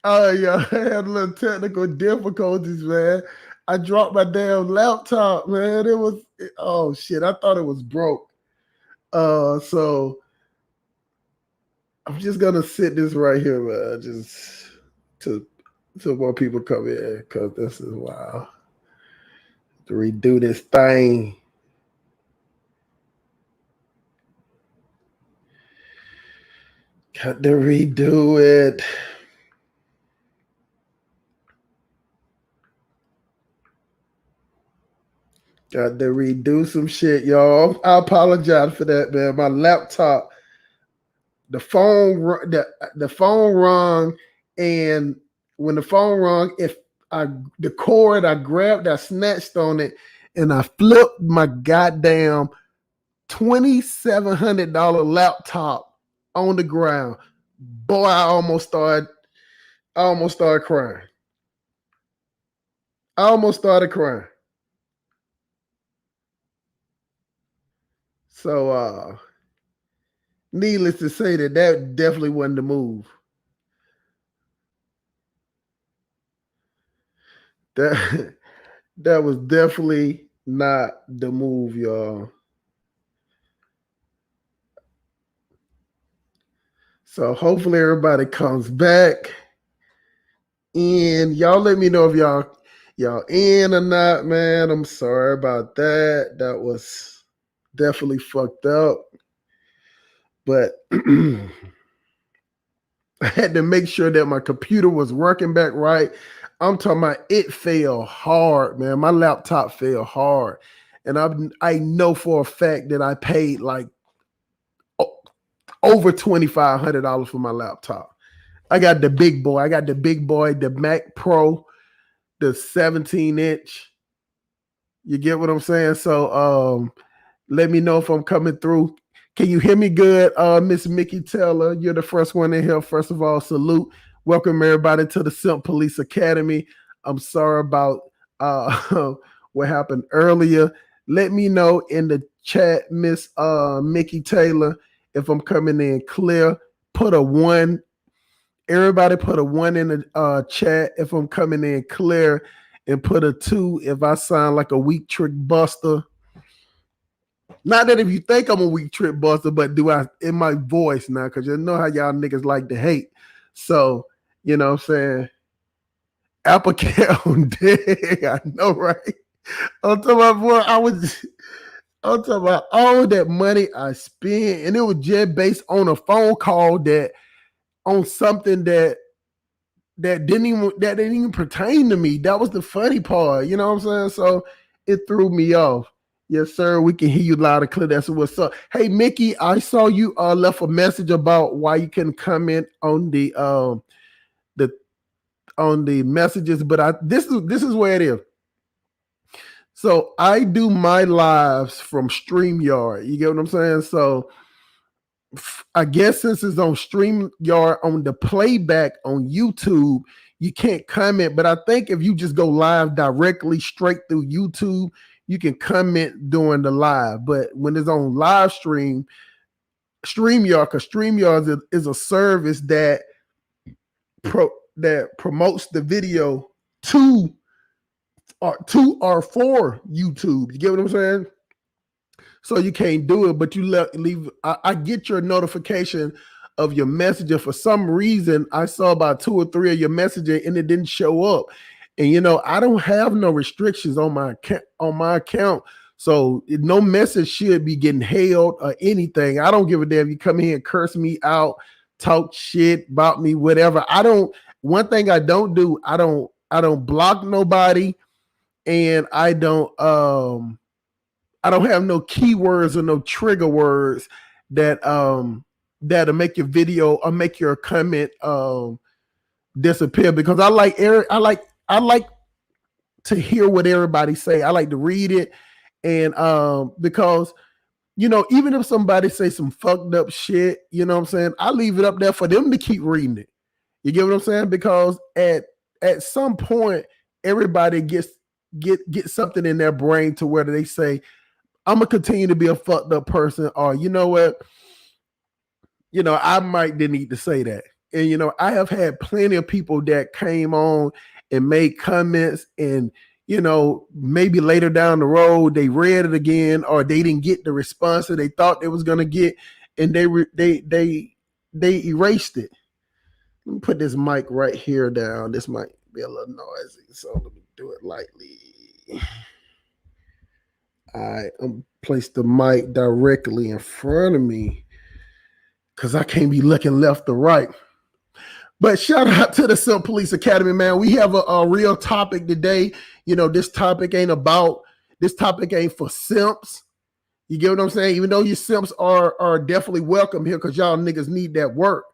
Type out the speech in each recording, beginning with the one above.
Oh yeah, I had a little technical difficulties, man. I dropped my damn laptop, man. Oh shit, I thought it was broke. So I'm just gonna sit this right here, man, just to so more people come in because this is wild. To redo this thing. Got to redo it. Got to redo some shit, y'all. I apologize for that, man. My laptop, the phone rung, and when the phone rung, if I the cord I grabbed, I snatched on it, and I flipped my goddamn $2,700 laptop on the ground. Boy, I almost started crying. I almost started crying. So needless to say that definitely wasn't the move. That that was definitely not the move, y'all. So hopefully everybody comes back. And y'all let me know if y'all in or not, man. I'm sorry about that. That was definitely fucked up. But I had to make sure that my computer was working back right. I'm talking about it fell hard, man. My laptop fell hard. And I know for a fact that I paid like over $2,500 for my laptop. I got the big boy. I got the big boy, the Mac Pro, the 17-inch. You get what I'm saying? So let me know if I'm coming through. Can you hear me good, Miss Mickey Taylor? You're the first one in here. First of all, salute. Welcome everybody to the Simp Police Academy. I'm sorry about what happened earlier. Let me know in the chat, Miss Mickey Taylor, if I'm coming in clear. Put a 1. Everybody put a 1 in the chat if I'm coming in clear, and put a 2 if I sound like a weak trick buster. Not that if you think I'm a weak trick buster, but do I in my voice now? Because you know how y'all niggas like to hate. So, you know what I'm saying? Apple Care on deck. I know, right? I'm talking about, boy, I'm talking about all that money I spent, and it was just based on a phone call on something that didn't even pertain to me. That was the funny part, you know what I'm saying? So it threw me off. Yes, sir. We can hear you loud and clear. That's what's up. Hey, Mickey, I saw you left a message about why you can comment the on the messages, but this is where it is. So I do my lives from StreamYard. You get what I'm saying? So I guess since it's on StreamYard on the playback on YouTube, you can't comment. But I think if you just go live directly straight through YouTube, you can comment during the live. But when it's on live stream, StreamYard, because StreamYard is a service that promotes the video to or for YouTube. You get what I'm saying? So you can't do it, but you leave. I get your notification of your messenger. For some reason, I saw about 2 or 3 of your messenger and it didn't show up. And you know, I don't have no restrictions on my account. So no message should be getting held or anything. I don't give a damn. You come here and curse me out, talk shit about me, whatever. I don't. One thing I don't do, I don't block nobody, and I don't have no keywords or no trigger words that'll make your video or make your comment disappear, because I like to hear what everybody say. I like to read it, and because you know, even if somebody say some fucked up shit, you know what I'm saying, I leave it up there for them to keep reading it. You get what I'm saying? Because at some point everybody get something in their brain to where they say, I'm gonna continue to be a fucked up person, or you know what? I might didn't need to say that. And I have had plenty of people that came on and made comments, and maybe later down the road they read it again, or they didn't get the response that they thought they was gonna get, and they erased it. Let me put this mic right here down. This might be a little noisy, so let me do it lightly. I place the mic directly in front of me because I can't be looking left or right. But shout out to the Simp Police Academy, man. We have a real topic today. This topic ain't for simps. You get what I'm saying? Even though you simps are definitely welcome here because y'all niggas need that work,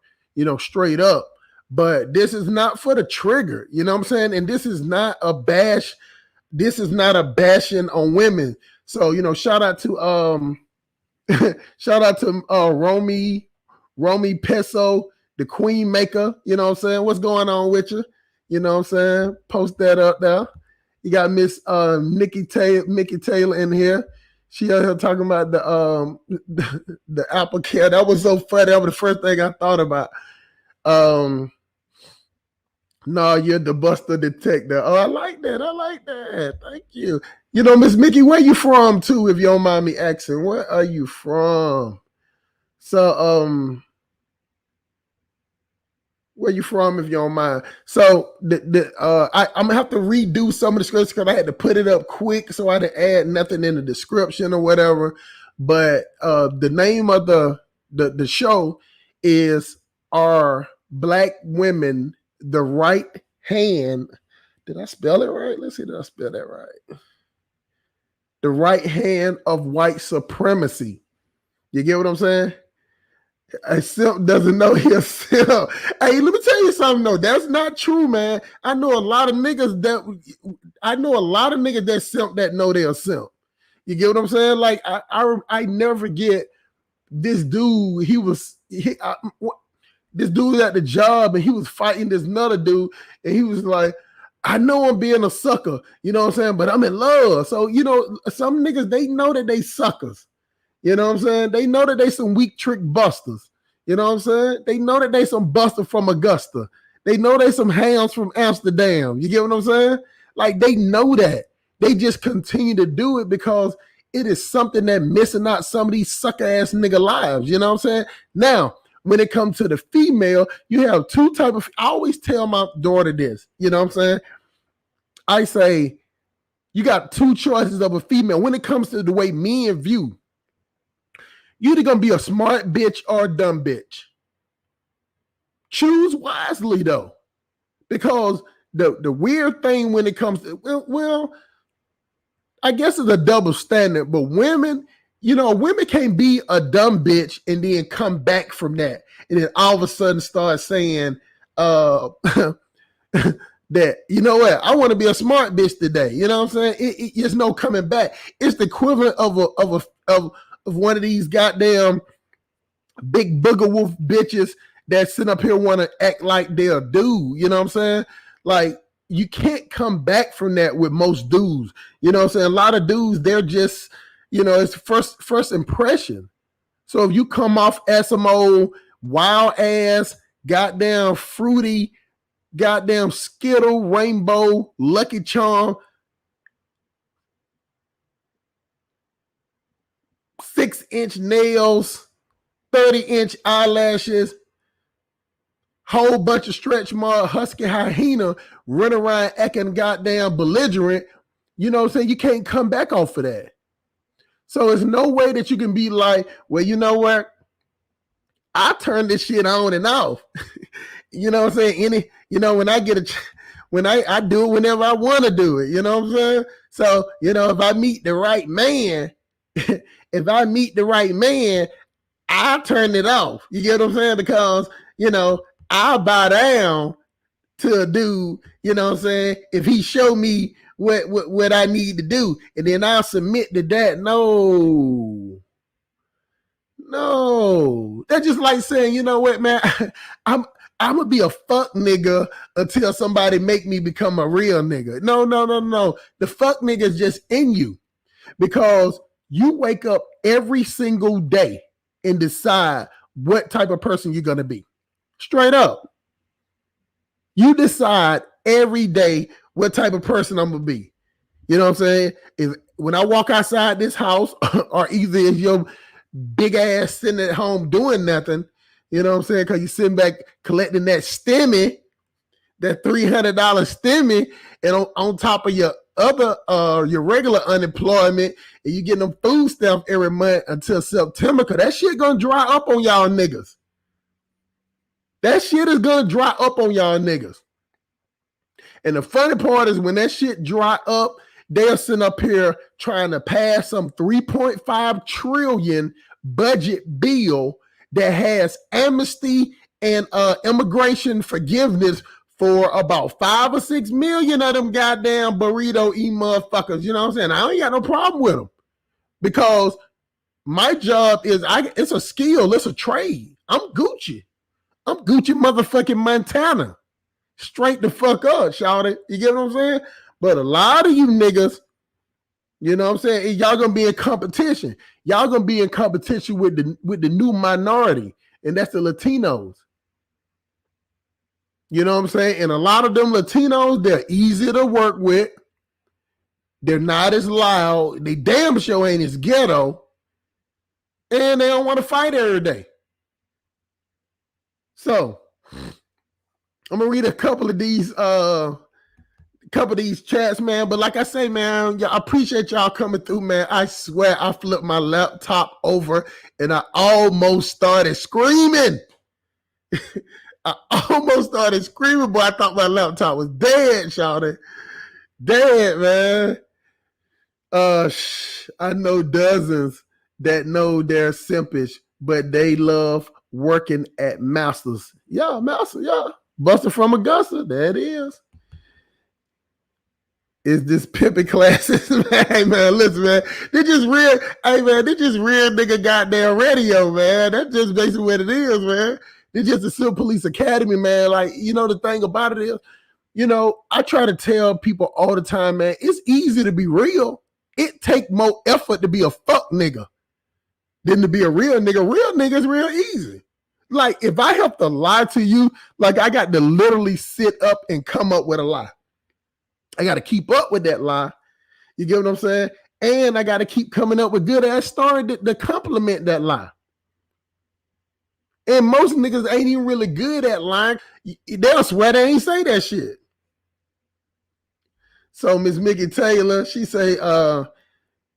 straight up. But this is not for the trigger, you know what I'm saying? And this is not a bash. This is not a bashing on women. So, shout out to Romy Peso, the Queen Maker. You know what I'm saying? What's going on with you? You know what I'm saying? Post that up there. You got Miss Mickey Taylor in here. She out here talking about the Apple Care. That was so funny. That was the first thing I thought about. No, you're the Buster Detector. Oh, I like that. Thank you. Miss Mickey, where you from too, if you don't mind me asking? Where are you from? So, where you from, if you don't mind? So, I'm gonna have to redo some of the scripts because I had to put it up quick, so I didn't add nothing in the description or whatever. But the name of the show is "Are Black Women the Right Hand?" Did I spell it right? Let's see, did I spell that right? The right hand of white supremacy. You get what I'm saying? A simp doesn't know he's a simp. Hey, let me tell you something though. That's not true, man. I know a lot of niggas that simp that know they're a simp. You get what I'm saying? Like I never forget this dude. This dude was at the job and he was fighting this another dude, and he was like, I know I'm being a sucker, you know what I'm saying? But I'm in love. So, some niggas, they know that they suckers. You know what I'm saying? They know that they some weak trick busters. You know what I'm saying? They know that they some buster from Augusta. They know they some hounds from Amsterdam. You get what I'm saying? Like, they know that. They just continue to do it because it is something that missing out some of these sucker ass nigga lives. You know what I'm saying? Now, when it comes to the female, you have two type of. I always tell my daughter this. You know what I'm saying? I say you got two choices of a female when it comes to the way men view. You're either gonna be a smart bitch or a dumb bitch. Choose wisely though, because the weird thing when it comes to well, I guess it's a double standard, but women can't be a dumb bitch and then come back from that and then all of a sudden start saying that, you know what, I want to be a smart bitch today. You know what I'm saying? It's no coming back. It's the equivalent of one of these goddamn big booger wolf bitches that sit up here want to act like they're a dude. You know what I'm saying? Like, you can't come back from that with most dudes. You know what I'm saying? A lot of dudes, they're just, it's first impression. So if you come off as some old wild ass, goddamn fruity, goddamn Skittle, Rainbow, Lucky Charm, 6-inch nails, 30-inch eyelashes, whole bunch of stretch mark, husky hyena, run around acting goddamn belligerent, you know what I'm saying? You can't come back off of that. So there's no way that you can be like, well, you know what? I turn this shit on and off. You know what I'm saying? When I get when I do it whenever I want to do it, you know what I'm saying? So, if I meet the right man, I turn it off. You get what I'm saying? Because, I'll bow down to a dude, you know what I'm saying? If he show me what I need to do, and then I'll submit to that. No. That's just like saying, you know what, man, I'm gonna be a fuck nigga until somebody make me become a real nigga. No. The fuck nigga is just in you because you wake up every single day and decide what type of person you're going to be. Straight up. You decide every day what type of person I'm going to be. You know what I'm saying? When I walk outside this house, or either if your big ass sitting at home doing nothing, you know what I'm saying? Because you're sitting back collecting that stimmy, that $300 stimmy, and on top of your other your regular unemployment, and you getting them food stamps every month until September, because that shit gonna dry up on y'all niggas. That shit is gonna dry up on y'all niggas. And the funny part is when that shit dry up, they're sitting up here trying to pass some 3.5 trillion budget bill that has amnesty and immigration forgiveness for about 5 or 6 million of them goddamn burrito motherfuckers. You know what I'm saying? I ain't got no problem with them, because my job is it's a skill, it's a trade. I'm Gucci motherfucking Montana. Straight the fuck up, shawty. You get what I'm saying? But a lot of you niggas, you know what I'm saying, y'all gonna be in competition. Y'all gonna be in competition with the new minority, and that's the Latinos. You know what I'm saying? And a lot of them Latinos, they're easy to work with. They're not as loud. They damn sure ain't as ghetto. And they don't want to fight every day. So I'm gonna read a couple of these chats, man. But like I say, man, I appreciate y'all coming through, man. I swear I flipped my laptop over and I almost started screaming. I almost started screaming, but I thought my laptop was dead, shawty. Dead, man. I know dozens that know they're simpish, but they love working at Masters. Yeah, Master, yeah. Buster from Augusta, there it is. Is this pimping classes? Hey, man, listen, man. They just real nigga goddamn radio, man. That's just basically what it is, man. It's just a Civil Police Academy, man. Like, you know, the thing about it is, you know, I try to tell people all the time, man, it's easy to be real. It take more effort to be a fuck nigga than to be a real nigga. Real niggas real easy. Like, if I have to lie to you, like, I got to literally sit up and come up with a lie. I got to keep up with that lie. You get what I'm saying? And I got to keep coming up with good ass story to complement that lie. And most niggas ain't even really good at lying. They'll swear they ain't say that shit. So Miss Mickey Taylor, she say,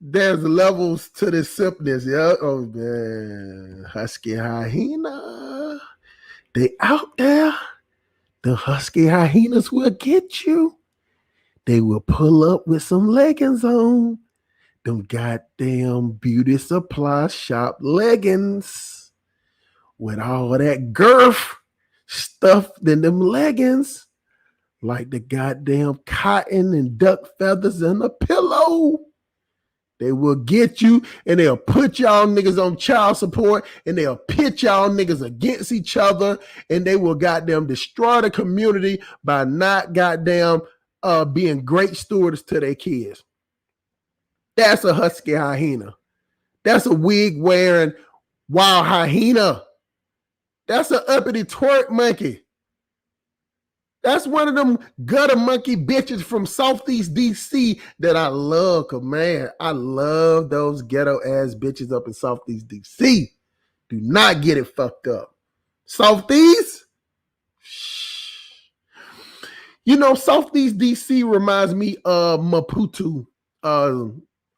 there's levels to this simpness. Yeah. Oh man. Husky hyena. They out there. The husky hyenas will get you. They will pull up with some leggings on. Them goddamn beauty supply shop leggings. With all that girth stuffed in them leggings. Like the goddamn cotton and duck feathers in a pillow. They will get you and they'll put y'all niggas on child support and they'll pit y'all niggas against each other and they will goddamn destroy the community by not goddamn being great stewards to their kids. That's a husky hyena. That's a wig wearing wild hyena. That's an uppity twerk monkey. That's one of them gutter monkey bitches from Southeast DC that I love. Cause man, I love those ghetto ass bitches up in Southeast DC. Do not get it fucked up. Southeast? You know, Southeast DC reminds me of Maputo,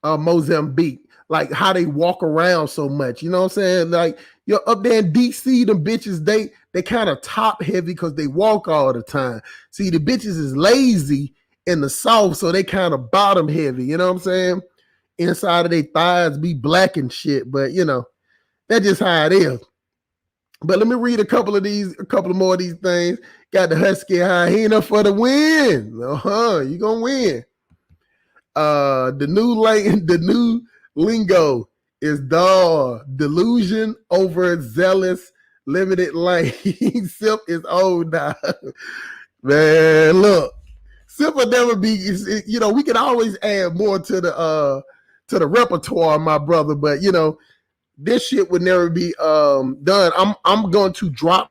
Mozambique. Like how they walk around so much. You know what I'm saying? Like you're up there in DC, them bitches, they kind of top heavy because they walk all the time. See, the bitches is lazy in the South, so they kind of bottom heavy. You know what I'm saying? Inside of their thighs be black and shit, but you know, that's just how it is. But let me read a couple more of these things. Got the husky hyena for the win. You gonna win. The new lingo is delusion over zealous limited lane. Sip is old now. Man, look, Sip will never be, you know, we can always add more to the repertoire, my brother, but you know, this shit would never be done. I'm going to drop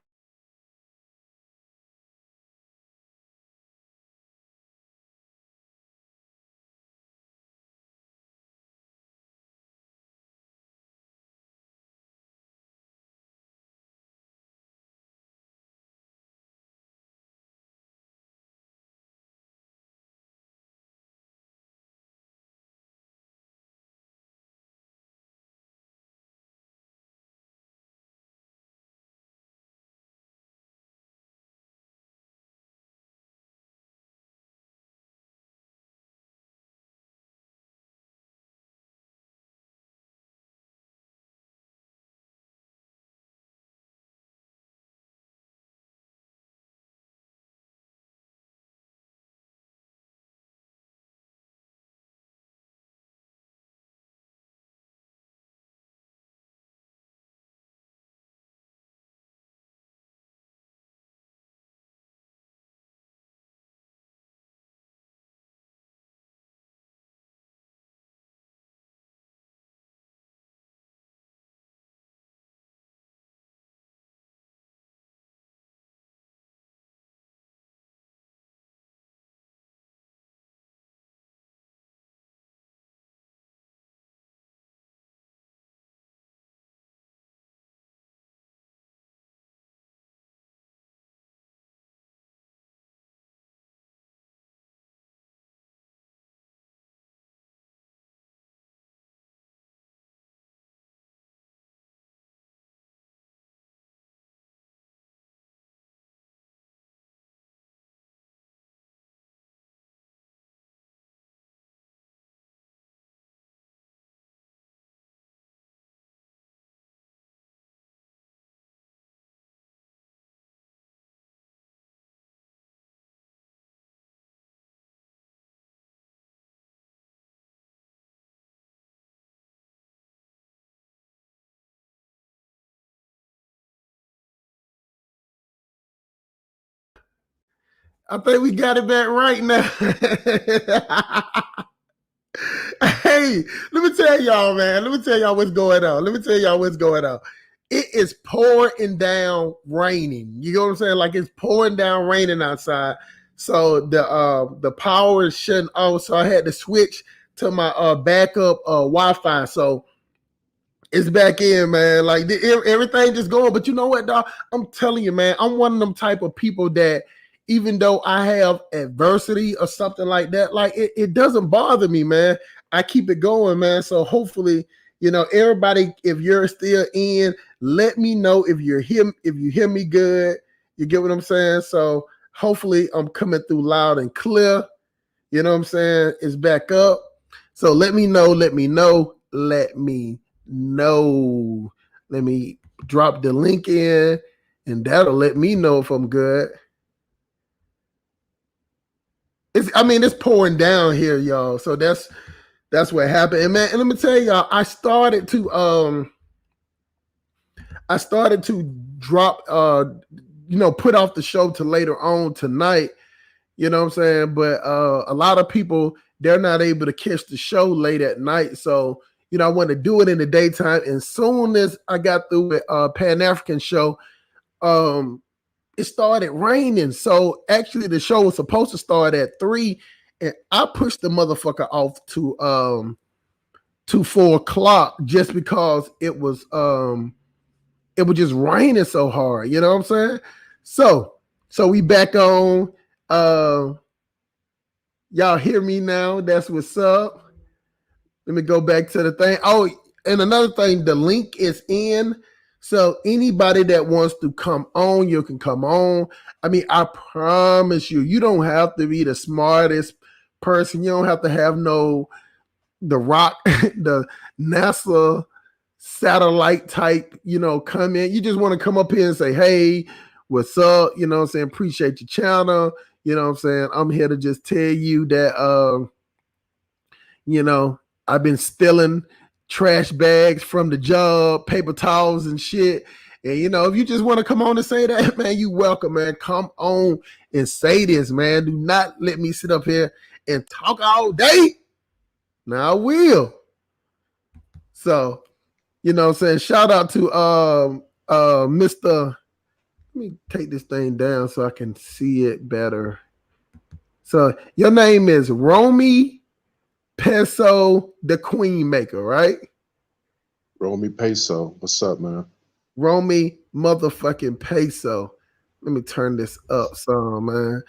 I think we got it back right now. Hey, let me tell y'all, man. Let me tell y'all what's going on. Let me tell y'all what's going on. It is pouring down raining. You know what I'm saying? Like it's pouring down raining outside. So the power is shutting off. So I had to switch to my backup Wi-Fi. So it's back in, man. Like everything just going. But you know what, dog? I'm telling you, man. I'm one of them type of people that even though I have adversity or something like that, like it doesn't bother me, man. I keep it going, man. So hopefully, you know, everybody, if you're still in, let me know if you hear me good. You get what I'm saying? So hopefully I'm coming through loud and clear. You know what I'm saying? It's back up. So let me know. Let me know. Let me know. Let me drop the link in, and that'll let me know if I'm good. It's pouring down here, y'all. So that's what happened. And man, and let me tell y'all, I started to drop put off the show to later on tonight. You know what I'm saying? But a lot of people, they're not able to catch the show late at night. So, you know, I want to do it in the daytime. And soon as I got through with Pan African show, it started raining. So actually the show was supposed to start at 3, and I pushed the motherfucker off to 4 o'clock just because it was just raining so hard. You know what I'm saying? So we back on. Y'all hear me now? That's what's up. Let me go back to the thing. Oh, and another thing, the link is in. So anybody that wants to come on, you can come on. I mean, I promise you, you don't have to be the smartest person. You don't have to have the rock, the NASA satellite type, comment. You just want to come up here and say, hey, what's up? You know what I'm saying? Appreciate your channel. You know what I'm saying? I'm here to just tell you that, I've been stealing trash bags from the job, paper towels and shit. And, if you just want to come on and say that, man, you welcome, man. Come on and say this, man. Do not let me sit up here and talk all day. Now I will. So, You know what I'm saying? Shout out to Mr. Let me take this thing down so I can see it better. So your name is Romy Peso, the Queen Maker, right? Romy Peso. What's up, man? Romy motherfucking Peso. Let me turn this up some, man.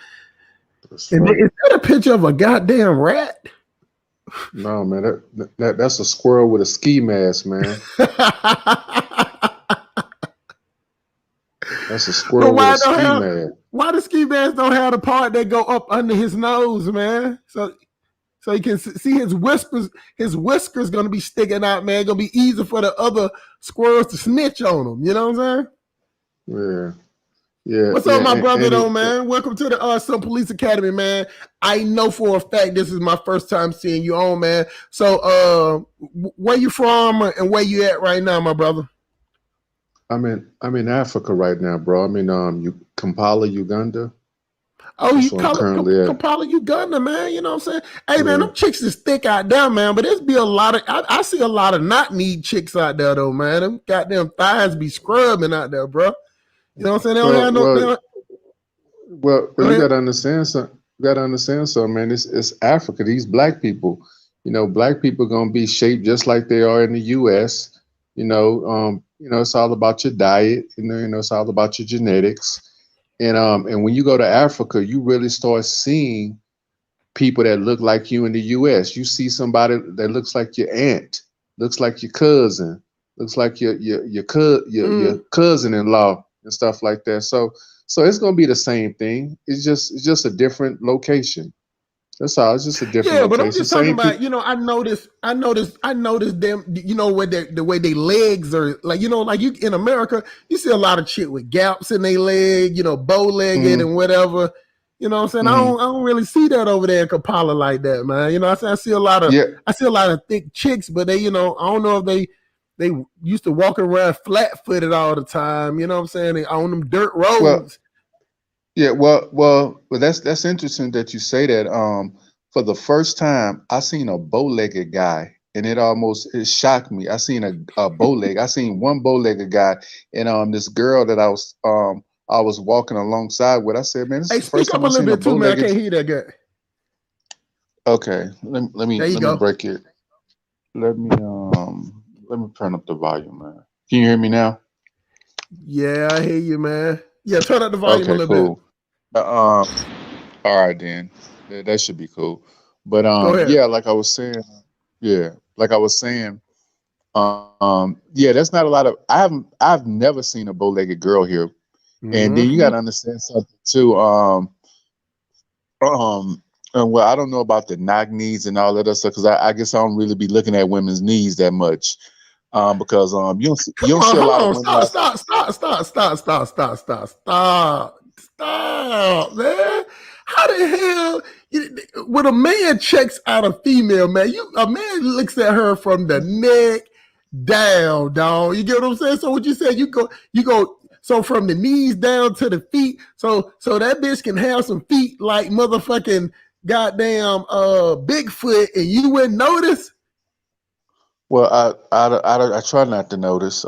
And is that a picture of a goddamn rat? No, man. That's a squirrel with a ski mask, man. That's a squirrel with a ski mask. Why the ski mask don't have the part that go up under his nose, man? So you can see his whiskers. His whiskers gonna be sticking out, man. Gonna be easy for the other squirrels to snitch on him. You know what I'm saying? Yeah. What's up, my brother, though, man? Welcome to the Some Police Academy, man. I know for a fact this is my first time seeing you on, man. So, where you from and where you at right now, my brother? I'm in Africa right now, bro. I'm in Kampala, Uganda. Oh, you Kampala, Uganda, man. You know what I'm saying? Hey, man, them chicks is thick out there, man. But there's be a lot of I see a lot of not need chicks out there, though, man. Them goddamn thighs be scrubbing out there, bro. You know what I'm saying? They don't have no. Well, you gotta understand something. Man. It's Africa. These black people, black people gonna be shaped just like they are in the U.S. It's all about your diet. It's all about your genetics. And when you go to Africa, you really start seeing people that look like you in the U.S. You see somebody that looks like your aunt, looks like your cousin, looks like your cousin-in-law and stuff like that. So it's gonna be the same thing. It's just a different location. That's all. It's just a different location. But I'm just talking about, I noticed them, where the way their legs are, like, like you in America, you see a lot of chick with gaps in their leg, bow-legged and whatever. You know what I'm saying? I don't really see that over there in Kampala like that, man. I see a lot of thick chicks, but they, I don't know if they used to walk around flat-footed all the time. You know what I'm saying? They on them dirt roads. Well, that's interesting that you say that. For the first time, I seen a bow-legged guy, and it shocked me. I seen a bow-leg. I seen one bow-legged guy, and this girl that I was walking alongside with. I said, "Man, this is the first time I seen a bow-legged." I can't hear that guy. Okay, let me break it. Let me turn up the volume, man. Can you hear me now? Yeah, I hear you, man. Yeah, turn up the volume a little bit. All right, then that should be cool. But like I was saying, that's not a lot of. I've never seen a bow-legged girl here, and then you got to understand something too. Well, I don't know about the knock knees and all that other stuff because I guess I don't really be looking at women's knees that much. Because you don't see a lot of women. Stop, man. How the hell when a man checks out a female, man, a man looks at her from the neck down, dog. You get what I'm saying? So what you said, you go so from the knees down to the feet, so that bitch can have some feet like motherfucking goddamn Bigfoot and you wouldn't notice? Well, I try not to notice.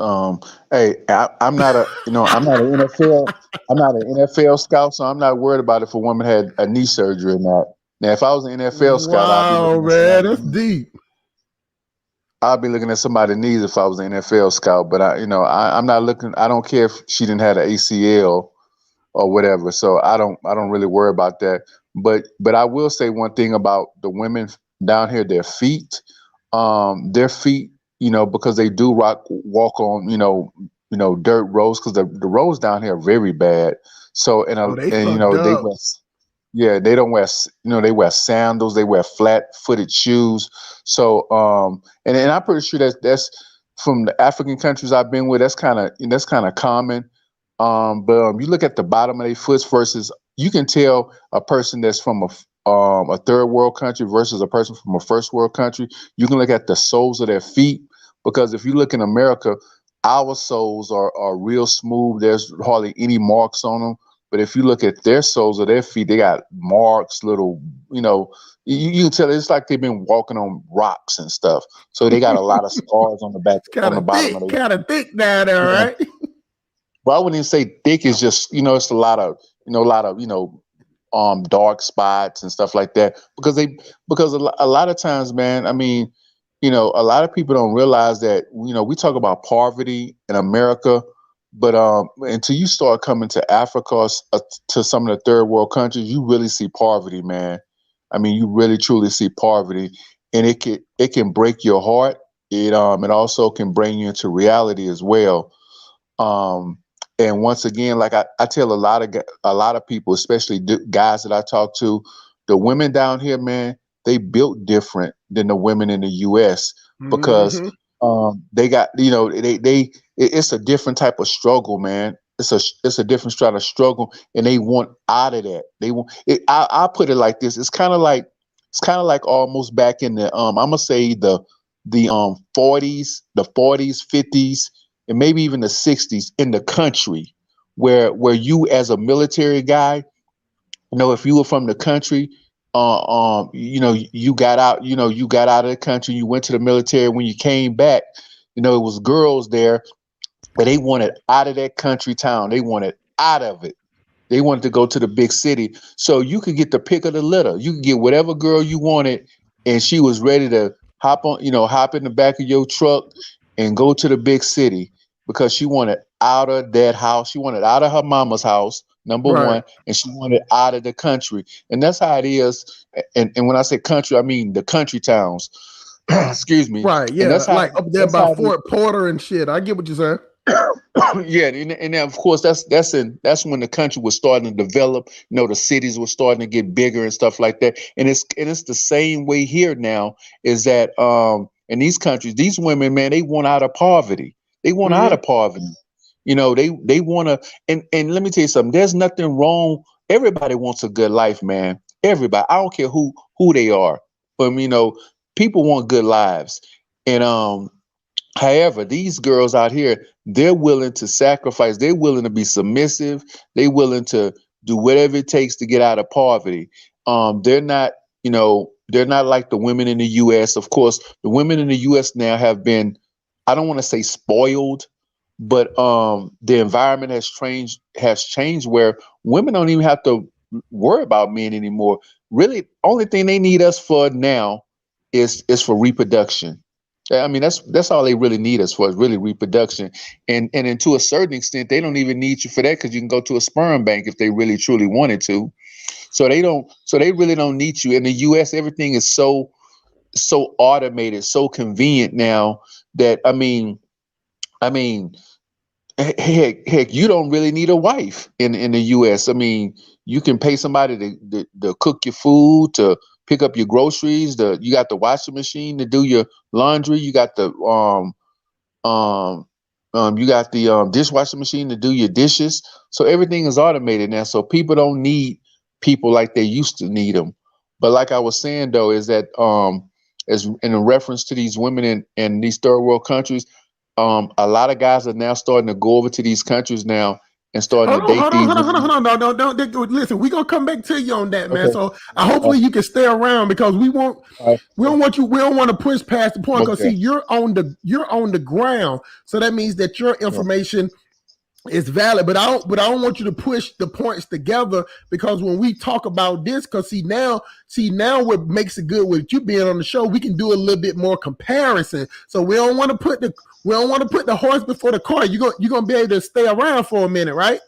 Hey, I'm not an NFL scout, so I'm not worried about if a woman had a knee surgery or not. Now, if I was an NFL scout, that's deep. I'd be looking at somebody's knees if I was an NFL scout, but I'm not looking. I don't care if she didn't have an ACL or whatever. So I don't really worry about that. But I will say one thing about the women down here, their feet, because they do walk on, dirt roads, because the roads down here are very bad. So they don't wear, they wear sandals, they wear flat-footed shoes. So and I'm pretty sure that's from the African countries I've been with. That's kind of common. But you look at the bottom of their foot versus, you can tell a person that's from a third world country versus a person from a first world country. You can look at the soles of their feet, because if you look in America, our soles are real smooth. There's hardly any marks on them. But if you look at their soles of their feet, they got marks, little, you can tell it's like they've been walking on rocks and stuff. So they got a lot of scars on the back, on the bottom of their kind of thick down there, right? Well, I wouldn't even say thick. It's just, it's a lot of, dark spots and stuff like that. Because a lot of times, man, I mean, a lot of people don't realize that, we talk about poverty in America, but until you start coming to Africa, to some of the third world countries, you really see poverty, man. I mean, you really truly see poverty, and it can break your heart. It also can bring you into reality as well. And once again, like I tell a lot of people, especially guys that I talk to, the women down here, man, they built different than the women in the U.S. because they got, it's a different type of struggle, man. It's a different style of struggle, and they want out of that. They want it. I put it like this. It's kind of like almost back in the I'm gonna say the 40s, 50s, and maybe even the 60s in the country, where you as a military guy, if you were from the country, you got out, you got out of the country, you went to the military. When you came back, it was girls there, but they wanted out of that country town. They wanted out of it. They wanted to go to the big city. So you could get the pick of the litter. You could get whatever girl you wanted, and she was ready to hop in the back of your truck and go to the big city, because she wanted out of that house. She wanted out of her mama's house, number one, and she wanted out of the country. And that's how it is. And when I say country, I mean the country towns. Excuse me. Right, yeah. And that's like up there by Fort Porter and shit. I get what you're saying. Yeah, and of course that's when the country was starting to develop. The cities were starting to get bigger and stuff like that. And it's the same way here now. Is that in these countries, these women, man, they want out of poverty. They want out of poverty. They want to. And let me tell you something. There's nothing wrong. Everybody wants a good life, man. Everybody. I don't care who they are. But people want good lives. And however, these girls out here, they're willing to sacrifice. They're willing to be submissive. They're willing to do whatever it takes to get out of poverty. They're not, they're not like the women in the U.S. Of course, the women in the U.S. now have been, I don't want to say spoiled, but the environment has changed where women don't even have to worry about men anymore. Really, only thing they need us for now is for reproduction. I mean, that's all they really need us for, is really reproduction. And to a certain extent, they don't even need you for that, because you can go to a sperm bank if they really truly wanted to. So they really don't need you. In the US, everything is so automated, so convenient now that I mean, heck, you don't really need a wife in the US. I mean, you can pay somebody to cook your food, to pick up your groceries. You got the washing machine to do your laundry. You got the dishwasher machine to do your dishes. So everything is automated now. So people don't need people like they used to need them. But like I was saying though, is that as in a reference to these women in these third world countries, a lot of guys are now starting to go over to these countries now and starting to date these women. Hold on. No, listen, we're gonna come back to you on that, man. Okay. So hopefully you can stay around, because we don't want to push past the point, because see, you're on the ground. So that means that your information is valid, but I don't want you to push the points together, because when we talk about this, because see now what makes it good with you being on the show, we can do a little bit more comparison. So we don't want to put the horse before the cart. You're gonna be able to stay around for a minute, right?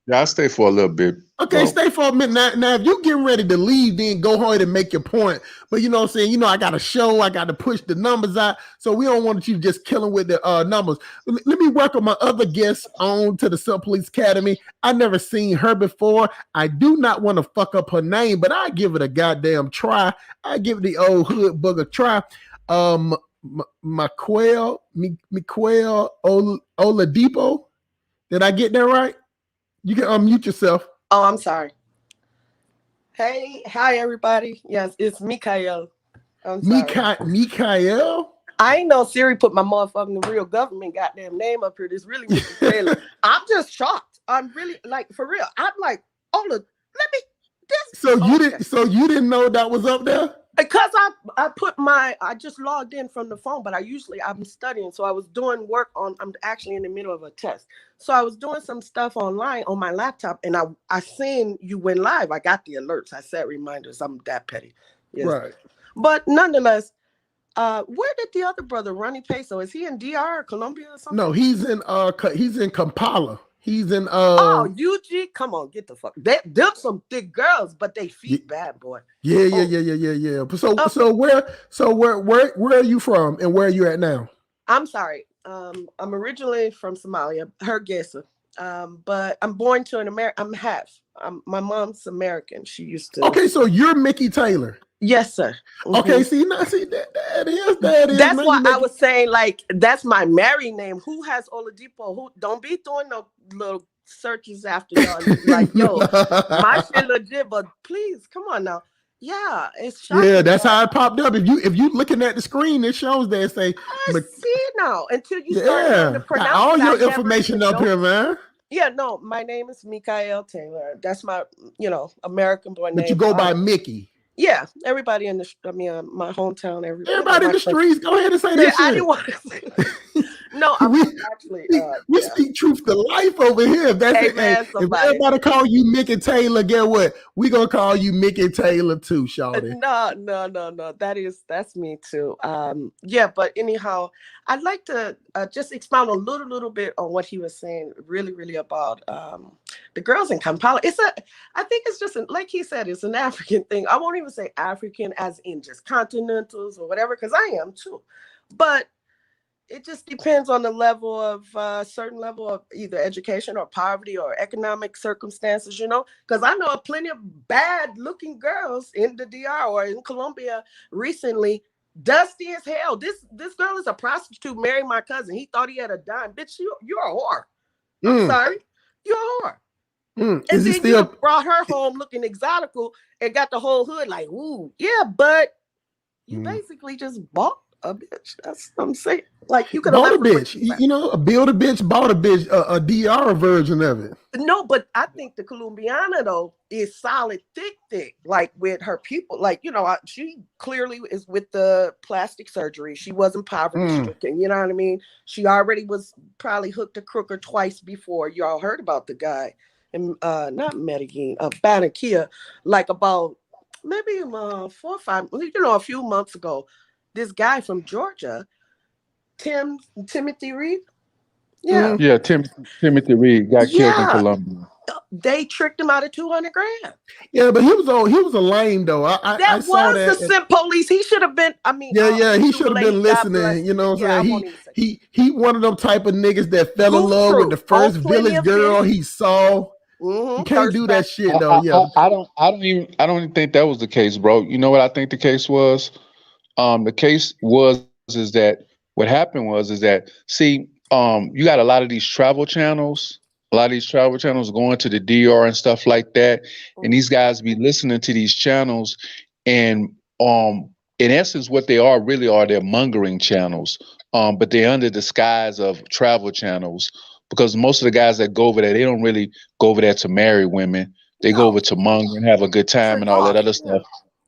Yeah, I'll stay for a little bit. Okay, stay for a minute. Now, if you're getting ready to leave, then go ahead and make your point. But you know what I'm saying? I got a show. I got to push the numbers out. So we don't want you just killing with the numbers. Let me welcome my other guest on to the Sub Police Academy. I never seen her before. I do not want to fuck up her name, but I give it a goddamn try. I give the old hood booger try. Miquel Oladipo. Did I get that right? You can unmute yourself. Oh, I'm sorry. Hi everybody. Yes, it's Miquel. I'm sorry. Miquel? I ain't know Siri put my motherfucking real government goddamn name up here. This really Miquel. I'm just shocked. I'm really like for real. I'm like, oh look, let me this. So you Okay. didn't. So you didn't know that was up there. Because I just logged in from the phone, but I'm studying, so I was doing work on. I'm actually in the middle of a test, so I was doing some stuff online on my laptop, and I seen you went live. I got the alerts. I set reminders. I'm that petty, yes. Right. But nonetheless, where did the other brother, Ronnie Peso? Is he in DR or Colombia or something? No, he's in Kampala. He's in Oh, UG, come on, get the fuck. Them some thick girls, but they feet bad, boy. Yeah. Oh. So where are you from and where are you at now? I'm sorry. I'm originally from Somalia, Hargeisa. But I'm born to an American. I'm half. My mom's American. She used to. Okay, so you're Mickey Taylor. Yes, sir. Okay, see that is. That's why I was saying, like, that's my married name. Who has Oladipo? Who don't be doing no little searches after y'all. Like, yo, my shit legit, but please, come on now. Yeah, it's shocking. Yeah, that's how it popped up. If you looking at the screen, it shows there say. I see now. Until you start to pronounce all your information up here, man. Yeah, no, my name is Mikael Taylor. That's my, American boy name. But you go by Mickey. Yeah, everybody in my hometown, everybody in the streets, go ahead and say that shit. I didn't want to say that. No, I'm actually. We speak truth to life over here. If that's it, man, if everybody call you Mickey Taylor, get what? We gonna call you Mickey Taylor too, shawty. No. That's me too. Yeah, but anyhow, I'd like to just expound a little bit on what he was saying. Really about the girls in Kampala. I think it's just like he said, it's an African thing. I won't even say African as in just continentals or whatever, because I am too, but. It just depends on the level of certain level of either education or poverty or economic circumstances, because I know plenty of bad looking girls in the DR or in Colombia recently, dusty as hell. This girl is a prostitute, married my cousin. He thought he had a dime. Bitch, you're a whore. I'm sorry. You're a whore. And is then still... you brought her home looking exotical and got the whole hood like, ooh, yeah, but you basically just bought a bitch. That's what I'm saying. Like you could bought a bitch. Build a bitch, bought a bitch, a DR version of it. No, but I think the Colombiana though is solid, thick, like with her people. Like she clearly is with the plastic surgery. She wasn't poverty stricken. You know what I mean? She already was probably hooked a crooker twice before. Y'all heard about the guy in not Medellin, Barranquilla, like about maybe 4 or 5, a few months ago. This guy from Georgia, Timothy Reed. Yeah. Yeah, Timothy Reed got killed in Colombia. They tricked him out of $200,000. Yeah, but he was a lame though. I saw that. The simp police. He should have been. He should have been listening. You know what I'm saying? He one of them type of niggas that fell in love with the first village girl he saw. You can't do that shit though. I don't even think that was the case, bro. You know what I think the case was? The case is that what happened is that see, you got a lot of these travel channels. A lot of these travel channels going to the DR and stuff like that, and these guys be listening to these channels, and in essence, what they are really are they're mongering channels, but they're under the disguise of travel channels, because most of the guys that go over there, they don't really go over there to marry women. They go over to monger and have a good time and all that other stuff.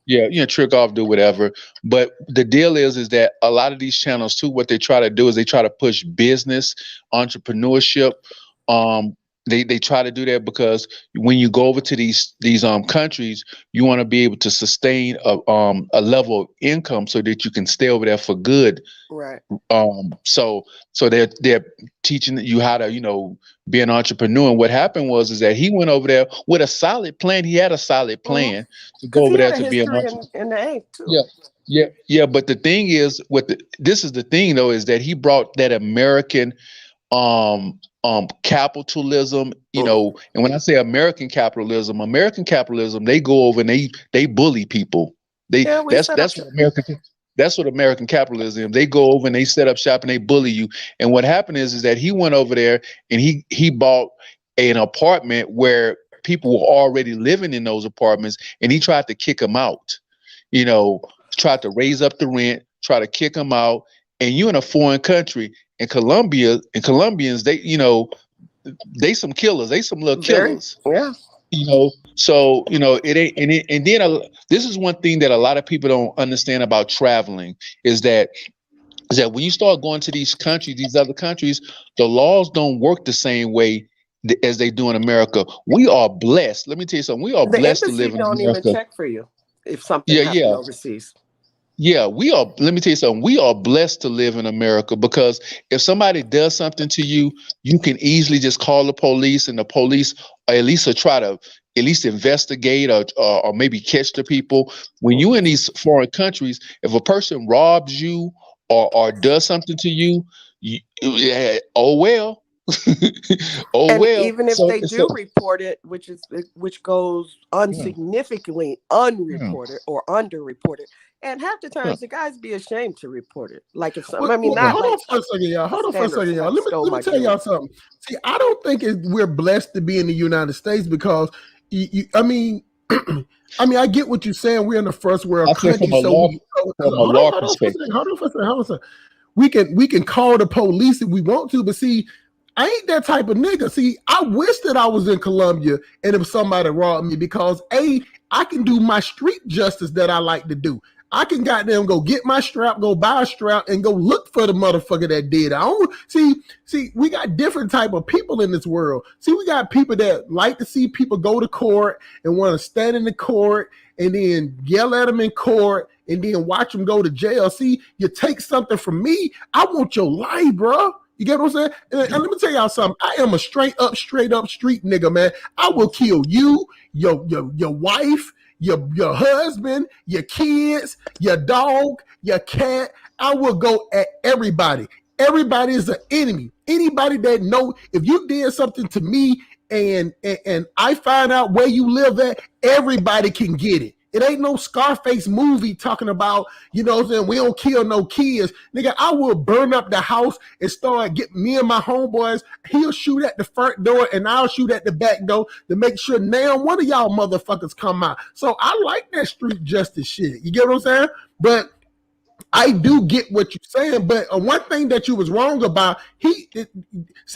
Yeah, trick off, do whatever. But the deal is that a lot of these channels too, what they try to do is they try to push business, entrepreneurship. They try to do that because when you go over to these countries, you want to be able to sustain a level of income so that you can stay over there for good. Right. So they're teaching you how to be an entrepreneur. And what happened is that he went over there with a solid plan. He had a solid plan to go over there to be an entrepreneur. In the A too. Yeah. But the thing is, this is the thing though, is that he brought that American capitalism, and when I say American capitalism, they go over and they bully people. That's what American capitalism is. They go over and they set up shop and they bully you. And what happened is that he went over there and he bought an apartment where people were already living in those apartments, and he tried to kick them out. Tried to raise up the rent, try to kick them out. And you in a foreign country. In Colombia, and Colombians, they they some killers. They some little killers. Yeah. So it ain't. And then this is one thing that a lot of people don't understand about traveling is that when you start going to these countries, these other countries, the laws don't work the same way as they do in America. We are blessed. Let me tell you something. We are blessed to live in America. The embassy don't even check for you if something happens overseas. Yeah, we are. Let me tell you something. We are blessed to live in America because if somebody does something to you, you can easily just call the police, and the police at least will try to at least investigate or maybe catch the people. When you're in these foreign countries, if a person robs you or does something to you, oh well. And even if they do report it, which goes unsignificantly unreported or underreported, and half the times the guys be ashamed to report it. Like if some, hold on for a second, y'all. Let me tell y'all something. See, I don't think we're blessed to be in the United States because I mean, I get what you're saying. We're in the first world country, from a law perspective. Hold on for a second. We can call the police if we want to, but see, I ain't that type of nigga. See, I wish that I was in Colombia and if somebody robbed me because I can do my street justice that I like to do. I can goddamn go get my strap, go buy a strap, and go look for the motherfucker that did. I don't see. We got different type of people in this world. See, we got people that like to see people go to court and want to stand in the court and then yell at them in court and then watch them go to jail. See, you take something from me, I want your life, bro. You get what I'm saying? And let me tell y'all something. I am a straight up street nigga, man. I will kill you, your wife, your husband, your kids, your dog, your cat. I will go at everybody. Everybody is an enemy. Anybody that know if you did something to me and I find out where you live at, everybody can get it. It ain't no Scarface movie talking about, you know what I'm saying, we don't kill no kids. Nigga, I will burn up the house and start getting me and my homeboys. He'll shoot at the front door and I'll shoot at the back door to make sure now one of y'all motherfuckers come out. So I like that street justice shit. You get what I'm saying? But I do get what you're saying, but one thing that you was wrong about, see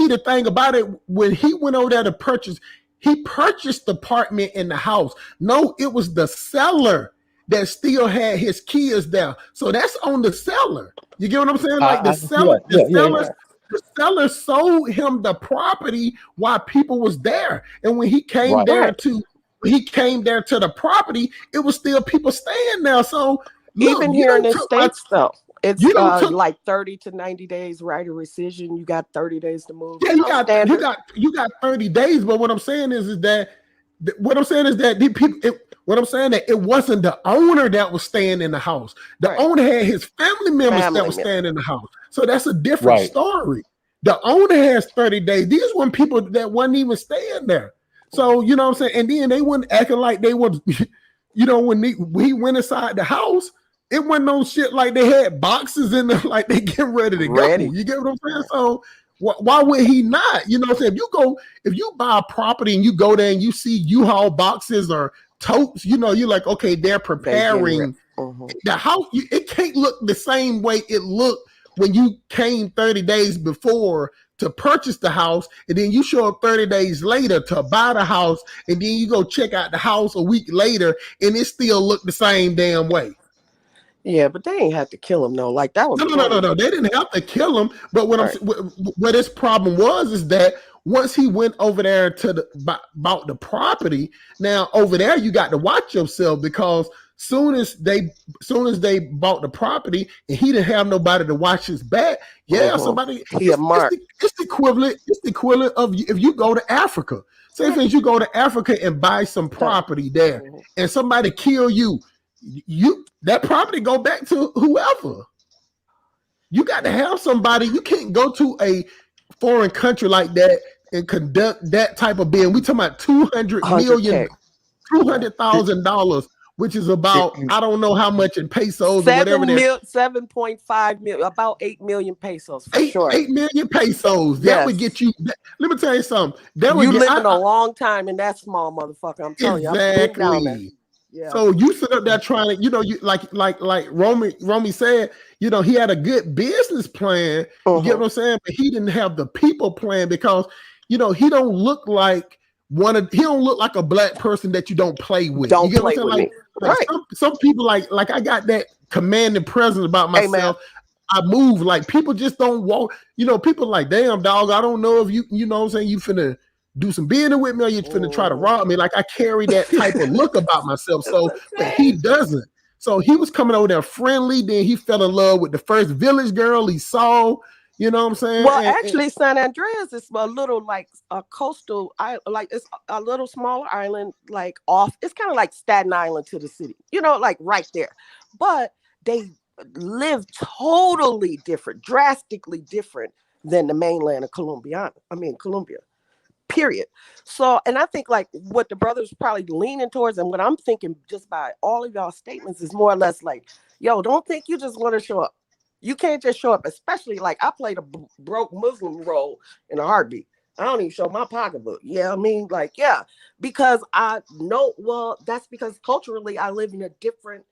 the thing about it, when he went over there to purchase, he purchased the apartment in the house. No, it was the seller that still had his kids there. So that's on the seller. You get what I'm saying? Like the seller sold him the property while people was there. And when he came there to the property, it was still people staying there. So look, even here in the States though. It's like 30 to 90 days right of rescission. You got 30 days to move. Yeah, you got 30 days. But what I'm saying is that it wasn't the owner that was staying in the house. The owner had his family members that were staying in the house. So that's a different story. The owner has 30 days. These weren't people that wasn't even staying there. So you know what I'm saying? And then they weren't acting like they was, you know, when he went inside the house. It wasn't no shit like they had boxes in there, like they get ready to go. You get what I'm saying? So why would he not? You know what I'm saying? If you buy a property and you go there and you see U-Haul boxes or totes, you know, you're like, okay, they're preparing the house. It can't look the same way it looked when you came 30 days before to purchase the house, and then you show up 30 days later to buy the house, and then you go check out the house a week later, and it still looked the same damn way. Yeah, but they ain't have to kill him though. Like that was no. They didn't have to kill him. But what his problem was is that once he went over there to bought the property, now over there you got to watch yourself because soon as they bought the property and he didn't have nobody to watch his back, somebody. It's the equivalent of if you go to Africa. Say for instance, you go to Africa and buy some property there, and somebody kill you. That property go back to whoever. You got to have somebody. You can't go to a foreign country like that and conduct that type of bidding. We talking about $200,000, which is about I don't know how much in pesos or whatever. 7.5 million, about 8 million pesos for sure. 8 million pesos. That would get you. Let me tell you something. You living a long time in that small motherfucker. I'm telling you. Exactly. Yeah. So you sit up there trying to, you know, you like Romy said, you know, he had a good business plan. You get what I'm saying? But he didn't have the people plan because, he don't look like he don't look like a black person that you don't play with. Don't you get play what I'm with saying? me. Like Right. some people like I got that commanding presence about Hey, man. myself. I move like people just don't walk. People like, damn dog, I don't know if you know what I'm saying, you finna do some business with me or you finna try to rob me. Like I carry that type of look about myself. So, but he doesn't. So he was coming over there friendly. Then he fell in love with the first village girl he saw. You know what I'm saying? Well, actually, San Andreas is a little like a coastal, like it's a little smaller island, like off. It's kind of like Staten Island to the city, like right there. But they live totally different, drastically different than the mainland of Colombia. Period. So, and I think like what the brothers probably leaning towards, and what I'm thinking just by all of y'all statements is more or less like, yo, don't think you just want to show up. You can't just show up, especially like I played a broke Muslim role in a heartbeat. I don't even show my pocketbook. Yeah, because I know, well, that's because culturally I live in a different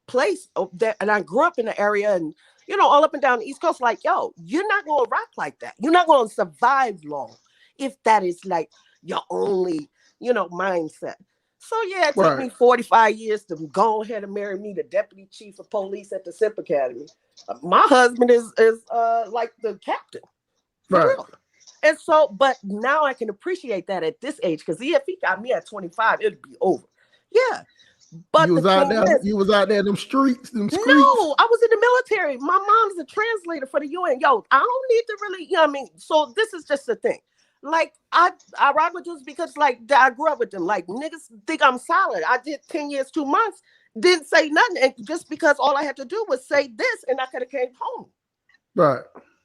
place and I grew up in the area and, all up and down the East Coast, like, yo, you're not going to rock like that. You're not going to survive long if that is like your only, mindset. So yeah, it took me 45 years to go ahead and marry me the deputy chief of police at the SIP Academy. My husband is like the captain. For real. And so, but now I can appreciate that at this age, because if he got me at 25, it'd be over. Yeah. But you was out there in them streets. No, I was in the military. My mom's a translator for the UN. Yo, I don't need to really, so this is just the thing. Like I rock with dudes because like I grew up with them. Like niggas think I'm solid. I did 10 years, 2 months, didn't say nothing. And just because all I had to do was say this and I could have came home. Right.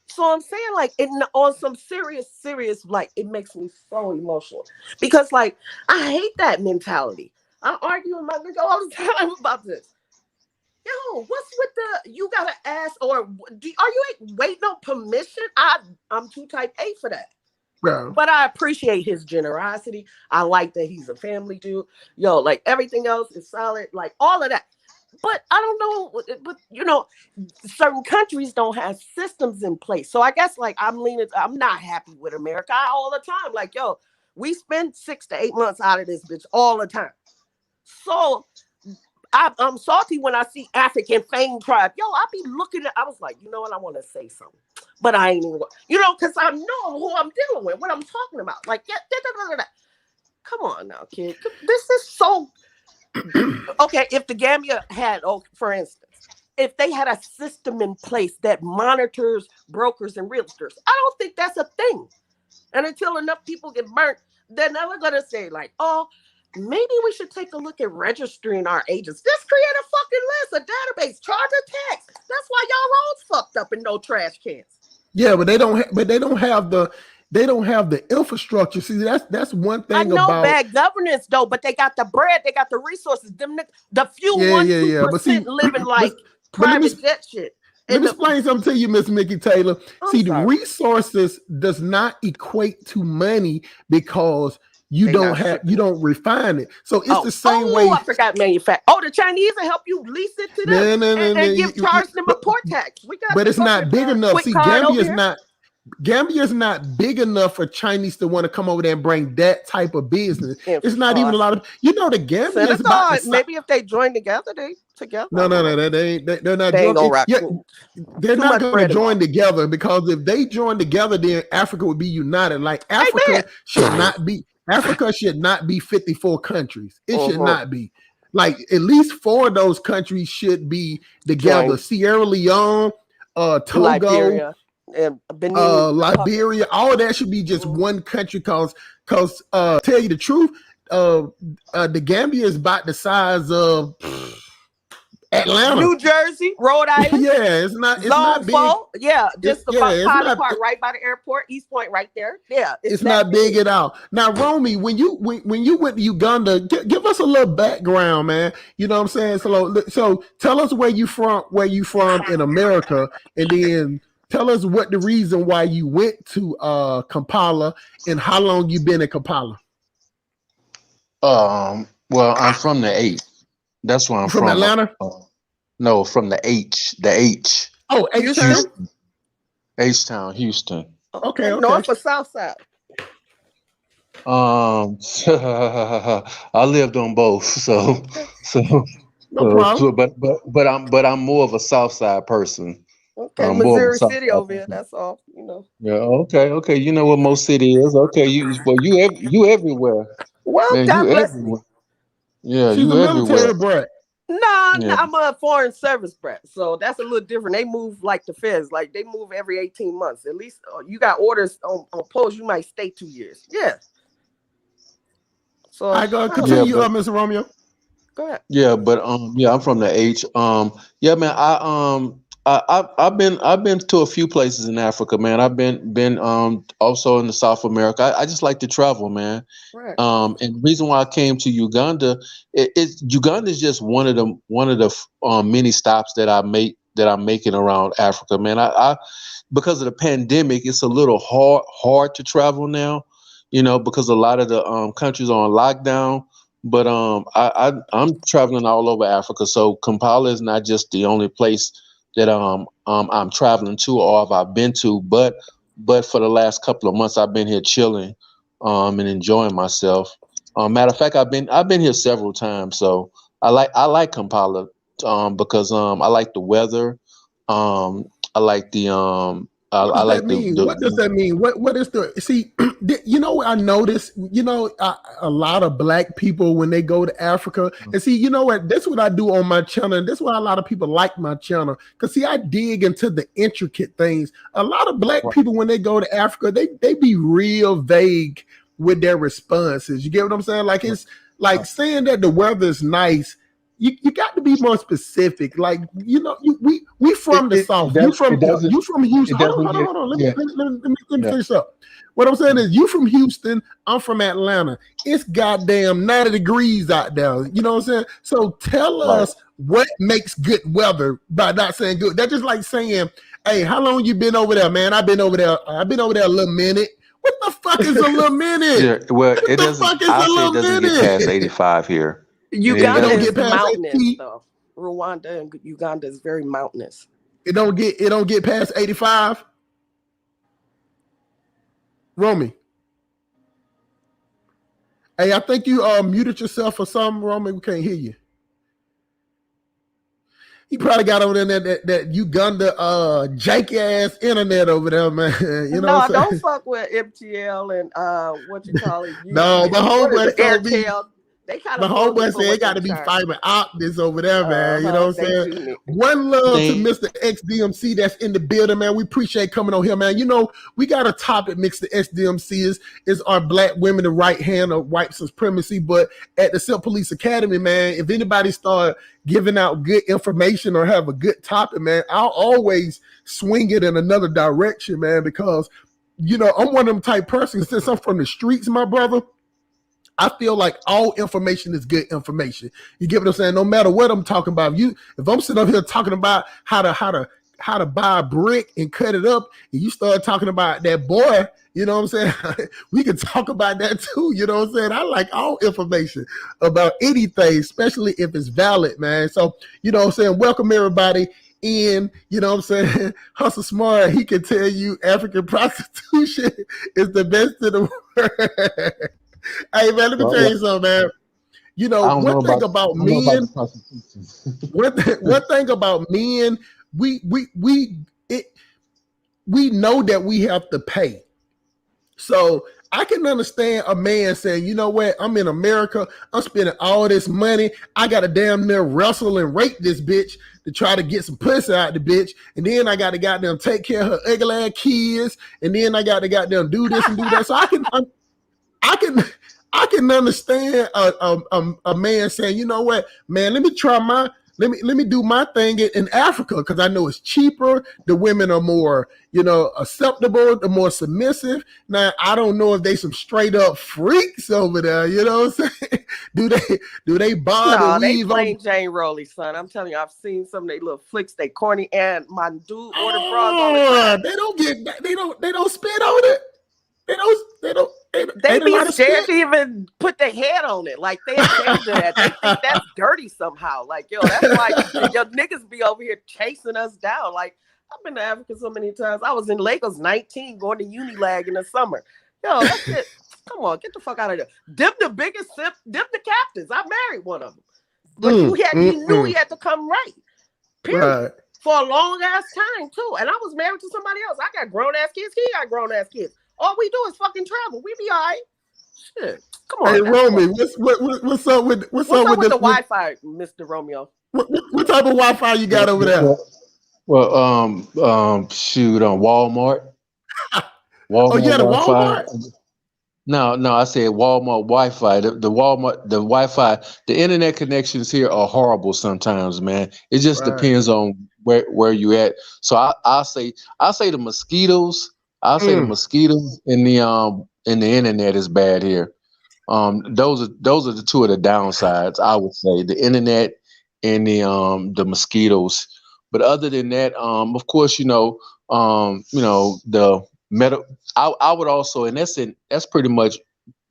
So I'm saying like on some serious, like it makes me so emotional because like I hate that mentality. I argue with my nigga all the time about this. Yo, what's with you gotta ask or are you waiting on permission? I'm too type A for that. Yeah. But I appreciate his generosity. I like that he's a family dude. Yo, like everything else is solid, like all of that. But I don't know, but certain countries don't have systems in place. So I guess like I'm not happy with America all the time. Like, yo, we spend 6 to 8 months out of this bitch all the time. So I'm salty when I see African Fame Tribe. Yo, I be looking at, I was like, you know what, I want to say something. But I ain't even, because I know who I'm dealing with, what I'm talking about. Like, come on now, kid. This is so, okay, if the Gambia had, for instance, if they had a system in place that monitors brokers and realtors, I don't think that's a thing. And until enough people get burnt, they're never going to say like, oh, maybe we should take a look at registering our agents. Just create a fucking list, a database, charge a tax. That's why y'all roads fucked up and no trash cans. Yeah, but they don't have the infrastructure. See, that's one thing. I know about bad governance though, but they got the bread, they got the resources. Them the few 1-2% living like private jet shit. Let me explain something to you, Miss Mickey Taylor. The resources does not equate to money because you don't refine it. So it's the same way. I forgot manufacture. The Chinese will help you lease it to them and charge them a port tax. But it's not big enough. See, Gambia's not big enough for Chinese to want to come over there and bring that type of business. It's not even a lot of, the Gambia is about maybe if they join together, No, they're not joining. They're not going to join together because if they join together, then Africa would be united. Like Africa should not be 54 countries. It should not be. Like at least 4 of those countries should be together. Join. Sierra Leone, Togo, Liberia, and Benin, Liberia, all of that should be just one country. Cause tell you the truth, the Gambia is about the size of Atlanta, New Jersey, Rhode Island. Yeah, it's not big. Yeah, just the Pilot Park right by the airport, East Point right there. Yeah, it's not big at all. Now, Romy, when you went to Uganda, give us a little background, man. You know what I'm saying? So tell us where you from in America, and then tell us what the reason why you went to Kampala and how long you been in Kampala. Well, I'm from the 8. That's where I'm from. Atlanta? No, from the H. The H. Oh, H-Town? H-Town, Houston. Okay. North or south side? I lived on both, so No problem. but I'm more of a South Side person. Okay, More of a Missouri South City Side over here. person. That's all. You know. Yeah, okay. You know what most city is. Okay, you everywhere, Well, man. God You bless me. everywhere. Yeah, She's a you everywhere. military brat. No, no, Yeah. I'm a foreign service brat, so that's a little different. They move like the feds, like they move every 18 months. At least you got orders on post. You might stay 2 years. Yeah. So I go I don't know. Yeah, continue, but Mr. Romeo. Go ahead. yeah, I'm from the H. Yeah, man. I've been to a few places in Africa, man. I've been also in the South America. I just like to travel, man. Right. And the reason why I came to Uganda, Uganda is just one of the many stops that I'm making around Africa, man. I because of the pandemic, it's a little hard to travel now, because a lot of the countries are on lockdown. But I'm traveling all over Africa, so Kampala is not just the only place that I'm traveling to or have I been to, but for the last couple of months I've been here chilling and enjoying myself. Matter of fact, I've been here several times, so I like Kampala because I like the weather. I like the What I does that like mean? What does that mean? What is the see? You know what I noticed? A lot of black people when they go to Africa, and see, you know what? That's what I do on my channel, and that's why a lot of people like my channel. Cause see, I dig into the intricate things. A lot of black people when they go to Africa, they be real vague with their responses. You get what I'm saying? Like it's like saying that the weather is nice. You got to be more specific. Like we it from the it, it south. does it doesn't You from Houston. it Hold on, doesn't hold on, get hold on. yeah Let me yeah. finish up. What I'm saying is you from Houston, I'm from Atlanta. It's goddamn 90 degrees out there. You know what I'm saying? So tell Right. us what makes good weather by not saying good. That's just like saying, hey, how long you been over there, man? I've been over there a little minute. What the fuck is a little minute? Yeah, well, What it the doesn't. fuck is I a say it little doesn't get past minute? 85 here. It It Uganda don't doesn't. get is past mountainous 80. though. Rwanda and Uganda is very mountainous. It don't get past 85. Romy. Hey, I think you muted yourself or something, Romy. We can't hear you. He probably got over there that Uganda janky ass internet over there, man. You know No, what I'm don't saying? fuck with MTL and what you call it, No, my what is it, homeboy told me. Airtel. They kind My of blow me homeboy for said it what got they to be charge. fiber optics over there, man. You know what I'm They saying? do me. One love to Thing. Mr. XDMC that's in the building, man. We appreciate coming on here, man. You know, we got a topic, Mr. XDMC is our black women the right hand of white supremacy. But at the Silk Police Academy, man, if anybody start giving out good information or have a good topic, man, I'll always swing it in another direction, man, because I'm one of them type persons. Since I'm from the streets, my brother, I feel like all information is good information. You get what I'm saying? No matter what I'm talking about. If I'm sitting up here talking about how to buy a brick and cut it up, and you start talking about that boy, you know what I'm saying? We can talk about that too. You know what I'm saying? I like all information about anything, especially if it's valid, man. So, you know what I'm saying? Welcome everybody in, you know what I'm saying? Hustle Smart, he can tell you African prostitution is the best in the world. Hey man, let me tell you something, man. You know, I don't know one thing about. about I don't know about the men, prostitution. one thing about men, we know that we have to pay. So I can understand a man saying, you know what, I'm in America, I'm spending all this money, I gotta damn near wrestle and rape this bitch to try to get some pussy out the bitch, and then I gotta goddamn take care of her ugly ass kids, and then I gotta goddamn do this and do that. So I can understand a man saying, you know what, man, let me do my thing in Africa because I know it's cheaper. The women are more, acceptable, the more submissive. Now I don't know if they some straight up freaks over there. You know what I'm saying? do they bob No, and they weave on? plain Jane Rowley, son. I'm telling you, I've seen some of their little flicks. They corny, and my dude order bras all the time. They don't spit on it. They Ain't a be lot of scared spit. to even put their head on it. Like they ashamed of that. They think that's dirty somehow. Like, yo, that's why your niggas be over here chasing us down. Like, I've been to Africa so many times. I was in Lagos 19 going to Unilag in the summer. Yo, that shit. Come on, get the fuck out of there. Them the biggest simp, them the captains. I married one of them. But he knew he had to come right. Period. Right. For a long ass time too. And I was married to somebody else. I got grown ass kids. He got grown ass kids. All we do is fucking travel. We be all right. Shit. Come on. Hey Romy, what's up with the Wi-Fi, Mr. Romeo? What type of Wi-Fi you got over there? Well, shoot, on Walmart. Oh, yeah, the Walmart. No, I said Walmart Wi-Fi. The Walmart, the Wi-Fi, the internet connections here are horrible sometimes, man. It just depends on where you at. So I'll say the mosquitoes. I'll say the mosquitoes and the internet is bad here. Those are the two of the downsides. I would say the internet and the mosquitoes. But other than that, of course, the medical. I would also, and that's pretty much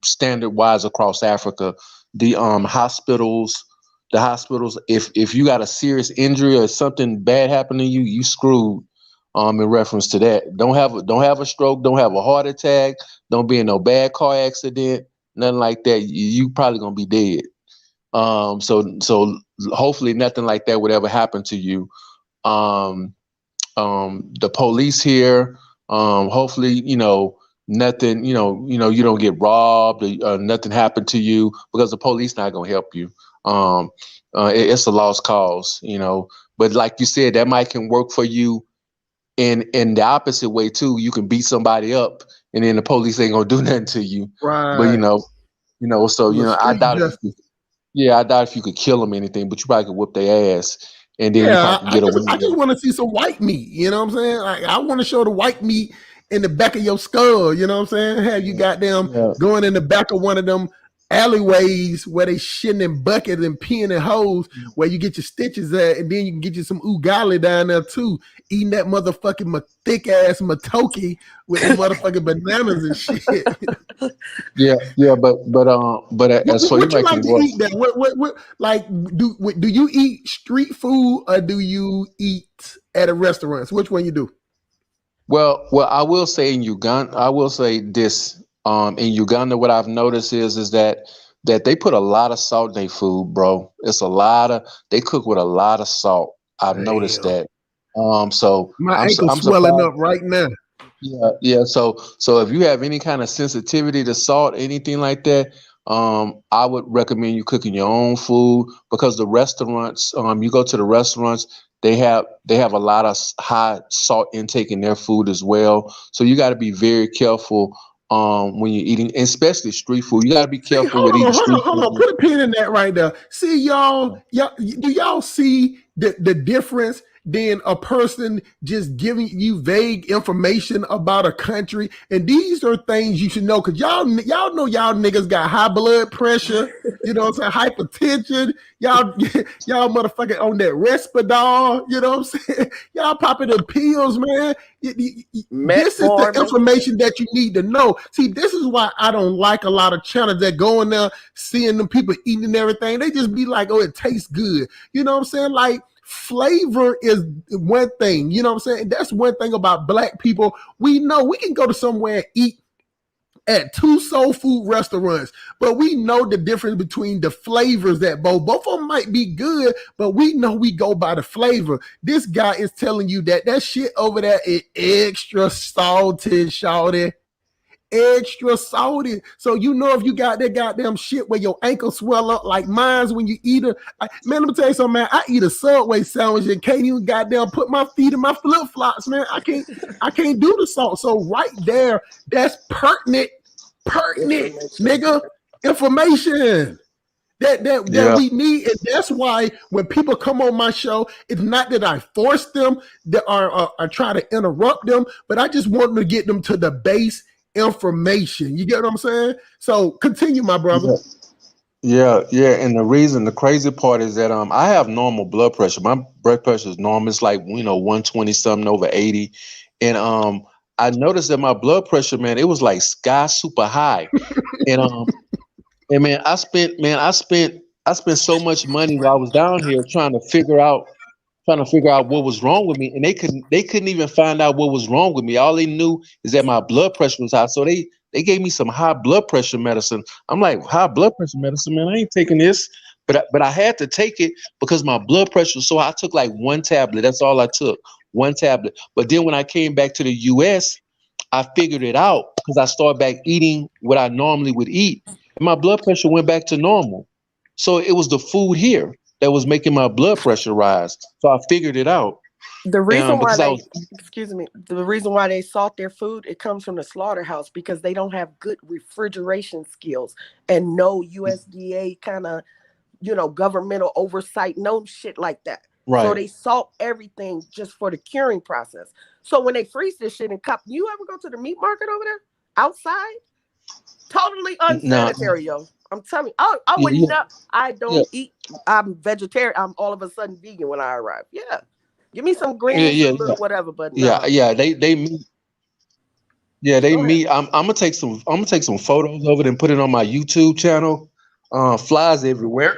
standard wise across Africa. The hospitals. If you got a serious injury or something bad happened to you, you screwed. In reference to that, don't have a stroke, don't have a heart attack, don't be in no bad car accident, nothing like that. You probably gonna be dead. So hopefully nothing like that would ever happen to you. The police here. Hopefully, nothing, you don't get robbed or nothing happened to you, because the police not going to help you. It's a lost cause, but like you said, that can work for you in the opposite way too. You can beat somebody up and then the police ain't going to do nothing to you. Right. But, I doubt if you could kill them or anything, but you probably could whip their ass. And then I just want to see some white meat. You know what I'm saying? Like, I want to show the white meat in the back of your skull. You know what I'm saying? Have you got them going in the back of one of them alleyways where they shitting in buckets and peeing in holes where you get your stitches at, and then you can get you some ugali down there too, eating that motherfucking thick ass matoke with the motherfucking bananas and shit. But as for you like to eat that? What like do you eat street food or do you eat at a restaurant? Which one you do? Well, I will say in Uganda, I will say this. In Uganda, what I've noticed is that they put a lot of salt in their food, bro. They cook with a lot of salt. I've noticed that. So my ankle's swelling up right now. Yeah. So if you have any kind of sensitivity to salt, anything like that, I would recommend you cooking your own food, because the restaurants, you go to the restaurants, they have a lot of high salt intake in their food as well. So you got to be very careful. When you're eating, especially street food, you gotta be careful with eating street food. Hold on, put a pin in that right there. See, y'all, do y'all see the difference? Then a person just giving you vague information about a country, and these are things you should know, because y'all know y'all niggas got high blood pressure, you know what I'm saying, hypertension, y'all motherfucking on that Risperdal, you know what I'm saying, y'all popping the pills, man. This is the information that you need to know. See, this is why I don't like a lot of channels that go in there seeing them people eating and everything. They just be like, oh, it tastes good, you know what I'm saying, like. Flavor is one thing, you know what I'm saying? That's one thing about Black people. We know we can go to somewhere and eat at 2 soul food restaurants, but we know the difference between the flavors that both of them might be good, but we know we go by the flavor. This guy is telling you that shit over there is extra salty, shawty. Extra salty. So if you got that goddamn shit where your ankle swell up like mine's when you eat it. Man, let me tell you something, man. I eat a Subway sandwich and can't even goddamn put my feet in my flip-flops, man. I can't do the salt. So right there, that's pertinent, nigga, information that we need. And that's why when people come on my show, it's not that I force them or try to interrupt them, but I just want to get them to the base information. You get what I'm saying? So continue, my brother. Yeah. And the crazy part is that I have normal blood pressure. My blood pressure is normal. It's like 120 something over 80. And I noticed that my blood pressure, man, it was like sky super high. and man, I spent so much money while I was down here trying to figure out what was wrong with me, and they couldn't even find out what was wrong with me. All they knew is that my blood pressure was high. So they They gave me some high blood pressure medicine. I'm like, high blood pressure medicine, man, I ain't taking this. But I had to take it because my blood pressure was so I took like one tablet. That's all I took, one tablet. But then when I came back to the US, I figured it out because I started back eating what I normally would eat. And my blood pressure went back to normal. So it was the food here that was making my blood pressure rise. So I figured it out. The reason why Because I they, was excuse me, the reason why they salt their food, it comes from the slaughterhouse because they don't have good refrigeration skills and no USDA kind of, governmental oversight, no shit like that. So right. they salt everything just for the curing process. So when they freeze this shit in cup, you ever go to the meat market over there outside? Totally Now, unsanitary, yo. I'm telling you, I would yeah, not. I yeah, don't eat. I'm vegetarian. I'm all of a sudden vegan when I arrive. Yeah, give me some yeah, greens, yeah, a yeah, little whatever, but yeah, no. yeah. They meet. Yeah, they Go ahead. meet. I'm gonna take some photos of it and put it on my YouTube channel. Flies everywhere.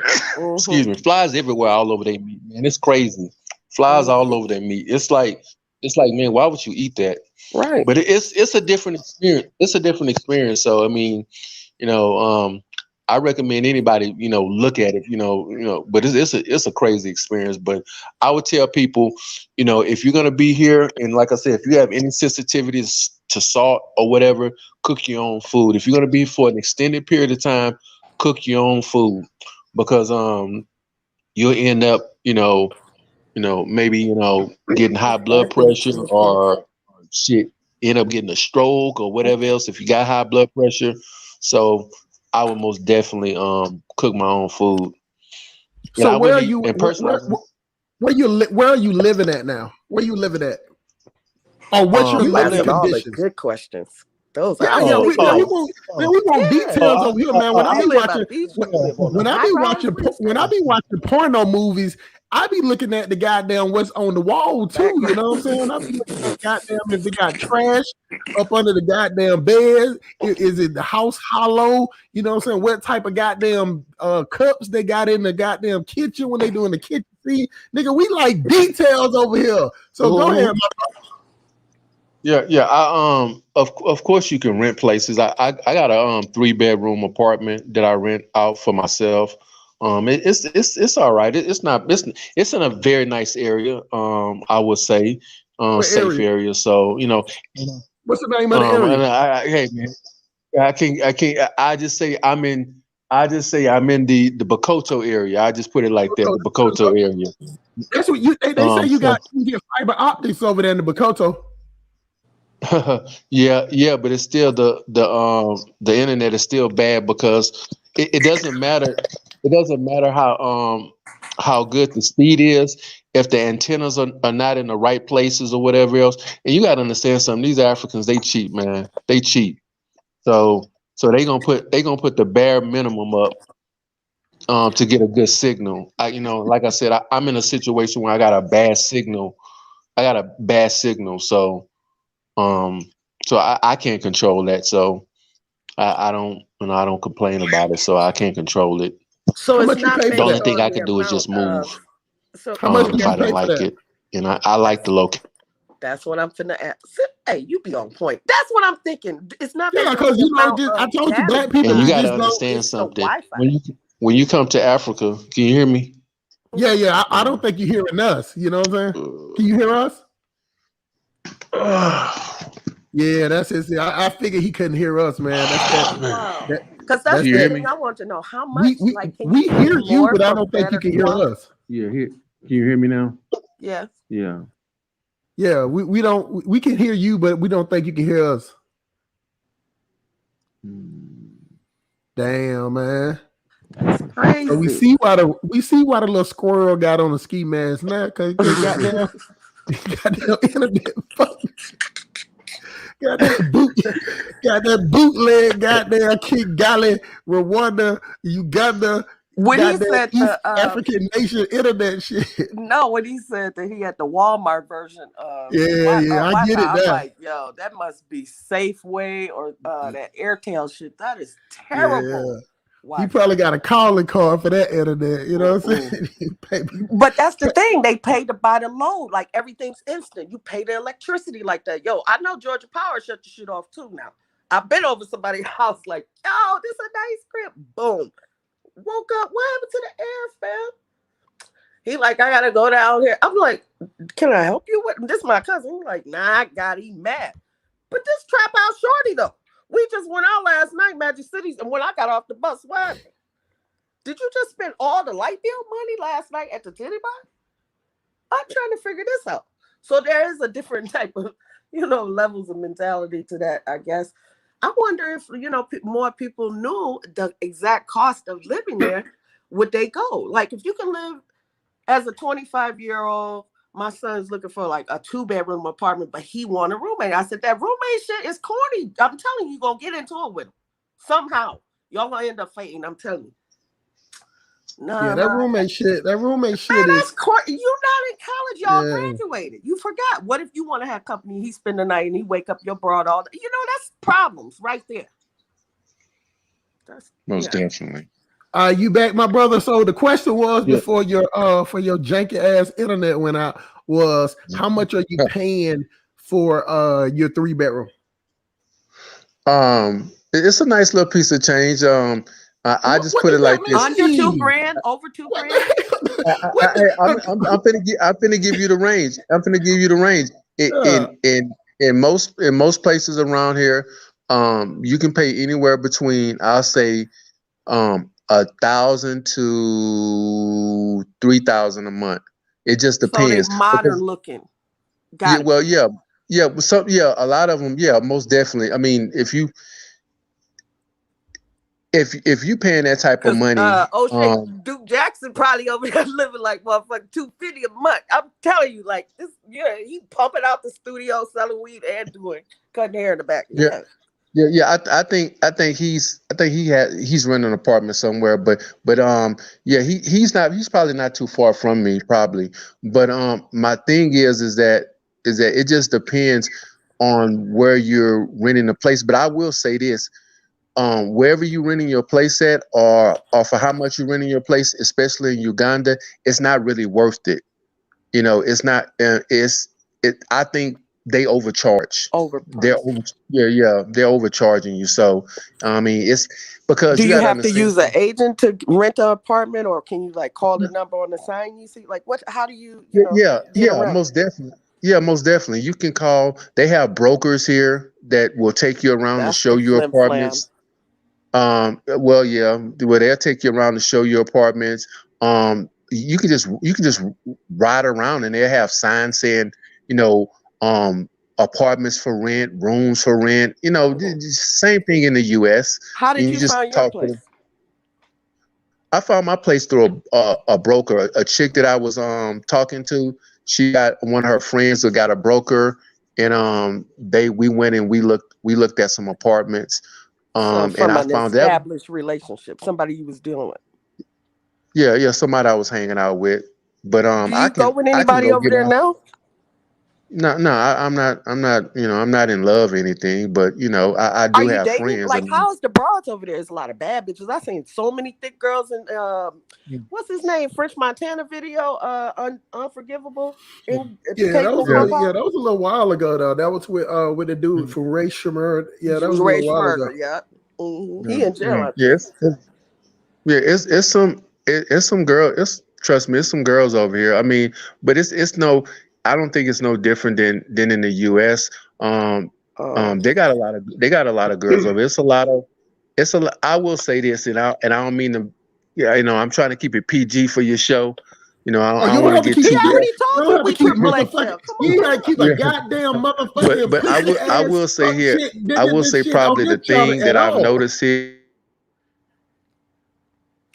Excuse me, flies everywhere all over their meat, man. It's crazy. Flies all over their meat. It's like, man, why would you eat that? Right. But it's a different experience. It's a different experience. So I mean, you know, I recommend anybody, look at it, but it's a crazy experience. But I would tell people, if you're gonna be here, and like I said, if you have any sensitivities to salt or whatever, cook your own food. If you're gonna be for an extended period of time, cook your own food because you'll end up, maybe, getting high blood pressure or shit, end up getting a stroke or whatever else if you got high blood pressure. So I would most definitely cook my own food. And So I where are wouldn't eat, you? and personally, Where are you living at now? Where you living at? Or what's your You I living live. asking all the conditions? good questions. Those are Yeah, yeah, Oh, silly we oh, want, questions. man, oh, we want Yeah. details over here, man. When I Do be you live by the watching, beach? when, Do you live on when a I high be rise? watching, What is when I that? be watching porno movies, I be looking at the goddamn what's on the wall too. You Background. know what I'm saying? I be looking at goddamn if they got trash up under the goddamn bed. Is it the house hollow? You know what I'm saying? What type of goddamn cups they got in the goddamn kitchen when they doing the kitchen scene? Nigga, we like details over here. So go ahead, Mhm. yeah. Of course you can rent places. I got a 3-bedroom apartment that I rent out for myself. It's all right. It's in a very nice area. I would say, what safe area? area. So What's the name of the area? and hey man, I just say I'm in. I just say I'm in the Bakoto area. I just put it like that, the Bakoto area. That's what they say So you get fiber optics over there in the Bakoto. yeah, but it's still the internet is still bad because it doesn't matter. It doesn't matter how good the speed is if the antennas are not in the right places or whatever else. And you got to understand something. These Africans, they cheat, man. They cheat. So they gonna put the bare minimum up to get a good signal. Like I said, I'm in a situation where I got a bad signal. So um, so I can't control that. So I don't complain about it. So I can't control it. So How it's much you not pay The for based only that? thing on I the could do is amount just of. move So How much do if you I pay don't for like that? it. And I like the location. that's what I'm finna ask. Hey, you be on point. That's what I'm thinking. It's not Yeah, based on because the amount I of told you, data black you people And you buy. got to just don't. understand It's the something. Wi-Fi. When you come to Africa, can you hear me? Yeah, yeah. I don't think you're hearing us. You know what I'm saying? Can you hear us? Yeah, that's it. See, I figured he couldn't hear us, man. That's that. Wow. That Because Can that's that's you the hear that. thing me? I want to know. How much? We Like, can we you pay hear you, more but I for don't think you better can hear quality? us. Yeah, can you hear me now? Yeah. Yeah. Yeah, we can hear you, but we don't think you can hear us. Damn, man. That's So we crazy. see why the little squirrel got on the ski mask now because goddamn internet got that bootleg goddamn Kigali, Rwanda, Uganda, When he goddamn said East the African nation internet shit. no, when he said that he had the Walmart version of Yeah, I get Wi-Fi, it I'm now. like, yo, that must be Safeway or that Airtel shit. That is Yeah, terrible he Wi-Fi. probably got a calling card for that internet. You know what I'm Mm-mm. saying? But that's the thing. They pay to buy the load. Like everything's instant. You pay the electricity like that. Yo, I know Georgia Power shut the shit off too now. I've been over somebody's house like, yo, this a nice crib. Boom. Woke up. What happened to the air, fam? He like, I gotta go down here. I'm like, can I help you with this? Is my cousin. He's like, nah, I got he mad. But this trap out shorty though. We just went out last night, Magic Cities, and when I got off the bus, what happened? Did you just spend all the light bill money last night at the titty bar? I'm trying to figure this out. So there is a different type of, levels of mentality to that, I guess. I wonder if, more people knew the exact cost of living there, would they go? Like if you can live as a 25-year-old, my son's looking for like a 2-bedroom apartment, but he want a roommate. I said, that roommate shit is corny. I'm telling you, you're going to get into it with him. Somehow. Y'all going to end up fighting, I'm telling you. No, that roommate shit. That roommate shit man, is. You're not in college. Y'all graduated. You forgot. What if you want to have company? He spend the night and he wake up your broad all day. That's problems right there. Most definitely. You back, my brother. So the question was before your for your janky ass internet went out was how much are you paying for your 3-bedroom? It's a nice little piece of change. I just put it like this: under $2,000, over $2,000. I'm finna give you the range. I'm finna give you the range. In most places around here, you can pay anywhere between, I'll say, $1,000 to $3,000 a month. It just depends. So modern looking. A lot of them, most definitely. I mean, if you paying that type of money, Duke Jackson probably over there living like motherfucking $250 a month. I'm telling you, like this, he pumping out the studio, selling weed and cutting hair in the back. I think he's renting an apartment somewhere, but he's probably not too far from me, probably. But my thing is that it just depends on where you're renting a place. But I will say this. Wherever you're renting your place at, or for how much you're renting your place, especially in Uganda, it's not really worth it. It's not. I think they overcharge. They're overcharging you. So I mean, it's because do you have to use an agent to rent an apartment, or can you like call the number on the sign you see? Like what? How do you? Most definitely. Yeah, most definitely. You can call. They have brokers here that will take you around and show you apartments. They'll take you around to show you apartments. You can just ride around and they'll have signs saying, apartments for rent, rooms for rent. Same thing in the U.S. How did you find your place? I found my place through a broker, a chick that I was talking to. She got one of her friends that got a broker, and we went and we looked at some apartments. And I found that established relationship, somebody you was dealing with. Yeah, somebody I was hanging out with. But do you go with anybody over there now? No, I'm not. I'm not in love or anything. But I do have friends. Like, how's the broads over there? There's a lot of bad bitches. I seen so many thick girls in what's his name? French Montana video, Unforgivable. That was a little while ago though. That was with the dude from Ray Shmurda. Yeah, that was a little while ago. Yeah. Mm-hmm. He in jail. Yes. It's some girl. Trust me, it's some girls over here. I mean, but it's no. I don't think it's no different than in the U.S. They got a lot of girls over. I will say this, and I don't mean to. I'm trying to keep it PG for your show. I don't want to get too. You gotta keep a goddamn motherfucker. But I will say here. I will say probably the thing that I've noticed here.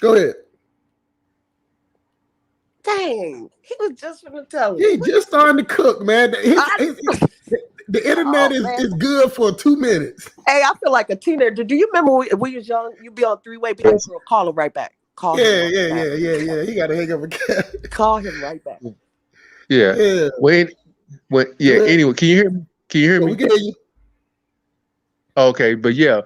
Go ahead. Dang, he was just gonna tell you. He just starting to cook, man. The internet is good for 2 minutes. Hey, I feel like a teenager. Do you remember when we was young? You be on 3-way, be like, girl, call him right back. Call him. Yeah. He gotta hang up a cat. Call him right back. Yeah. Wait. Anyway, can you hear me? We can hear you. Okay, but yeah.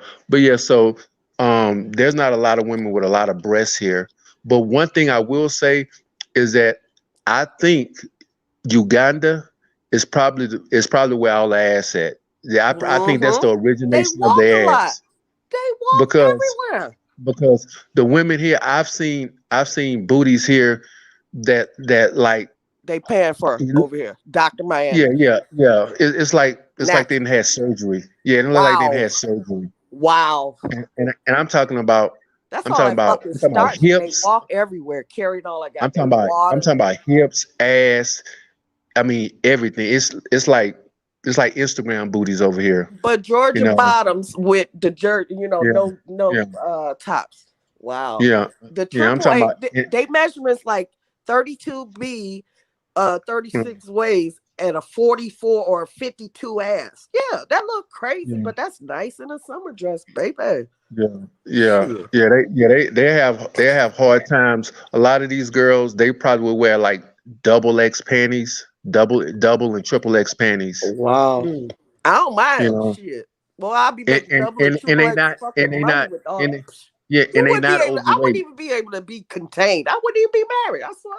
So, there's not a lot of women with a lot of breasts here. But one thing I will say is that I think Uganda is probably where all the ass at. Yeah, I think that's the They origination of walk the a lot. ads They walk because everywhere. the women here, I've seen booties here that like They paying for over here. Dr. yeah, Miami. yeah. It's like they Natural. didn't have surgery. Yeah, it look like they didn't Wow. have surgery. Wow. And I'm talking about That's all that fucking starch. And they hips. walk everywhere, carrying all I got. I'm They talking water. about hips, ass. I mean everything. It's like Instagram booties over here. But Georgia You know. bottoms with the jerk, Yeah. no tops. Wow. Yeah. The Yeah. I'm triple talking A, about they measurements like 32B, 36 ways, and a 44 or a 52 ass. Yeah, that look crazy, but that's nice in a summer dress, baby. They have hard times. A lot of these girls, they probably will wear like double X panties, double and triple X panties. Wow. I don't mind. You know. Shit. Well, I'll be making double and triple X fucking money with all that. Yeah, and they not I wouldn't overweight. even be able to be contained. I wouldn't even be married. I swear.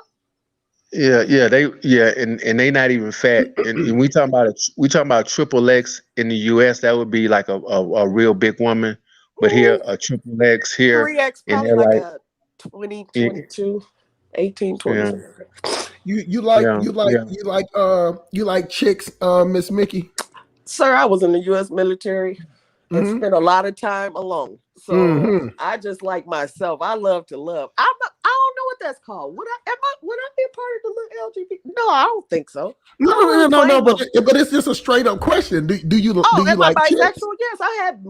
And they not even fat. And we talking about triple X in the US, that would be like a real big woman. But here a triple X here, 3X and probably they're like like a 20, 22, 18, 20. Yeah. You like chicks, Miss Mickey? Sir, I was in the U.S. military and spent a lot of time alone. So I just like myself. I love to love. I don't know what that's called. Would I be a part of the LGBT? No, I don't think so. No. But it's just a straight up question. Do you am like I bisexual? chicks? Yes, I had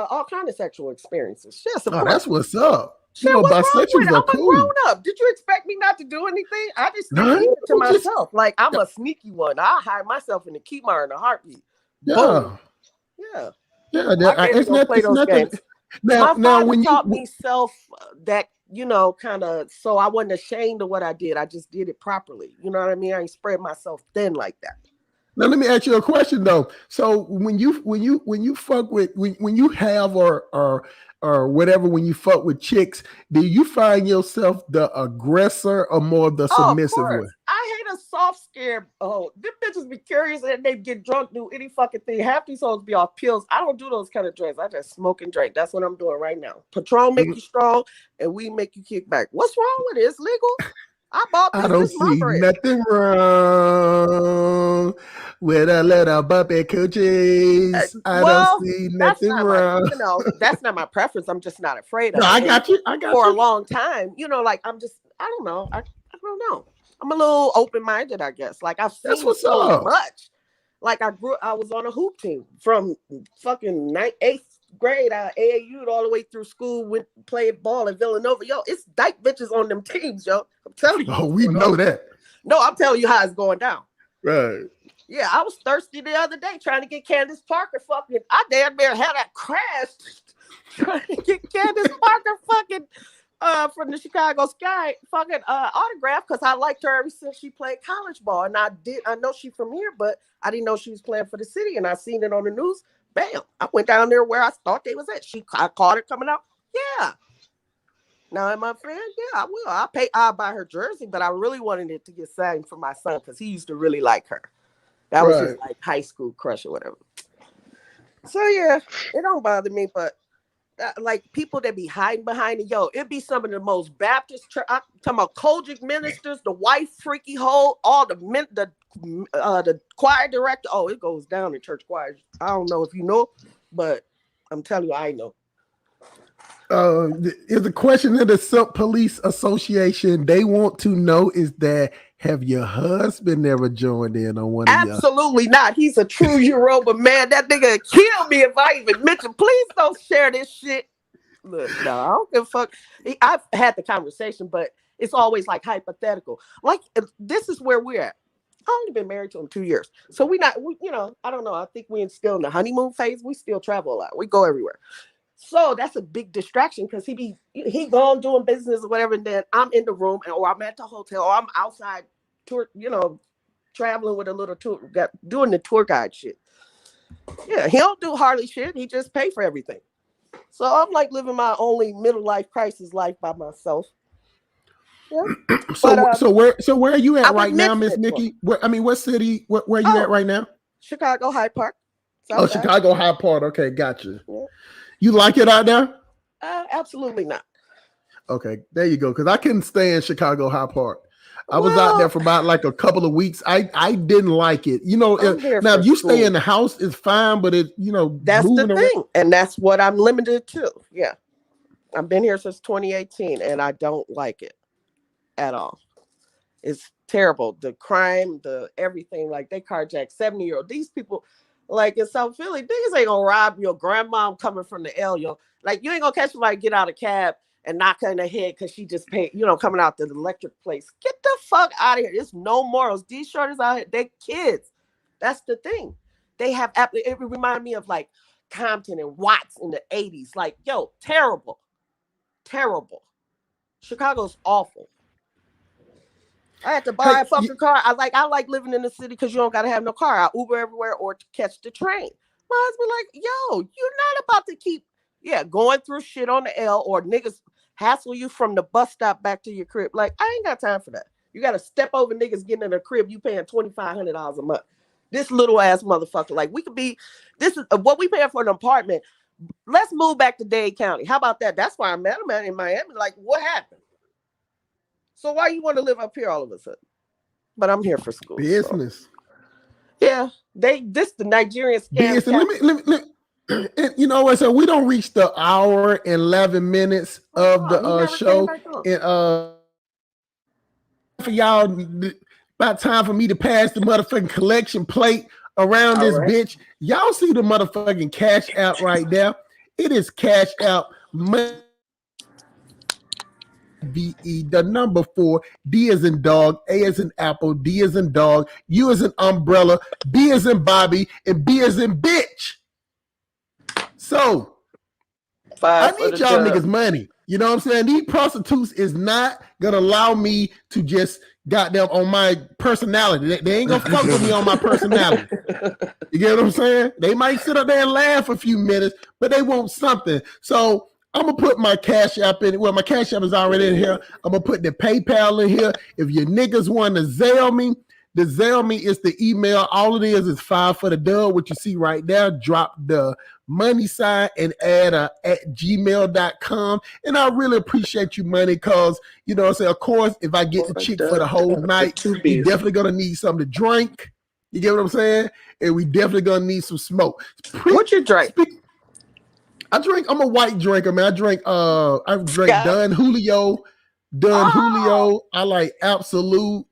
all kind of sexual experiences. Yes, of Oh, course. that's what's up. Shit, what's wrong with bisexuals it? are I'm cool. a grown up. Did you expect me not to do anything? I just No, keep it to just- myself. Like I'm a sneaky one. I hide myself in the Keymar in a heartbeat. Yeah. Boom. Yeah. Yeah, I can't go play those games. Now, My father when taught you me that, kind of, so I wasn't ashamed of what I did. I just did it properly. You know what I mean? I ain't spread myself thin like that. now, let me ask you a question though. So when you fuck with when you have or whatever, when you fuck with chicks, do you find yourself the aggressor or more the submissive one? I hate a soft scare. Oh, them bitches be curious and they get drunk, do any fucking thing. Half these hoes be off pills. I don't do those kind of drinks. I just smoke and drink. That's what I'm doing right now. Patron make you strong and we make you kick back. What's wrong with it? It's legal. I bought this. I don't This my see brand. nothing wrong with a little bumpy coochies. I don't see nothing wrong. That's not my preference. I'm just not afraid of No, it. I got you. For a long time, like I don't know. I don't know. I'm a little open-minded, I guess. Like I've seen so much. Like I was on a hoop team from fucking 8th grade. I AAU'd all the way through school, went played ball in Villanova. Yo, it's dyke bitches on them teams, yo. I'm telling you. Oh, we know that. No, I'm telling you how it's going down. Right. Yeah, I was thirsty the other day trying to get Candace Parker fucking. I damn near had that crash trying to get Candace Parker fucking from the Chicago Sky fucking autograph because I liked her ever since she played college ball. And I know she from here, but I didn't know she was playing for the city. And I seen it on the news. Bam. I went down there where I thought they was at. I caught her coming out. Yeah. Now, am I a fan? Yeah, I will. I'll buy her jersey, but I really wanted it to get signed for my son because he used to really like her. That was his like high school crush or whatever. So yeah, it don't bother me, but like people that be hiding behind it, it'd be some of the most Baptist I'm talking about Kojic ministers, the white freaky hole, all the choir director. Oh, it goes down in church choirs. I don't know if you know, but I'm telling you, I know. Is a question of the Silk Police Association. They want to know is that have your husband ever joined in on one of your? Absolutely not. He's a true Yoruba man. That nigga kill me if I even mention. Please don't share this shit. Look, no, I don't give a fuck. I've had the conversation, but it's always like hypothetical. Like this is where we're at. I've only been married to him 2 years, so I don't know. I think we're still in the honeymoon phase. We still travel a lot. We go everywhere. So that's a big distraction because he gone doing business or whatever, and then I'm in the room or I'm at the hotel or I'm outside tour, traveling with a little tour, doing the tour guide shit. Yeah, he don't do hardly shit. He just pay for everything. So I'm like living my only middle life crisis life by myself. Yeah. So where are you at right now, Miss Nikki? What city? Where are you at right now? Chicago Hyde Park. Oh, Sometimes. Chicago High Park. Okay, gotcha. Yeah. You like it out there? Absolutely not. Okay, there you go. Because I couldn't stand Chicago High Park. I was out there for about like a couple of weeks. I didn't like it. You know, now if you stay in the house, it's fine, but it, you know, that's the around. thing, and that's what I'm limited to. Yeah, I've been here since 2018, and I don't like it at all. It's terrible. The crime, the everything. Like they carjacked 70-year-old. These people, like in South Philly, niggas ain't gonna rob your grandma coming from the L. Yo, like you ain't gonna catch somebody get out of cab and knock her in the head because she just paid, you know, coming out the electric place. Get the fuck out of here. There's no morals. These shorties out here, they kids. That's the thing. They have, it reminded me of like Compton and Watts in the 80s. Like, yo, terrible. Terrible. Chicago's awful. I had to buy a fucking car. I like living in the city because you don't gotta have no car. I Uber everywhere or to catch the train. My husband like, yo, you're not about to keep going through shit on the L or niggas hassle you from the bus stop back to your crib. Like, I ain't got time for that. You got to step over niggas getting in a crib. You paying $2,500 a month. This little ass motherfucker. Like, we could be, this is what we paying for an apartment. Let's move back to Dade County. How about that? That's why I met him in Miami. Like, what happened? So why you want to live up here all of a sudden? But I'm here for school. Business. So. Yeah. The Nigerian scam. Let me. And you know what? So we don't reach the hour and 11 minutes of the show. And for y'all, about time for me to pass the motherfucking collection plate around this bitch. Y'all see the motherfucking Cash App right there? It is Cash App BE, the number 4, D as in dog, A as in apple, D as in dog, U as in umbrella, B as in Bobby, and B as in bitch. So I need y'all niggas money. You know what I'm saying? These prostitutes is not gonna allow me to just goddamn on my personality. They ain't gonna fuck with me on my personality. You get what I'm saying? They might sit up there and laugh a few minutes, but they want something. So I'm gonna put my Cash App in. Well, my Cash App is already in here. I'm gonna put the PayPal in here. If your niggas want to Zelle me, the Zelle me is the email. All it is 5 for the dub. What you see right there, drop the money sign and add at gmail.com. And I really appreciate you money because, you know what I'm saying, of course, if I get the chick for the whole night, we definitely going to need something to drink. You get what I'm saying? And we definitely going to need some smoke. What you drink? I'm a white drinker, man. I drink Don Julio. Julio. I like Absolute.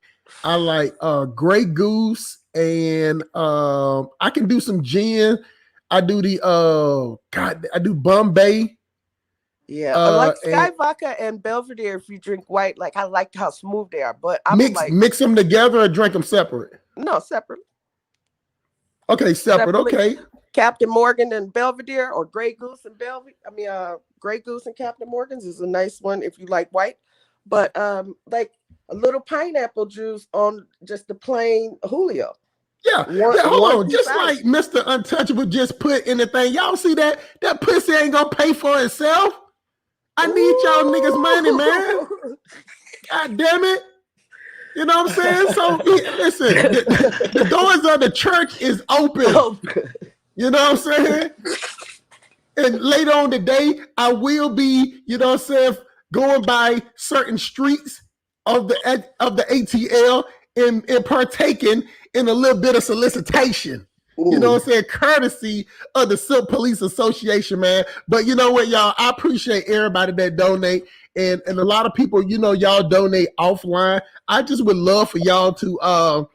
I like Grey Goose, and I can do some gin. I do I do Bombay. Yeah, I like Sky Vodka and Belvedere if you drink white. Like, I like how smooth they are, but I'm mix them together or drink them separate? No, separate. Okay, separately. Okay. Captain Morgan and Belvedere, or Grey Goose and Belvedere. Grey Goose and Captain Morgan's is a nice one if you like white. But like a little pineapple juice on just the plain Julio. Yeah, hold on. Just like Mr. Untouchable just put in the thing. Y'all see that? That pussy ain't gonna pay for itself. I need y'all niggas money, man. God damn it. You know what I'm saying? So listen, the doors of the church is open. You know what I'm saying? And later on today, I will be, you know what I'm saying, going by certain streets of the ATL and partaking in a little bit of solicitation. Ooh. You know what I'm saying? Courtesy of the Silk Police Association, man. But you know what, y'all? I appreciate everybody that donate. And a lot of people, you know, y'all donate offline. I just would love for y'all to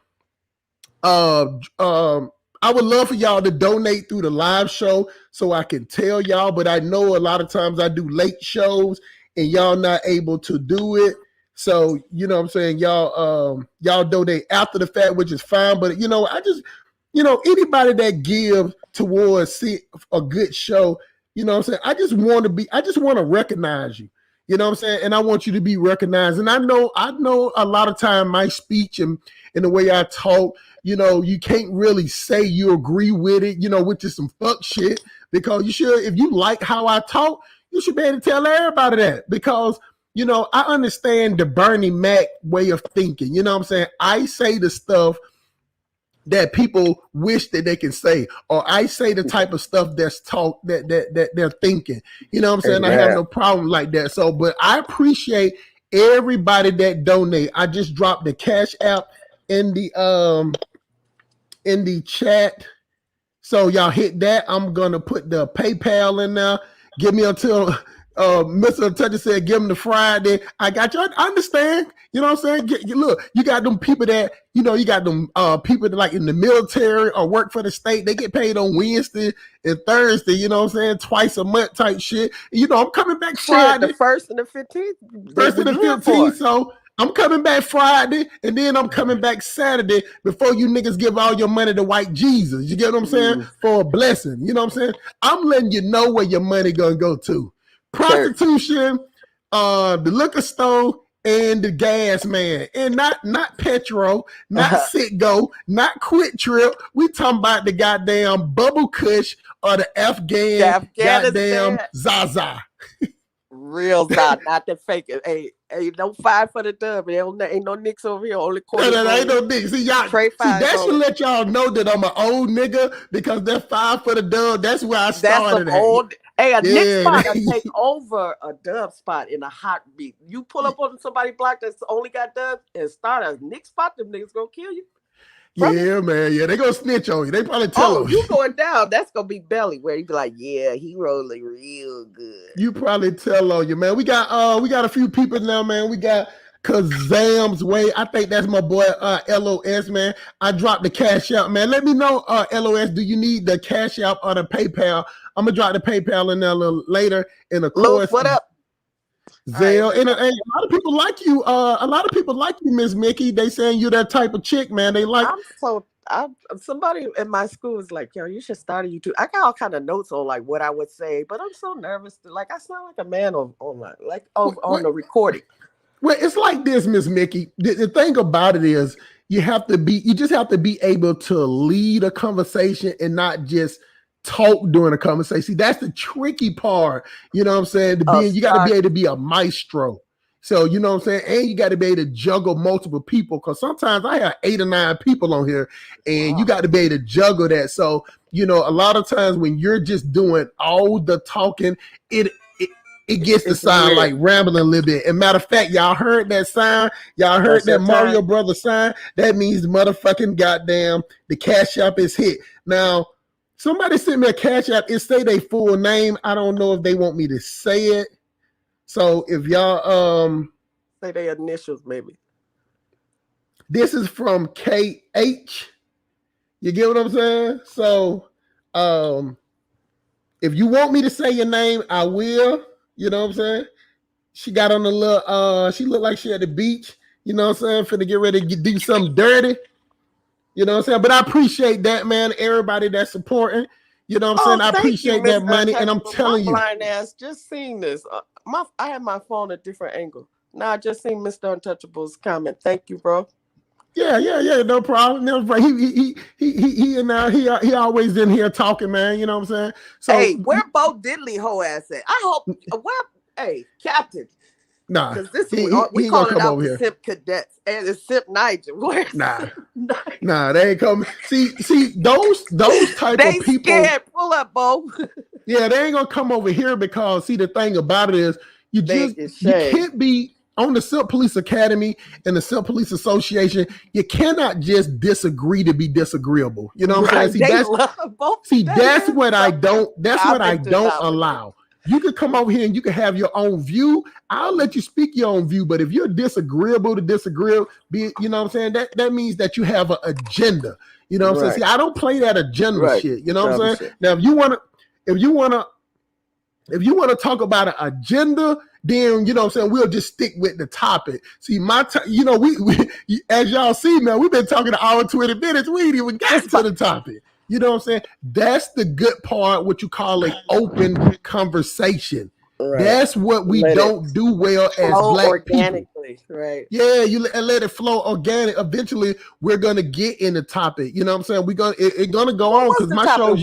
I would love for y'all to donate through the live show so I can tell y'all, but I know a lot of times I do late shows and y'all not able to do it. So, you know what I'm saying, y'all donate after the fact, which is fine. But, you know, I just, you know, anybody that gives towards a good show, you know what I'm saying, I just want to recognize you. You know what I'm saying? And I want you to be recognized. And I know a lot of time my speech and the way I talk, you know, you can't really say you agree with it, you know, which is some fuck shit, because you should, if you like how I talk, you should be able to tell everybody that, because, you know, I understand the Bernie Mac way of thinking. You know what I'm saying? I say the stuff that people wish that they can say, or I say the type of stuff that's talk that they're thinking. You know what I'm saying? I have no problem like that. So, but I appreciate everybody that donate. I just dropped the Cash App in the chat. So y'all hit that. I'm gonna put the PayPal in there. Give me until Mr. Toucher said, give them the Friday. I got you. I understand. You know what I'm saying? Look, you got them people that, you know, you got them people that like in the military or work for the state. They get paid on Wednesday and Thursday, you know what I'm saying? Twice a month type shit. You know, I'm coming back Friday. The 1st and the 15th. 1st and the 15th. So I'm coming back Friday, and then I'm coming back Saturday before you niggas give all your money to white Jesus. You get what I'm saying? For a blessing. You know what I'm saying? I'm letting you know where your money gonna go to. Prostitution, the liquor store, and the gas man. And not Petro, not Citgo, not Quick Trip. We talking about the goddamn Bubble Kush or the Afghan goddamn Zaza. Real Zaza, not the fake. Hey, don't fight for the dub. Ain't no nicks over here. Only quarter. No, ain't no nicks. See, y'all, that should let y'all know that I'm an old nigga because that 5 for the dub. That's where I started. That's old. Hey, a Nick spot will take over a dub spot in a heartbeat. You pull up on somebody block that's only got dubs and start a Nick spot, them niggas gonna kill you. Yeah, man. Yeah, they gonna snitch on you. They probably tell them. You going down. That's gonna be belly where you be like, yeah, he rolling real good. You probably tell on you, man. We got a few people now, man. We got Kazam's Way. I think that's my boy LOS, man. I dropped the Cash App, man. Let me know, LOS, do you need the Cash App or the PayPal? I'm gonna drop the PayPal in there a little later. And of course, what up? Zelle. And a lot of people like you. A lot of people like you, Miss Mickey. They saying you're that type of chick, man. They like. Somebody in my school was like, yo, you should start a YouTube. I got all kind of notes on like what I would say, but I'm so nervous. I sound like a man on the recording. Well, it's like this, Miss Mickey. The thing about it is you just have to be able to lead a conversation and not just talk during a conversation. See, that's the tricky part. You know what I'm saying? You got to be able to be a maestro. So, you know what I'm saying? And you got to be able to juggle multiple people because sometimes I have 8 or 9 people on here and you got to be able to juggle that. So, you know, a lot of times when you're just doing all the talking, it gets to sound like rambling a little bit. And matter of fact, y'all heard that sound? Y'all heard that Mario Brothers sign? That means the motherfucking goddamn, the Cash App is hit. Now, somebody sent me a Cash App. It say their full name. I don't know if they want me to say it. So if y'all say their initials, maybe. This is from KH. You get what I'm saying? So if you want me to say your name, I will. You know what I'm saying? She got on a little she looked like she at the beach, you know what I'm saying? Finna get ready to do something dirty. You know what I'm saying? But I appreciate that, man. Everybody that's supporting. You know what I'm saying? I appreciate that money. And I'm telling you. Blind ass just seen this. I had my phone a different angle. Now I just seen Mr. Untouchable's comment. Thank you, bro. Yeah, no problem. No problem. He always in here talking, man. You know what I'm saying? So hey, where Bo Diddley hoe ass at? I hope Captain. Nah, we call it out the Simp Cadets and the Simp Nigel. Nah, they ain't coming. See, those type of people. They scared. Pull up, Bo. Yeah, they ain't gonna come over here because see the thing about it is you can't be on the Simp Police Academy and the Simp Police Association. You cannot just disagree to be disagreeable. You know what I'm saying? That's what I don't allow. You can come over here and you can have your own view. I'll let you speak your own view, but if you're disagreeable to disagree, you know what I'm saying? That means that you have an agenda. You know what I'm saying? See, I don't play that agenda shit. You know what I'm saying? Now, if you want to talk about an agenda, then you know what I'm saying, we'll just stick with the topic. See, we as y'all see, man, we've been talking an hour 20 minutes. We ain't even got to the topic. You know what I'm saying? That's the good part, what you call an open conversation. Right. That's what we don't do well as black organically, people. Right. Yeah, you let it flow organic. Eventually, we're gonna get in the topic. You know what I'm saying? It's gonna go on because my show.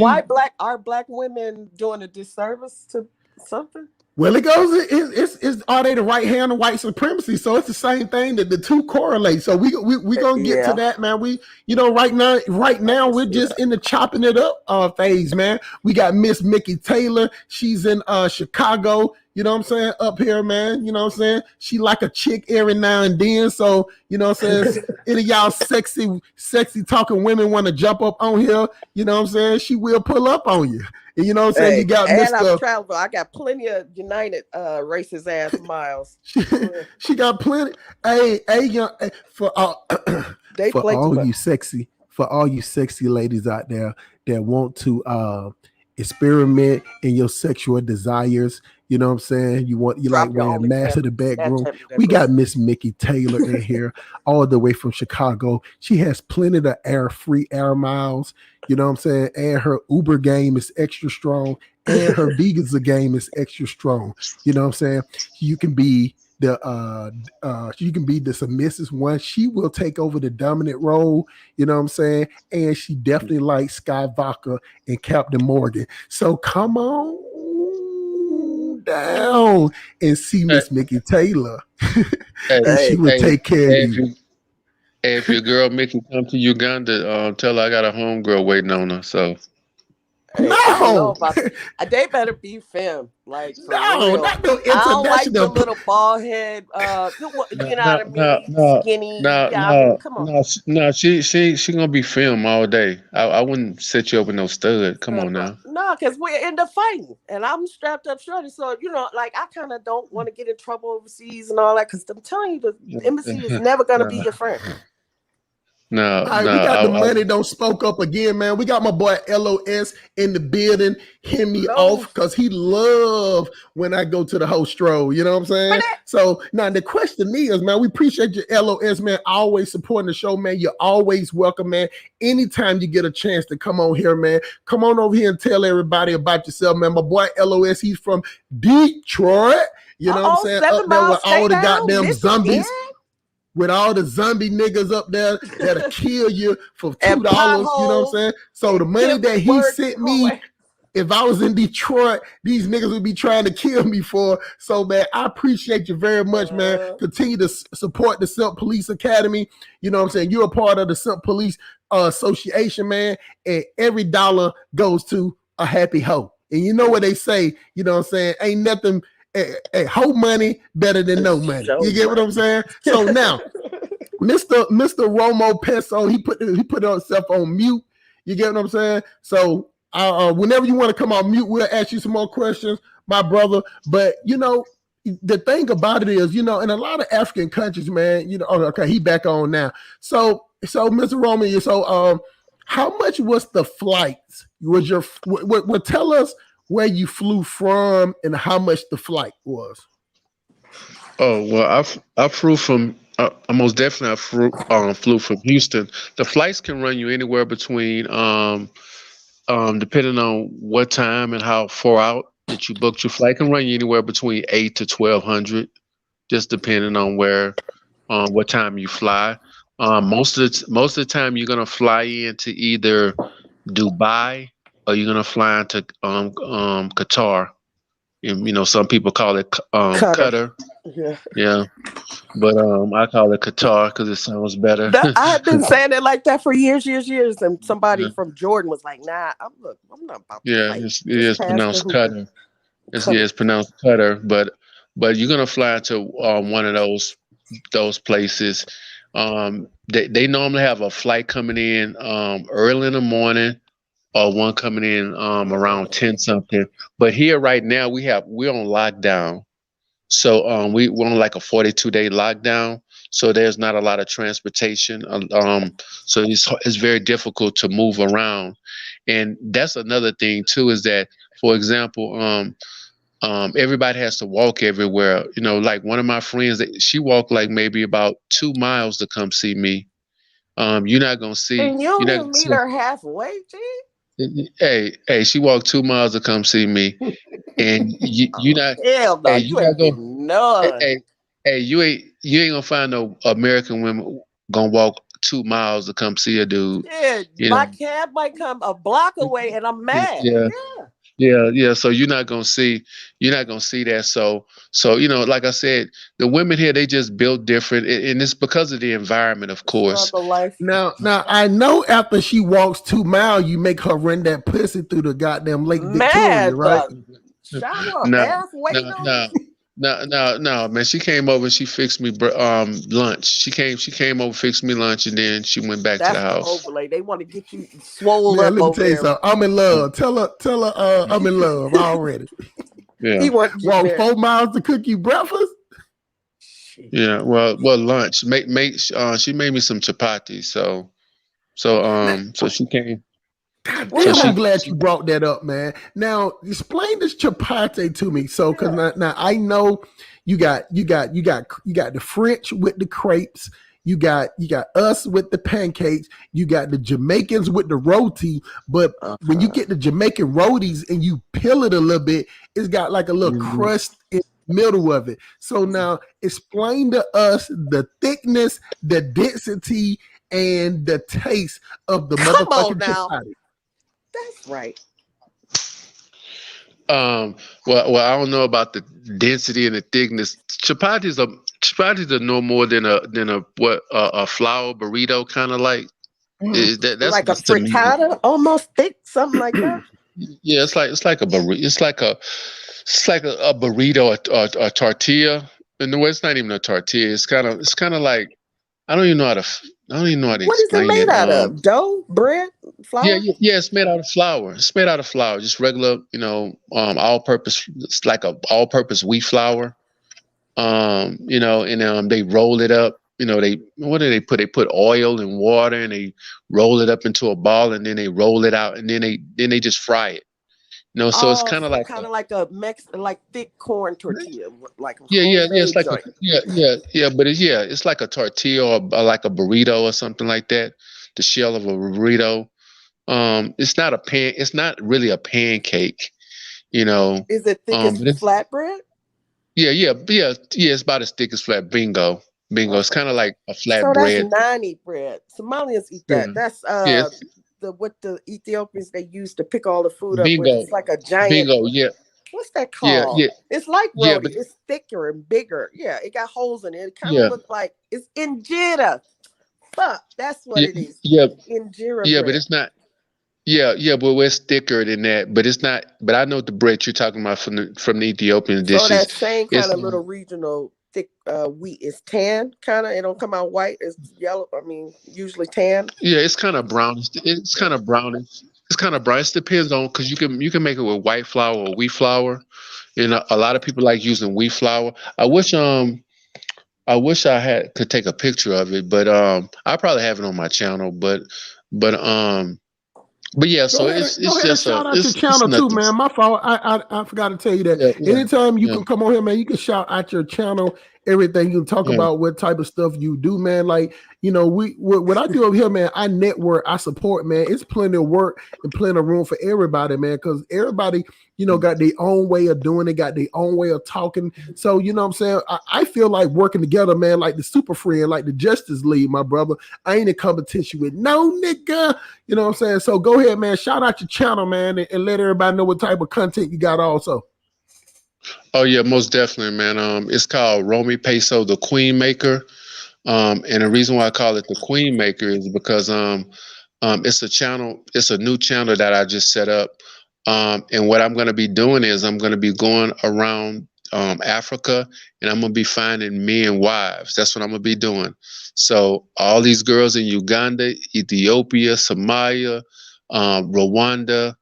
Are black women doing a disservice to something? Well, it goes. It's are they the right hand of white supremacy? So it's the same thing that the two correlate. So we gonna get to that, man. We right now we're just in the chopping it up phase, man. We got Miss Mickey Taylor. She's in Chicago. You know what I'm saying? Up here, man. You know what I'm saying? She like a chick every now and then. So, you know what I'm saying? Any of y'all sexy talking women want to jump up on here, you know what I'm saying? She will pull up on you. And you know what I'm saying? You got Mr. Travel. I got plenty of United racist ass miles. She got plenty. Hey, for all you sexy ladies out there that want to experiment in your sexual desires. You know what I'm saying? You like wearing masks in the bedroom. We got Miss Mickey Taylor in here, all the way from Chicago. She has plenty of free air miles. You know what I'm saying? And her Uber game is extra strong. And her Visa game is extra strong. You know what I'm saying? You can be the submissive one. She will take over the dominant role. You know what I'm saying? And she definitely likes Sky Vodka and Captain Morgan. So come on down and see Miss Mickey Taylor. And she will take care of you. If your girl Mickey come to Uganda, tell her I got a homegirl waiting on her. So no, they better be femme. Like no, not no international. I don't like the little bald head. You know what I mean? Skinny. Come on. No, she gonna be film all day. I wouldn't set you up with no stud. Come on now. No, because we're in the fighting, and I'm strapped up shorty. So like I kind of don't want to get in trouble overseas and all that. Because I'm telling you, the embassy is never gonna be your friend. No, we got the money. Don't spoke up again, man. We got my boy LOS in the building, hit me off because he love when I go to the host stroll. You know what I'm saying? So now the question is, man, we appreciate your LOS, man. Always supporting the show, man. You're always welcome, man. Anytime you get a chance to come on here, man, come on over here and tell everybody about yourself, man. My boy LOS, he's from Detroit. You know what I'm saying? Up there with all the goddamn zombies. With all the zombie niggas up there that'll kill you for $2, you know what I'm saying? So the money that he sent me, if I was in Detroit, these niggas would be trying to kill me for. So, man, I appreciate you very much, man. Continue to support the Simp Police Academy. You know what I'm saying? You're a part of the Simp Police Association, man. And every dollar goes to a happy hoe. And you know what they say, you know what I'm saying? Ain't nothing... hoe money better than no money. You get what I'm saying? So now, Mr. Romo Peso, he put himself on mute. You get what I'm saying? So whenever you want to come on mute, we'll ask you some more questions, my brother. But the thing about it is, in a lot of African countries, man, okay, he back on now. So Mr. Romo, so how much was the flights? Tell us where you flew from and how much the flight was. Oh, well, I flew from, I most definitely flew from Houston. The flights can run you anywhere between, depending on what time and how far out that you booked your flight, can run you anywhere between $800 to $1,200, just depending on what time you fly. Most of the time you're gonna fly into either Dubai, or you're gonna fly into Qatar. And, some people call it Qatar. Yeah. But I call it Qatar because it sounds better. I have been saying it like that for years. And somebody from Jordan was like, "Nah, I'm not about to." Yeah, it is pronounced Qatar. It's pronounced Qatar. But you're gonna fly to one of those places. They normally have a flight coming in early in the morning, or one coming in around 10 something. But here right now we're on lockdown. So we're on like a 42-day lockdown. So there's not a lot of transportation. So it's very difficult to move around. And that's another thing too, is that, for example, everybody has to walk everywhere. Like one of my friends, she walked like maybe about 2 miles to come see me. You're not gonna see. And you don't meet her halfway, G? Hey, she walked 2 miles to come see me, and you not. Hell no, you ain't getting none. Hey, you ain't gonna find no American women gonna walk 2 miles to come see a dude. Yeah, my cab might come a block away, and I'm mad. Yeah. Yeah. So you're not gonna see that. So like I said, the women here, they just built different, and it's because of the environment, of course. Struggle life. Now I know after she walks 2 miles, you make her run that pussy through the goddamn Lake Victoria, Man, right? the shower No, halfway no, though. no, no, man. She came over and she fixed me lunch. She came over, fixed me lunch, and then she went back to the That's the house. overlay. They want to get you swole Man, up let me over tell you there. something. I'm in love. Tell her I'm in love already. Yeah. He wants you Walk there. 4 miles to cook you breakfast. Yeah. Well, lunch. She made me some chapati. So she came. God What damn, I'm about glad you brought that up, man. Now explain this chapati to me. So because now I know you got the French with the crepes, you got us with the pancakes, you got the Jamaicans with the roti, but when you get the Jamaican rotis and you peel it a little bit, it's got like a little Mhm. crust in the middle of it. So now explain to us the thickness, the density, and the taste of the Come on motherfucking now. chapati. That's right. Well, I don't know about the density and the thickness. Chapatis are no more than a flour burrito, kind of like. That's Like a just to me. frittata, almost thick, something like that. Yeah, it's like a burrito. It's like a burrito, a tortilla. And the way it's not even a tortilla. It's kind of like I don't even know how to What is it explain made it. out of? Dough, bread, flour? Yeah, it's made out of flour. It's made out of flour, just regular, all-purpose. It's like a all-purpose wheat flour. And they roll it up. What do they put? They put oil and water, and they roll it up into a ball, and then they roll it out, and then they just fry it. So it's Oh, kind of so like kind of like a like thick corn tortilla, like a yeah. It's homemade like joint. but it's like a tortilla or like a burrito or something like that. The shell of a burrito. It's not a pan. It's not really a pancake, you know. Is it thick as But it's flatbread? yeah. It's about as thick as flat. Bingo. It's Okay. kind of like a flat So that's bread. nani bread. Somalians eat Yeah. that. That's Yes. what the Ethiopians they use to pick all the food up with. Bingo. It's like a giant. Bingo. Yeah. What's that Yeah. called? Yeah. It's like Yeah. roti. But It's thicker and bigger. Yeah, it got holes in it. It kind of yeah. looks like it's injera. Fuck, that's what Yeah. it is. Yeah. Injera Yeah. But bread. it's not. Yeah. But it's thicker than that. But it's not. But I know the bread you're talking about from the Ethiopian So dishes. that same It's kind of little regional thick wheat is tan, kind of. It don't come out white. It's yellow. I mean, usually tan. Yeah, it's kind of brown. It's kind of brownish. It's kind of brown. It depends on because you can make it with white flour or wheat flour. A lot of people like using wheat flour. I wish I could take a picture of it, but I probably have it on my channel. But yeah. So it's Go ahead and just shout out your it's channel too, nothing. man. My fault. I forgot to tell you that. Yeah. Anytime you Yeah. can come on here, man, you can shout out your channel, everything. You can talk Yeah. about what type of stuff you do, man. Like, what I do over here, man, I network, I support, man. It's plenty of work and plenty of room for everybody, man, because everybody, got their own way of doing it, got their own way of talking. So, you know what I'm saying? I feel like working together, man, like the Super Friend, like the Justice League, my brother. I ain't in competition with no nigga. You know what I'm saying? So go ahead, man. Shout out your channel, man, and let everybody know what type of content you got also. Oh yeah, most definitely, man. It's called Romy Peso, the Queen Maker. And the reason why I call it the Queen Maker is because it's a new channel that I just set up. And what I'm gonna be doing is I'm gonna be going around Africa, and I'm gonna be finding men wives. That's what I'm gonna be doing. So all these girls in Uganda, Ethiopia, Somalia, Rwanda,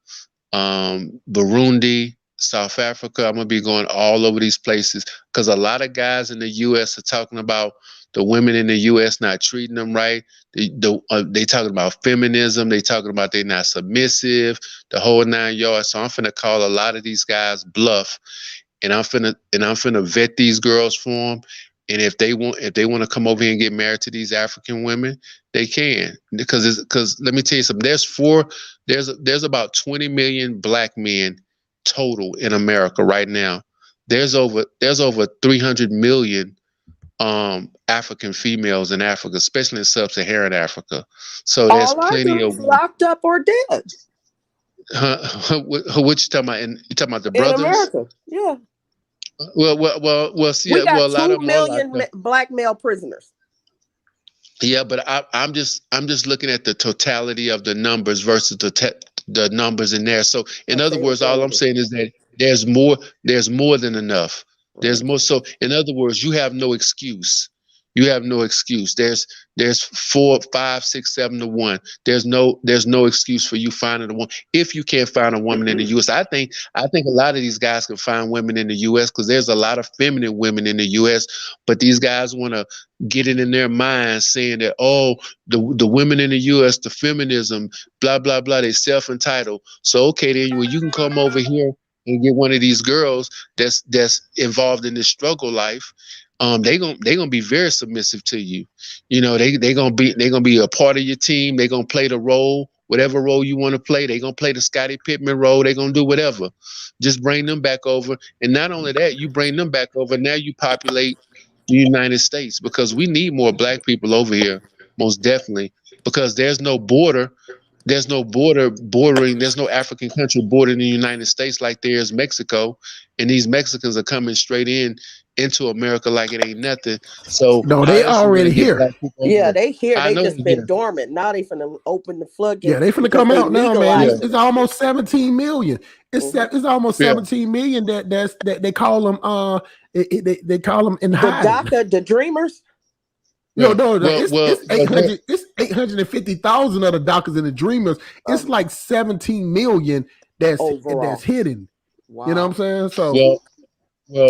Burundi, South Africa. I'm gonna be going all over these places because a lot of guys in the U.S. are talking about the women in the U.S. not treating them right. They talking about feminism. They talking about they not submissive. The whole 9 yards. So I'm finna call a lot of these guys bluff, and I'm finna vet these girls for them. And if they want to come over here and get married to these African women, they can. Because let me tell you something. There's about 20 million black men total in America right now. There's over 300 million African females in Africa, especially in sub-Saharan Africa. So there's All our plenty of dudes locked up or dead. What you talking about? You talking about the In brothers? America, yeah. Well. See, We got a lot 2 of them are million locked up. black male prisoners. Yeah, but I'm just looking at the totality of the numbers versus the numbers in there. So in Like other they words, all I'm available. saying is that there's more than enough. There's more. So in other words, you have no excuse. You have no excuse. There's 4, 5, 6, 7 to 1. There's no excuse for you finding a woman if you can't find a woman in the U.S. I think a lot of these guys can find women in the U.S. because there's a lot of feminine women in the U.S. But these guys want to get it in their minds saying that, oh, the women in the U.S., the feminism, blah blah blah, they self-entitled. So okay, then you can come over here and get one of these girls that's involved in this struggle life. They gonna be very submissive to you. You know, they gonna be a part of your team. They gonna play the role, whatever role you want to play. They gonna play the Scottie Pippen role. They gonna do whatever. Just bring them back over, and not only that, you bring them back over. Now you populate the United States because we need more black people over here, most definitely, because there's no border. There's no bordering. There's no African country bordering the United States like there is Mexico, and these Mexicans are coming straight into America like it ain't nothing. So No, how they else we already gonna get here. black people over Yeah, here? they here. I They know just they been here. dormant. Now they finna open the floodgates. Yeah, they finna because come they out now, man. legalized It's it. almost 17 million. Mhm. It's almost Yeah. 17 million that they call them they call them in The hiding. DACA, the Dreamers. No, it's Well, 800, it's 850,000 of the doctors and the dreamers. It's like 17 million Overall. that's hidden. Wow. You know what I'm saying? So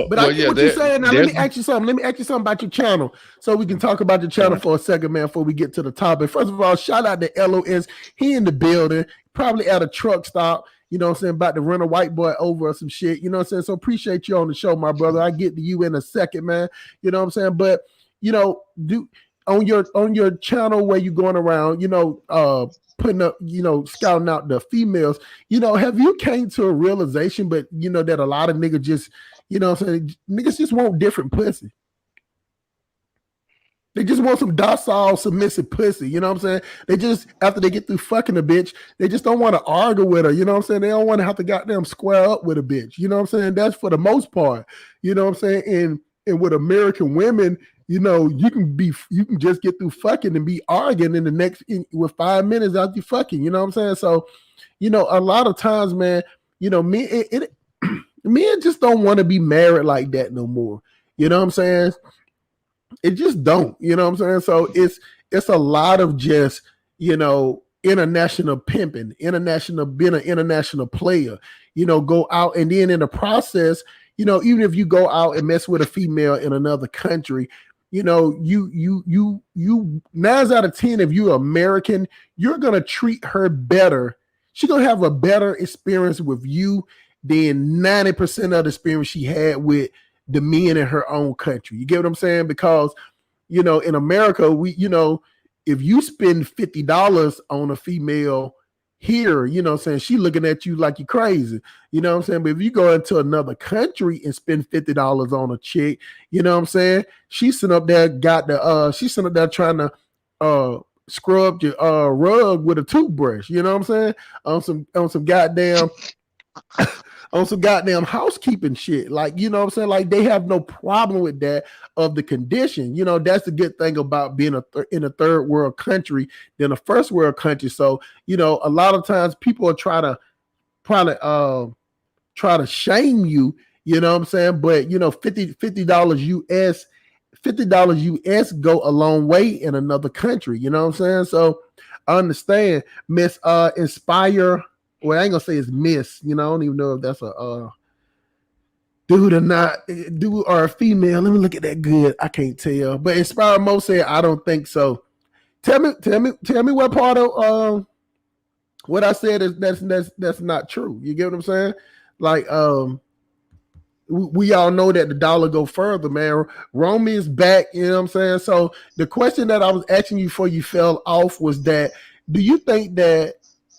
but I get yeah. what you're saying. Now let me there's- ask you something. Let me ask you something about your channel, so we can talk about your channel for a second, man. Before we get to the topic, first of all, shout out to LOS. He in the building, probably at a truck stop. You know what I'm saying? About to run a white boy over or some shit. You know what I'm saying? So appreciate you on the show, my brother. I get to you in a second, man. You know what I'm saying? But you know, on your channel where you going around, you know, putting up, you know, scouting out the females, you know, have you came to a realization, but you know, that a lot of niggas just, you know what I'm saying, niggas just want different pussy. They just want some docile, submissive pussy. You know what I'm saying? They just, after they get through fucking a bitch, they just don't want to argue with her. You know what I'm saying? They don't want to have to goddamn square up with a bitch. You know what I'm saying? That's for the most part. You know what I'm saying? And with American women, you know, you can just get through fucking and be arguing in the next with 5 minutes after you fucking. You know what I'm saying? So, you know, a lot of times, man, you know, men just don't want to be married like that no more. You know what I'm saying? It just don't, you know what I'm saying? So it's a lot of just, you know, international pimping, being an international player, you know, go out and then in the process, you know, even if you go out and mess with a female in another country, you know, you 9 out of 10, if you're American, you're gonna treat her better. She's gonna have a better experience with you than 90% of the experience she had with the men in her own country. You get what I'm saying? Because, you know, in America, we, you know, if you spend $50 on a female here, you know what I'm saying, she looking at you like you're crazy. You know what I'm saying? But if you go into another country and spend $50 on a chick, you know what I'm saying? She's sitting up there, she's sitting up there trying to scrub your rug with a toothbrush, you know what I'm saying? On some goddamn on some goddamn housekeeping shit. Like, you know what I'm saying? Like, they have no problem with that of the condition. You know, that's the good thing about being in a third world country than a first world country. So, you know, a lot of times people are try to shame you, you know what I'm saying? But, you know, $50 US go a long way in another country, you know what I'm saying? So I understand. Miss Inspire, well, I ain't gonna say it's Miss, you know, I don't even know if that's a dude or not, dude or a female. Let me look at that good. I can't tell. But Inspire Mo said, I don't think so. Tell me what part of what I said is that's not true. You get what I'm saying? Like we all know that the dollar go further, man. Romy is back, you know what I'm saying? So the question that I was asking you before you fell off was that, do you think that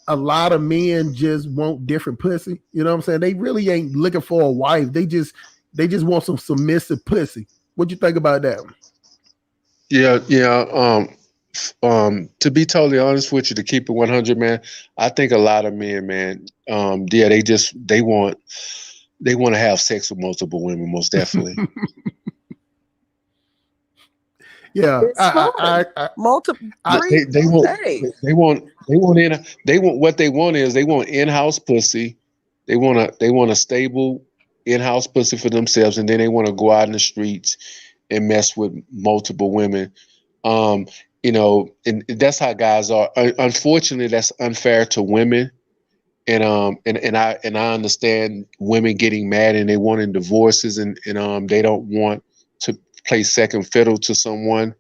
a lot of men just want different pussy? You know what I'm saying? They really ain't looking for a wife. They just want some submissive pussy. What you think about that? Yeah. To be totally honest with you, to keep it 100, man, I think a lot of men, man, yeah, they want to have sex with multiple women, most definitely. Yeah, It's fun. Multiple. They want what they want is they want in-house pussy. They want a stable in-house pussy for themselves, and then they want to go out in the streets and mess with multiple women. You know, and that's how guys are. Unfortunately, that's unfair to women. And I understand women getting mad and they wanting divorces and they don't want to play second fiddle to someone.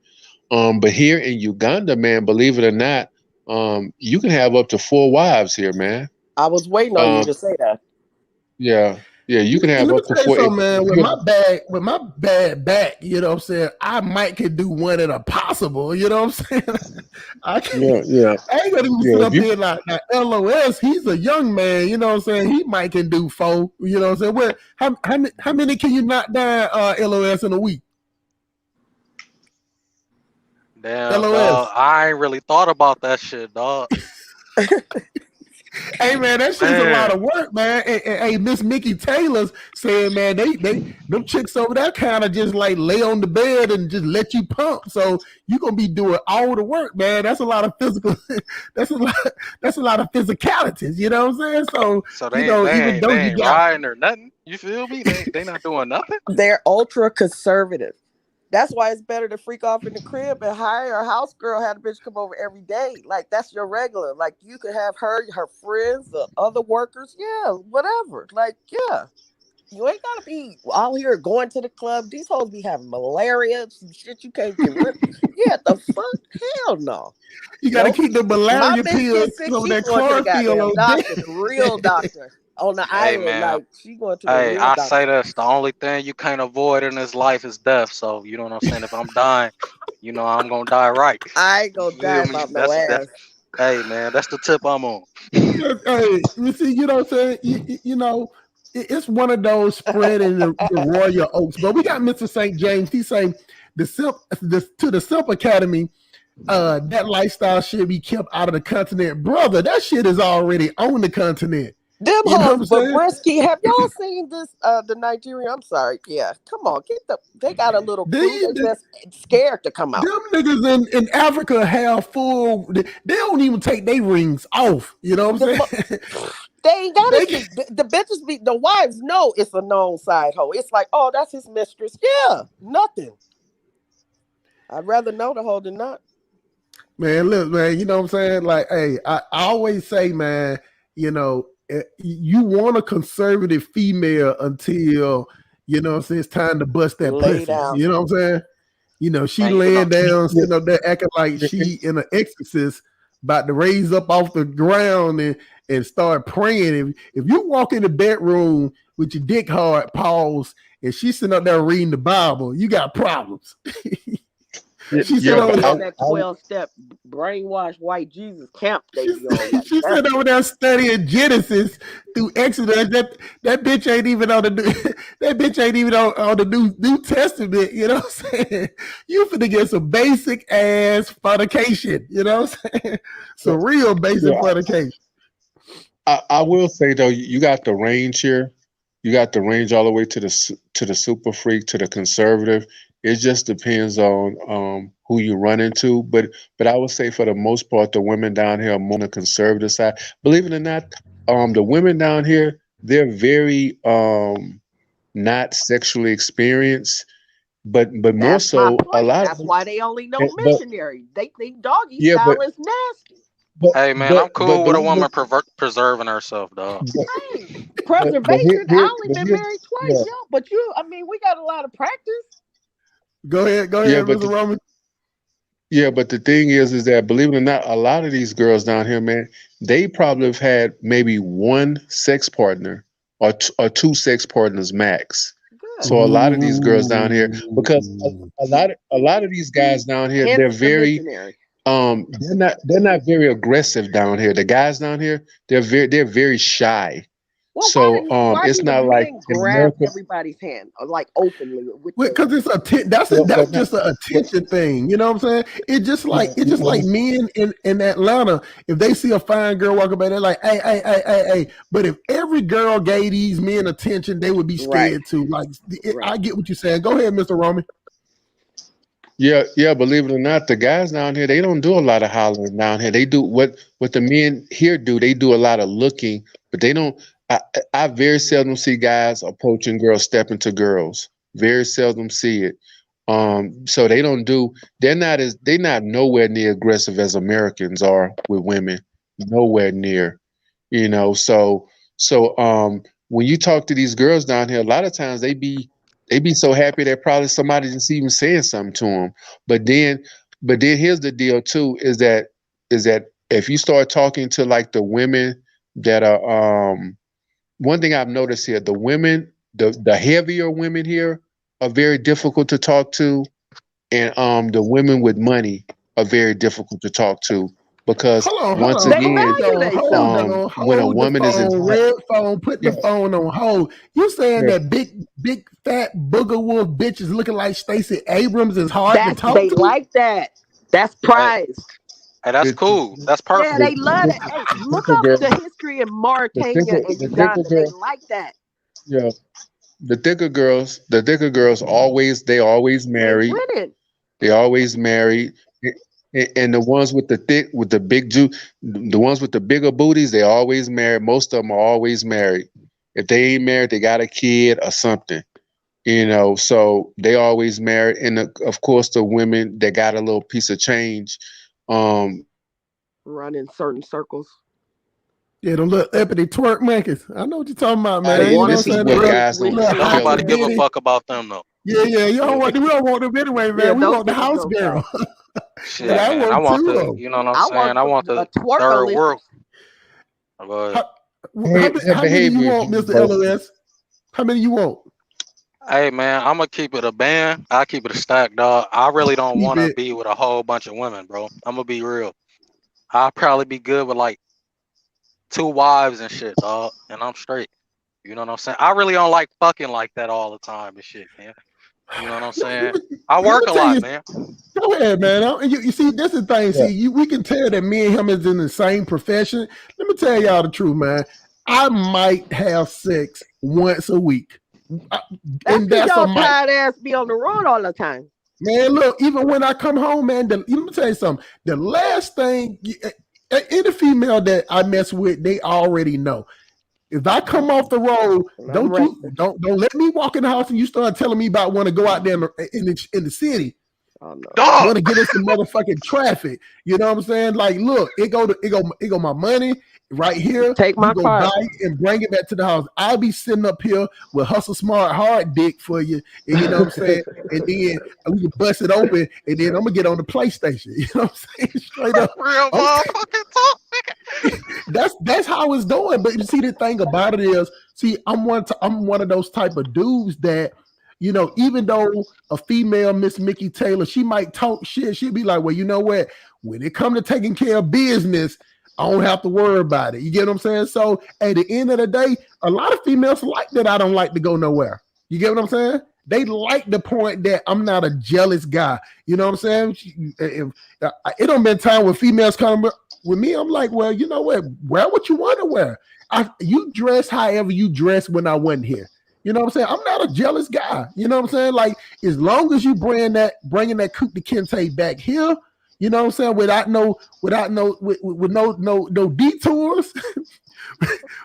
But here in Uganda, man, believe it or not, you can have up to 4 wives here, man. I was waiting on you to say that. Yeah, you can have up to 4. So, man, with my bad back, you know what I'm saying, I might could do one in a possible, you know what I'm saying? I ain't gonna even sit up here like LOS. He's a young man, you know what I'm saying? He might can do 4, you know what I'm saying? How many can you knock down LOS in a week? Damn, dog, I ain't really thought about that shit, dog. Hey man, that shit's a lot of work, man. Hey, Miss Mickey Taylor's saying, man, them chicks over there kind of just like lay on the bed and just let you pump. So you gonna be doing all the work, man. That's a lot of physical. That's a lot of physicalities. You know what I'm saying? So they, you know, they ain't riding or nothing. You feel me? They not doing nothing. They're ultra conservative. That's why it's better to freak off in the crib and hire a house girl, have a bitch come over every day. Like, that's your regular. Like, you could have her friends, the other workers. Yeah, whatever. Like, yeah. You ain't got to be out here going to the club. These hoes be having malaria, some shit you can't get rid of. Yeah, the fuck? Hell no. You got to keep the malaria pills on that chlorophyll. Doctor, the real doctor. On the island, man, like she going to the real doctor. Say this: the only thing you can't avoid in this life is death. So you know what I'm saying. If I'm dying, you know I'm gonna die right. I ain't gonna die about no ass. Hey man, that's the tip I'm on. Hey, you see, you know what I'm saying? You know, it's one of those spreading the royal oats. But we got Mr. St. James. He's saying to the Simp Academy. That lifestyle should be kept out of the continent, brother. That shit is already on the continent. Them hoes, but Brisky, have y'all seen this? The Nigerian, I'm sorry, yeah. Come on, they got a little crew. They just scared to come out. Them niggas in Africa have full. They don't even take their rings off. You know what I'm saying? They ain't got it. The bitches be the wives know it's a known side hoe. It's like, oh, that's his mistress. Yeah, nothing. I'd rather know the hoe than not. Man, look, man, you know what I'm saying? Like, hey, I always say, man, you know, you want a conservative female until, you know what I'm saying, it's time to bust that pussy. Down. You know what I'm saying? You know, she laying down, sitting up there acting like she in an exorcist, about to raise up off the ground and start praying. If you walk in the bedroom with your dick hard, pause, and she's sitting up there reading the Bible, you got problems. She said over there that 12-step brainwash white Jesus camp. She said over there studying Genesis through Exodus. That bitch ain't even on the New Testament. You know what I'm saying? You finna get some basic ass fornication. You know what I'm saying? Some real basic fornication. I will say though, you got the range here. You got the range all the way to the super freak, to the conservative. It just depends on who you run into, but I would say for the most part, the women down here are more on the conservative side. Believe it or not, the women down here, they're very not sexually experienced, but more so a lot. That's why they only know missionary. They think doggy style is nasty. Hey man, I'm cool with a woman preserving herself, dog. Hey, preservation. I only been married twice, but we got a lot of practice. Go ahead, Mr. Roman. Yeah, but the thing is that believe it or not, a lot of these girls down here, man, they probably have had maybe one sex partner or 2 sex partners max. Good. So a lot of these girls down here, because a lot of these guys down here, they're very they're not very aggressive down here. The guys down here, they're very shy. Well, So why it's do the not like men in grab America. everybody's hand like openly with the? Because it's that's Well, that's not, just an well, attention thing. You know what I'm saying? It's just like well, men in Atlanta. If they see a fine girl walking by, they're like, hey. But if every girl gave these men attention, they would be Right. scared too. Like I Right. get what you're saying. Go ahead, Mr. Roman. yeah. Believe it or not, the guys down here they don't do a lot of hollering down here. They do what the men here do. They do a lot of looking, but they don't. I very seldom see guys approaching girls, stepping to girls. Very seldom see it. So they don't do. They're not nowhere near aggressive as Americans are with women. Nowhere near. You know. So when you talk to these girls down here, a lot of times they be so happy that probably somebody just even saying something to them. But then here's the deal too: is that if you start talking to like the women that are one thing I've noticed here, the women, the heavier women here are very difficult to talk to, and the women with money are very difficult to talk to because Hold once on, They again, value themselves. when a hold the woman is in phone, red phone, put yeah, the phone on hold. You saying yeah, that big fat booger wolf bitches looking like Stacey Abrams is hard to talk They to? like that. That's Hey, prized. hey, that's the cool. That's Yeah, perfect. they love that. Hey, the look thicker up girl, the history in Mauritania and the thicker Uganda. They girl, like that. yeah, the thicker girls they always They married. winning. They always married. And the ones with the big the ones with the bigger booties, they always married. Most of them are always married. If they ain't married, they got a kid or something. You know, so they always married. And of course, the women that got a little piece of change, um, Run in certain circles. Yeah, the little uppity twerk monkeys. I know what you're talking about, The man. You and know wanna this what is I'm be saying? what The rich guys with don't little Don't hot tell nobody them. give a titty. fuck about them though. Yeah. You don't yeah, want we don't want them anyway, yeah. man. We Those want the niggas house go girl. fast. And Shit, I man. I want want two the, though. you know what I'm I want saying? I want a the third twerkalicious. world. But How, how many you Behavior is want, Mr. universal. LOS? How many you want? hey, man, I'm gonna keep it a band. I keep it a stack, dog. I really don't Keep want to it. be with a whole bunch of women, bro. I'm gonna be real. I'll probably be good with like 2 wives and shit, dog, and I'm straight. You know what I'm saying? I really don't like fucking like that all the time and shit, man. You know what I'm saying? I Let work me a tell lot, you. man. Go ahead, man. You see, this is the thing. Yeah. See, we can tell that me and him is in the same profession. Let me tell y'all the truth, man. I might have sex once a week. I- That's and because that's a y'all might. tired ass be on the road all the time. Man, look, even when I come home, man, let me tell you something. The last thing, any female that I mess with, they already know. If I come off the road, And I'm don't you resting. don't let me walk in the house and you start telling me about want to go out there in the city. Oh no. Dog. Want to get in some motherfucking traffic. You know what I'm saying? Like, look, it go my money right here. Take You my go buy card. it and bring it back to the house. I'll be sitting up here with hustle smart hard dick for you. And you know what I'm saying? And then we can bust it open and then I'm gonna get on the PlayStation. You know what I'm saying? Straight up. Real I'm motherfucking talk, nigga. that's how it's going. But you see, the thing about it is, see, I'm one of those type of dudes that, you know, even though a female Miss Mickey Taylor, she might talk shit, she'll be like, well, you know what? When it come to taking care of business, I don't have to worry about it. You get what I'm saying? So at the end of the day, a lot of females like that I don't like to go nowhere. You get what I'm saying? They like the point that I'm not a jealous guy. You know what I'm saying? It don't been time when females come with me. I'm like, well, you know what? Wear what you want to wear. You dress however you dress when I wasn't here. You know what I'm saying? I'm not a jealous guy. You know what I'm saying? Like, as long as you bringing that Kuta Kente back here, you know what I'm saying? With no detours,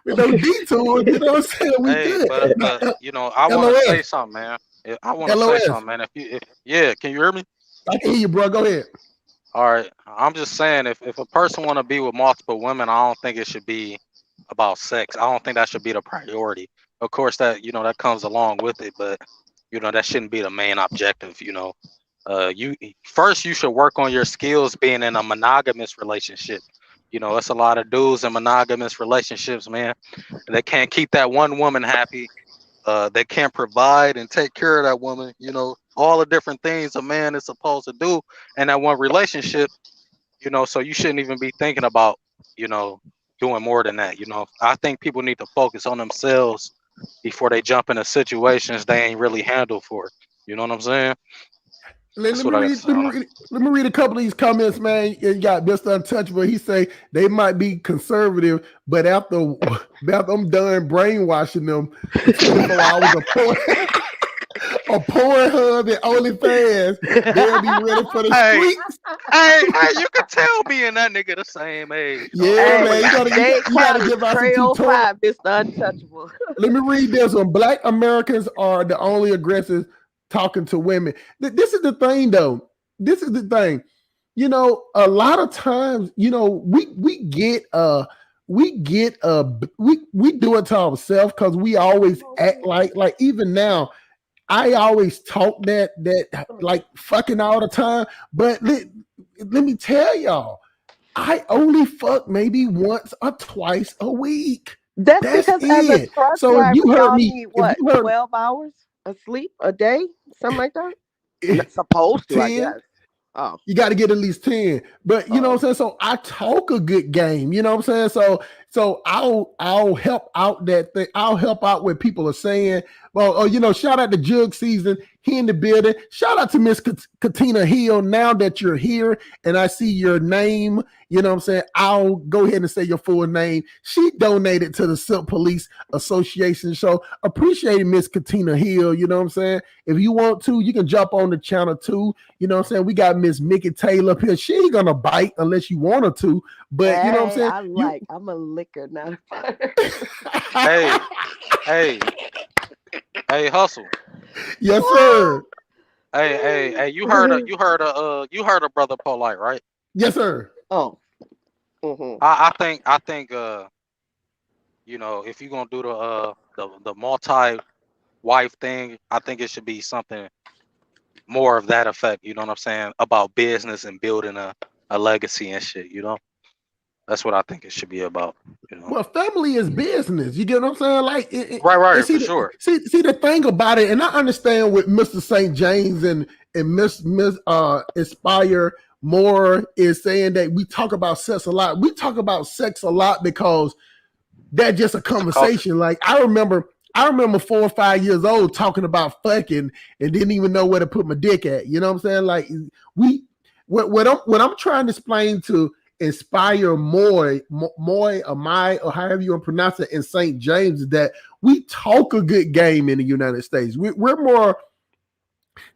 with no detours, you know what I'm saying? We Hey, good. but you know, I want to say LOS, something, man. I want to say LOS. something, man. Yeah, can you hear me? I can hear you, bro. Go ahead. All right, I'm just saying, if a person want to be with multiple women, I don't think it should be about sex. I don't think that should be the priority. Of course, that that comes along with it, but that shouldn't be the main objective. You first you should work on your skills being in a monogamous relationship. It's a lot of dudes in monogamous relationships, man. They can't keep that one woman happy. They can't provide and take care of that woman. All the different things a man is supposed to do in that one relationship. So you shouldn't even be thinking about, you know, doing more than that. You know, I think people need to focus on themselves before they jump into situations they ain't really handled for. You know what I'm saying? Let That's me what I got to read. say on it. Let me read a couple of these comments, man. You got Mr. Untouchable. He say they might be conservative, but after I'm done brainwashing them for 24 hours of Pornhub and OnlyFans, they'll be ready for the Hey, streets. hey, you can tell me and that nigga the same age. Yeah, Hey, man. You gotta give out some Trail tutorial. 5, Mr. Untouchable. Let me read this one. Black Americans are the only aggressors talking to women. This is the thing, though. This is the thing. You know, a lot of times, you know, we do it to ourselves because we always act like even now. I always talk that like fucking all the time, but let me tell y'all, I only fuck maybe once or twice a week. That's That's because as a it. truck So if driver, you heard y'all me, need if what, you heard 12 hours of sleep a day? Something like that? Not supposed to, I 10, guess. Oh, you got to get at least 10. But you know what I'm saying? So I talk a good game. You know what I'm saying? So I'll help out that thing. I'll help out what people are saying. Well, you know, shout out to Jug Season. He in the building. Shout out to Miss Katina Hill. Now that you're here and I see your name, you know what I'm saying? I'll go ahead and say your full name. She donated to the Silk Police Association. So appreciate Miss Katina Hill. You know what I'm saying? If you want to, you can jump on the channel too. You know what I'm saying? We got Miss Mickey Taylor up here. She ain't gonna bite unless you want her to. But you know what I'm saying? I'm a liquor now. Hey, hustle. Yes, sir. Hey, you heard of Brother Polite, right? Yes, sir. Oh. Mm-hmm. I think you know, if you're gonna do the multi-wife thing, I think it should be something more of that effect. You know what I'm saying? About business and building a legacy and shit. You know, that's what I think it should be about. You know? Well, family is business. You get what I'm saying? Like, right, see for sure. See the thing about it, and I understand what Mr. St. James and Miss Inspire More is saying, that we talk about sex a lot. We talk about sex a lot because that's just a conversation. Like I remember 4 or 5 years old talking about fucking and didn't even know where to put my dick at. You know what I'm saying? Like what I'm trying to explain to Inspire Moy or my, or however you want to pronounce it, in St. James, is that we talk a good game in the United States. We're more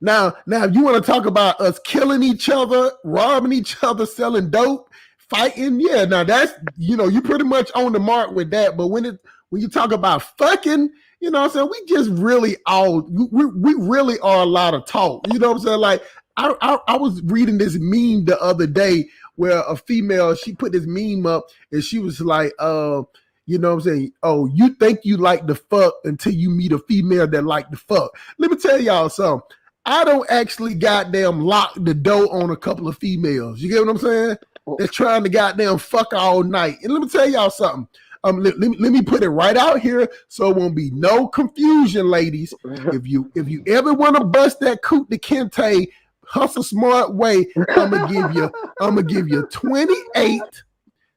now. If you want to talk about us killing each other, robbing each other, selling dope, fighting, yeah. Now that's, you know, you pretty much on the mark with that. But when you talk about fucking, you know what I'm saying, we just really we really are a lot of talk. You know what I'm saying? Like I was reading this meme the other day where a female, she put this meme up and she was like, you know what I'm saying? Oh, you think you like the fuck until you meet a female that like the fuck. Let me tell y'all something. I don't actually goddamn lock the door on a couple of females. You get what I'm saying? They're trying to goddamn fuck all night. And let me tell y'all something. Let me put it right out here so it won't be no confusion, ladies. If you ever want to bust that Coot de Kente hustle smart way, I'm gonna give you 28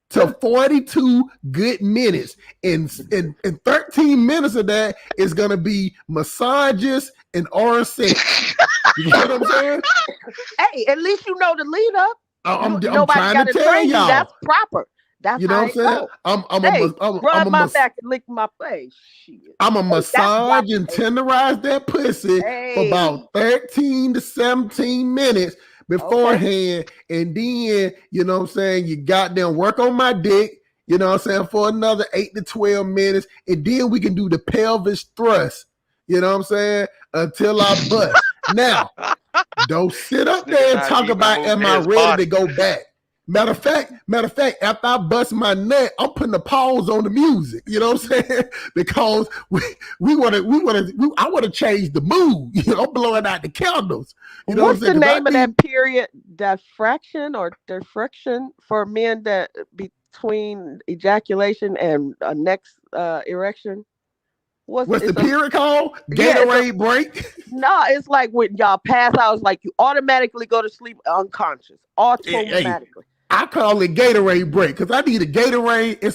to 42 good minutes. And 13 minutes of that is gonna be massages and oral sex. You know what I'm saying? Hey, at least you know the lead up. I'm Nobody trying to tell train y'all. you. That's proper. That's you know what I'm saying? Rub my back and lick my face. Shit. I'm a massage and tenderize that pussy for about 13 to 17 minutes beforehand. And then, you know what I'm saying, you goddamn work on my dick, you know what I'm saying, for another 8 to 12 minutes. And then we can do the pelvis thrust, you know what I'm saying, until I bust. Now, don't sit up there and talk about, am I ready to go back? Matter of fact, after I bust my nut, I'm putting a pause on the music. You know what I'm saying? Because I want to change the mood. You know, I'm blowing out the candles. You know what's the name of that period? Diffraction or diffraction for men that between ejaculation and next erection? What's the period called? Gatorade break? No, it's like when y'all pass out, it's like you automatically go to sleep unconscious. Automatically. I call it Gatorade break because I need a Gatorade and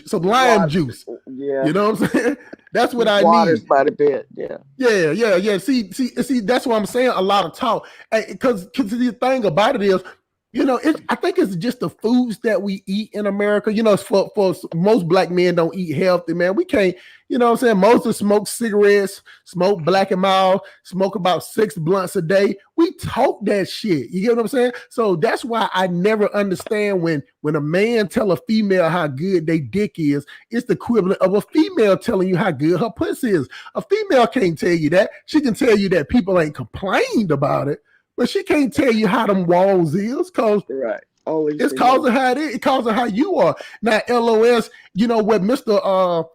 some lime juice. Yeah. You know what I'm saying? That's what I Waters need. by the bed. Yeah. Yeah. See, that's what I'm saying. A lot of talk. Because the thing about it is, you know, I think it's just the foods that we eat in America. You know, for most black men don't eat healthy, man. We can't, you know what I'm saying? Most of them smoke cigarettes, smoke Black and Mild, smoke about 6 blunts a day. We talk that shit. You get what I'm saying? So that's why I never understand when a man tell a female how good they dick is, it's the equivalent of a female telling you how good her pussy is. A female can't tell you that. She can tell you that people ain't complained about it. But she can't tell you how them walls is because Right. it's causing how it is. It's causing how you are. Now, LOS, you know, what Mr.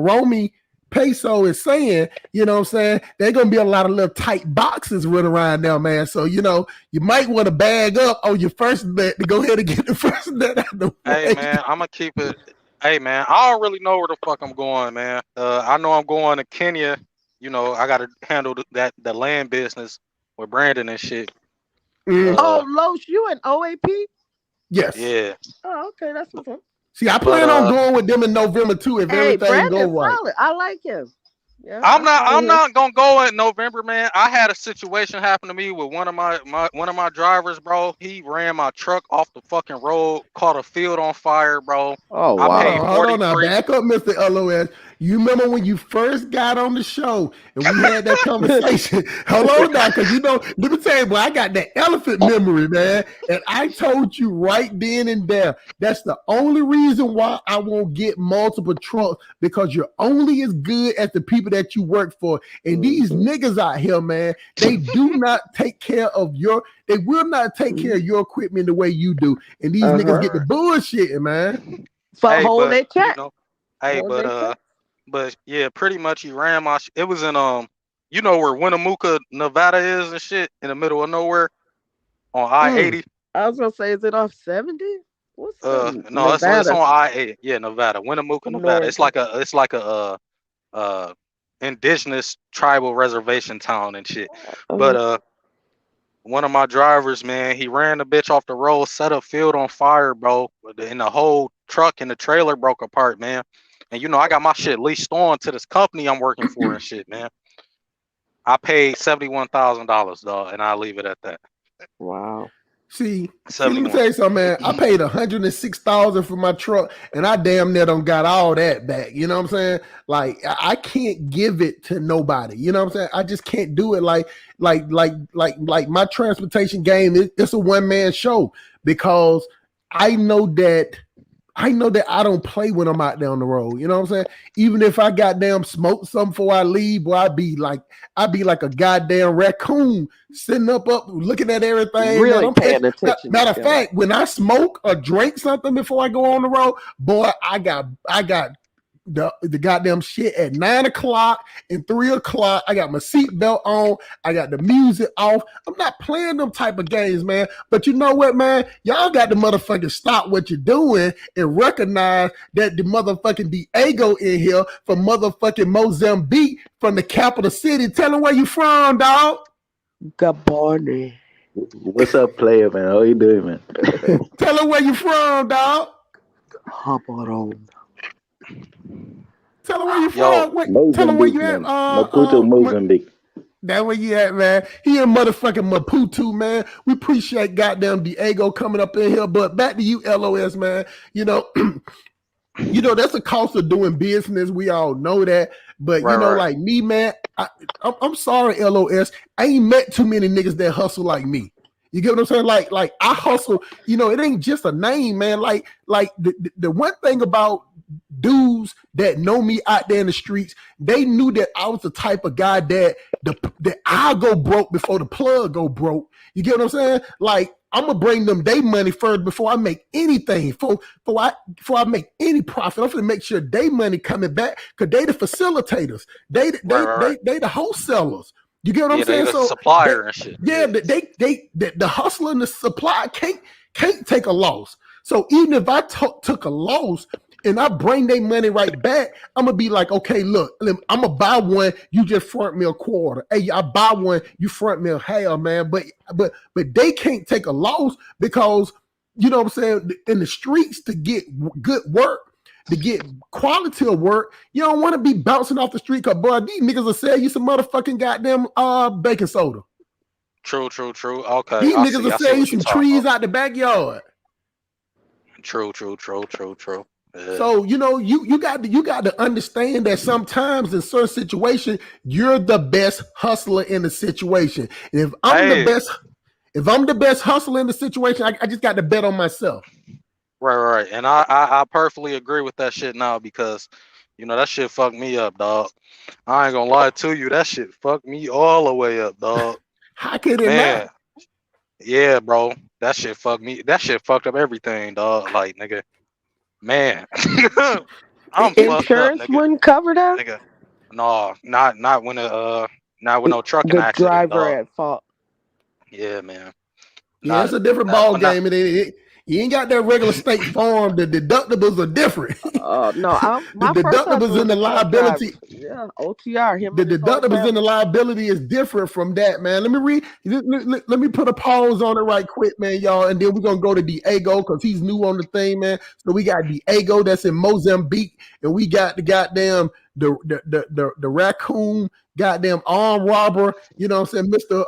Romy Peso is saying, you know what I'm saying? There's gonna be a lot of little tight boxes running around now, man. So, you know, you might want to bag up on your first bet to go ahead and get the first bet out the way. Hey man, I'm gonna keep it. Hey man, I don't really know where the fuck I'm going, man. I know I'm going to Kenya. You know, I gotta handle the land business with Brandon and shit. Oh, Los, you and OAP? Yes. Yeah. Oh, okay, that's what's up. See, I plan on going with them in November too if everything Brandon go right. solid. I like him. Yeah, I'm not gonna go in November, man. I had a situation happen to me with one of my drivers, bro. He ran my truck off the fucking road, caught a field on fire, bro. Oh wow. I paid Hold on now, back up, Mr. LOS. You remember when you first got on the show and we had that conversation? Hold on now, because you know, let me tell you, boy, I got that elephant memory, man. And I told you right then and there, that's the only reason why I won't get multiple trucks, because you're only as good as the people that you work for. And these niggas out here, man, they do not take care of they will not take care of your equipment the way you do. And these niggas get the bullshitting, man. But hold that check. You know, but yeah, pretty much he ran my it was in you know where Winnemucca, Nevada is and shit, in the middle of nowhere on I-80. I was gonna say, is it off 70? What's no, it's on I-80. Yeah, Nevada, Winnemucca, Nevada. It's like a indigenous tribal reservation town and shit. But one of my drivers, man, he ran the bitch off the road, set a field on fire, bro. And the whole truck and the trailer broke apart, man. And you know, I got my shit leased on to this company I'm working for and shit, man. I paid $71,000, dog, and I'll leave it at that. Wow. See, let me tell you something, man. I paid $106,000 for my truck, and I damn near done got all that back. You know what I'm saying? Like, I can't give it to nobody. You know what I'm saying? I just can't do it. Like my transportation game. It's a one-man show, because I know that I don't play when I'm out there on the road. You know what I'm saying? Even if I goddamn smoke something before I leave, boy, I'd be like a goddamn raccoon sitting up looking at everything. Really paying attention. Matter of fact, when I smoke or drink something before I go on the road, boy, I got the goddamn shit at 9 o'clock and 3 o'clock. I got my seatbelt on. I got the music off. I'm not playing them type of games, man. But you know what, man? Y'all got to motherfucking stop what you're doing and recognize that the motherfucking Diego in here from motherfucking Mozambique, from the capital city. Tell him where you from, dog. Gabon. What's up, player, man? How you doing, man? Tell him where you from, dog. Hop on. Tell him where you from. Tell him where you at. Maputo, Mozambique. That where you at, man. He in motherfucking Maputo, man. We appreciate goddamn Diego coming up in here. But back to you, LOS, man. You know, that's the cost of doing business. We all know that. But like me, man, I'm sorry, LOS. I ain't met too many niggas that hustle like me. You get what I'm saying? Like I hustle, it ain't just a name, man. Like the one thing about dudes that know me out there in the streets, they knew that I was the type of guy that I'll go broke before the plug go broke. You get what I'm saying? Like, I'm gonna bring them their money first before I make anything. Before I make any profit, I'm gonna make sure they money coming back, because they the facilitators. They the wholesalers. You get what I'm saying? So supplier and shit. Yeah, the hustler and the supply can't take a loss. So even if I took a loss, and I bring their money right back, I'm gonna be like, okay, look, I'm gonna buy one, you just front me a quarter. Hey, I buy one, you front me a half, man. But they can't take a loss because, you know what I'm saying, in the streets to get good work, to get quality of work, you don't want to be bouncing off the street because, boy, these niggas will sell you some motherfucking goddamn baking soda. True. Okay. These I niggas see will what sell you you're some talking trees about. out the backyard. True. Yeah. So, you know, you got to understand that sometimes in certain situations, you're the best hustler in the situation. And if I'm the best hustler in the situation, I just got to bet on myself. Right. And I perfectly agree with that shit now because, you know, that shit fucked me up, dog. I ain't gonna lie to you. That shit fucked me all the way up, dog. How can it Man. not? Yeah, bro. That shit fucked me. That shit fucked up everything, dog. Like, nigga. Man. I'm fucked up, Insurance nigga. wouldn't cover that. Nigga. No, not when not with no trucking The accident, driver dog. at fault. Yeah, man. Yeah, it's a different ball game. You ain't got that regular State Farm. The deductibles are different. No, my the first husband deductibles was in the a truck liability. driver. Yeah, OTR. Him The and his whole deductibles in family. the liability is different from that, man. Let me read. Let me put a pause on it right quick, man, y'all, and then we're gonna go to Diego because he's new on the thing, man. So we got Diego that's in Mozambique, and we got the goddamn the raccoon, goddamn armed robber. You know what I'm saying,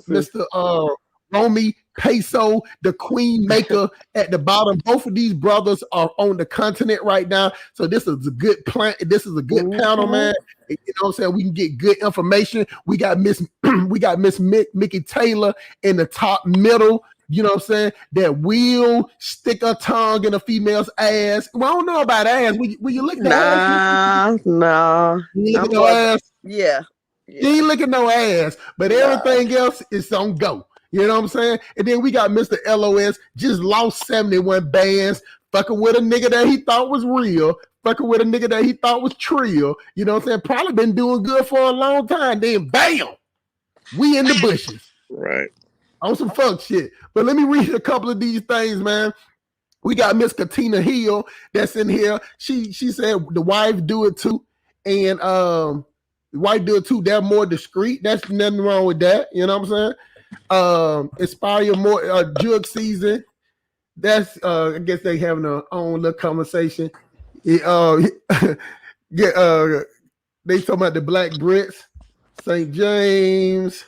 Mr. Romy Peso, the queen maker at the bottom. Both of these brothers are on the continent right now. So this is a good plan. This is a good panel, man. You know what I'm saying? We can get good information. We got Miss Mickey Taylor in the top middle. You know what I'm saying? That will stick a tongue in a female's ass. Well, I don't know about ass. Will you lick the ass? Nah. You look at no ass? Yeah. You ain't looking no ass, but everything else is on go. You know what I'm saying? And then we got Mr. LOS, just lost 71 bands, fucking with a nigga that he thought was real, fucking with a nigga that he thought was trill. You know what I'm saying? Probably been doing good for a long time. Then bam, we in the bushes. Right. On some fuck shit. But let me read a couple of these things, man. We got Miss Katina Hill that's in here. She said the wife do it too. And the wife do it too. They're more discreet. That's nothing wrong with that. You know what I'm saying? Inspire more jug season. That's I guess they having their own little conversation. They talking about the Black Brits, St. James.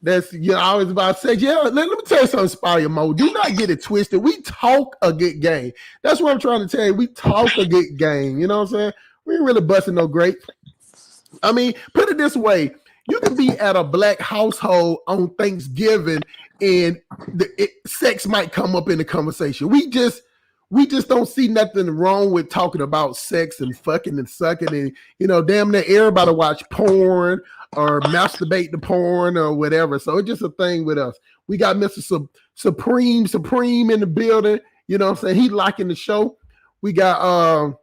That's I was about to say, let me tell you something, Inspire Mo. Do not get it twisted. We talk a good game. That's what I'm trying to tell you. We talk a good game. You know what I'm saying? We ain't really busting no grapes. I mean, put it this way. You can be at a black household on Thanksgiving and sex might come up in the conversation. We just don't see nothing wrong with talking about sex and fucking and sucking and, you know, damn near everybody watch porn or masturbate to porn or whatever. So it's just a thing with us. We got Mr. Supreme in the building. You know what I'm saying? He liking the show. We got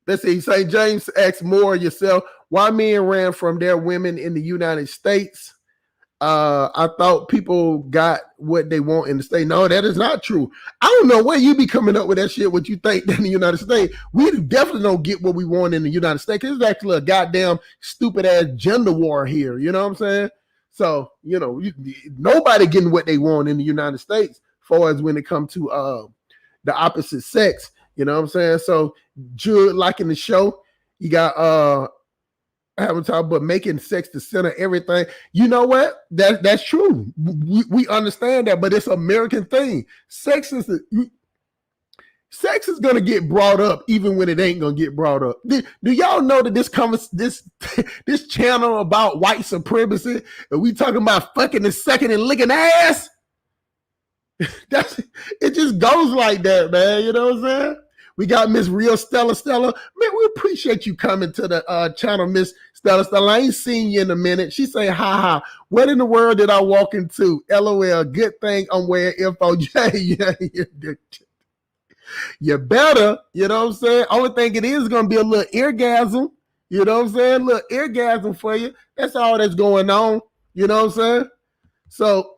let's see, St. James asks more yourself. Why men ran from their women in the United States? I thought people got what they want in the state. No, that is not true. I don't know where you be coming up with that shit, what you think in the United States. We definitely don't get what we want in the United States. It's actually a goddamn stupid ass gender war here. You know what I'm saying? So, you know, nobody getting what they want in the United States as far as when it comes to the opposite sex. You know what I'm saying? So, Jude liking the show. You got having talk about making sex the center of everything. You know what? That's true. We understand that, but it's an American thing. Sex is gonna get brought up even when it ain't gonna get brought up. Do y'all know that this channel about white supremacy and we talking about fucking and sucking and licking ass? It just goes like that, man. You know what I'm saying? We got Miss Real Stella. Man, we appreciate you coming to the channel, Miss Stella. I ain't seen you in a minute. She say, ha. What in the world did I walk into? LOL, good thing I'm wearing info. You better, you know what I'm saying? Only thing it is going to be a little eargasm. You know what I'm saying? A little eargasm for you. That's all that's going on. You know what I'm saying? So,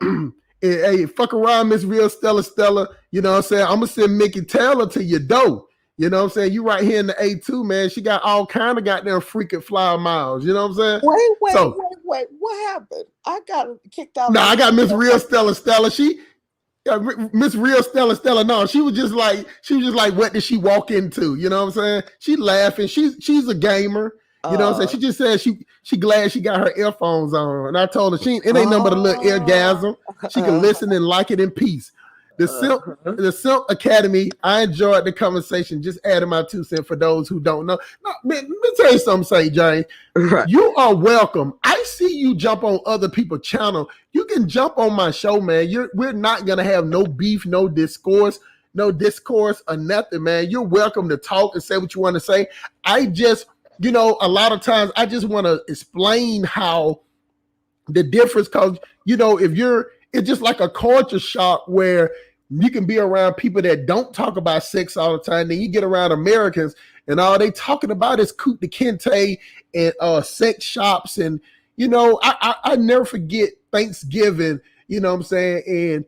Hey, fuck around, Miss Real Stella. You know what I'm saying? I'm gonna send Mickey Taylor to your door. You know what I'm saying? You right here in the A2, man. She got all kind of goddamn freaking flyer miles. You know what I'm saying? Wait. What happened? I got kicked out. I got Miss Real Stella. She Miss Real Stella. No, she was just like, what did she walk into? You know what I'm saying? She laughing. She's a gamer. You know what I'm saying? She just said she glad she got her earphones on. And I told her it ain't nothing but a little eargasm. She can listen and like it in peace. The Silk Academy, I enjoyed the conversation. Just adding my 2 cents for those who don't know. No, man, let me tell you something, St. James. Right. You are welcome. I see you jump on other people's channel. You can jump on my show, man. We're not gonna have no beef, no discourse or nothing, man. You're welcome to talk and say what you want to say. I just, a lot of times I just want to explain how the difference, because it's just like a culture shock where you can be around people that don't talk about sex all the time. Then you get around Americans and all they talking about is Coop de Kente and sex shops. And, I never forget Thanksgiving, you know what I'm saying? And,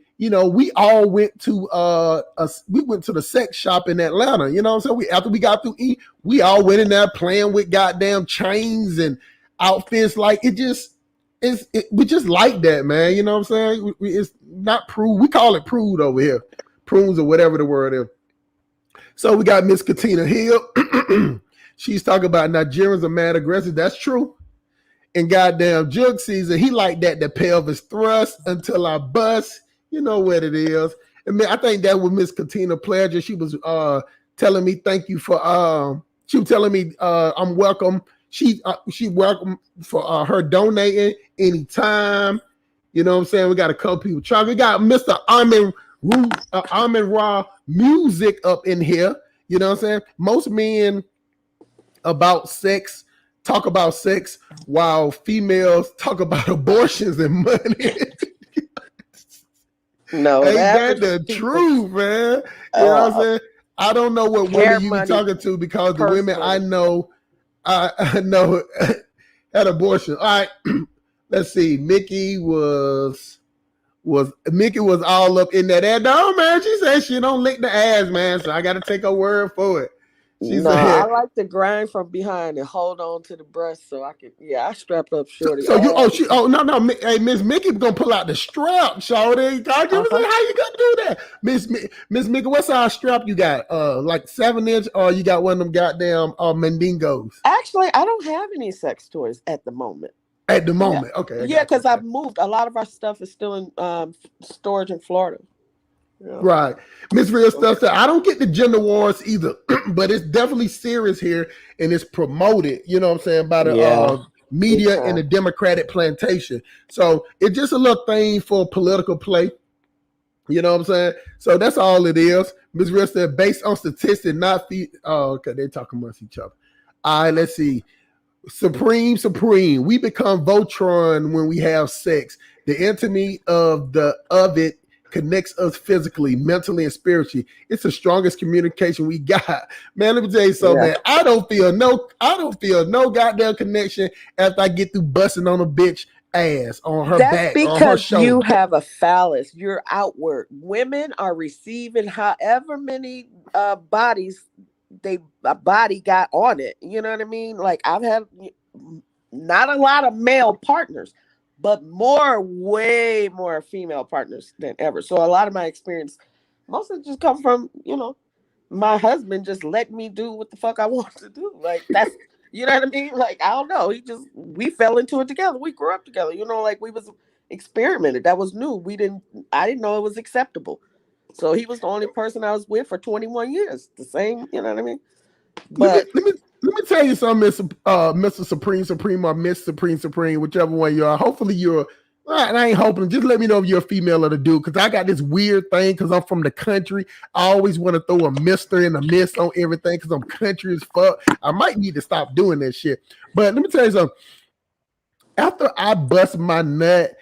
we all went to the sex shop in Atlanta, you know what I'm saying? After we got through eat, we all went in there playing with goddamn chains and outfits. Like we just like that, man. You know what I'm saying? It's not prude. We call it prude over here. Prunes or whatever the word is. So we got Miss Katina Hill. She's talking about Nigerians are mad aggressive. That's true. And goddamn Jug Season, he like that, the pelvis thrust until I bust. You know what it is. And man, I think that was Miss Katina Pleasure. She was telling me thank you for she was telling me I'm welcome. She welcome for her donating anytime. You know what I'm saying? We got a couple people trying. We got Mr. Amin Ra Music up in here. You know what I'm saying? Most men talk about sex while females talk about abortions and money. No, ain't that the truth, man? You know what I'm saying? I don't know what women you be talking to, because the women I know had abortion. All right, let's see. Mickey was all up in that ass. No, man, she said she don't lick the ass, man. So I got to take her word for it. She said, I like to grind from behind and hold on to the breast so I can. Yeah, I strapped up shorty. No. Hey, Miss Mickey gonna pull out the strap, shorty. How you gonna do that, Miss Mickey? What size strap you got? Like 7-inch, or you got one of them goddamn Mandingos? Actually, I don't have any sex toys at the moment. At the moment, okay. Yeah, because I've moved. A lot of our stuff is still in storage in Florida. Yeah. Right. Miss Real Stuff said, I don't get the gender wars either, but it's definitely serious here and it's promoted, you know what I'm saying, by the media and the Democratic plantation. So it's just a little thing for political play. You know what I'm saying? So that's all it is. Miss Real said, based on statistics, not okay, they're talking amongst each other. All right, let's see. Supreme. We become Voltron when we have sex. The intimacy of it connects us physically, mentally, and spiritually. It's the strongest communication we got. Man, let me tell you something, man. I don't feel no goddamn connection after I get through busting on a bitch ass, on her back, on her shoulder. You have a phallus. You're outward. Women are receiving however many bodies a body got on it. You know what I mean? Like, I've had not a lot of male partners, but way more female partners than ever. So a lot of my experience, most of it just come from, my husband just let me do what the fuck I want to do. Like, that's, you know what I mean? Like, I don't know. We fell into it together. We grew up together. Like, we was experimented. That was new. I didn't know it was acceptable. So he was the only person I was with for 21 years. The same, you know what I mean? But let me tell you something, Mr. Supreme or Miss Supreme, whichever one you are. Hopefully you're, and I ain't hoping, just let me know if you're a female or a dude, because I got this weird thing, because I'm from the country. I always want to throw a Mr. and a Miss on everything, because I'm country as fuck. I might need to stop doing that shit. But let me tell you something. After I bust my nut,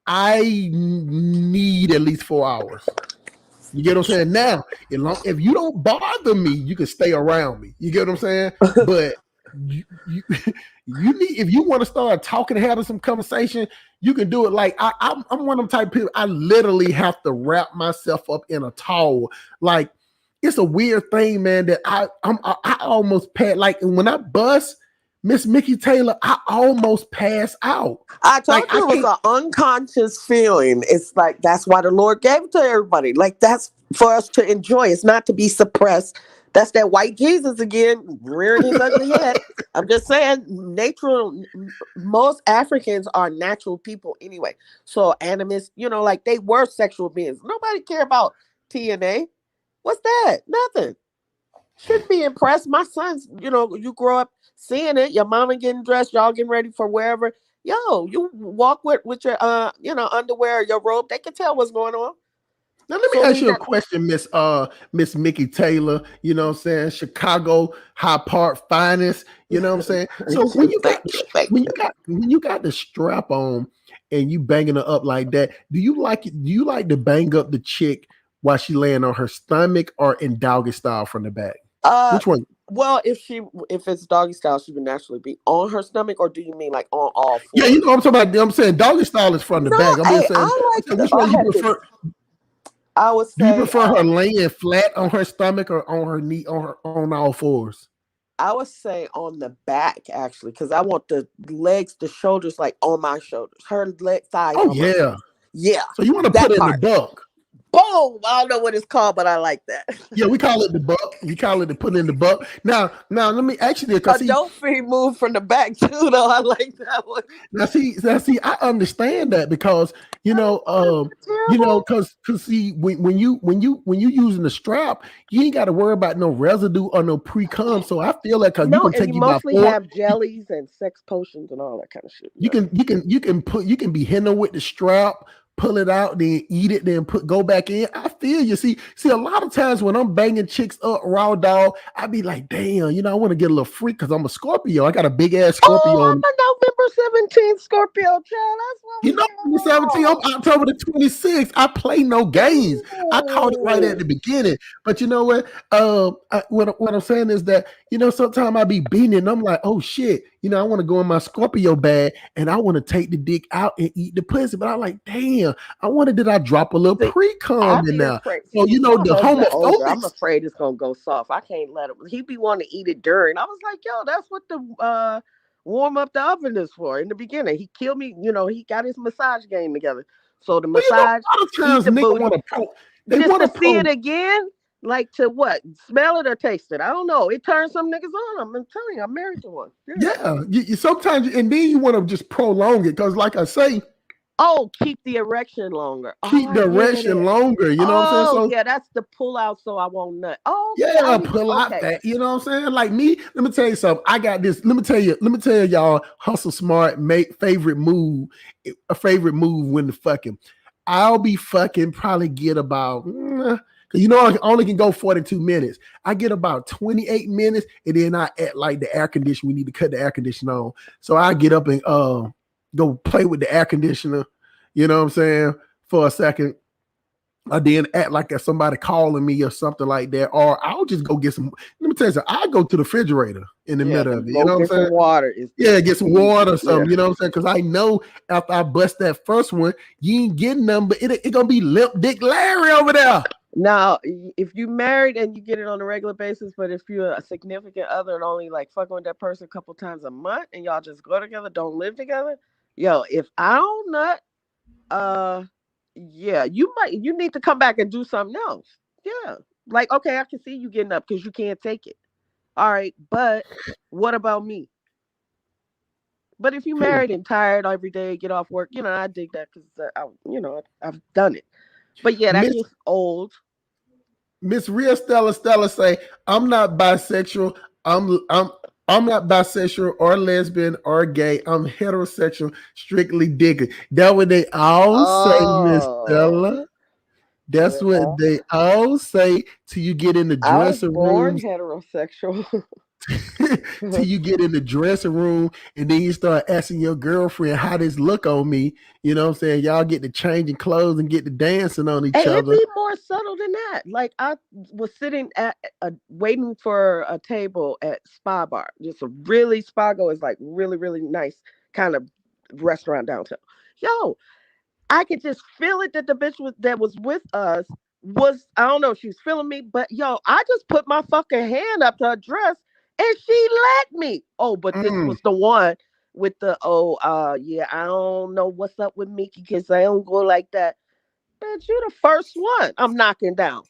I need at least 4 hours. You get what I'm saying? Now, if you don't bother me, you can stay around me. You get what I'm saying? But you you need, if you want to start talking, having some conversation, you can do it. Like I'm one of them type of people. I literally have to wrap myself up in a towel. Like it's a weird thing, man. That I almost pass. Like when I bust Miss Mickey Taylor, I almost pass out. I told Like, you it was an unconscious feeling. It's like that's why the Lord gave it to everybody. Like that's for us to enjoy. It's not to be suppressed. That's that white Jesus again, rearing his ugly head. I'm just saying, natural. Most Africans are natural people anyway. So animists, like they were sexual beings. Nobody care about TNA. What's that? Nothing. Shouldn't be impressed. My sons, you grow up seeing it. Your mama getting dressed, y'all getting ready for wherever. Yo, you walk with your underwear, your robe. They can tell what's going on. Now let me ask you a question, Miss Mickey Taylor. You know what I'm saying? Chicago High Park finest. You know what I'm saying? So when you got the strap on and you banging her up like that, do you like it? Do you like to bang up the chick while she laying on her stomach or in doggy style from the back? Which one? Well, if it's doggy style, she would naturally be on her stomach, or do you mean like on all fours? Yeah, I'm talking about. I'm saying doggy style is from the back. Which one you prefer? I would say. Do you prefer her laying flat on her stomach or on her knee on all fours? I would say on the back actually, because I want the legs, the shoulders like on my shoulders. Her leg thighs. Oh yeah, yeah. So you want to put it in the buck? Boom! I don't know what it's called, but I like that. Yeah, we call it the buck. You call it the put in the buck. Now, let me actually. A dope feed move from the back too, though. I like that one. Now, see, I understand that because because see, when you using the strap, you ain't got to worry about no residue or no pre-cum. So I feel like because you can take you mostly have jellies and sex potions and all that kind of shit. You can be hitting with the strap. Pull it out, then eat it, then go back in. I feel you. See, a lot of times when I'm banging chicks up raw dog, I be like, damn, I want to get a little freak because I'm a Scorpio. I got a big ass Scorpio. Oh, I'm a November 17th Scorpio child. That's what 17. I'm October the 26th. I play no games. I called it right at the beginning. But you know what? What I'm saying is that sometimes I be beating it and I'm like, oh shit. I want to go in my Scorpio bag and I want to take the dick out and eat the pussy. But I'm like, damn, did I drop a little pre-cum in there? So, the homophobic. I'm afraid it's going to go soft. I can't let him. He be wanting to eat it during. I was like, yo, that's what the warm up the oven is for in the beginning. He killed me. He got his massage game together. So the massage. A lot of times niggas want to see it again. Like to what? Smell it or taste it? I don't know. It turns some niggas on. I'm telling you, I'm married to one. Yeah. You sometimes, and then you want to just prolong it because, like I say, keep the erection longer. Keep the erection longer. You know what I'm saying? So yeah, that's the pull out so I won't nut. Pull out that. You know what I'm saying? Like me, let me tell you something. I got this. Let me tell y'all, hustle smart, favorite move when the fucking. I'll be fucking probably get about. Cause I only can go 42 minutes. I get about 28 minutes, and then I act like the air conditioner. We need to cut the air conditioner on. So I get up and go play with the air conditioner. You know what I'm saying? For a second. I then act like there's somebody calling me or something like that. Or I'll just go get some. Let me tell you something. I go to the refrigerator in the middle of it. You know what I'm saying? Water. Get some water or something. Yeah. You know what I'm saying? Because I know after I bust that first one, you ain't getting nothing, but it gonna be Limp Dick Larry over there. Now, if you married and you get it on a regular basis, but if you're a significant other and only like fucking with that person a couple times a month and y'all just go together, don't live together, if I don't nut, you need to come back and do something else. Yeah. Like, okay, I can see you getting up because you can't take it. All right, but what about me? But if you married and tired every day, get off work, I dig that because I've done it. But yeah, that gets old. Miss Real Stella say, I'm not bisexual. I'm not bisexual or lesbian or gay. I'm heterosexual, strictly digging. That's what they all say, Miss Stella. That's what they all say till you get in the dressing room. Heterosexual. till you get in the dressing room and then you start asking your girlfriend how this look on me. You know what I'm saying? Y'all get to changing clothes and get to dancing on each And it'd other. be more subtle than that. Like I was sitting at waiting for a table at Spa Bar. Just a really Spago is like really, really nice kind of restaurant downtown. Yo, I could just feel it that the bitch that was with us was, I don't know, she was feeling me, but yo, I just put my fucking hand up to her dress and she let me. Oh, but this Mm. was the one with the yeah, I don't know what's up with Mickey because I don't go like that. Bitch, you the first one I'm knocking down.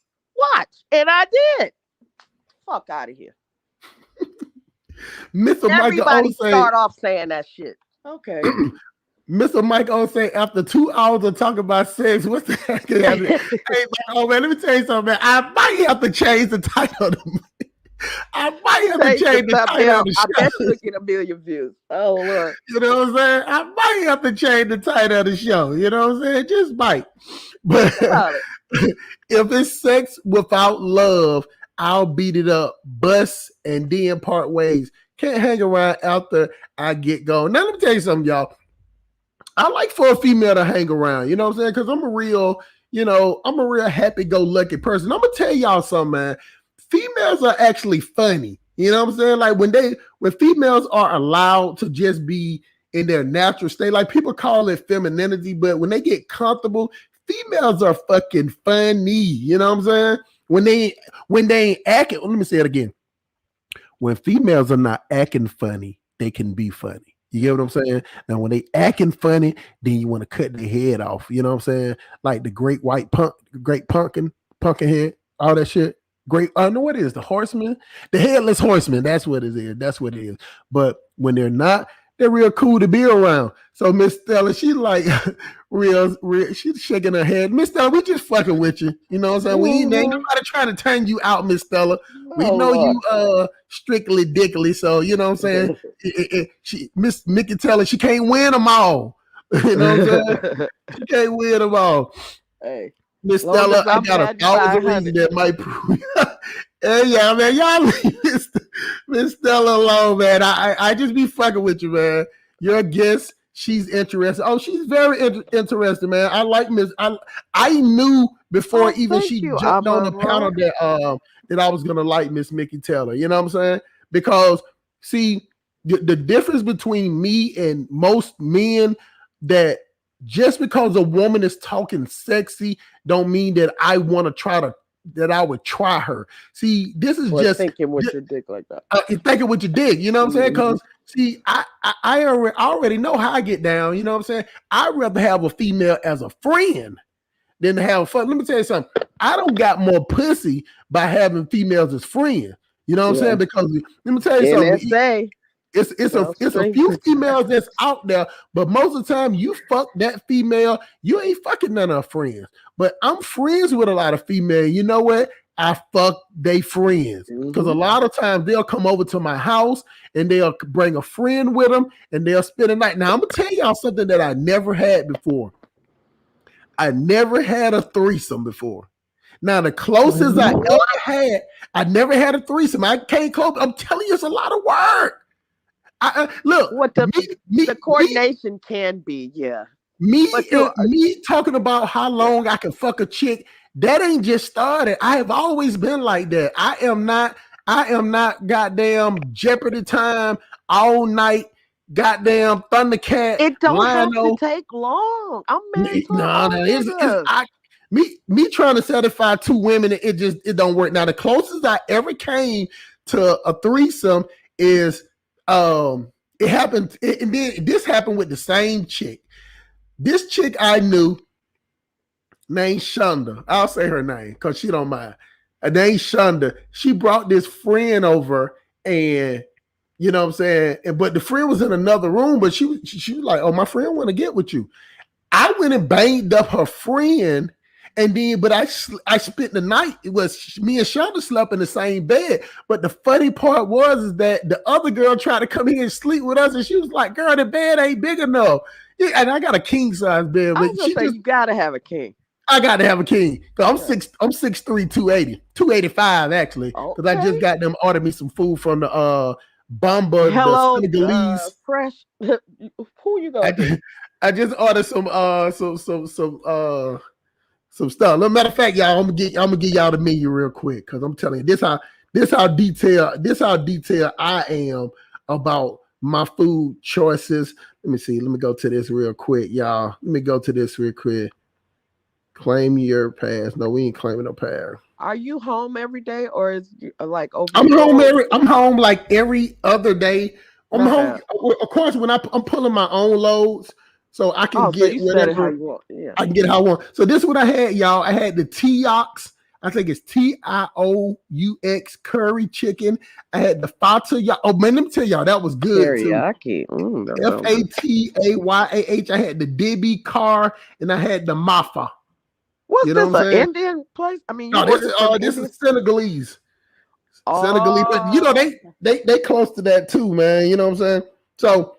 Watch. And I did. Fuck out of here. Mr. Michael Everybody Osei, start off saying that shit. Okay. Mr. Mike Osei, after 2 hours of talking about sex, what's the heck is happening? Hey, oh man, let me tell you something, man. I might have to change the title. I might have to change the title of the I bet show. you'll get a million views. Oh Lord. You know what I'm saying? I might have to change the title of the show. You know what I'm saying? Just might. But if it's sex without love, I'll beat it up, bust, and then part ways. Can't hang around after I get going. Now, let me tell you something, y'all. I like for a female to hang around, you know what I'm saying? Because I'm a real happy-go-lucky person. I'm going to tell y'all something, man. Females are actually funny. You know what I'm saying? Like when females are allowed to just be in their natural state, like people call it femininity, but when they get comfortable, females are fucking funny. You know what I'm saying? When they ain't acting, let me say it again. When females are not acting funny, they can be funny. You get what I'm saying? Now, when they acting funny, then you want to cut their head off. You know what I'm saying? Like the great pumpkin head, all that shit. Great, I know what it is, the horseman, the headless horseman. That's what it is. That's what it is. But when they're not, they're real cool to be around. So Miss Stella, she like real, she's shaking her head. Miss Stella, we just fucking with you. You know what I'm saying? We ain't nobody trying to turn you out, Miss Stella. We know you strictly dickly. So you know what I'm saying? Miss Mickey Teller, she can't win them all. You know what I'm saying? She can't win them all. Hey. Miss Stella, I got 1,000 reasons that might prove. Hey, yeah, man, y'all leave Miss Stella alone, man. I just be fucking with you, man. Your guest, she's interested. Oh, she's very interested, man. I like Miss. I knew before even she jumped on the panel that I was gonna like Miss Mickey Teller. You know what I'm saying? Because see, the difference between me and most men that. Just because a woman is talking sexy don't mean that I want to that I would try her. See, this is just thinking with your dick like that. Thinking with your dick, you know what I'm saying? Because see, I already know how I get down, you know what I'm saying? I'd rather have a female as a friend than to have fun. Let me tell you something. I don't got more pussy by having females as friends. You know what I'm saying? Because let me tell you something. It's a few females that's out there, but most of the time you fuck that female, you ain't fucking none of her friends. But I'm friends with a lot of females. You know what? I fuck they friends. Because a lot of times they'll come over to my house and they'll bring a friend with them and they'll spend a night. Now I'm gonna tell y'all something that I never had before. I never had a threesome before. Now the closest I ever had, I never had a threesome. I can't close. I'm telling you, it's a lot of work. Look, what the coordination can be, Me talking about how long I can fuck a chick, that ain't just started. I have always been like that. I am not goddamn Jeopardy time all night, goddamn Thundercat. It don't have to take long. I'm married to me trying to satisfy two women, it don't work. Now the closest I ever came to a threesome is it happened, and then this happened with the same chick. This chick I knew named Shonda. I'll say her name because she don't mind. Her name's Shonda. She brought this friend over, and you know what I'm saying. But the friend was in another room, but she was like, "Oh, my friend want to get with you." I went and banged up her friend. And then, but I spent the night. It was me and Shonda slept in the same bed. But the funny part is that the other girl tried to come here and sleep with us, and she was like, "Girl, the bed ain't big enough." Yeah, and I got a king size bed. But you gotta have a king. I got to have a king. Cause I'm 6'3", 280, 285 actually. Cause I just got them ordered me some food from the Bamba, Hello, the Senegalese. fresh. Who you going? I just ordered some stuff. No matter of fact, y'all, I'm gonna give y'all the menu real quick because I'm telling you this how detailed I am about my food choices. Let me see. Let me go to this real quick, y'all. Let me go to this real quick. Claim your pass. No, we ain't claiming no pass. Are you home every day, or is like over? I'm home like every other day. I'm home. Of course, when I'm pulling my own loads, so I can get whatever how you want. Yeah. I can get how I want. So this is what I had, y'all. I had the Tiox. I think it's Tioux curry chicken. I had the Fata. Oh man, let me tell y'all that was good teriyaki. Fatayah. I had the Debbie Carr, and I had the Mafa. What's this? An Indian place? I mean, this is Senegalese. Senegalese, but you know they close to that too, man. You know what I'm saying? So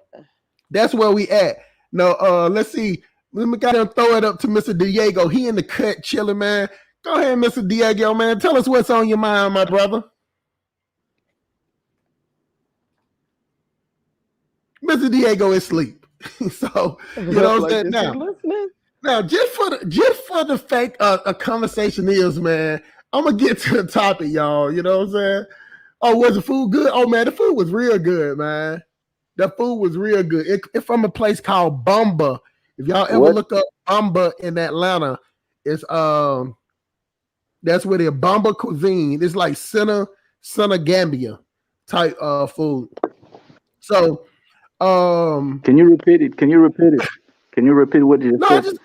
that's where we at. Now, let's see. Let me gotta throw it up to Mr. Diego. He in the cut chilling, man. Go ahead, Mr. Diego, man. Tell us what's on your mind, my brother. Mr. Diego is asleep. So you know what I'm saying? Now, just for the fact a conversation is, man, I'm gonna get to the topic, y'all. You know what I'm saying? Oh, was the food good? Oh man, the food was real good, man. The food was real good. It's from a place called Bamba. If y'all ever look up Bamba in Atlanta, it's that's where the Bamba cuisine. It's like Senegambia type food. So can you repeat it? Can you repeat what you said?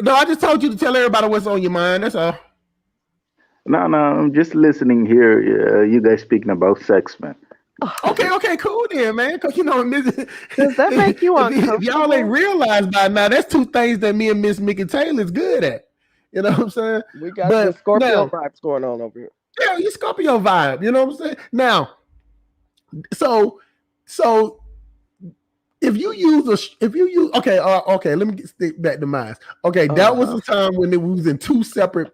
I just told you to tell everybody what's on your mind. That's all. No, I'm just listening here. You guys speaking about sex, man. Okay, cool then, man. Because you know, does that make you uncomfortable? If y'all ain't realized by now, that's two things that me and Miss Mickey Taylor is good at. You know what I'm saying? We got the Scorpio vibes going on over here. Yeah, you Scorpio vibe. You know what I'm saying? Now, so if you use okay, let me stick back to mine. Okay, that was the time when we was in two separate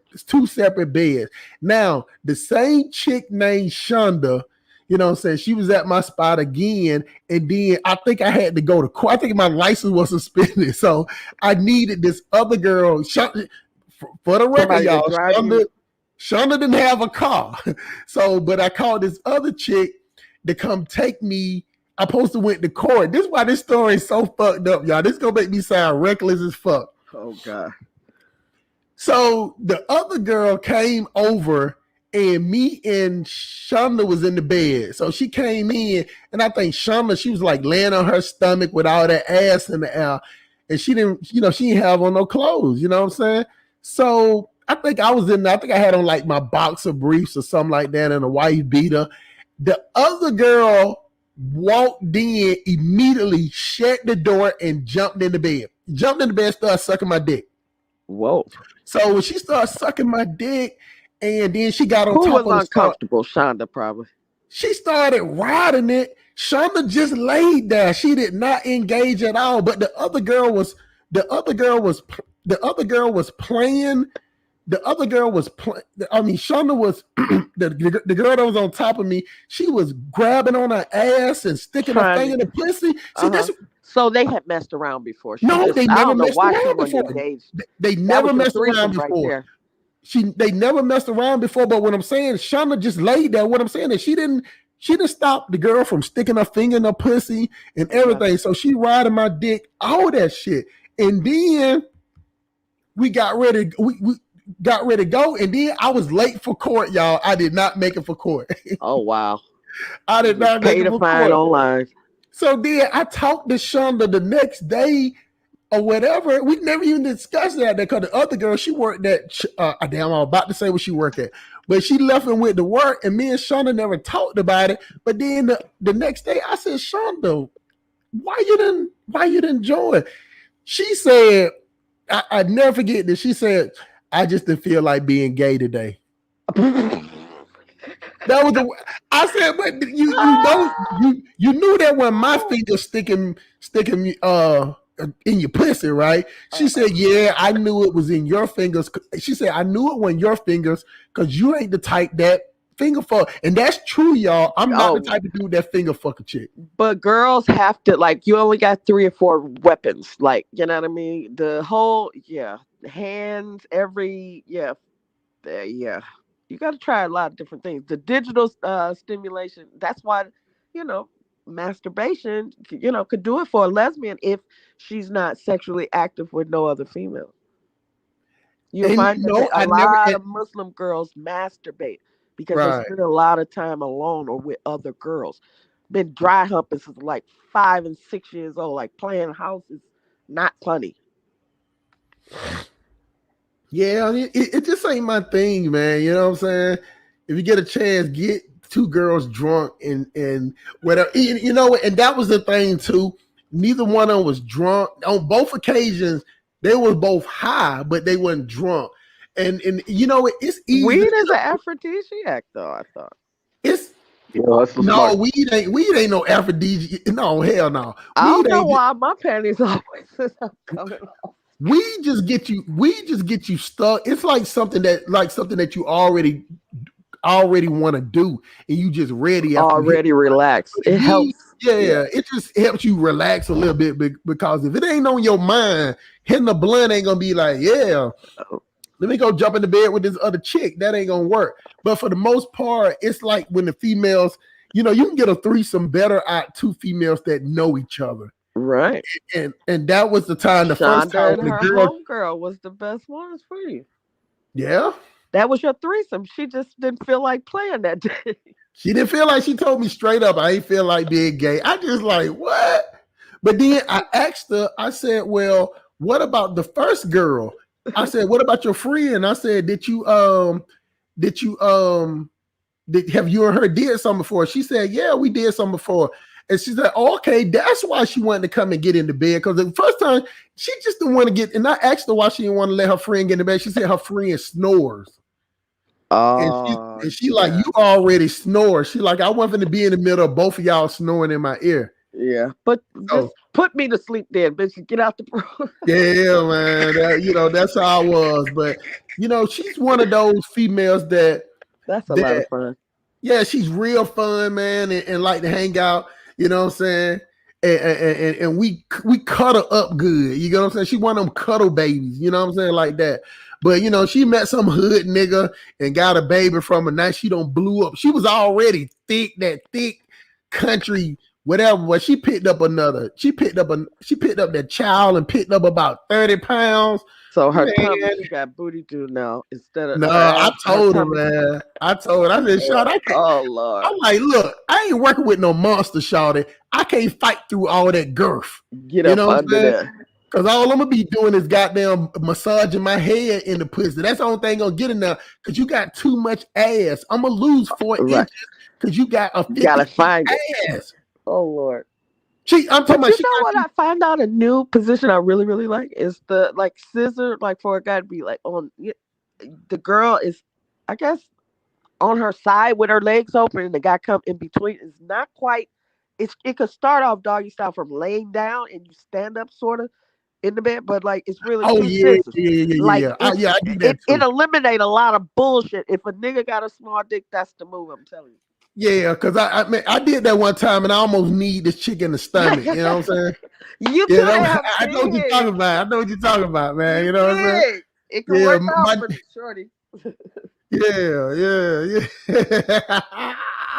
beds. Now, the same chick named Shonda, you know what I'm saying, she was at my spot again, and then I think I had to go to court. I think my license was suspended, so I needed this other girl. For the record, y'all, Shonda didn't have a car, but I called this other chick to come take me. I supposed to went to court. This is why this story is so fucked up, y'all. This is gonna make me sound reckless as fuck. Oh God. So the other girl came over, and me and Shonda was in the bed. So she came in, and I think Shonda, she was like laying on her stomach with all that ass in the air, and she didn't have on no clothes. You know what I'm saying? So I think I was in there. I think I had on like my boxer briefs or something like that, and a white beater. The other girl walked in immediately, shut the door, and jumped in the bed. Started sucking my dick. Whoa. So when she started sucking my dick, and then she got on top of the Who was uncomfortable? Shonda probably. She started riding it. Shonda just laid there. She did not engage at all. But the other girl was playing. I mean, Shonda was the girl that was on top of me. She was grabbing on her ass and sticking her finger in the pussy. So they had messed around before. They never messed around before. They never messed around before. They never messed around before. But what I'm saying, Shonda just laid there. What I'm saying is she didn't stop the girl from sticking her finger in her pussy and everything. So she riding my dick, all that shit. And then we got ready. We got ready to go, and then I was late for court, y'all. I did not make it for court. Oh wow! I did not make it for court. Online. So then I talked to Shonda the next day or whatever. We never even discussed that because the other girl, she worked at. I'm about to say what she worked at, but she left and went to work, and me and Shonda never talked about it. But then the next day, I said, Shonda, why you didn't join? She said, I never forget this. She said, I just didn't feel like being gay today. That was I said, but you knew that when my finger sticking in your pussy, right? She said, yeah, I knew it was in your fingers. She said, I knew it was in your fingers because you ain't the type that finger fuck. And that's true, y'all. I'm not the type of dude that finger fuck a chick. But girls have to, like, you only got 3 or 4 weapons. Like, you know what I mean? The whole, hands, yeah. You got to try a lot of different things. The digital stimulation, that's why, masturbation, could do it for a lesbian if she's not sexually active with no other female. You'll find that a lot of Muslim girls masturbate because they spend a lot of time alone or with other girls. Been dry humping since like 5 and 6 years old, like playing house is not funny. Yeah, it just ain't my thing, man. You know what I'm saying? If you get a chance, get 2 girls drunk and whatever. You know, and that was the thing too. Neither one of them was drunk. On both occasions, they were both high, but they weren't drunk. And you know, it's easy. Weed is an aphrodisiac, though, I thought. It's that's so no, smart. weed ain't no aphrodisiac. No, hell no. I don't know why my panties always coming off. We just get you stuck. It's like something that you already want to do, and you just ready. Already relax. It helps. Yeah, it just helps you relax a little bit because if it ain't on your mind, hitting the blunt ain't gonna be like, yeah, let me go jump in the bed with this other chick. That ain't gonna work. But for the most part, it's like when the females, you can get a threesome better at 2 females that know each other. Right. And that was the time, the first time and her homegirl was the best ones for you. Yeah. That was your threesome. She just didn't feel like playing that day. She didn't feel like, she told me straight up, I ain't feel like being gay. I just like, what? But then I asked her, I said, well, what about the first girl? I said, what about your friend? I said, have you and her did something before? She said, yeah, we did something before. And she said, oh, okay, that's why she wanted to come and get in the bed. Because the first time, she just didn't want to get, and I asked her why she didn't want to let her friend get in the bed. She said her friend snores. And she like, you already snore. She like, I want them to be in the middle of both of y'all snoring in my ear. Yeah, but just put me to sleep then, bitch. Get out the room. Yeah, man. That's how I was. But, she's one of those females that's a lot of fun. Yeah, she's real fun, man, and like to hang out. You know what I'm saying? And we cut her up good. You know what I'm saying? She one of them cuddle babies. You know what I'm saying? Like that. But, she met some hood nigga and got a baby from her. Now she don't blew up. She was already thick country, whatever. But she picked up that child and picked up about 30 pounds. So her tummy, she got booty do now instead of. No, I told her, man. I said, Shawty, I can't. Oh, Lord. I'm like, look, I ain't working with no monster, Shawty. I can't fight through all that girth. Get up under there. Because all I'm gonna be doing is goddamn massaging my head in the pussy. That's the only thing gonna get in there. Because you got too much ass. I'm gonna lose 4 inches because you got a 50 gotta find ass. It. Oh Lord. I'm talking about. You know what? I find out a new position I really, really like is the scissor, for a guy to be on. The girl is, I guess, on her side with her legs open, and the guy come in between. It's not quite. It could start off doggy style from laying down and you stand up sort of in the bed, but it's really. Oh yeah. I do that too. It eliminate a lot of bullshit. If a nigga got a small dick, that's the move. I'm telling you. Yeah, because I did that one time and I almost need this chick in the stomach. You know what I'm saying? I know what you're talking about. I know what you're talking about, man. You know what I'm saying? It can work out for the shorty. Yeah.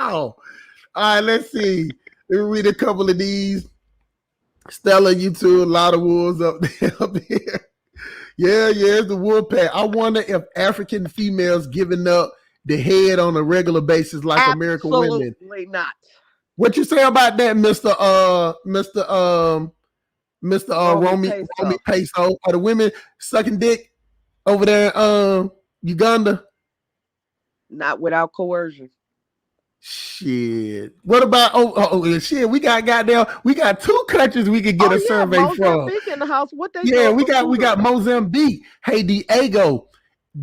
All right, let's see. Let me read a couple of these. Stella, you too. A lot of wolves up there. Yeah, it's the wolf pack. I wonder if African females giving up the head on a regular basis like American women. Absolutely not. What you say about that, Mr. Romy Peso? Are the women sucking dick over there in Uganda? Not without coercion. Shit. What about shit? We got 2 countries we could get a survey from. Mozambique in the house. What they we got Mozambique. Hey, Diego.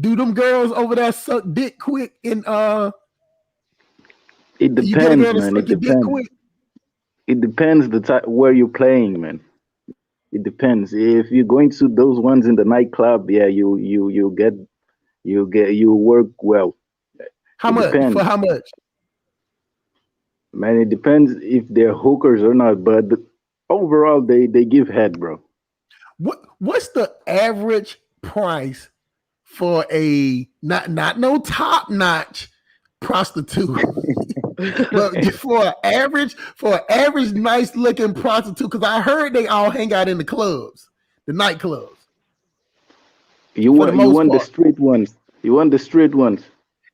Do them girls over there suck dick quick in It depends, man. It depends the type where you're playing, man. It depends. If you're going to those ones in the nightclub, yeah, you work well. How It much? For depends, how much? man. It depends if they're hookers or not. But overall, they give head, bro. What's the average price for a not no top notch prostitute, but for an average nice looking prostitute? Because I heard they all hang out in the clubs, the nightclubs. You For the want most the part. street ones. You want the street ones.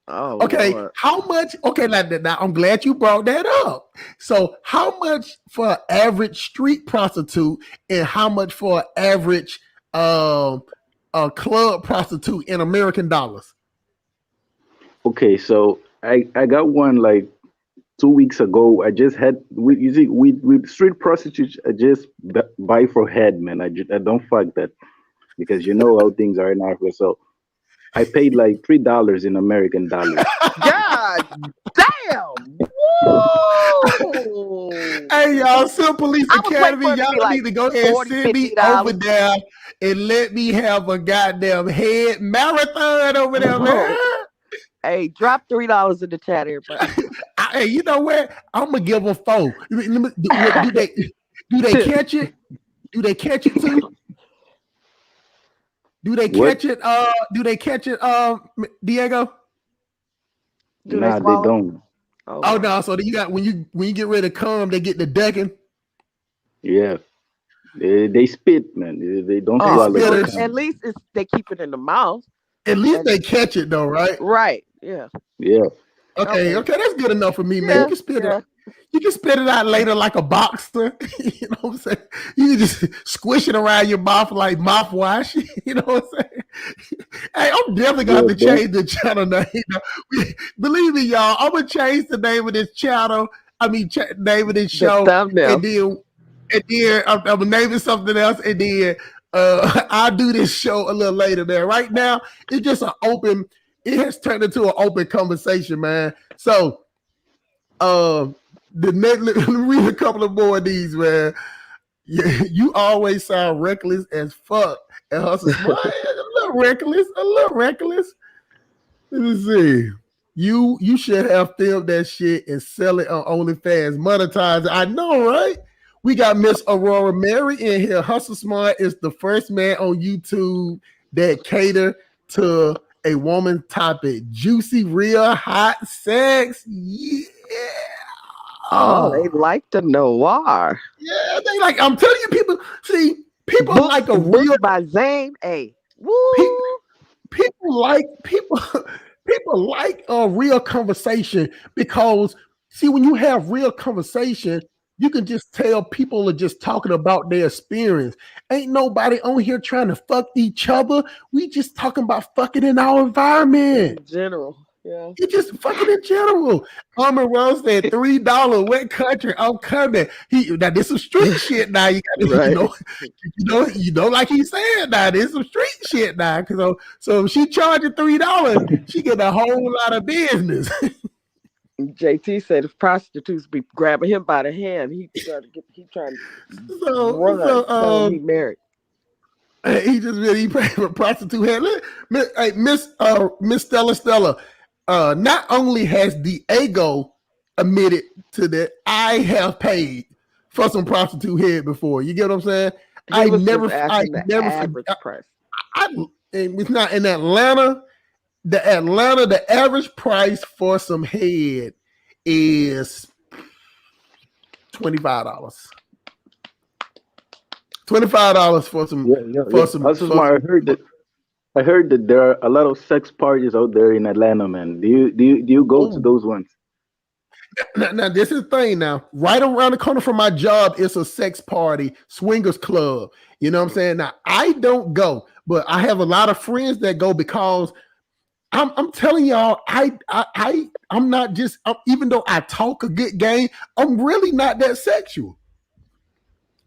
Oh, Okay, Lord. how much? Okay, now I'm glad you brought that up. So, how much for an average street prostitute, and how much for an average a club prostitute in American dollars? Okay, so I got one like 2 weeks ago. I just had you see with street prostitutes. I just buy for head, man. I don't fuck that because you know how things are in Africa. So I paid like $3 in American dollars. God damn! Woo! Hey, y'all, Sim Police I was waiting Academy, for it to be y'all like need to go ahead and 40, send me $50. over there and let me have a goddamn head marathon over there, man. Hey, drop $3 in the chat, everybody. Hey, you know what? I'm gonna give them $4. Do they catch it? Do they catch it too? Do they What? catch it? Do they catch it? Diego? Do Nah, they swallow? don't. Oh no! So you got when you get ready to come, they get the decking. Yeah, they spit, man. They don't Oh, swallow. spit They it. come. at least they keep it in the mouth. At least And- they catch it though, right? Right. Yeah. Yeah. Okay, that's good enough for me, man. Yeah, You can spit yeah. it. You can spit it out later like a boxer. You know what I'm saying? You can just squish it around your mouth like mouthwash. You know what I'm saying? Hey, I'm definitely gonna have to Yeah, change the channel name. Believe me, y'all, I'm gonna change the name of this channel. I mean, name of this The show, thumbnail. and then I'm gonna name it something else, and then I'll do this show a little later. Man, right now it's just an open. It has turned into an open conversation, man. So, let me read a couple of more of these, man. You always sound reckless as fuck. And Hustle Smart, a little reckless. Let me see. You should have filmed that shit and sell it on OnlyFans, monetize it. I know, right? We got Miss Aurora Mary in here. Hustle Smart is the first man on YouTube that cater to a woman topic. Juicy, real, hot sex. Yeah. Oh, they like the noir. Yeah, they like. I'm telling you, people Book, like a real. book by Zane. Hey, woo! People like a real conversation because see, when you have real conversation, you can just tell people are just talking about their experience. Ain't nobody on here trying to fuck each other. We just talking about fucking in our environment. In general, yeah. You just fucking in general. Armin Rose said $3 wet country. I'm coming. Now this some street shit. Now you got Right. you know, like he said. Now this some street shit. Now, so if she charging $3, she get a whole lot of business. JT said if prostitutes be grabbing him by the hand, he trying to run. So he married. He just really paid for prostitute head. Miss Stella. Not only has Diego admitted to that, I have paid for some prostitute head before. You get what I'm saying? I never average price. It's not in Atlanta. The average price for some head is $25. $25 for some. I heard that there are a lot of sex parties out there in Atlanta, man. Do you go to those ones? Now this is the thing. Now, right around the corner from my job, it's a sex party, swingers club. You know what I'm saying? Now, I don't go, but I have a lot of friends that go because I'm telling y'all, I'm not just even though I talk a good game, I'm really not that sexual.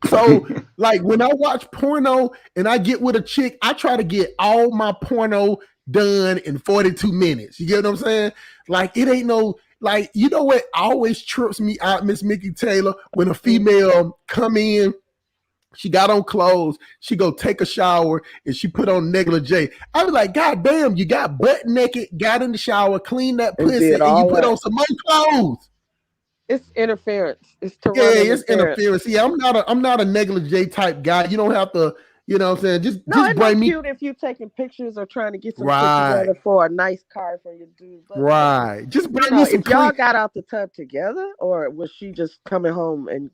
So, like when I watch porno and I get with a chick, I try to get all my porno done in 42 minutes. You get what I'm saying? Like it ain't no like, you know what always trips me out, Miss Mickey Taylor, when a female come in, She got on clothes. She go take a shower and she put on negligee. I was like, God damn, you got butt naked, got in the shower, cleaned that And pussy, did and you all put that. on some more clothes. It's interference. It's to Yeah, run it's interference. interference. Yeah, I'm not a negligee type guy. You don't have to, you know what I'm saying? Just It's bring not me cute if you're taking pictures or trying to get some shit right. together for a nice car for your dude. But Right. Just bring you know, me some if y'all clean. got out the tub together, or was she just coming home and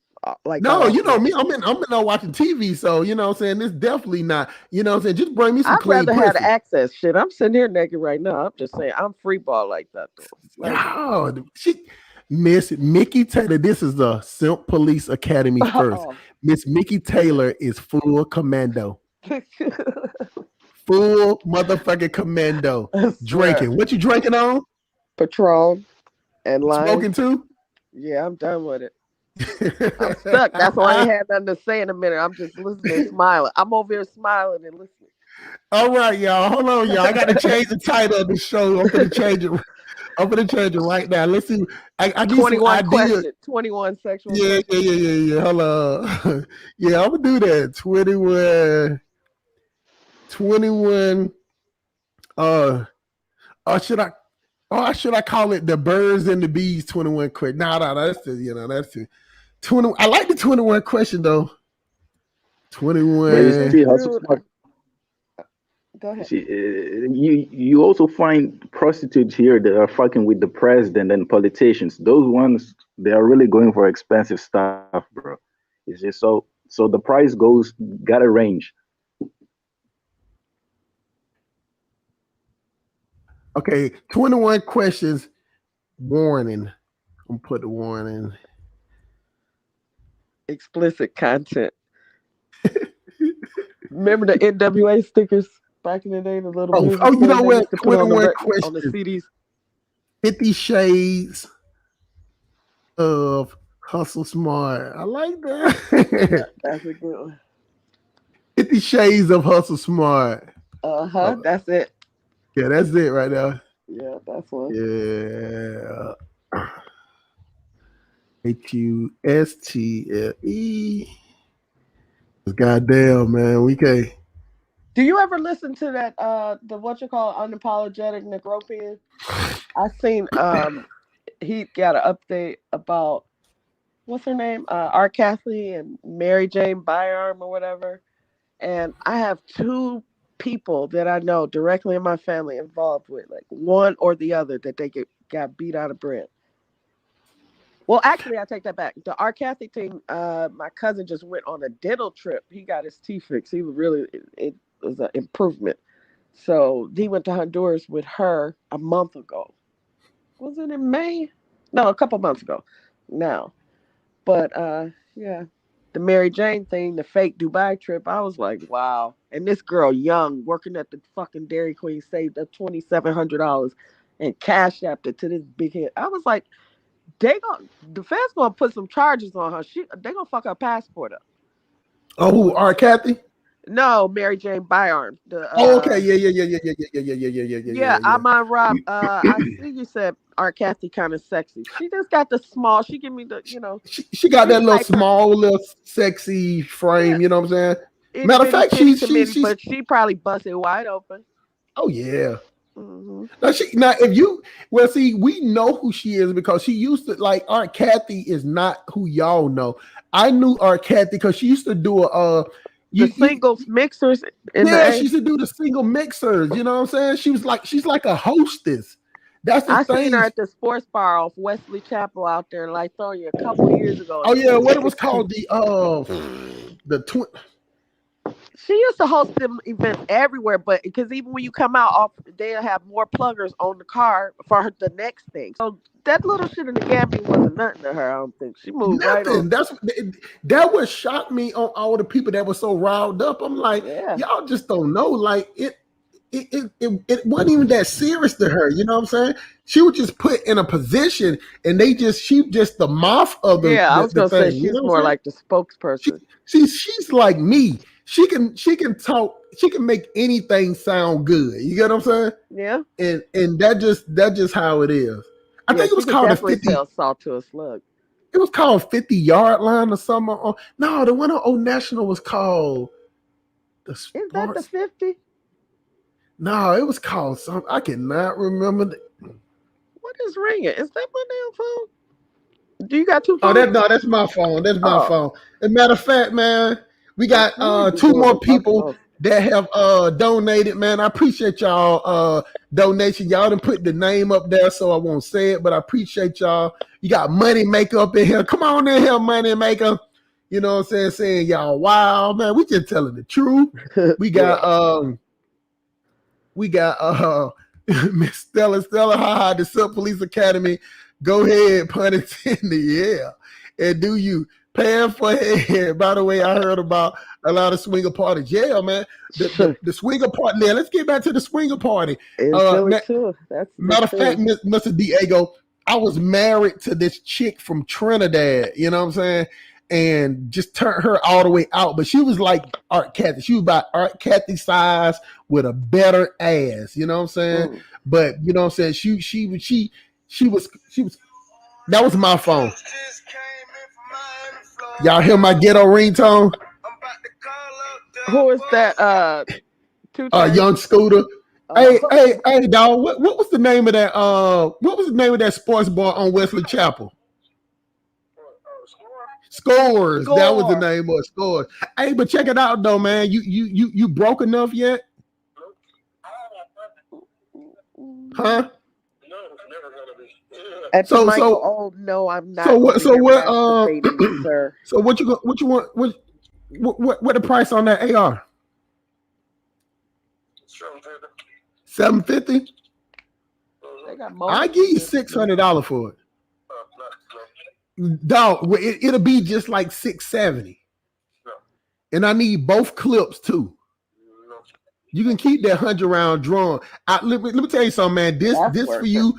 like got No, off you know work? me. I'm in there watching TV, so you know what I'm saying. It's definitely not. You know what I'm saying. Just bring me some I'd clean rather have pussy. access. Shit, I'm sitting here naked right now. I'm just saying, I'm free ball like that though. Like, Oh, Miss Mickey Taylor. This is the Simp Police Academy first. oh. Miss Mickey Taylor is full commando. Full motherfucking commando. I swear. Drinking. What you drinking on? Patron and lime. Smoking too? Yeah, I'm done with it. I'm stuck. That's why I ain't had nothing to say in a minute. I'm just listening, smiling. I'm over here smiling and listening. All right, y'all. Hold on, y'all. I gotta change the title of the show. I'm gonna change it. I'm gonna change it right now. Let's see. I need 21 some ideas. questions. 21 sexual Yeah. questions. Hold on. Yeah, I'm gonna do that. 21. Should I call it the birds and the bees 21 question? No, that's the 20. I like the 21 question though. 21. But you see, Hustle Smart, Go ahead. you also find prostitutes here that are fucking with the president and politicians. Those ones, they are really going for expensive stuff, bro. It's just so the price got a range. Okay, 21 questions. Warning. I'm gonna put the warning. Explicit content. Remember the NWA stickers back in the day? The little Oh, music you know thing they what? used to put on 21 on the questions. CDs. 50 Shades of Hustle Smart. I like that. That's a good one. 50 Shades of Hustle Smart. That's it. Yeah, that's it right there. Yeah, that's one. Yeah. HUSTLE. Goddamn, man. We can't. Do you ever listen to that the what you call unapologetic Negropian? I seen he got an update about what's her name? R. Kathy and Mary Jane Byarm or whatever. And I have two people that I know directly in my family involved with, like one or the other, that they got beat out of bread. Well, actually, I take that back. The R. Kathy thing, my cousin just went on a dental trip. He got his teeth fixed. He was really, it was an improvement. So he went to Honduras with her a month ago. Was it in May? No, a couple months ago now. But yeah, the Mary Jane thing, the fake Dubai trip, I was like, wow. And this girl, young, working at the fucking Dairy Queen, saved up $2,700 and cashed apped it to this big hit. I was like, the feds gonna put some charges on her. They gonna fuck her passport up. Oh, who? R. Kathy? No, Mary Jane Byarm. Okay, yeah. Yeah, Amon Rob. I see you said R. Kathy kind of sexy. She just got the small. She give me the, She got that little like small, little sexy frame. You know what I'm saying? Matter of fact, she's but she probably busted wide open. Oh yeah. Mm-hmm. We know who she is because she used to like R. Kathy is not who y'all know. I knew R. Kathy because she used to do singles mixers. She used to do the single mixers. You know what I'm saying? She's like a hostess. That's the thing. I seen her at the sports bar off Wesley Chapel out there in Lithonia a couple of years ago. Oh yeah, what it was called She used to host them events everywhere, but because even when you come out, they'll have more pluggers on the car for the next thing. So that little shit in the Gambia wasn't nothing to her. I don't think she moved right on. That would shock me on all the people that were so riled up. I'm like, y'all just don't know. Like it wasn't even that serious to her. You know what I'm saying? She was just put in a position, and she just the mouth of the. Yeah, I was gonna say she's she's more like the spokesperson. She's like me. She can talk. She can make anything sound good. You get what I'm saying? Yeah. And that's just how it is. I think it was called a 50. Sell salt to a slug. It was called 50-yard line or something. No, the one on Old National was called the Is that the Sports. 50? No, it was called something. I cannot remember. What is ringing? Is that my damn phone? Do you got two Oh, phones? that's my phone. That's my Oh. phone. As a matter of fact, man, we got Why you 2 doing more the people fucking that have donated, man. I appreciate y'all donation. Y'all done put the name up there, so I won't say it, but I appreciate y'all. You got Money Maker up in here. Come on in here, Money Maker. You know what I'm saying y'all wow, man. We just telling the truth. We got Miss Stella, haha, the Sub Police Academy. Go ahead, pun intended, yeah. And do you paying for it? By the way, I heard about a lot of swinger parties. Yeah, man. The swinger party. Now, let's get back to the swinger party. In Philly too. That's the Matter of thing. fact, Mr. Diego, I was married to this chick from Trinidad, you know what I'm saying? And just turned her all the way out. But she was like Art Kathy. She was about Art Kathy size with a better ass, you know what I'm saying? But you know what I'm saying? She was that was my phone. Y'all hear my ghetto ringtone? Who is that? Young Scooter. Hey, dog. What was the name of that? What was the name of that sports bar on Wesley Chapel? Scores. That was the name of it. Scores. Hey, but check it out though, man. You broke enough yet? Huh? And So- Michael, so- oh no, I'm not. So what? So what? masturbating, sir. So what you want? What the price on that AR? $750. They got I give you $600 for it. Dog, it'll be just like $670. And I need both clips too. You can keep that 100-round drum. Let me tell you something, man. This for you.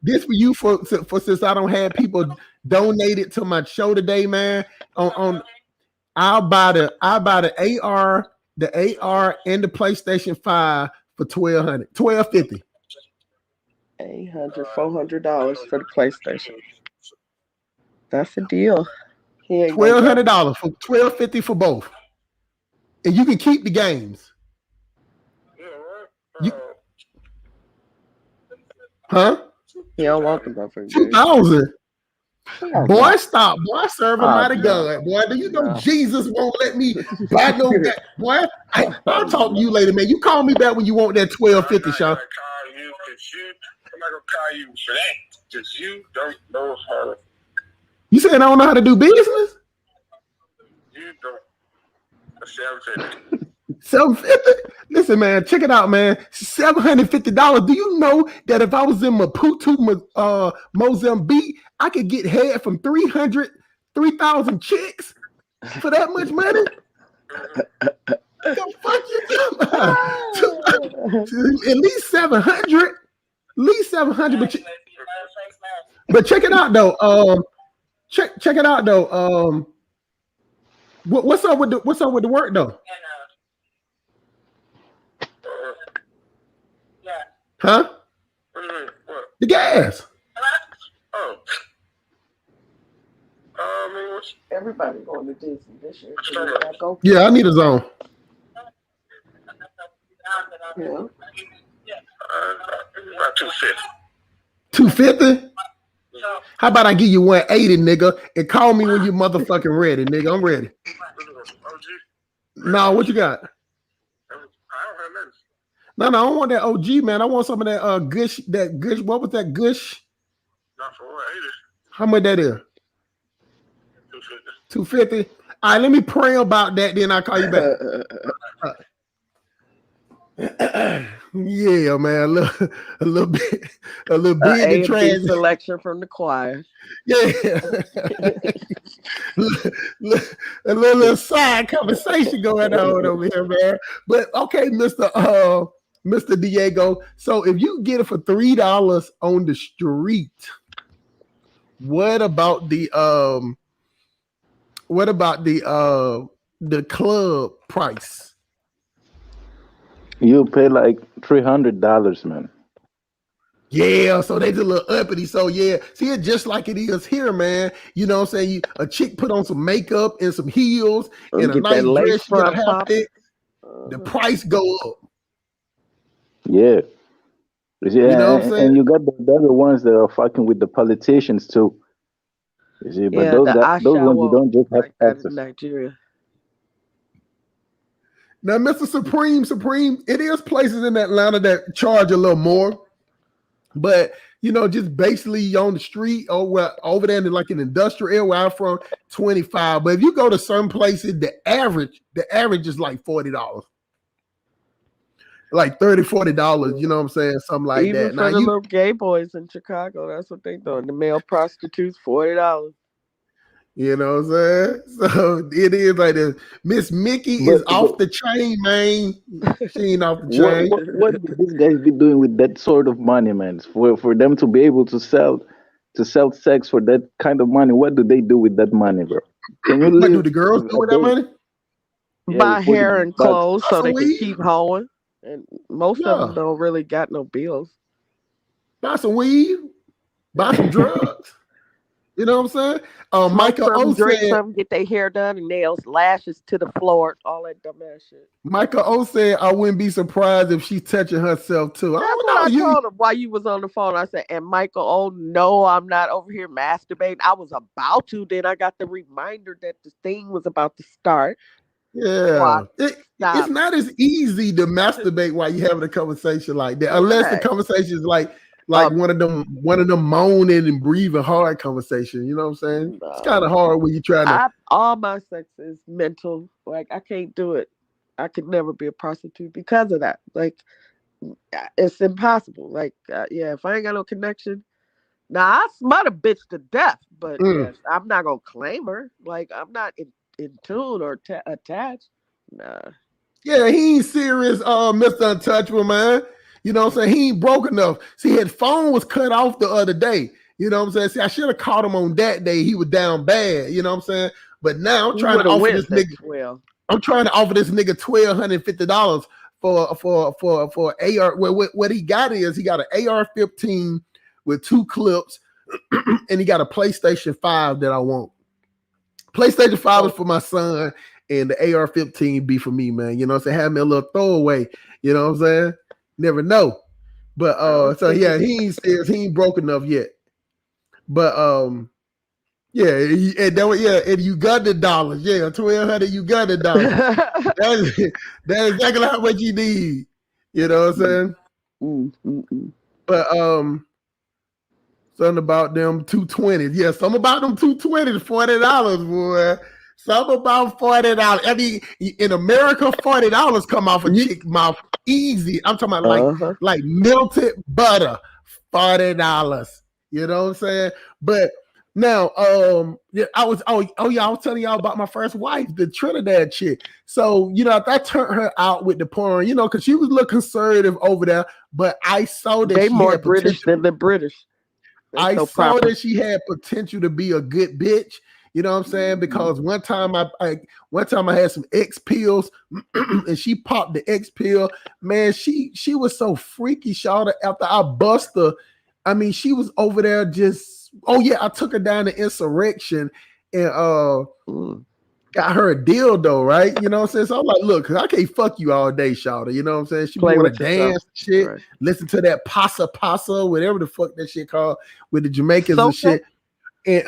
This for you for since I don't have people donated to my show today, man. I'll buy the AR, and the PlayStation 5 for $1,250. $800, $400 for the PlayStation. That's a deal. $1,200 for $1,250 for both, and you can keep the games. Huh? He don't want the motherfucker. 2,000. Boy, stop. Boy, serve him out of no. gun. Boy, do you know No. Jesus won't let me buy no gun? Boy, I'll talk to you later, man. You call me back when you want that $1,250, Sean. I'm not gonna call you for that because you don't know how. You saying I don't know how to do business? You don't. $750. $750? Listen, man, check it out, man. $750. Do you know that if I was in Maputo, Mozambique, I could get head from 3,000 chicks for that much money? The fuck you doing? At least 700. At least 700. But check it out though. Check it out though. What's up with the work though? Huh? What? The gas. Oh. Everybody going to Disney this year. Yeah, I need a zone. Yeah. About 250. 250? How about I give you 180, nigga, and call me when you motherfucking ready, nigga. I'm ready. No, what you got? I don't have nothing. No, I don't want that OG, man. I want some of that gush. That gush. What was that gush? Not for 180. How much that is? 250. 250. All right, let me pray about that. Then I'll call you back. Yeah, man. A little bit A&B trans selection from the choir. Yeah. a little side conversation going on over here, man. But okay, Mr. Diego. So if you get it for $3 on the street, what about the club price? You pay like $300, man. Yeah, so they just a little uppity. So yeah, see it just like it is here, man. You know what I'm saying? A chick put on some makeup and some heels and a Get nice that lace dress, she get a front hair pop. fit, the price go up. Yeah. You Yeah, know what I'm saying? and you got the other ones that are fucking with the politicians too. You see, but Yeah, those the those ones you Ashawo don't just have like that access. in Nigeria. Now, Mr. Supreme, it is places in Atlanta that charge a little more, but you know, just basically on the street or where, over there in like an industrial area where I'm from, 25. But if you go to certain places, the average is like $40. Like $30-$40, you know what I'm saying? Something like Even that. for Now the little gay boys in Chicago, that's what they doing. The male prostitutes, $40. you know what I'm saying? So it is like this. Miss Mickey is off the chain, man. She ain't off the chain. What would these guys be doing with that sort of money, man? For them to be able to sell sex for that kind of money, what do they do with that money, bro? Can you What do live the girls do with that money? Buy hair and clothes so they can weed. keep hoeing. And most of them don't really got no bills. Buy some weed, buy some drugs. You know what I'm saying? Michael O drink said, something, get their hair done and nails, lashes to the floor, all that dumbass shit. Michael O said, I wouldn't be surprised if she's touching herself too. That's what I told him while you was on the phone. I said, and Michael, oh no, I'm not over here masturbating. I was about to, then I got the reminder that the thing was about to start. Yeah. It's not as easy to masturbate while you're having a conversation like that, unless the conversation is like one of them moaning and breathing hard conversation. You know what I'm saying? It's kind of hard when you're trying to. All my sex is mental. Like I can't do it. I could never be a prostitute because of that. Like it's impossible. Like if I ain't got no connection, now I smut a bitch to death, but I'm not gonna claim her. Like I'm not in tune or attached. Nah. Yeah, he ain't serious, Mr. Untouchable, man. You know what I'm saying? He ain't broke enough. See, his phone was cut off the other day. You know what I'm saying? See, I should have caught him on that day. He was down bad. You know what I'm saying? But now I'm trying to offer this nigga. I'm trying to offer this nigga $1,250 for AR. What he got is he got an AR-15 with 2 clips, and he got a PlayStation 5 that I want. PlayStation 5 is for my son, and the AR-15 be for me, man. You know what I'm saying? Have me a little throwaway. You know what I'm saying? Never know. But so yeah, he ain't serious. He ain't broke enough yet. But yeah, and you got the dollars. Yeah, $1,200, you got the dollars. That's exactly how much you need. You know what I'm saying? But something about them 220s. Yeah, something about them 220s, $40, boy. Something about $40. I mean, in America, $40 come off a chick mouth easy. I'm talking about like melted butter, $40. You know what I'm saying? But now, I was telling y'all about my first wife, the Trinidad chick. So, you know, I turned her out with the porn, you know, because she was a little conservative over there. But I saw that they she more had British than the British. I saw that she had potential to be a good bitch. You know what I'm saying? Because one time I had some X pills and she popped the X pill. Man, she was so freaky, shawty. After I bust her, I mean, she was over there just. Oh yeah, I took her down to Insurrection and got her a dildo, right? You know what I'm saying? So I'm like, look, cause I can't fuck you all day, shawty. You know what I'm saying? She want to dance, shit, right. Listen to that pasa, whatever the fuck that shit called with the Jamaicans and shit. And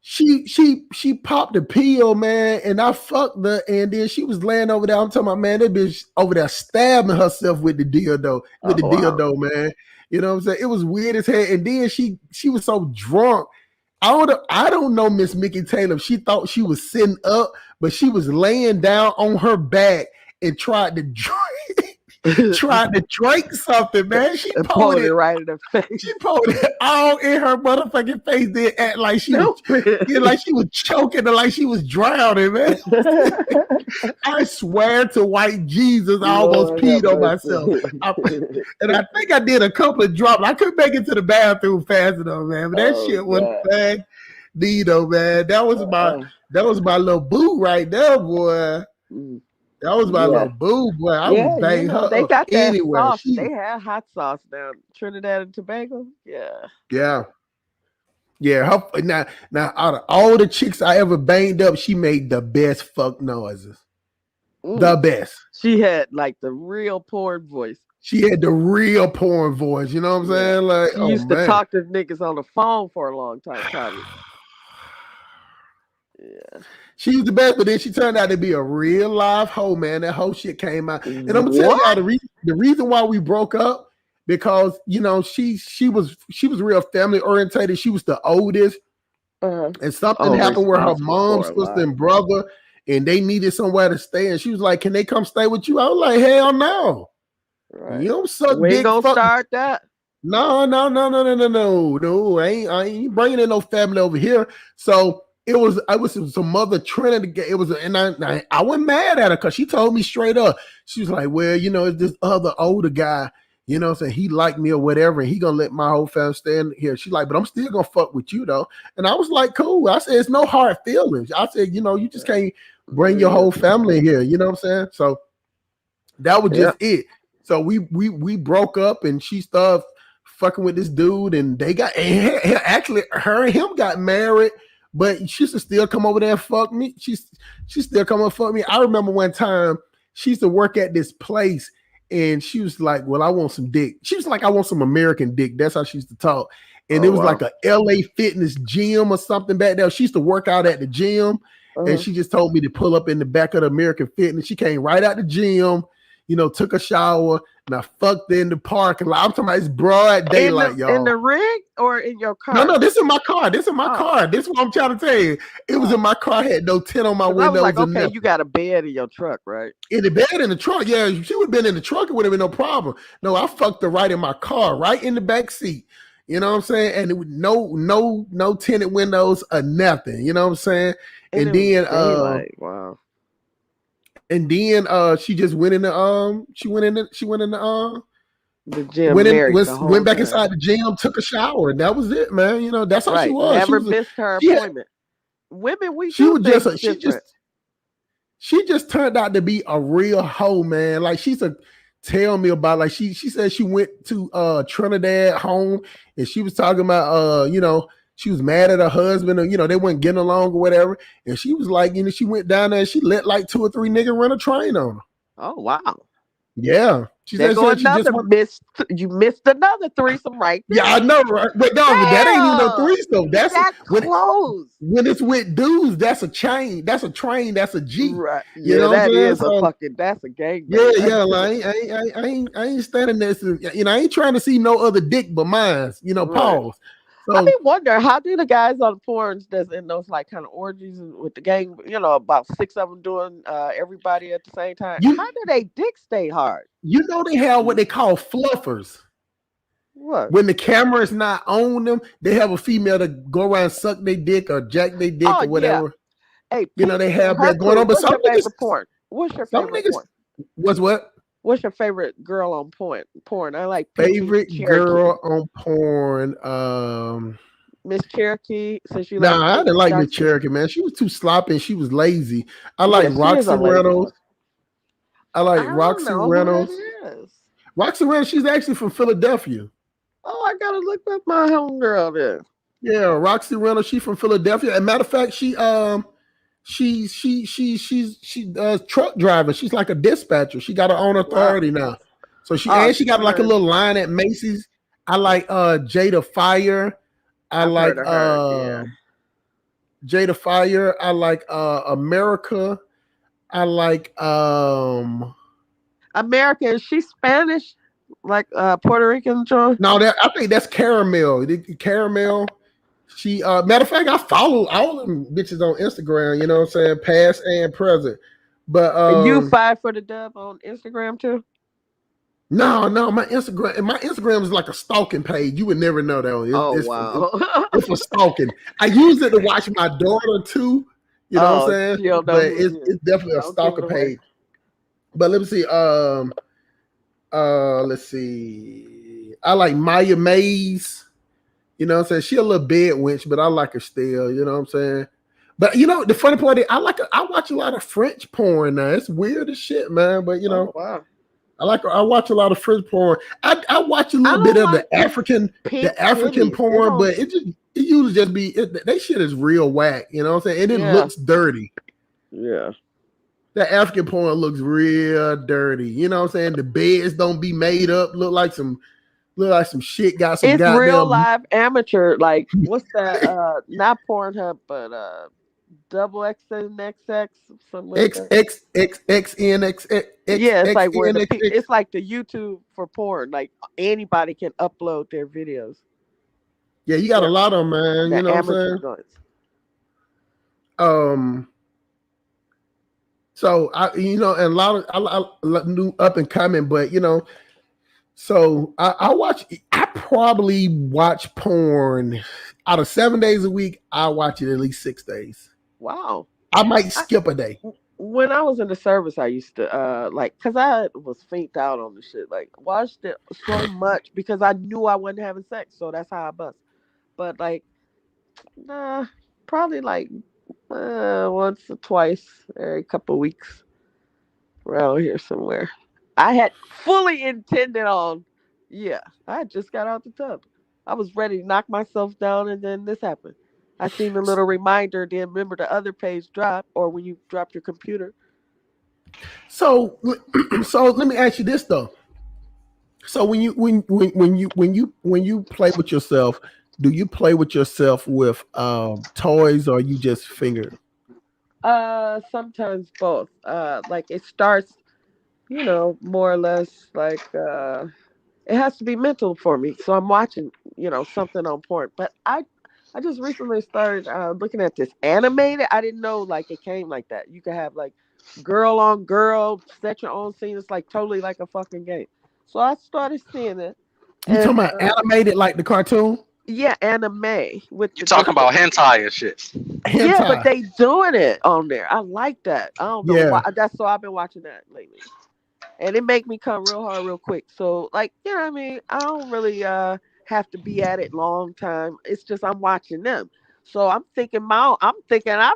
she popped the pill, man, and I fucked her, and then she was laying over there. I'm talking about, man, that bitch over there stabbing herself with the dildo, man. You know what I'm saying? It was weird as hell. And then she was so drunk. I don't know Miss Mickey Taylor. She thought she was sitting up, but she was laying down on her back and tried to drink something, man. She pulled it right in her face. She pulled it all in her motherfucking face. Then act like she was choking her, like she was drowning, man. I swear to white Jesus, I almost peed on myself. And I think I did a couple of drops. I couldn't make it to the bathroom fast enough, man. But that shit was bad. Nino, man. That was my little boo right there, boy. That was my Yeah. little boo boy. I Yeah, would bang her they up got that anywhere. sauce. She, They had hot sauce down Trinidad and Tobago. Yeah. yeah. Yeah, now out of all the chicks I ever banged up, she made the best fuck noises. The Mm. best. She had like the real porn voice. She had the real porn voice. You know what I'm Yeah. saying? Like, She oh used to man. talk to niggas on the phone for a long time, probably. Yeah. She was the best, but then she turned out to be a real live hoe, man. That whole shit came out. And I'm gonna tell y'all the reason why we broke up, because you know, she was real family orientated. She was the oldest. And something happened where her mom, sister, and brother, and they needed somewhere to stay. And she was like, "Can they come stay with you?" I was like, "Hell no! Right. You don't suck We dick." ain't gonna start that. No. I ain't bringing in no family over here. So I was some mother Trinity. It was, and I wasn't mad at her because she told me straight up. She was like, "Well, you know, it's this other older guy. You know, saying he liked me or whatever, and he gonna let my whole family stand here." She's like, "But I'm still gonna fuck with you though." And I was like, "Cool." I said, "It's no hard feelings." I said, "You know, you just can't bring your whole family here." You know what I'm saying? So that was just it. So we broke up, and she started fucking with this dude, and they got, and actually her and him got married. But she used to still come over there and fuck me. She still come over and fuck me. I remember one time she used to work at this place. And she was like, "Well, I want some dick." She was like, "I want some American dick." That's how she used to talk. And it was like a LA Fitness gym or something back there. She used to work out at the gym. And she just told me to pull up in the back of the American Fitness. She came right out the gym, you know, took a shower, and I fucked in the parking lot. I'm talking about it's broad daylight, y'all. In the rig or in your car? No, this is my car. This is my car. This is what I'm trying to tell you. It was in my car. I had no tint on my windows. I was like, okay, you got a bed in your truck, right? In the bed in the trunk. Yeah, if she would have been in the trunk, it would have been no problem. No, I fucked her right in my car, right in the back seat. You know what I'm saying? And it was no tinted windows or nothing. You know what I'm saying? And then wow. And then she just went in the the gym. Went back inside the gym, took a shower, and that was it, man. You know, that's how she was. Never missed her appointment. Women, she just turned out to be a real hoe, man. Like she used to tell me about, like she said she went to Trinidad home, and she was talking about you know, she was mad at her husband, or you know, they weren't getting along or whatever. And she was like, you know, she went down there and she let like 2 or 3 niggas run a train on her. Oh wow. Yeah. You missed another threesome right there. Yeah, I know, right? But no, that ain't even no threesome. That's close. When it's with dudes, that's a chain. That's a train. That's a G. Right. You know that is a fucking. That's a gang. Yeah. Like I ain't standing there. You know, I ain't trying to see no other dick but mine. You know, pause. So, I wonder, how do the guys on porns that's in those like kind of orgies with the gang, you know, about 6 of them doing everybody at the same time? How do they dick stay hard? You know, they have what they call fluffers. What? When the camera is not on them, they have a female to go around and suck their dick or jack their dick or whatever. Yeah. Hey, you know, they have that going on. But what's your favorite porn? What's your favorite porn? What? What's your favorite girl on porn? I like favorite girl on porn. Miss Cherokee. Since you I didn't like Miss Cherokee, man. She was too sloppy and she was lazy. I like Roxy Reynolds. I like Roxy Reynolds. Roxy Reynolds, she's actually from Philadelphia. Oh, I gotta look up my homegirl then. Yeah, Roxy Reynolds, she's from Philadelphia. As a matter of fact, she's truck driver. She's like a dispatcher. She got her own authority now. So she got like a little line at Macy's. I like Jada Fire. I like Jada Fire. I like America. I like America. Is she Spanish? Like Puerto Rican, John? No, I think that's Caramel. Caramel. She matter of fact, I follow all of them bitches on Instagram, you know what I'm saying? Past and present. But and you fight for the dub on Instagram too? No, my Instagram is like a stalking page. You would never know that. Wow. It's for stalking. I use it to watch my daughter too. You know what I'm saying? But it's definitely a stalker page. But let me see. Let's see. I like Maya Mays. You know what I'm saying? She a little bed wench, but I like her still. You know what I'm saying? But you know, the funny part is, I watch a lot of French porn now. It's weird as shit, man. But you know, wow. I watch a lot of French porn. I watch a I little bit don't of like the African pink African titties. porn, but it usually just be they shit is real whack. You know what I'm saying? And it Yeah. looks dirty. Yeah. The African porn looks real dirty. You know what I'm saying? The beds don't be made up. Look like some shit got some It's goddamn real live amateur. Like what's that? Not Pornhub, but double XNXX, something like that. XXXNX. Yeah, it's like where it's like the YouTube for porn. Like anybody can upload their videos. Yeah, you got a lot of them, man. The You know what I'm amateur saying? joints. So I, you know, and a lot of new up and coming, but you know, so I probably watch porn out of 7 days a week. I watch it at least 6 days. Wow. I might skip a day. When I was in the service, I used to like, cause I was faint out on the shit. Like watched it so much because I knew I wasn't having sex, so that's how I bust. But like, nah, probably like once or twice every couple of weeks around here somewhere. I had fully intended on, yeah, I just got out the tub. I was ready to knock myself down, and then this happened. I seen a little reminder, then remember the other page drop, or when you dropped your computer. So let me ask you this though. So when you play with yourself, do you play with yourself with toys or you just finger? Sometimes both. Like it starts, you know, more or less like it has to be mental for me. So I'm watching, you know, something on porn. But I just recently started looking at this animated. I didn't know like it came like that. You could have like girl on girl, set your own scene. It's like totally like a fucking game. So I started seeing it. You talking about animated like the cartoon? Yeah, anime with You talking about hentai and shit. Yeah, but they doing it on there. I like that. I don't know why. That's so I've been watching that lately, and it make me come real hard, real quick. So like, you know what I mean? I don't really have to be at it long time. It's just I'm watching them. So I'm thinking I'm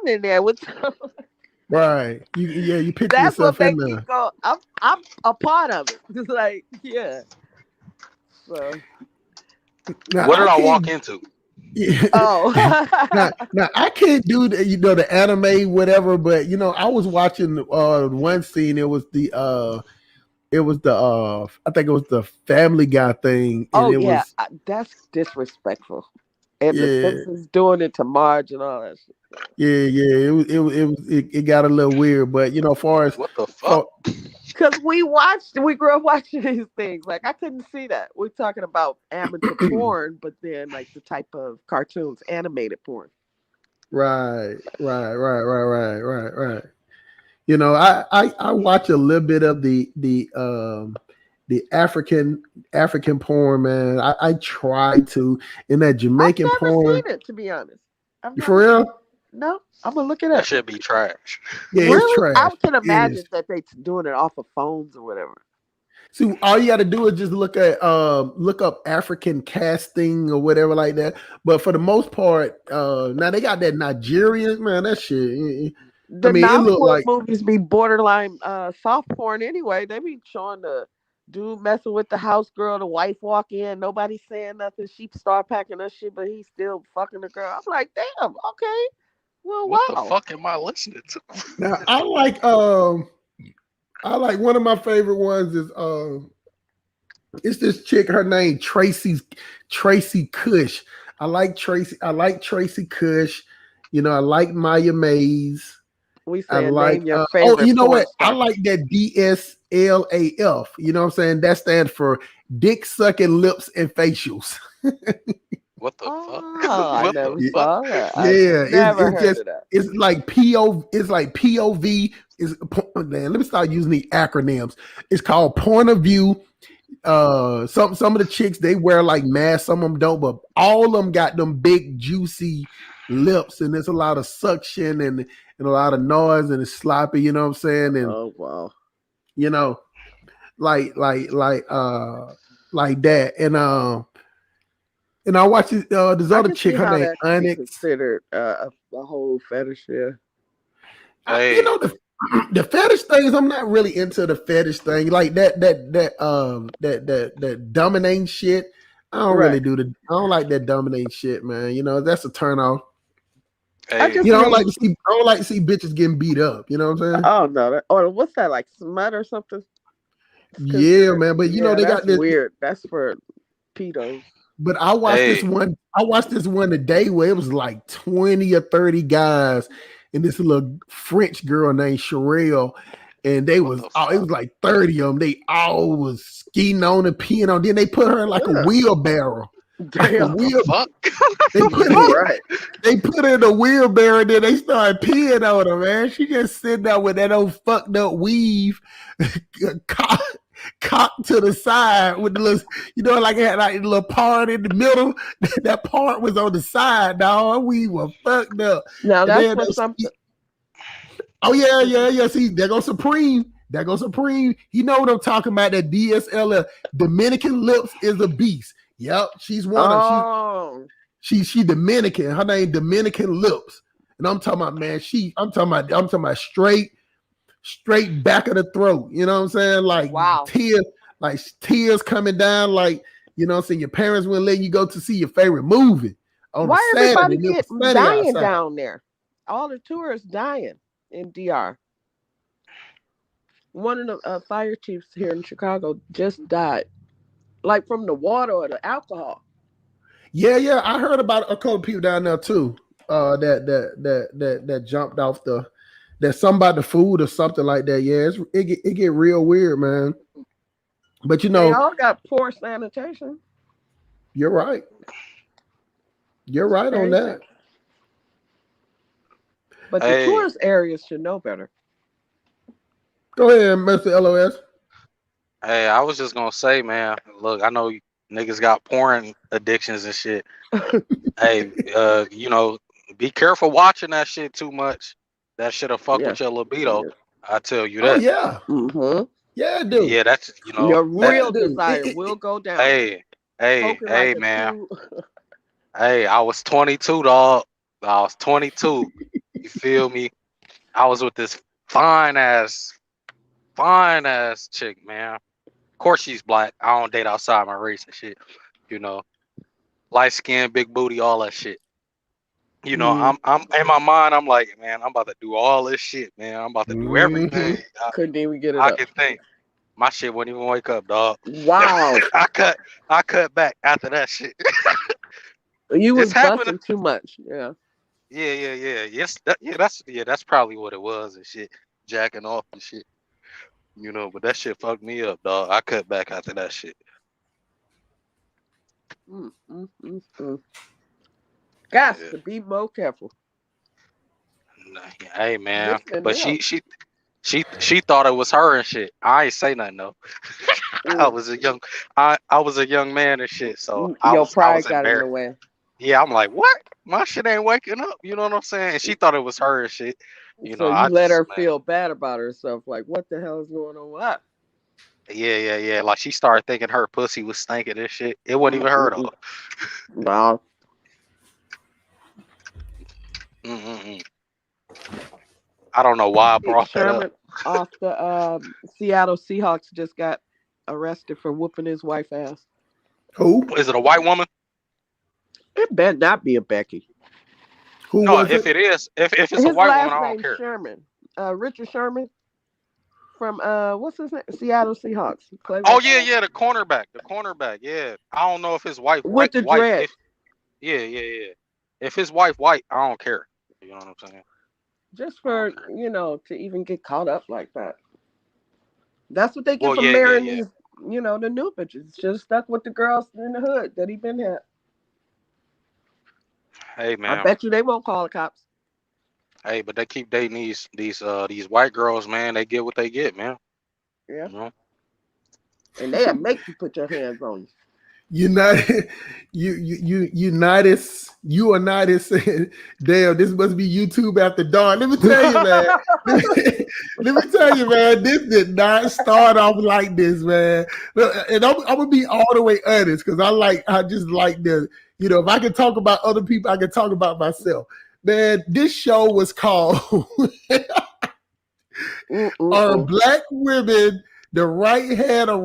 in there with. Right. You picture That's yourself what in makes me there. go. I'm a part of it. It's like yeah. So. Now, What did I walk into? Yeah. Oh. now I can't do the, you know, the anime whatever, but you know I was watching one scene. It was the I think it was the Family Guy thing. And was, that's disrespectful. And the Simpsons doing it to Marge and all that shit. Yeah. It got a little weird, but you know, as far as what the fuck. Because we grew up watching these things. Like I couldn't see that. We're talking about amateur porn, but then like the type of cartoons, animated porn. Right. You know, I watch a little bit of the African porn, man. I try to, in that Jamaican I've never porn. seen it, to be honest. For real? No, I'm gonna look it up. That should be trash. Yeah, really? It's trash. I can imagine that they doing it off of phones or whatever. See, all you got to do is just look up African casting or whatever like that. But for the most part, now they got that Nigerian, man. That shit. The it look like movies be borderline soft porn anyway. They be showing the dude messing with the house girl, the wife walk in, nobody saying nothing. She start packing her shit, but he's still fucking the girl. I'm like, damn, okay. Well, what the fuck am I listening to? Now I like one of my favorite ones is it's this chick, her name Tracy Cush. I like Tracy Cush. You know, I like Maya Mays. We say name your favorite. You know what? Star. I like that DSLAF. You know what I'm saying? That stands for dick sucking lips and facials. What the fuck? I never saw that. It's like POV. It's like POV. Man, let me start using the acronyms. It's called point of view. Some of the chicks, they wear like masks. Some of them don't, but all of them got them big juicy lips, and there's a lot of suction and a lot of noise, and it's sloppy. You know what I'm saying? And oh wow, you know, like that, and And I watched this I other can chick, see her how name that could be Onyx. considered a whole fetish. Yeah. You know, the fetish things, I'm not really into the fetish thing. Like that dominating shit. I don't really Right. I don't like that dominating shit, man. You know, that's a turn off. I just You know, I don't mean, like to see bitches getting beat up. You know what I'm saying? oh no, or what's that, like smut or something? Yeah, man. But you know, they that's got this weird. That's for pedos. But I watched this one. I watched this one today where it was like 20 or 30 guys and this little French girl named Sherelle, and they was it was like 30 of them. They all was skiing on and peeing on. Then they put her in like a wheelbarrow. Like a Fuck. They put Right. They put her in a wheelbarrow, and then they started peeing on her, man. She just sitting there with that old fucked up weave, cocked to the side with the little, you know, like it had like a little part in the middle. That part was on the side, dog. We were fucked up. Now And that's then for something. Oh yeah. See, there goes Supreme. He know what I'm talking about. That DSL Dominican Lips is a beast. Yep, she's one of Oh, she Dominican. Her name Dominican Lips. And I'm talking about, man, I'm talking about straight back of the throat. You know what I'm saying? Like wow. tears coming down, like, you know what I'm saying, your parents wouldn't let you go to see your favorite movie. Why everybody get dying down there? All the tourists dying in DR. One of the fire chiefs here in Chicago just died, like from the water or the alcohol. Yeah. I heard about a couple of people down there too. That jumped off that something about the food or something like that. Yeah, it get real weird, man. But you know, they all got poor sanitation. You're right. You're right on that. But the tourist areas should know better. Go ahead, Mr. LOS. Hey, I was just gonna say, man. Look, I know niggas got porn addictions and shit. Hey, you know, be careful watching that shit too much. That shit'll fuck with your libido. I tell you that. Oh yeah. Mm-hmm. Yeah, dude. Yeah, that's, you know, your real desire will go down. Hey, like man. Hey, I was 22, dog. I was 22. You feel me? I was with this fine ass chick, man. Of course she's black. I don't date outside my race and shit. You know, light skin, big booty, all that shit. You know, I'm in my mind, I'm like, man, I'm about to do all this shit, man. I'm about to do everything. Couldn't even get it I up. can think. My shit wouldn't even wake up, dog. Wow. I cut back after that shit. You was busting too much. Yeah. Yeah. Yes, that's probably what it was and shit. Jacking off and shit. You know, but that shit fucked me up, dog. I cut back after that shit. Got to be more careful. Hey, man, but she thought it was her and shit. I ain't say nothing though. I was a young man and shit, so your pride got in the way. Yeah, I'm like, what? My shit ain't waking up. You know what I'm saying? And she thought it was her and shit. You know, you let her feel bad about herself. Like, what the hell is going on with her? Yeah. Like she started thinking her pussy was stinking and shit. It wasn't even her though. Wow. I don't know why I brought that up. Off the Seattle Seahawks just got arrested for whooping his wife ass. Who? Is it a white woman? It better not be a Becky. Who? No, if it is, if it's a white woman, I don't care. Sherman. Richard Sherman from what's his name? Seattle Seahawks. Oh yeah, the cornerback. Yeah, I don't know if his wife with the dread. Yeah. If his wife white, I don't care. You know what I'm saying? Just for, you know, to even get caught up like that. That's what they get for marrying these, you know, the new bitches. Just stuck with the girls in the hood that he been had. Hey man, I bet you they won't call the cops. Hey, but they keep dating these white girls, man. They get what they get, man. Yeah. You know? And they'll make you put your hands on you. United saying, damn, this must be YouTube after dark. Let me tell you, man. Let me tell you, man, this did not start off like this, man. And I'm gonna be all the way honest because I just like the You know, if I can talk about other people, I can talk about myself. Man, this show was called Are Black Women the Right Hand of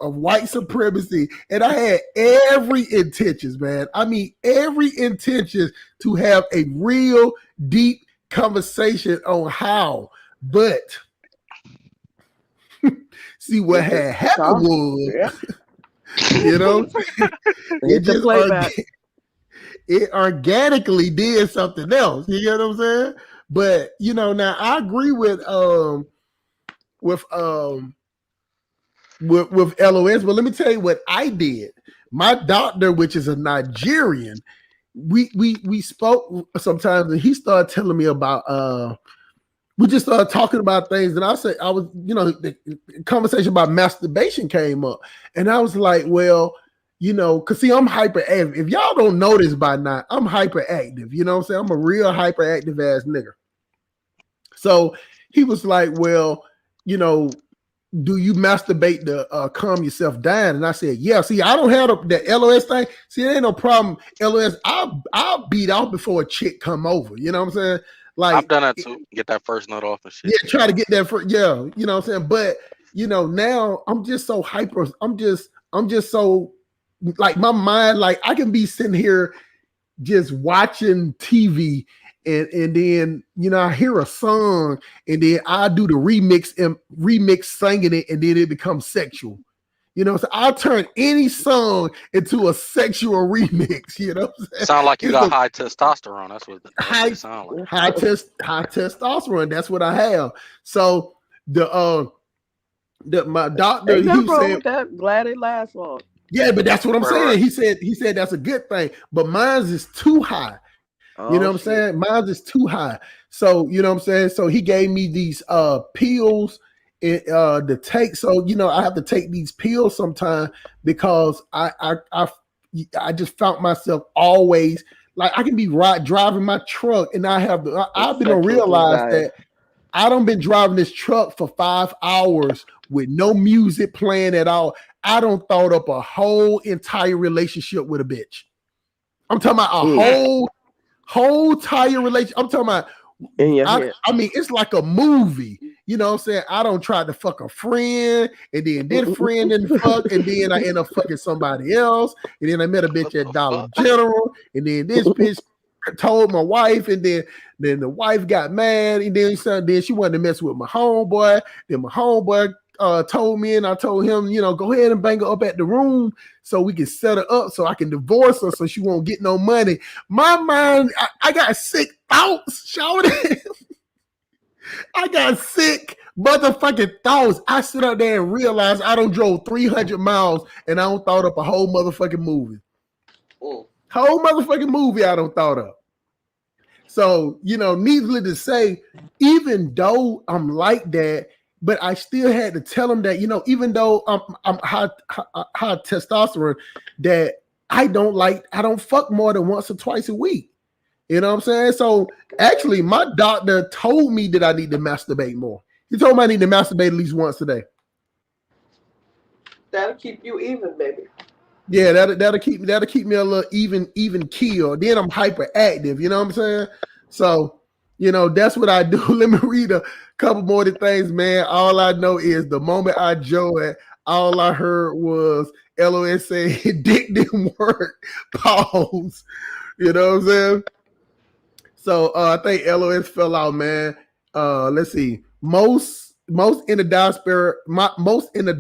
White Supremacy? And I had every intentions, man. I mean, every intention to have a real deep conversation on how. But see what had happened was, you know, it just it organically did something else. You get what I'm saying? But you know, now I agree with LOS, but let me tell you what I did. My doctor, which is a Nigerian, we spoke sometimes, and he started telling me about we just started talking about things, and I was, you know, the conversation about masturbation came up, and I was like, well, you know, because see, I'm hyperactive. If y'all don't know this by now, I'm hyperactive. You know what I'm saying? I'm a real hyperactive ass nigga. So he was like, well, you know, do you masturbate to calm yourself down? And I said, yeah. See, I don't have the LOS thing. See, it ain't no problem. LOS, I'll beat off before a chick come over. You know what I'm saying? Like, I've done that too. Get that first nut off and shit. Yeah, try to get that first. Yeah, you know what I'm saying? But you know, now I'm just so hyper. I'm just so, like, my mind, like, I can be sitting here just watching TV and then, you know, I hear a song and then I do the remix singing it, and then it becomes sexual. You know, so I'll turn any song into a sexual remix. You know what I'm saying? Sound like you got high testosterone. That's what it sound like. High testosterone. That's what I have. So my doctor, Ain't he nothing wrong said, with that. Glad it lasts long. yeah, but that's what I'm saying. He said that's a good thing, but mine's is too high. You know what I'm saying? Mine's is too high. So, you know what I'm saying? So he gave me these pills to take. So, you know, I have to take these pills sometime because I just found myself always, like, I can be driving my truck, and I've been to realize that I done been driving this truck for 5 hours with no music playing at all. I done thought up a whole entire relationship with a bitch. I'm talking about a whole entire relationship. I'm talking about, in your head. I mean, it's like a movie. You know what I'm saying? I don't try to fuck a friend, and then this friend didn't fuck, and then I end up fucking somebody else, and then I met a bitch at Dollar General, and then this bitch told my wife, and then the wife got mad, and then she wanted to mess with my homeboy. Then my homeboy told me, and I told him, you know, go ahead and bang her up at the room so we can set her up so I can divorce her so she won't get no money. My mind, I got sick thoughts, shouting. I got sick motherfucking thoughts. I sit up there and realize I done drove 300 miles and I done thought up a whole motherfucking movie. Whole motherfucking movie I done thought up. So, you know, needless to say, even though I'm like that, but I still had to tell him that, you know, even though I'm high testosterone, that I don't fuck more than once or twice a week. You know what I'm saying? So actually, my doctor told me that I need to masturbate more. He told me I need to masturbate at least once a day. That'll keep you even, baby. Yeah, that'll keep me a little even keel. Then I'm hyperactive. You know what I'm saying? So, you know, that's what I do. Let me read a couple more of the things, man. All I know is the moment I joined, all I heard was LOS say dick didn't work. Pause. You know what I'm saying? So I think LOS fell out, man. Let's see. Most in the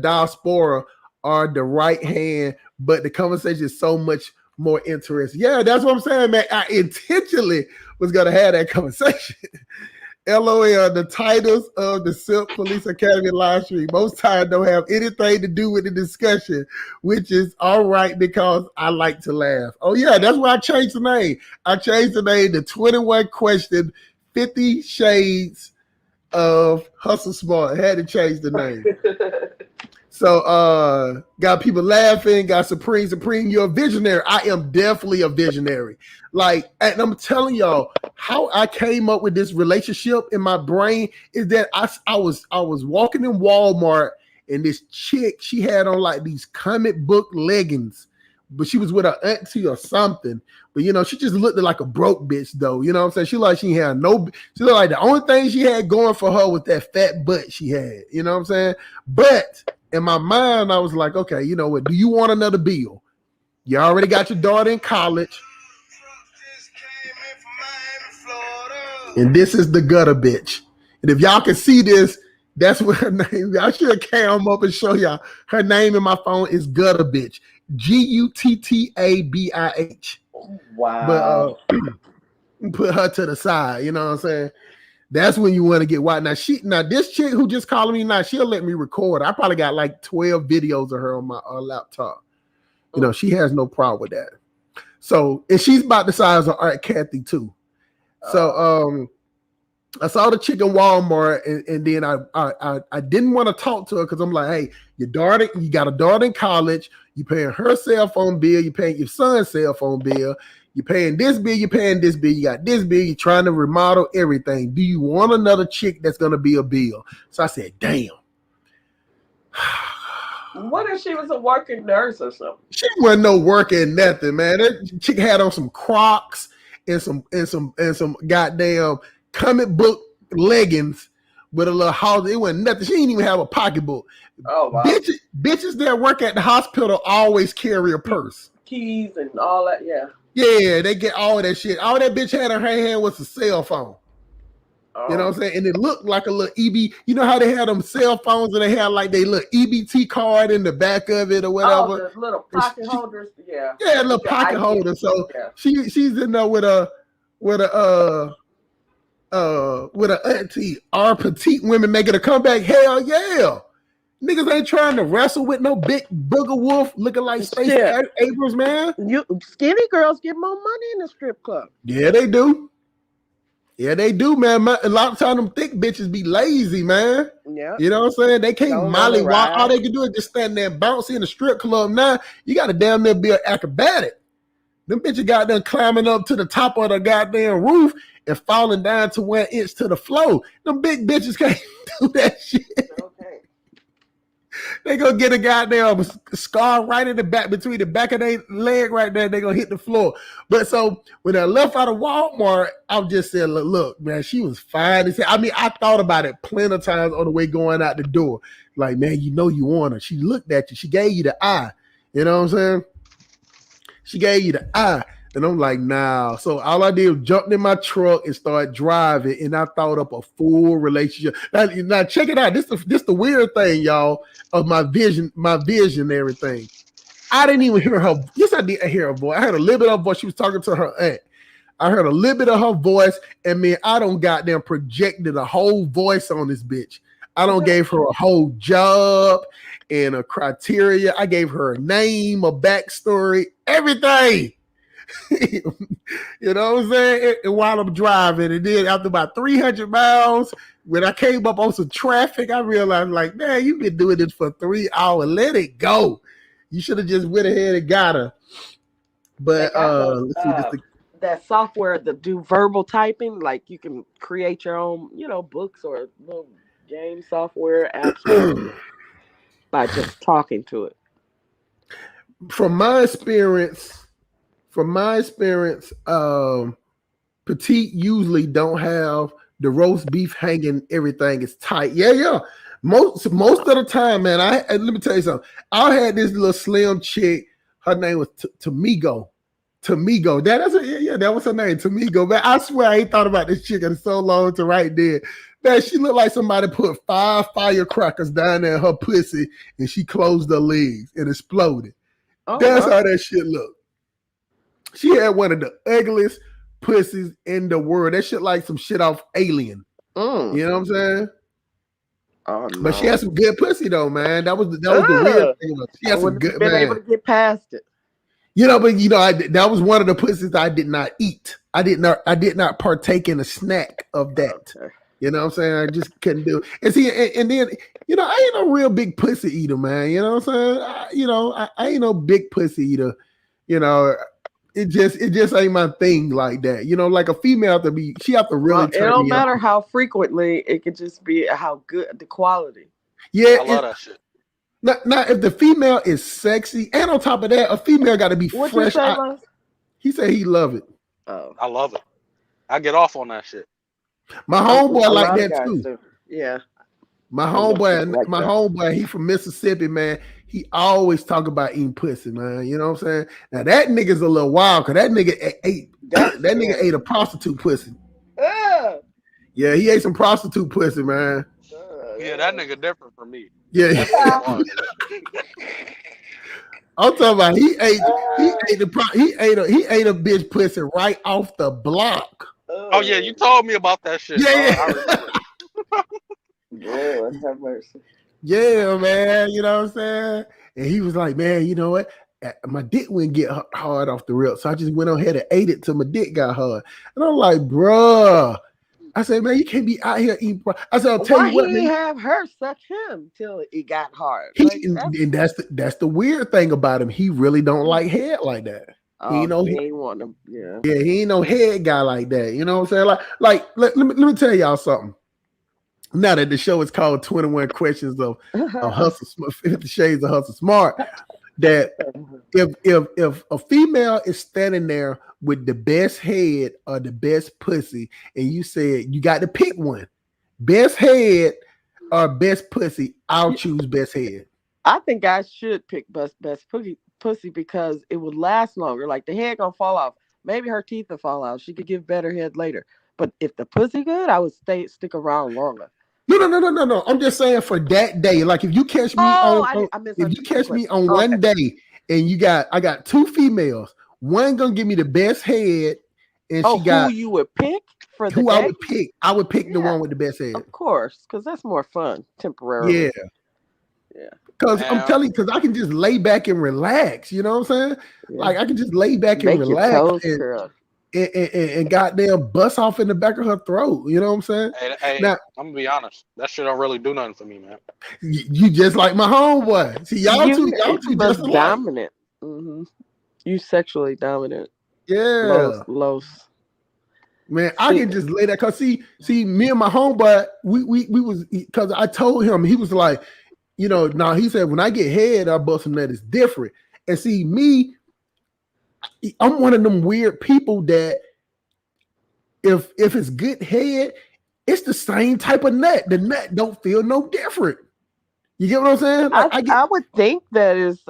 diaspora are the right hand, but the conversation is so much more interesting. Yeah, that's what I'm saying, man. I intentionally was gonna have that conversation. LOL, the titles of the Silk Police Academy live stream most times don't have anything to do with the discussion, which is all right because I like to laugh. Oh yeah, that's why I changed the name. I changed the name to 21 Question 50 Shades of Hustle Smart. I had to change the name. So got people laughing, got Supreme, you're a visionary. I am definitely a visionary. Like, and I'm telling y'all how I came up with this relationship in my brain is that I was walking in Walmart, and this chick, she had on like these comic book leggings but she was with her auntie or something. But you know, she just looked like a broke bitch though. You know what I'm saying? She looked like the only thing she had going for her was that fat butt she had. You know what I'm saying? But in my mind, I was like, okay, you know what? Do you want another bill? You already got your daughter in college. And this is the gutter bitch. And if y'all can see this, that's what her name. I should cam up and show y'all. Her name in my phone is Gutter Bitch. Guttabih. Wow. But put her to the side. You know what I'm saying? That's when you want to get wild. Now this chick who just calling me now, she'll let me record. I probably got like 12 videos of her on my laptop. You know, she has no problem with that. So, and she's about the size of Aunt Kathy too. So I saw the chick in Walmart, and then I didn't want to talk to her because I'm like, hey, you got a daughter in college, you paying her cell phone bill, you paying your son's cell phone bill, you paying this bill, you paying this bill, you got this bill, you're trying to remodel everything. Do you want another chick that's gonna be a bill? So I said, damn. What if she was a working nurse or something? She wasn't no working nothing, man. That chick had on some Crocs and some goddamn comic book leggings with a little house. It wasn't nothing. She didn't even have a pocketbook. Oh wow. Bitches that work at the hospital always carry a purse. Keys and all that, yeah. Yeah, they get all that shit. All that bitch had in her hand was a cell phone. You know what I'm saying? And it looked like a little EB. You know how they had them cell phones and they had like they little EBT card in the back of it or whatever. Oh, the little pocket holders. Yeah. Yeah, a little pocket holder. So she's in there with a auntie. Our petite women making a comeback. Hell yeah. Niggas ain't trying to wrestle with no big booger wolf looking like Stacey Abrams, man. You skinny girls get more money in the strip club. Yeah, they do. Yeah, they do, man. A lot of time them thick bitches be lazy, man. Yeah. You know what I'm saying? They can't molly walk. All they can do is just stand there and bounce in the strip club. Now, you got to damn near be an acrobatic. Them bitches got them climbing up to the top of the goddamn roof and falling down to 1 inch to the floor. Them big bitches can't do that shit. Okay. They gonna get a goddamn scar right in the back, between the back of their leg right there. They gonna hit the floor. But so when I left out of Walmart, I just said, look, man, she was fine. I mean, I thought about it plenty of times on the way going out the door. Like, man, you know you want her. She looked at you. She gave you the eye. You know what I'm saying? She gave you the eye. And I'm like, nah. So all I did was jump in my truck and start driving, and I thought up a full relationship. Now check it out. This the weird thing, y'all, of my vision and everything. I didn't even hear her. Yes, I did hear her voice. I heard a little bit of her voice. She was talking to her aunt. I heard a little bit of her voice, and man, I don't goddamn projected a whole voice on this bitch. I don't gave her a whole job and a criteria. I gave her a name, a backstory, everything. You know what I'm saying? And while I'm driving, and then after about 300 miles, when I came up on some traffic, I realized, like, man, you've been doing this for 3 hours. Let it go. You should have just went ahead and got her. But let's see, that software that do verbal typing, like you can create your own, books or little game software apps by just talking to it. From my experience, petite usually don't have the roast beef hanging. Everything is tight. Yeah. Most of the time, man. Let me tell you something. I had this little slim chick. Her name was Tamigo. That was her name, Tamigo. Man, I swear I ain't thought about this chick in so long to right there. Man, she looked like somebody put 5 firecrackers down there in her pussy, and she closed her legs and exploded. Oh, that's how that shit looked. She had one of the ugliest pussies in the world. That shit like some shit off Alien. You know what I'm saying? Oh, no. But she had some good pussy though, man. That was the weird thing. She had some good, been able to get past it. That was one of the pussies I did not eat. I did not partake in a snack of that. Okay. You know what I'm saying? I just couldn't do it. And see, and then, I ain't no real big pussy eater, man. You know what I'm saying? I ain't no big pussy eater. It just ain't my thing like that. Like a female she have to really turn me on. It don't matter how frequently, it could just be how good the quality. Yeah. I love that shit. Now, if the female is sexy, and on top of that, a female got to be What you fresh. say, Lance? He said he love it. Oh, I love it. I get off on that shit. My a homeboy like lot of that guys too. do. Yeah. My I know homeboy, people like my that. homeboy, he from Mississippi, man. He always talk about eating pussy, man. You know what I'm saying? Now that nigga's a little wild because that nigga ate That's that nigga scary. ate a prostitute pussy. Ugh. Yeah, he ate some prostitute pussy, man. Yeah, that nigga different from me. Yeah, That's the part. I'm talking about he ate a bitch pussy right off the block. Oh yeah, you told me about that shit. Yeah, I remember. Lord have mercy. Yeah, man. You know what I'm saying? And he was like, man, you know what? My dick wouldn't get hard off the rip. So I just went on ahead and ate it till my dick got hard. And I'm like, bruh. I said, man, you can't be out here eating. I said, I'll tell Why you what, he man. have her suck him till it got hard? He, Like, and that's the weird thing about him. He really don't like head like that. oh, You know, he ain't want him. Yeah. Yeah, he ain't no head guy like that. You know what I'm saying? Let me tell y'all something. Now that the show is called 21 Questions of Hustle, 50 Shades of Hustle Smart, that if a female is standing there with the best head or the best pussy, and you said you got to pick one, best head or best pussy, I'll choose best head. I think I should pick best pussy because it would last longer. Like the head gonna fall off. Maybe her teeth will fall out. She could give better head later. But if the pussy good, I would stick around longer. No. I'm just saying for that day. Like if you catch me if you catch me on one day and I got two females, one gonna give me the best head, and she got who you would pick for the who day? I would pick. I would pick the one with the best head. Of course, because that's more fun temporarily. Yeah. Because I'm telling you, because I can just lay back and relax. You know what I'm saying? Yeah. Like I can just lay back and relax and goddamn bust off in the back of her throat. You know what I'm saying? Hey, now, I'm gonna be honest. That shit don't really do nothing for me, man. You just like my homeboy. See, y'all two just alike. dominant. Mm-hmm. You sexually dominant. Yeah. Los. Man, I can just lay that. Cause see, me and my homeboy, we was because I told him, he was like, you know, now he said when I get head, I bust him that is different. And see, me, I'm one of them weird people that if it's good head, it's the same type of nut. The nut don't feel no different. You get what I'm saying? Like, I would think that is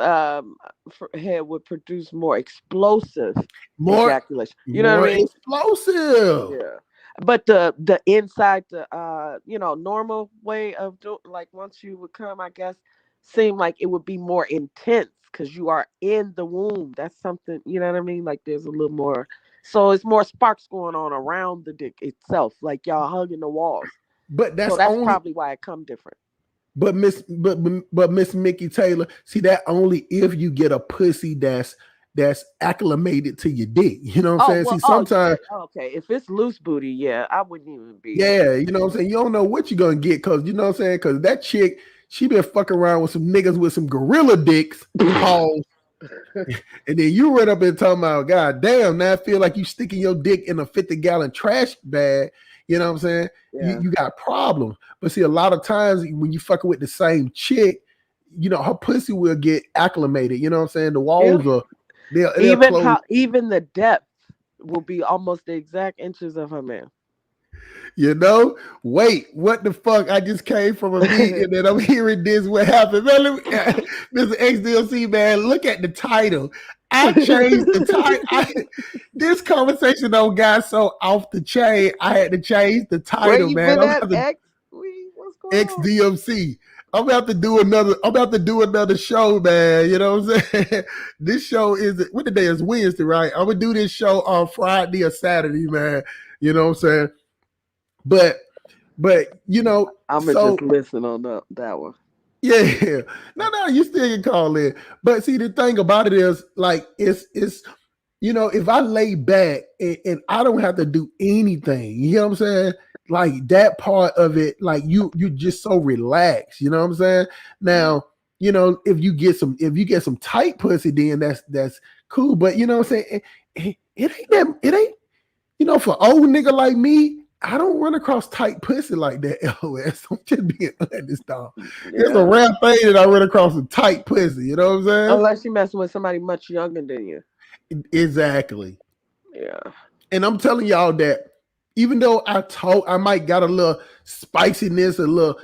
head would produce more explosive ejaculation. You know what I mean? Explosive. Yeah. But the inside normal way of like once you would come, I guess, seem like it would be more intense because you are in the womb. That's something, you know what I mean? Like there's a little more, so it's more sparks going on around the dick itself, like y'all hugging the walls. But that's probably why it come different. But Miss Mickey Taylor, see that only if you get a pussy that's acclimated to your dick. You know what I'm saying? Well, see, sometimes okay, if it's loose booty, yeah, I wouldn't even be. Yeah, you know what I'm saying? You don't know what you're gonna get because you know what I'm saying? Because that chick, she been fucking around with some niggas with some gorilla dicks, pause. And then you run up and talking about, God damn, now I feel like you sticking your dick in a 50-gallon trash bag. You know what I'm saying? Yeah. You got problems. But see, a lot of times when you fucking with the same chick, you know, her pussy will get acclimated. You know what I'm saying? The walls are even the depth will be almost the exact inches of her man. You know, wait, what the fuck? I just came from a meeting and I'm hearing this. What happened, man? Mr. XDLC, man, look at the title. I changed the title. This conversation got so off the chain. I had to change the title, man. XDMC. I'm about to do another show, man. You know what I'm saying? This show what the day is Wednesday, right? I'm gonna do this show on Friday or Saturday, man. You know what I'm saying? But you know, I'm gonna just listen on that one. Yeah, no, you still can call in. But see, the thing about it is, like, it's you know, if I lay back and I don't have to do anything, you know what I'm saying? Like that part of it, like you're just so relaxed. You know what I'm saying? Now, you know, if you get some tight pussy, then that's cool. But you know what I'm saying? It ain't, you know, for old nigga like me, I don't run across tight pussy like that, LOS. I'm just being honest, dog. It's a Yeah. rare thing that I run across a tight pussy. You know what I'm saying? Unless you messing with somebody much younger than you. Exactly. Yeah. And I'm telling y'all that even though I might got a little spiciness, a little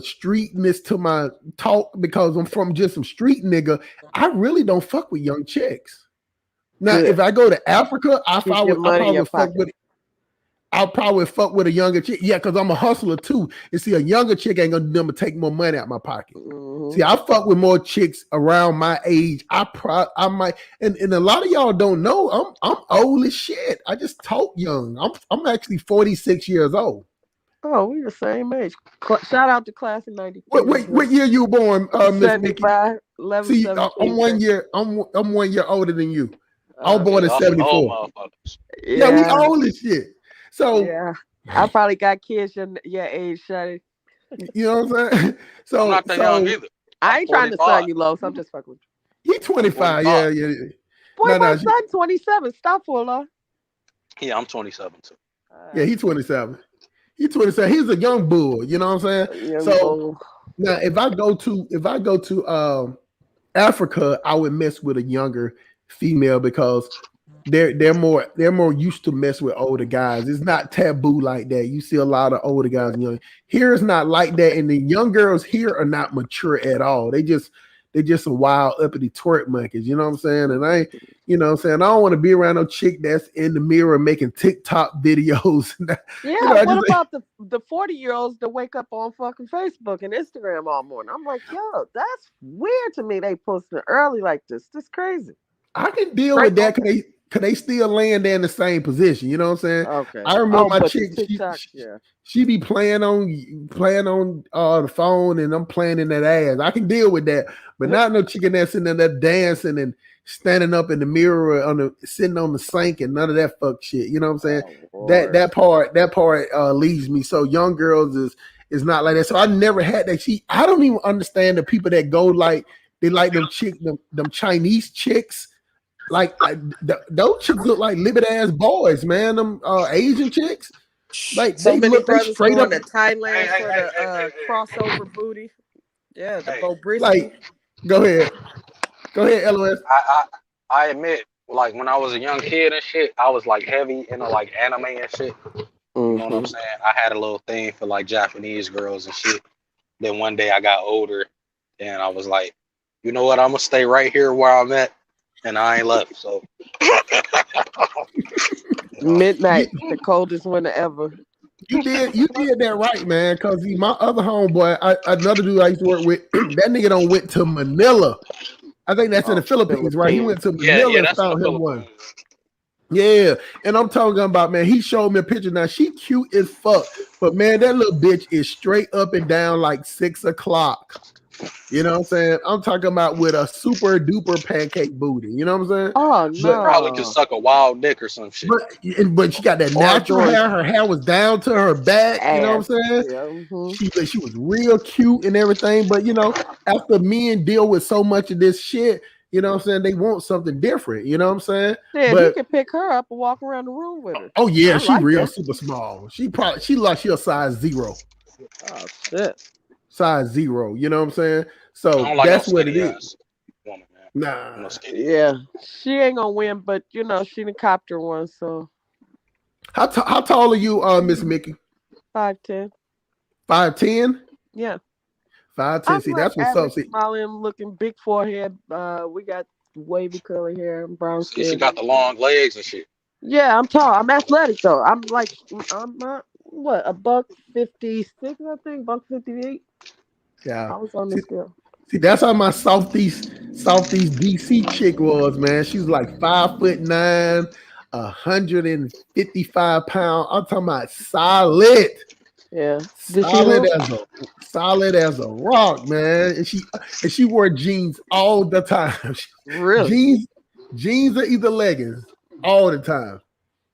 streetness to my talk because I'm from just some street nigga, I really don't fuck with young chicks. Now, Good. if I go to Africa, Keep your money in your pocket. I'll probably fuck with a younger chick. Yeah, because I'm a hustler too. And see, a younger chick ain't gonna do nothing but take more money out my pocket. Mhm. See, I fuck with more chicks around my age. I might, and a lot of y'all don't know. I'm old as shit. I just talk young. I'm actually 46 years old. Oh, we the same age. Shout out to class of 94. What year you born, Miss Mickey? 75, 11, See, 17. I'm 1 year. I'm 1 year older than you. I was Oh, born in Yeah, y'all some 74. old motherfuckers. Yeah, we yeah. old as shit. So Yeah. I probably got kids your age, Shuddy. you know what I'm saying? I'm So not that young either. I I'm ain't trying to 45. sell you low, so I'm just fucking with he 25. Yeah, yeah. you. Boy, No, my no, son 27. Stop for low. Yeah, I'm 27 too. yeah. He's 27. He's 27. He's a young bull. You know what I'm saying? Young So bull. now, if I go to Africa, I would mess with a younger female because they're more used to mess with older guys. It's not taboo like that. You see a lot of older guys and young. Here it's not like that, and the young girls here are not mature at all. They're just some wild uppity twerk monkeys. You know what I'm saying? And I, you know what I'm saying, I don't want to be around no chick that's in the mirror making TikTok videos. Yeah, You know, I what just- about the 40-year-olds that wake up on fucking Facebook and Instagram all morning? I'm like, yo, that's weird to me. They posting early like this. This crazy. I can deal with that because they still laying there in the same position. You know what I'm saying? Okay. I remember my but chick. the TikTok, yeah. She be playing on the phone, and I'm playing in that ass. I can deal with that, but not no chicken that's in there dancing and standing up in the mirror sitting on the sink and none of that fuck shit. You know what I'm saying? Oh, that part leaves me. So young girls is not like that. So I never had that. I don't even understand the people that go like they like them Chinese chicks. Like those chicks look like liberty ass boys, man. Them Asian chicks. Like so they many look they brothers straight going up to Thailand Hey, for the crossover booty. Yeah, the Bobrisky. like. Go ahead, LOS. I admit, like when I was a young kid and shit, I was like heavy into like anime and shit. You know what I'm saying? I had a little thing for like Japanese girls and shit. Then one day I got older and I was like, you know what? I'm gonna stay right here where I'm at, and I ain't left. So Midnight, the coldest winter ever. You did that right, man. Cause my other homeboy, another dude I used to work with, that nigga done went to Manila. I think that's in the Philippines, right? He went to Manila and that's in found the him one. Philippines. Yeah, and I'm talking about, man, he showed me a picture. Now she cute as fuck, but man, that little bitch is straight up and down like 6 o'clock. You know what I'm saying? I'm talking about with a super duper pancake booty. You know what I'm saying? Oh no! probably could suck a wild dick or some shit. But she got that natural hair. Her hair was down to her back. You know what I'm saying? Yeah, She was real cute and everything. But you know, after men deal with so much of this shit, you know what I'm saying, they want something different. You know what I'm saying? Yeah, but he could pick her up and walk around the room with her. Oh yeah, I she like real that. super small. She a size 0. Oh shit. Size 0. You know what I'm saying? So I don't like that's no what it skinny is. ass woman, man. Nah. No skinny. Yeah, she ain't gonna win, but you know she done copped her one. So How tall are you, Miss Mickey? 5'10". 5'10"? Yeah. 5'10". See, that's what's up. See, Smiling, looking, big forehead. We got wavy curly hair and brown See, skin. she got the long legs and shit. Yeah, I'm tall. I'm athletic though. I'm what, a $156, I think, $158. yeah. I was on the scale. See, that's how my Southeast DC chick was, man. She was like 5'9", 155 pounds. I'm talking about solid. Yeah. Solid as a rock, man. And she wore jeans all the time. Really? Jeans or either leggings all the time.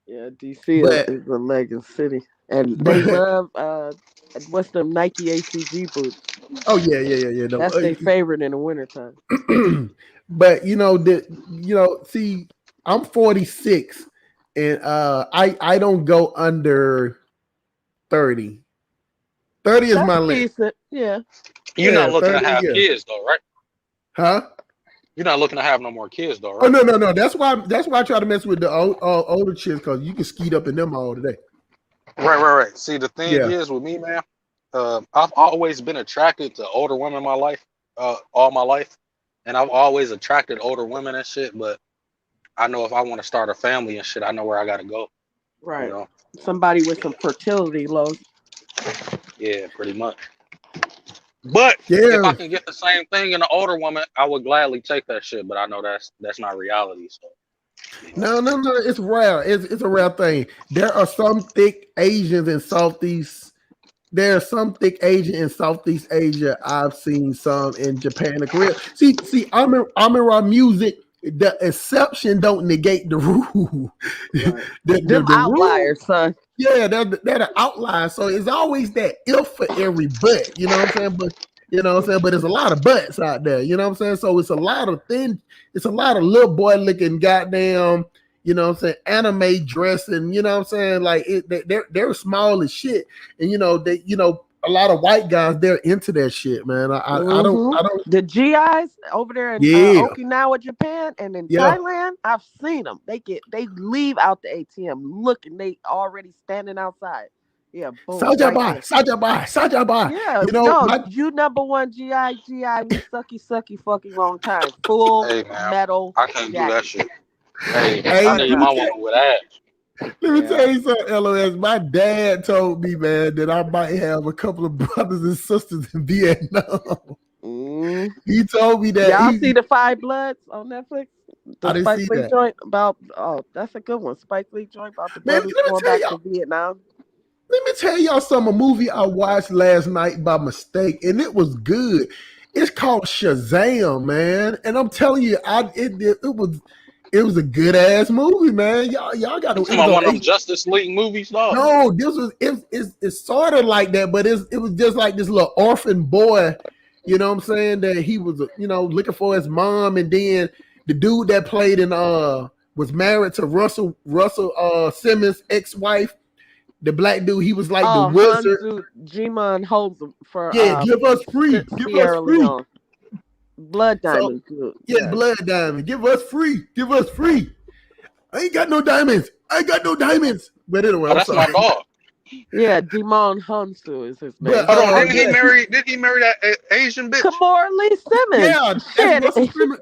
Yeah, DC is a legging city. And they love what's them Nike ACG boots. Oh yeah. That's their favorite in the wintertime. But see, I'm 46, and I don't go under 30. 30 is That's my limit. decent. Yeah. You're Yeah, not looking to 30, have yeah. kids though, right? Huh? You're not looking to have no more kids though, Oh right? no. That's why I try to mess with the older chicks, because you can skeet up in them all today. Right. See, the thing Yeah. is with me, man, I've always been attracted to older women in my life, all my life, and I've always attracted older women and shit. But I know if I want to start a family and shit, I know where I gotta go. Right. You know? Somebody with some fertility lows. Yeah, pretty much. But Yeah. if I can get the same thing in an older woman, I would gladly take that shit. But I know that's not reality. So No. It's rare. It's a rare thing. There are some thick Asians in Southeast. There are some thick Asian in Southeast Asia. I've seen some in Japan and Korea. See, Amira music. The exception don't negate the rule. Right. the Them outliers, son. Yeah, they're an outlier. So it's always that if for every but, you know what I'm saying? But but there's a lot of butts out there, you know what I'm saying? So it's a lot of little boy looking goddamn, you know what I'm saying, anime dressing, you know what I'm saying? Like they're small as shit. And a lot of white guys, they're into that shit, man. I don't. The GIs over there in Okinawa, Japan, and in Thailand, I've seen them. They leave out the ATM looking. They already standing outside. Yeah, boom. Sajabai. Yeah, you number one GI. We sucky fucking long time. Full metal. I can't do that shit. Hey, I need my woman with ass. Let me tell you something, LOS. My dad told me, man, that I might have a couple of brothers and sisters in Vietnam. He told me that. Y'all see the Five Bloods on Netflix? I didn't Spike see Lee that. joint about that's a good one. Spike Lee joint about the brothers going back to Vietnam. Let me tell y'all something. A movie I watched last night by mistake, and it was good. It's called Shazam, man. And I'm telling you, it was a good ass movie, man. Y'all got to. It's one of them Justice League movies, dog. No, it's sort of like that, but it was just like this little orphan boy. You know what I'm saying? That he was, looking for his mom, and then the dude that played in was married to Russell Simmons' ex-wife. The black dude, he was like the wizard. Jimon holds for give us free. Give us free. Leone. Blood diamond. Blood diamond. Give us free. I ain't got no diamonds. But anyway, that's my dog. Yeah, Jimon Hunsu is his name. But, hold on, did he marry that Asian bitch? Kimora Lee Simmons. Yeah,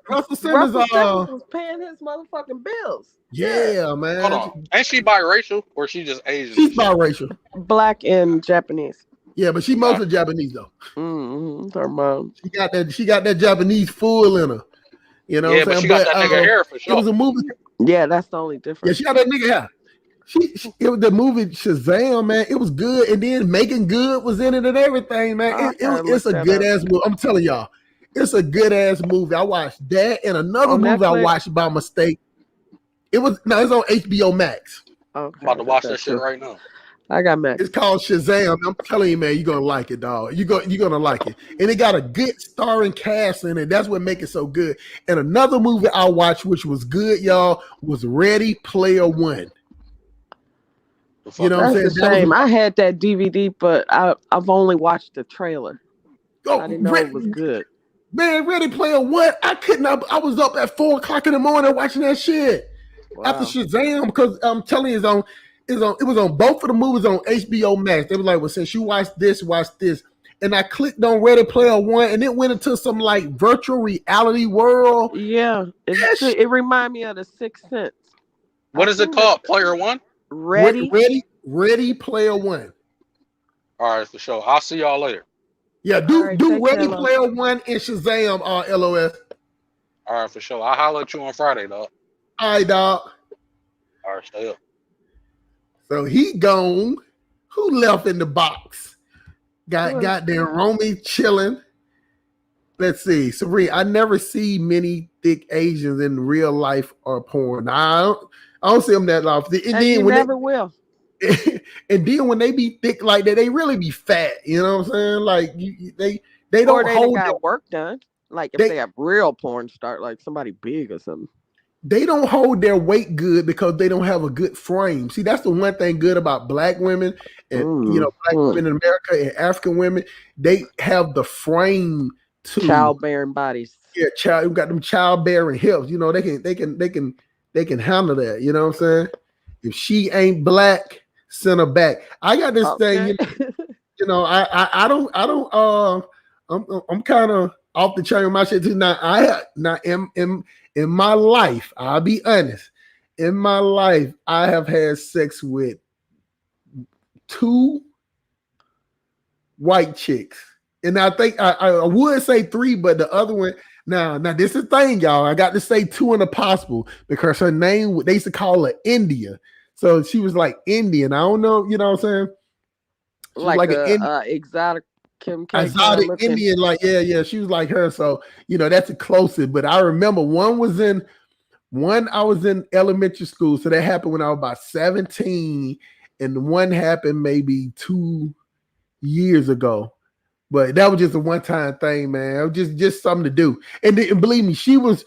Russell Simmons was paying his motherfucking bills. Yeah, man. Hold on. Ain't she biracial or she just Asian? She's biracial. Black and Japanese. Yeah, but she mostly Japanese though. Her mom. She got that Japanese full in her. You know what I'm saying? But she got that nigga hair for sure. It was a movie. Yeah, that's the only difference. Yeah, she got that nigga hair. It was the movie Shazam, man. It was good, and then Megan Good was in it and everything, man. It's a good ass movie. I'm telling y'all, it's a good ass movie. I watched that and another movie Netflix? I watched by mistake. It's on HBO Max. Okay, I'm about to watch that shit right now. I got Max. It's called Shazam. I'm telling you, man, you're gonna like it, dog. You're gonna like it, and it got a good starring cast in it. That's what makes it so good. And another movie I watched, which was good, y'all, was Ready Player One. You know what I'm saying? That's a shame. I had that DVD, but I've only watched the trailer. I didn't know it was good. Man, Ready Player One. I was up at 4:00 in the morning watching that shit. Wow. After Shazam, because I'm telling you, it was on both of the movies on HBO Max. They were like, well, since you watch this. And I clicked on Ready Player One, and it went into some like virtual reality world. Yeah, it reminded me of The Sixth Sense. What is it called? Player One? Ready Player One. All right, for sure. I'll see y'all later. Yeah, do Ready Player One and Shazam, LOS. All right, for sure. I'll holler at you on Friday, dog. All right, dog. All right, stay up. So he gone. Who left in the box? Got there, Romy chilling. Let's see, Sabrina. I never see many thick Asians in real life or porn. I don't see them that often. And then you never will. And then when they be thick like that, they really be fat. You know what I'm saying? Like they don't hold got work done. Like if they have real porn star, like somebody big or something. they don't hold their weight good because they don't have a good frame. See, that's the one thing good about black women and black women in America and African women. They have the frame to childbearing bodies. Yeah, you got them childbearing hips. They can handle that. You know what I'm saying? If she ain't black, send her back. I got this thing. I don't. I'm kind of off the chain with my shit too. In my life, I'll be honest. In my life, I have had sex with 2 white chicks, and I think I would say 3, but the other one. Now this is the thing, y'all. I got to say 2 in the possible because her name, they used to call her India, so she was like Indian. I don't know, you know what I'm saying? Like an exotic. Exotic Indian, like yeah, she was like her. So that's the closest. But I remember one I was in elementary school, so that happened when I was about 17, and one happened maybe 2 years ago. But that was just a one-time thing, man. It was just something to do. And believe me, she was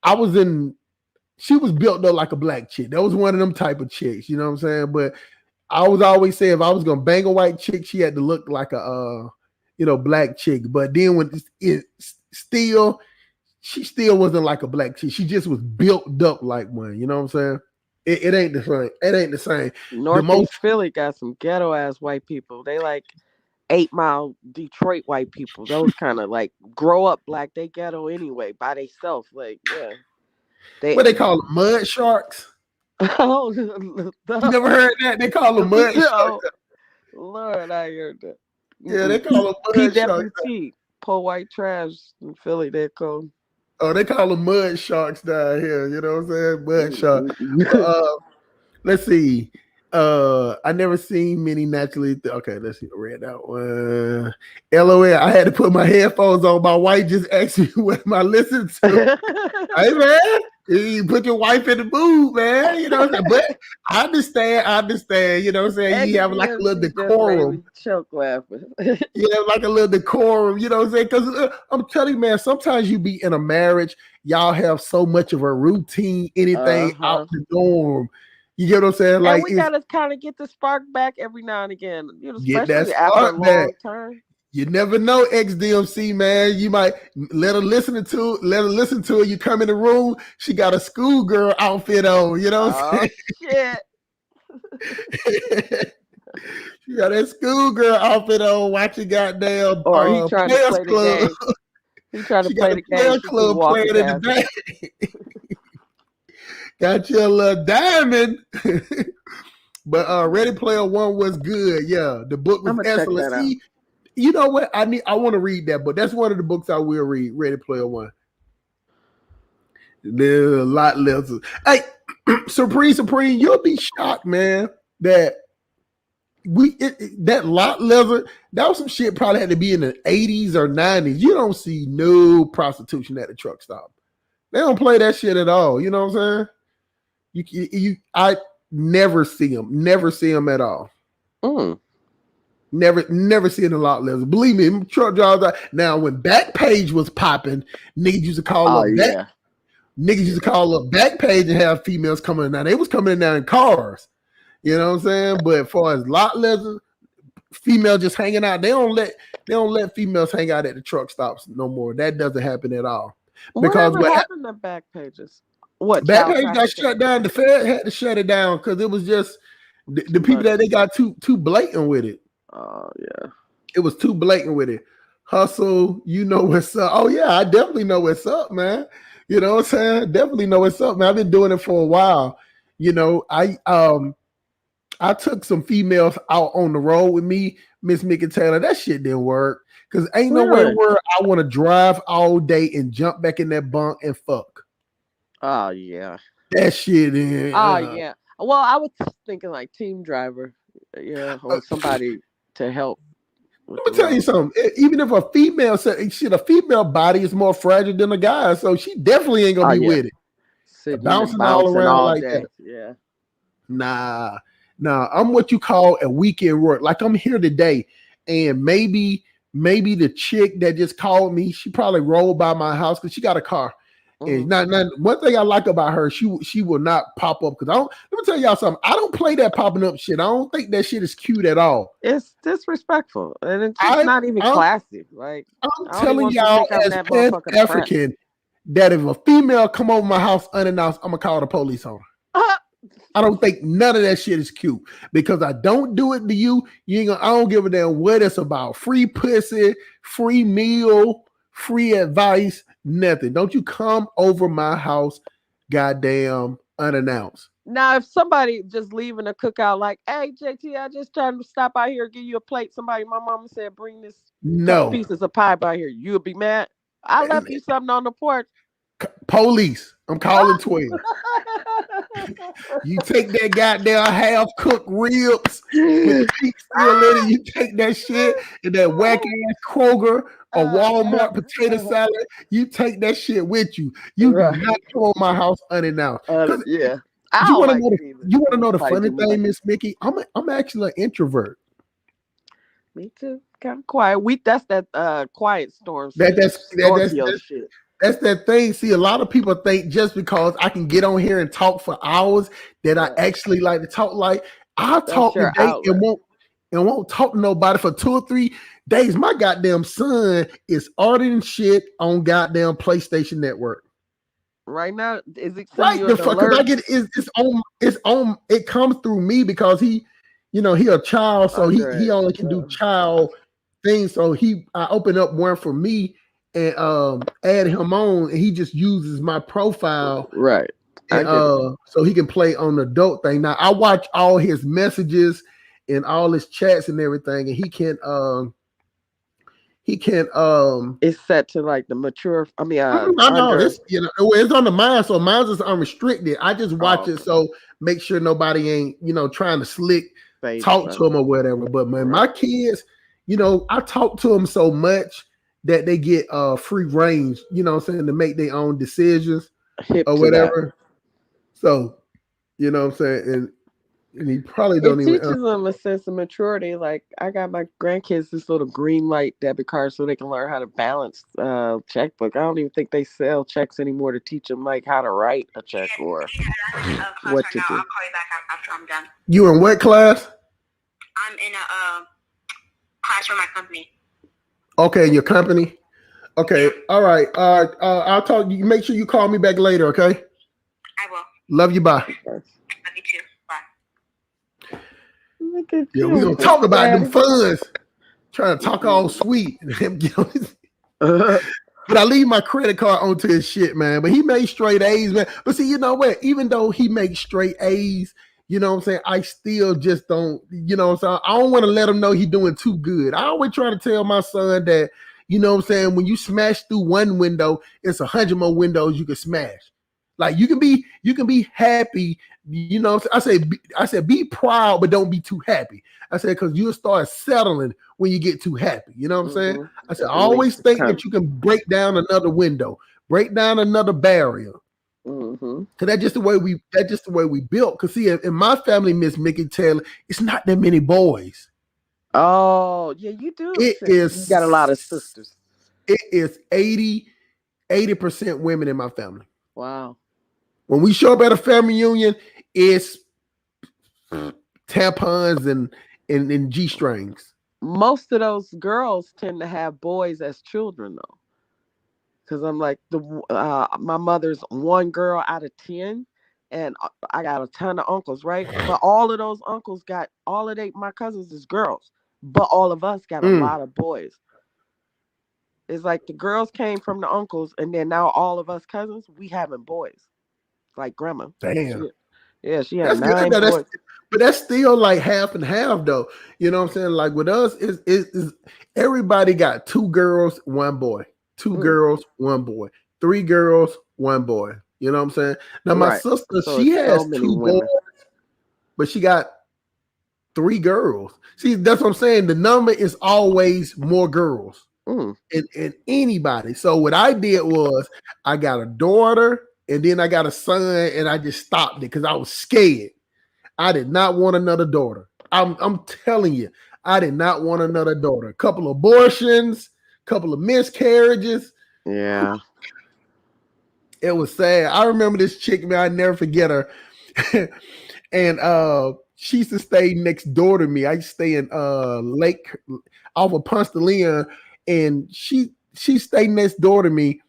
built up like a black chick. That was one of them type of chicks, you know what I'm saying? But I was always saying if I was gonna bang a white chick, she had to look like a black chick. But then when she still wasn't like a black chick. She just was built up like one. You know what I'm saying? It ain't the same. It ain't the same. Northeast Philly got some ghetto ass white people. They like 8 Mile Detroit white people. Those kind of like grow up black. They ghetto anyway by themselves. Like what they call them, mud sharks. Oh, you never heard that? They call them mud sharks. Lord, I heard that. Yeah, they call them mud sharks. PWT, poor white trash in Philly. They call them. Oh, they call them mud sharks down here. You know what I'm saying? Mud sharks. Let's see. I never seen many naturally. Okay, let's see. I read that one. LOL. I had to put my headphones on. My wife just asked me what am I listening to. Hey man, you put your wife in the mood, man. You know what I'm saying? But I understand. You know what I'm saying? You have like a little decorum. Choke laughing. Yeah, like a little decorum. You know what I'm saying? Because I'm telling you, man, sometimes you be in a marriage, y'all have so much of a routine, anything out the norm. You get what I'm saying? Like we gotta kind of get the spark back every now and again. Get that especially after a long time. You never know, XDMC, man. You might let her listen to it. You come in the room, she got a schoolgirl outfit on. You know what I'm saying? Shit. She got that schoolgirl outfit on. Watching goddamn. Or he trying to play the game. He trying to play the game. Club playing in the day. Got your little diamond. But Ready Player One was good. Yeah, the book was excellent. You know what? I want to read that book. That's one of the books I will read. Ready Player One. There's a lot less. Hey, Supreme, you'll be shocked, man. That that lot leather, that was some shit probably had to be in the 80s or 90s. You don't see no prostitution at the truck stop. They don't play that shit at all. You know what I'm saying? I never see them at all. Never seen a lot leather. Believe me, truck drivers. Now, when Backpage was popping, niggas used to call up niggas used to call up Backpage and have females coming in. Now they was coming in there in cars. You know what I'm saying? But as far as lot leather, female just hanging out, they don't let females hang out at the truck stops no more. That doesn't happen at all. Because what happened to Backpages? What Backpage got shut down? The Fed had to shut it down because it was just the people that they got too blatant with it. Oh yeah, it was too blatant with it. Hustle, you know what's up? Oh yeah, I definitely know what's up, man. You know what I'm saying? Definitely know what's up, man. I've been doing it for a while. You know, I took some females out on the road with me, Miss Mickey Taylor. That shit didn't work because ain't no way where I want to drive all day and jump back in that bunk and fuck. Oh yeah, that shit in. Oh yeah. Well, I was thinking like team driver, yeah, or somebody to help. Let me tell you something. Even if a female said shit, a female body is more fragile than a guy, so she definitely ain't gonna be with it. Bouncing all around like that. Yeah. Nah, I'm what you call a weekend work. Like I'm here today, and maybe the chick that just called me, she probably rolled by my house because she got a car, And not one thing I like about her, she will not pop up because I don't. Let me tell y'all something. I don't play that popping up shit. I don't think that shit is cute at all. It's disrespectful, and it's just not even classy. Like I'm telling y'all, as Pan African, that if a female come over my house unannounced, I'm gonna call the police on her. I don't think none of that shit is cute because I don't do it to you. You ain't gonna. I don't give a damn what it's about. Free pussy, free meal, free advice. Nothing. Don't you come over my house, goddamn, unannounced. Now, if somebody just leaving a cookout, like, hey, JT, I just tried to stop out here, give you a plate. Somebody, my mama said, bring this couple pieces of pie by here. You'll be mad. I left you something on the porch. Police. I'm calling 12. You take that goddamn half-cooked ribs with pig still in it. You take that shit and that whack-ass Kroger or Walmart potato salad. You take that shit with you. You do not come on my house unannounced. Yeah. You want to know the funny thing, Miss Mickey? I'm actually an introvert. Me too. Kind of quiet. That's that quiet storm. That's that thing. See, a lot of people think just because I can get on here and talk for hours that I actually like to talk. Like I'll talk today and won't talk to nobody for 2 or 3 days. My goddamn son is ordering shit on goddamn PlayStation Network. Right now, is it right? The fuck, because I get it's on. It comes through me because he a child, so he only can do child things. So I open up one for me and add him on, and he just uses my profile, right? And, so he can play on the adult thing. Now I watch all his messages and all his chats and everything, and he can it's set to like the mature. I mean, it's on the mine, so mine's is unrestricted. I just watch it, so make sure nobody ain't trying to slick talk to him or whatever. But man, my kids, I talk to them so much that they get free range, what I'm saying, to make their own decisions or whatever. So, what I'm saying, and he probably don't even teaches them a sense of maturity. Like I got my grandkids this little green light debit card so they can learn how to balance checkbook. I don't even think they sell checks anymore to teach them like how to write a check or what to do. I'll call you back after I'm done. You in what class? I'm in a class for my company. Okay, your company. Okay, all right. I'll talk. You make sure you call me back later. Okay. I will. Love you. Bye. Love you too. Yeah, we're gonna talk about them funds. Trying to talk all sweet. But I leave my credit card onto his shit, man. But he made straight A's, man. But see, you know what? Even though he makes straight A's, what I'm saying, I still just don't, what I'm saying, I don't want to let him know he's doing too good. I always try to tell my son that, what I'm saying, when you smash through one window, it's 100 more windows you can smash. Like you can be happy, I said be proud, but don't be too happy. I said because you'll start settling when you get too happy. You know what I'm saying? I said always think that you can break down another window, break down another barrier. Cause that's just the way we built. Cause see, in my family, Miss Mickey Taylor, it's not that many boys. Oh yeah, you do. You got a lot of sisters. It is 80% women in my family. Wow. When we show up at a family reunion, it's tampons and G-strings. Most of those girls tend to have boys as children, though. Because I'm like, my mother's one girl out of 10, and I got a ton of uncles, right? But all of those uncles got, my cousins is girls, but all of us got a lot of boys. It's like the girls came from the uncles, and then now all of us cousins, we having boys. Like grandma. Damn. She had 9 boys. But that's still like half and half, though. You know what I'm saying? Like with us, is everybody got 2 girls, 1 boy. 2 girls, 1 boy. 3 girls, 1 boy. You know what I'm saying? Now my sister, she has 2 boys, but she got 3 girls. See, that's what I'm saying. The number is always more girls in anybody. So what I did was I got a daughter. And then I got a son, and I just stopped it because I was scared. I did not want another daughter. I'm telling you, I did not want another daughter. A couple of abortions, couple of miscarriages. Yeah. It was sad. I remember this chick, man. I never forget her. And she used to stay next door to me. I used to stay in Lake off of Ponce de Leon, and she stayed next door to me,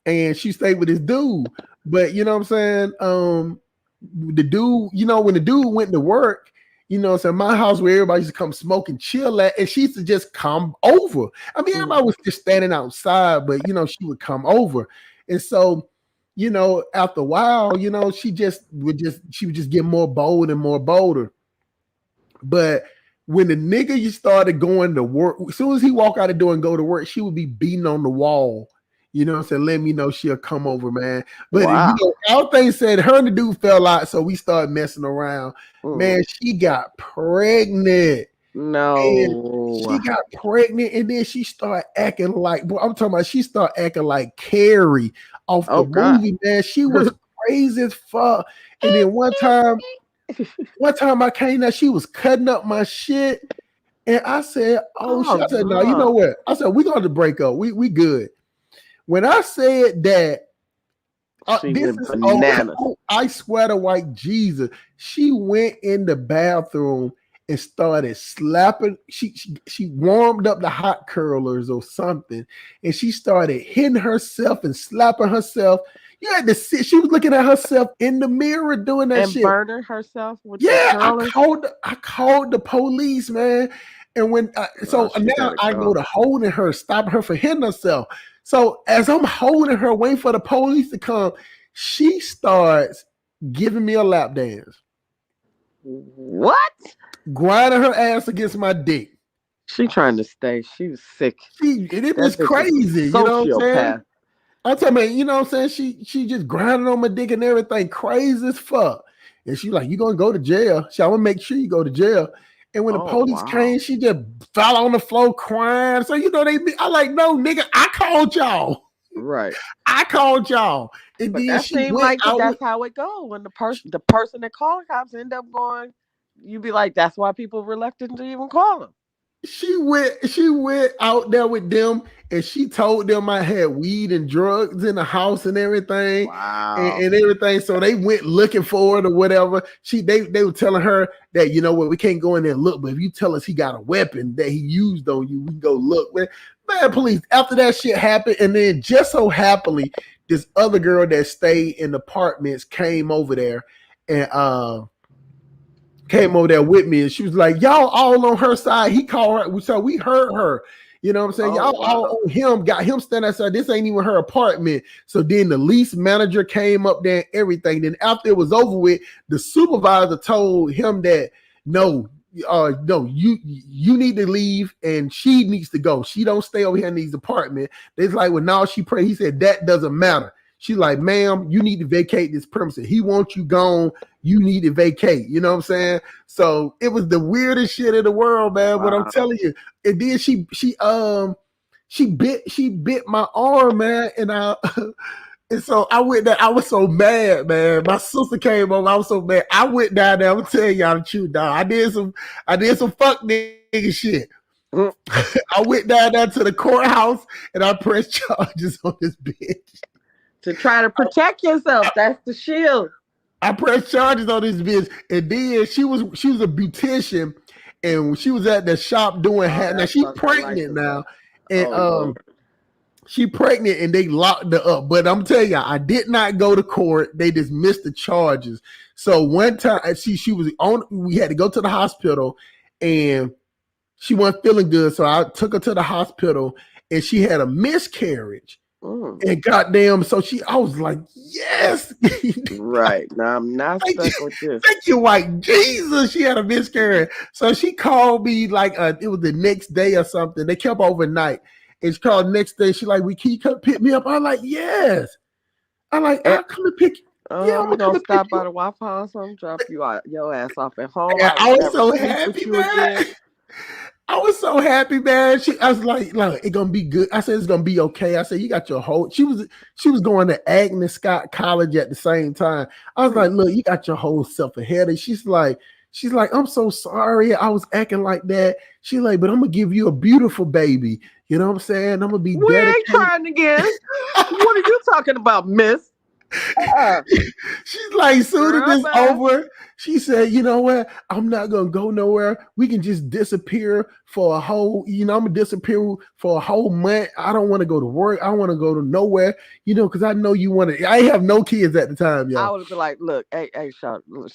and she stayed with this dude. But you know what I'm saying? The dude, you know, when the dude went to work, you know, so my house where everybody used to come smoke and chill at, and she used to just come over. I mean, everybody was just standing outside, but you know, she would come over. And so, you know, after a while, you know, she would just get more bold and more bolder. But when the nigga you started going to work, as soon as he walk out the door and go to work, she would be beating on the wall. You know what I'm saying? Let me know she'll come over, man. But you know, all things said, her and the dude fell out, so we started messing around. Man, she got pregnant. No. And she got pregnant, and then she started acting like, boy, I'm talking about she started acting like Carrie off the movie, man. She was crazy as fuck. And then one time I came out, she was cutting up my shit. And I said, shit. I said, no, you know what? I said, we're going to break up. We good. When I said that, this is I swear to white Jesus, she went in the bathroom and started slapping. She warmed up the hot curlers or something, and she started hitting herself and slapping herself. You had to see, she was looking at herself in the mirror doing that shit. And burning herself with I called the police, man. And when now I go to holding her, stop her from hitting herself. So as I'm holding her, waiting for the police to come, she starts giving me a lap dance. What? Grinding her ass against my dick. She trying to stay. She was sick. It was crazy. You know what I'm saying? I'm talking about, you know what I'm saying? She just grinding on my dick and everything, crazy as fuck. And she like, you gonna go to jail. I'm gonna make sure you go to jail. And when the police came, she just fell on the floor crying. So, you know, I like, no, nigga, I called y'all. Right. I called y'all. And but then that she seemed went like out that's how it go. When the person that called cops end up going, you be like, that's why people reluctant to even call them. She went out there with them, and she told them I had weed and drugs in the house and everything. Wow. And everything. So they went looking for it or whatever. They were telling her that, you know what, we can't go in there and look, but if you tell us he got a weapon that he used on you, we can go look. Man, please. After that shit happened, and then just so happily, this other girl that stayed in apartments came over there and came over there with me, and she was like, y'all all on her side. He called her, so we heard her. You know what I'm saying? Y'all all on him, got him standing outside. This ain't even her apartment. So then the lease manager came up there and everything. Then after it was over with, the supervisor told him that no, you need to leave and she needs to go. She don't stay over here in these apartments. They's like, well, now she prayed. He said that doesn't matter. She's like, ma'am, you need to vacate this premises. He wants you gone. You need to vacate. You know what I'm saying? So it was the weirdest shit in the world, man. Wow. But I'm telling you, and then she bit my arm, man, and and so I went there. I was so mad, man. My sister came over. I was so mad. I went down there. I'm gonna tell y'all the truth, dog. I did some fuck nigga shit. I went down there to the courthouse and I pressed charges on this bitch. To try to protect yourself. That's the shield. I pressed charges on this bitch, and then she was a beautician, and she was at the shop doing hair. Now she's pregnant now, and she pregnant, and they locked her up. But I'm telling you, I did not go to court. They dismissed the charges. So one time, she was on. We had to go to the hospital, and she wasn't feeling good. So I took her to the hospital, and she had a miscarriage. And goddamn, so I was like, yes. Right. Now I'm not stuck with this. Thank you, white Jesus. She had a miscarriage. So she called me like it was the next day or something. They kept overnight. And she called the next day. She like, can you come pick me up? I'm like, yes. I'm like, I'll come and pick you. Yeah, I'm gonna stop by the Waffle House. I'm drop you out your ass off at home. I was so happy, man. I was so happy, man. I was like, it's gonna be good. I said it's gonna be okay. I said, you got your whole. She was going to Agnes Scott College at the same time. I was like, look, you got your whole self ahead. And she's like, I'm so sorry. I was acting like that. She's like, but I'm gonna give you a beautiful baby. You know what I'm saying? I'm gonna be. We ain't trying again. What are you talking about, miss? Uh-uh. She's like, soon as Girl, this bye. over, she said, you know what? I'm not gonna go nowhere. We can just disappear for a whole, I'm gonna disappear for a whole month. I don't want to go to work. I want to go to nowhere, because I know you want to. I have no kids at the time, I y'all. would have been like, look, hey, Sean, You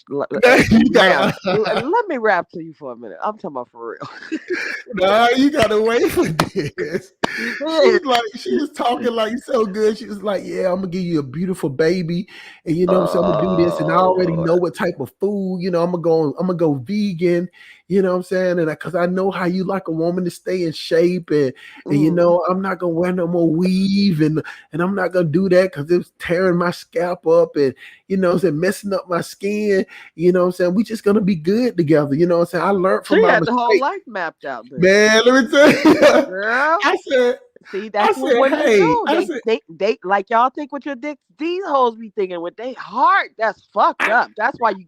ma'am, gotta, let me rap to you for a minute. I'm talking about for real. nah, you gotta wait for this. She was talking like so good. She was like, yeah, I'm gonna give you a beautiful baby, and I'm gonna do this, and I already know what type of food, I'm gonna go vegan, you know what I'm saying? And because I know how you like a woman to stay in shape, and I'm not gonna wear no more weave, and I'm not gonna do that because it's tearing my scalp up, and messing up my skin, you know what I'm saying? We just gonna be good together, you know what I'm saying? I learned from She my had the whole mistake. life mapped out there. Man, let me tell you. Girl. I said, see, that's I what said, women hey, do. I said, They like y'all think with your dick. These hoes be thinking with their heart. That's fucked up. That's why you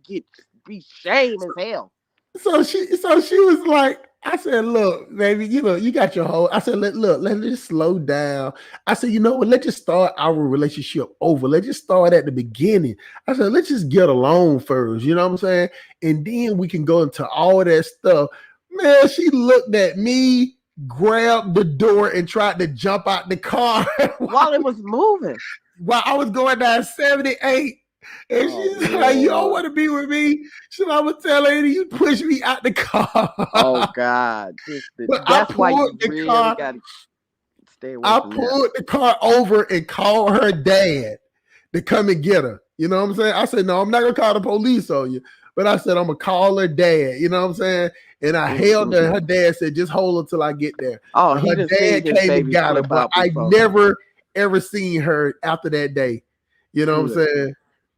be shame as hell. So she was like, I said, look, baby, you got your whole. I said, let's just slow down. I said, you know what? Let's just start our relationship over. Let's just start at the beginning. I said, let's just get along first. You know what I'm saying? And then we can go into all that stuff. Man, she looked at me, grabbed the door, and tried to jump out the car while it was moving. While I was going down 78. And she's like, you don't want to be with me? Should I would tell her, you push me out the car. Oh God. That's why you really gotta stay away from pulled the car over and called her dad to come and get her. You know what I'm saying? I said, no, I'm not gonna call the police on you. But I said, I'm gonna call her dad. You know what I'm saying? And I held her. Her dad said, just hold her till I get there. Oh, her dad came and got her, but I never ever seen her after that day. You know what I'm saying?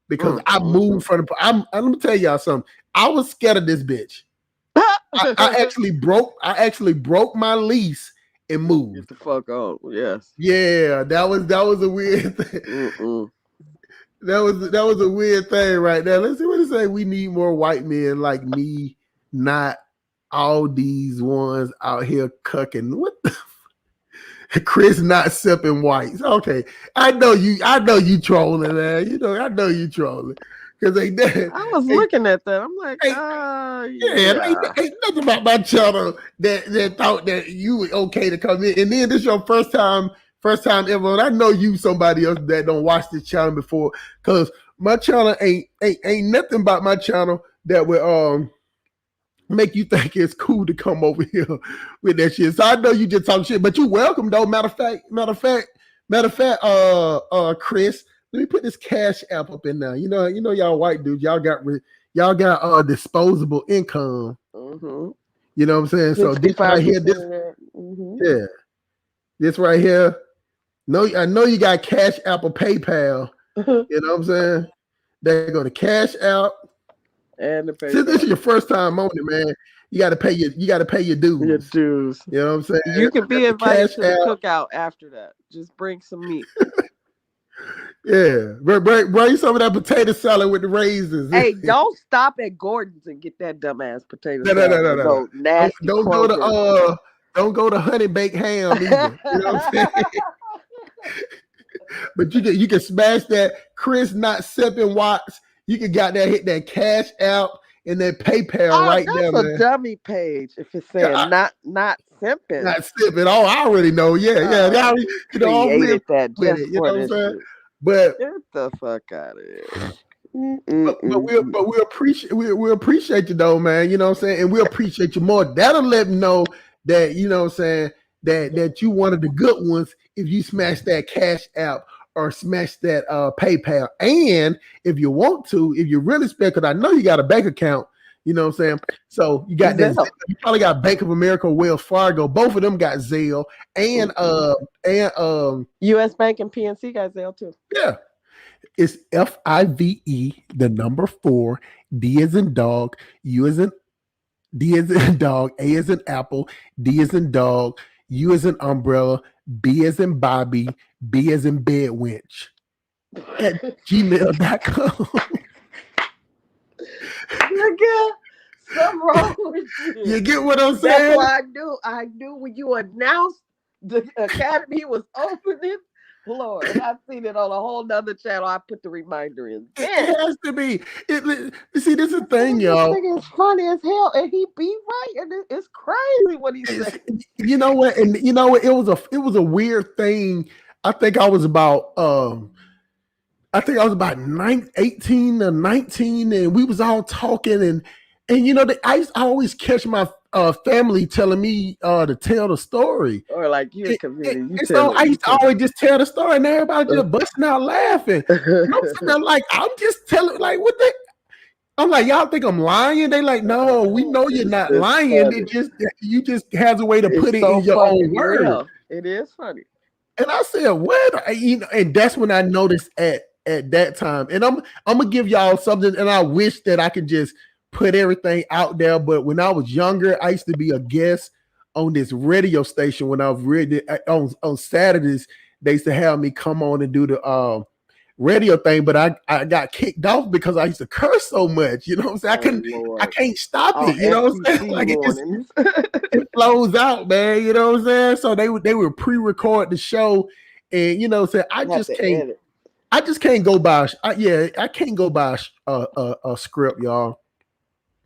Because I moved from the. Let me tell y'all something. I was scared of this bitch. I actually broke my lease and moved. Get the fuck out. Yes. Yeah, that was a weird thing. That was a weird thing right there. Let's see what it say. We need more white men like me, not all these ones out here cucking. What the Chris not sipping whites. Okay. I know you trolling, man. I know you trolling. Because I was looking at that. I'm like, ain't nothing about my channel that thought that you were okay to come in. And then this is your first time ever. And I know you somebody else that don't watch this channel before. Because my channel ain't nothing about my channel that would make you think it's cool to come over here with that shit. So I know you just talk shit, but you welcome though. Matter of fact, Chris, let me put this Cash App up in there. You know, y'all white dudes, y'all got disposable income. Mm-hmm. You know what I'm saying? So this right here, yeah, this right here. No, I know you got Cash App or PayPal. You know what I'm saying? They go to Cash App. And the since this is your first time on it, man, you got to pay your dues. Your dues. You know what I'm saying? You can be invited to the cookout after that. Just bring some meat. Yeah, bring some of that potato salad with the raisins. Hey, don't stop at Gordon's and get that dumbass potato salad. No. Nasty. Don't go to honey baked ham either. You know what I'm saying? But you can smash that Chris not sipping Watts. You can hit that Cash App and that PayPal right there, man. That's a dummy page if it's saying not simping. Not sipping. Oh, I already know. Yeah. Created that just you know what I'm saying? Shit. But get the fuck out of here. But we appreciate you though, man. You know what I'm saying? And we appreciate you more. That'll let me know that, you know what I'm saying, that you one of the good ones if you smash that Cash App or smash that PayPal. And if you want to, if you really spend, because I know you got a bank account, you know what I'm saying? So you got that. You probably got Bank of America, Wells Fargo. Both of them got Zelle and US Bank and PNC got Zelle too. Yeah. It's FIVE, the number 4, D as in dog, U as in D as in dog, A as in apple, D as in dog, U as in umbrella, B as in Bobby, B as in bed winch at gmail.com. Nigga, something wrong with you. You get what I'm saying? That's what I knew. I knew when you announced the academy was opening. Lord, I've seen it on a whole nother channel. I put the reminder in. It has to be. See, this is the thing, This y'all. nigga is funny as hell, and he be right, and it's crazy what he said. You know what? And you know what? It was a weird thing. I think I was about 18 or 19, and we was all talking, and you know, I always catch my family telling me to tell the story. Or like you a comedian, you And tell so it, I you used to tell it. always just tell the story, and everybody just busting out laughing. And I'm sitting there like, I'm just telling, like, what the. I'm like, y'all think I'm lying? They like, no, we know you're not It's lying. funny. It just you just has a way to put It's it so in your fucking own words. real. It is funny. And I said, what? You know, and that's when I noticed at that time. And I'm gonna give y'all something, and I wish that I could just put everything out there. But when I was younger, I used to be a guest on this radio station when I was on Saturdays. They used to have me come on and do the radio thing, but I got kicked off because I used to curse so much. You know what I'm saying? I can't stop it. You know what I'm saying? Like it flows out, man. You know what I'm saying? So they would pre-record the show, and you know, say I just can't go by. I can't go by a script, y'all.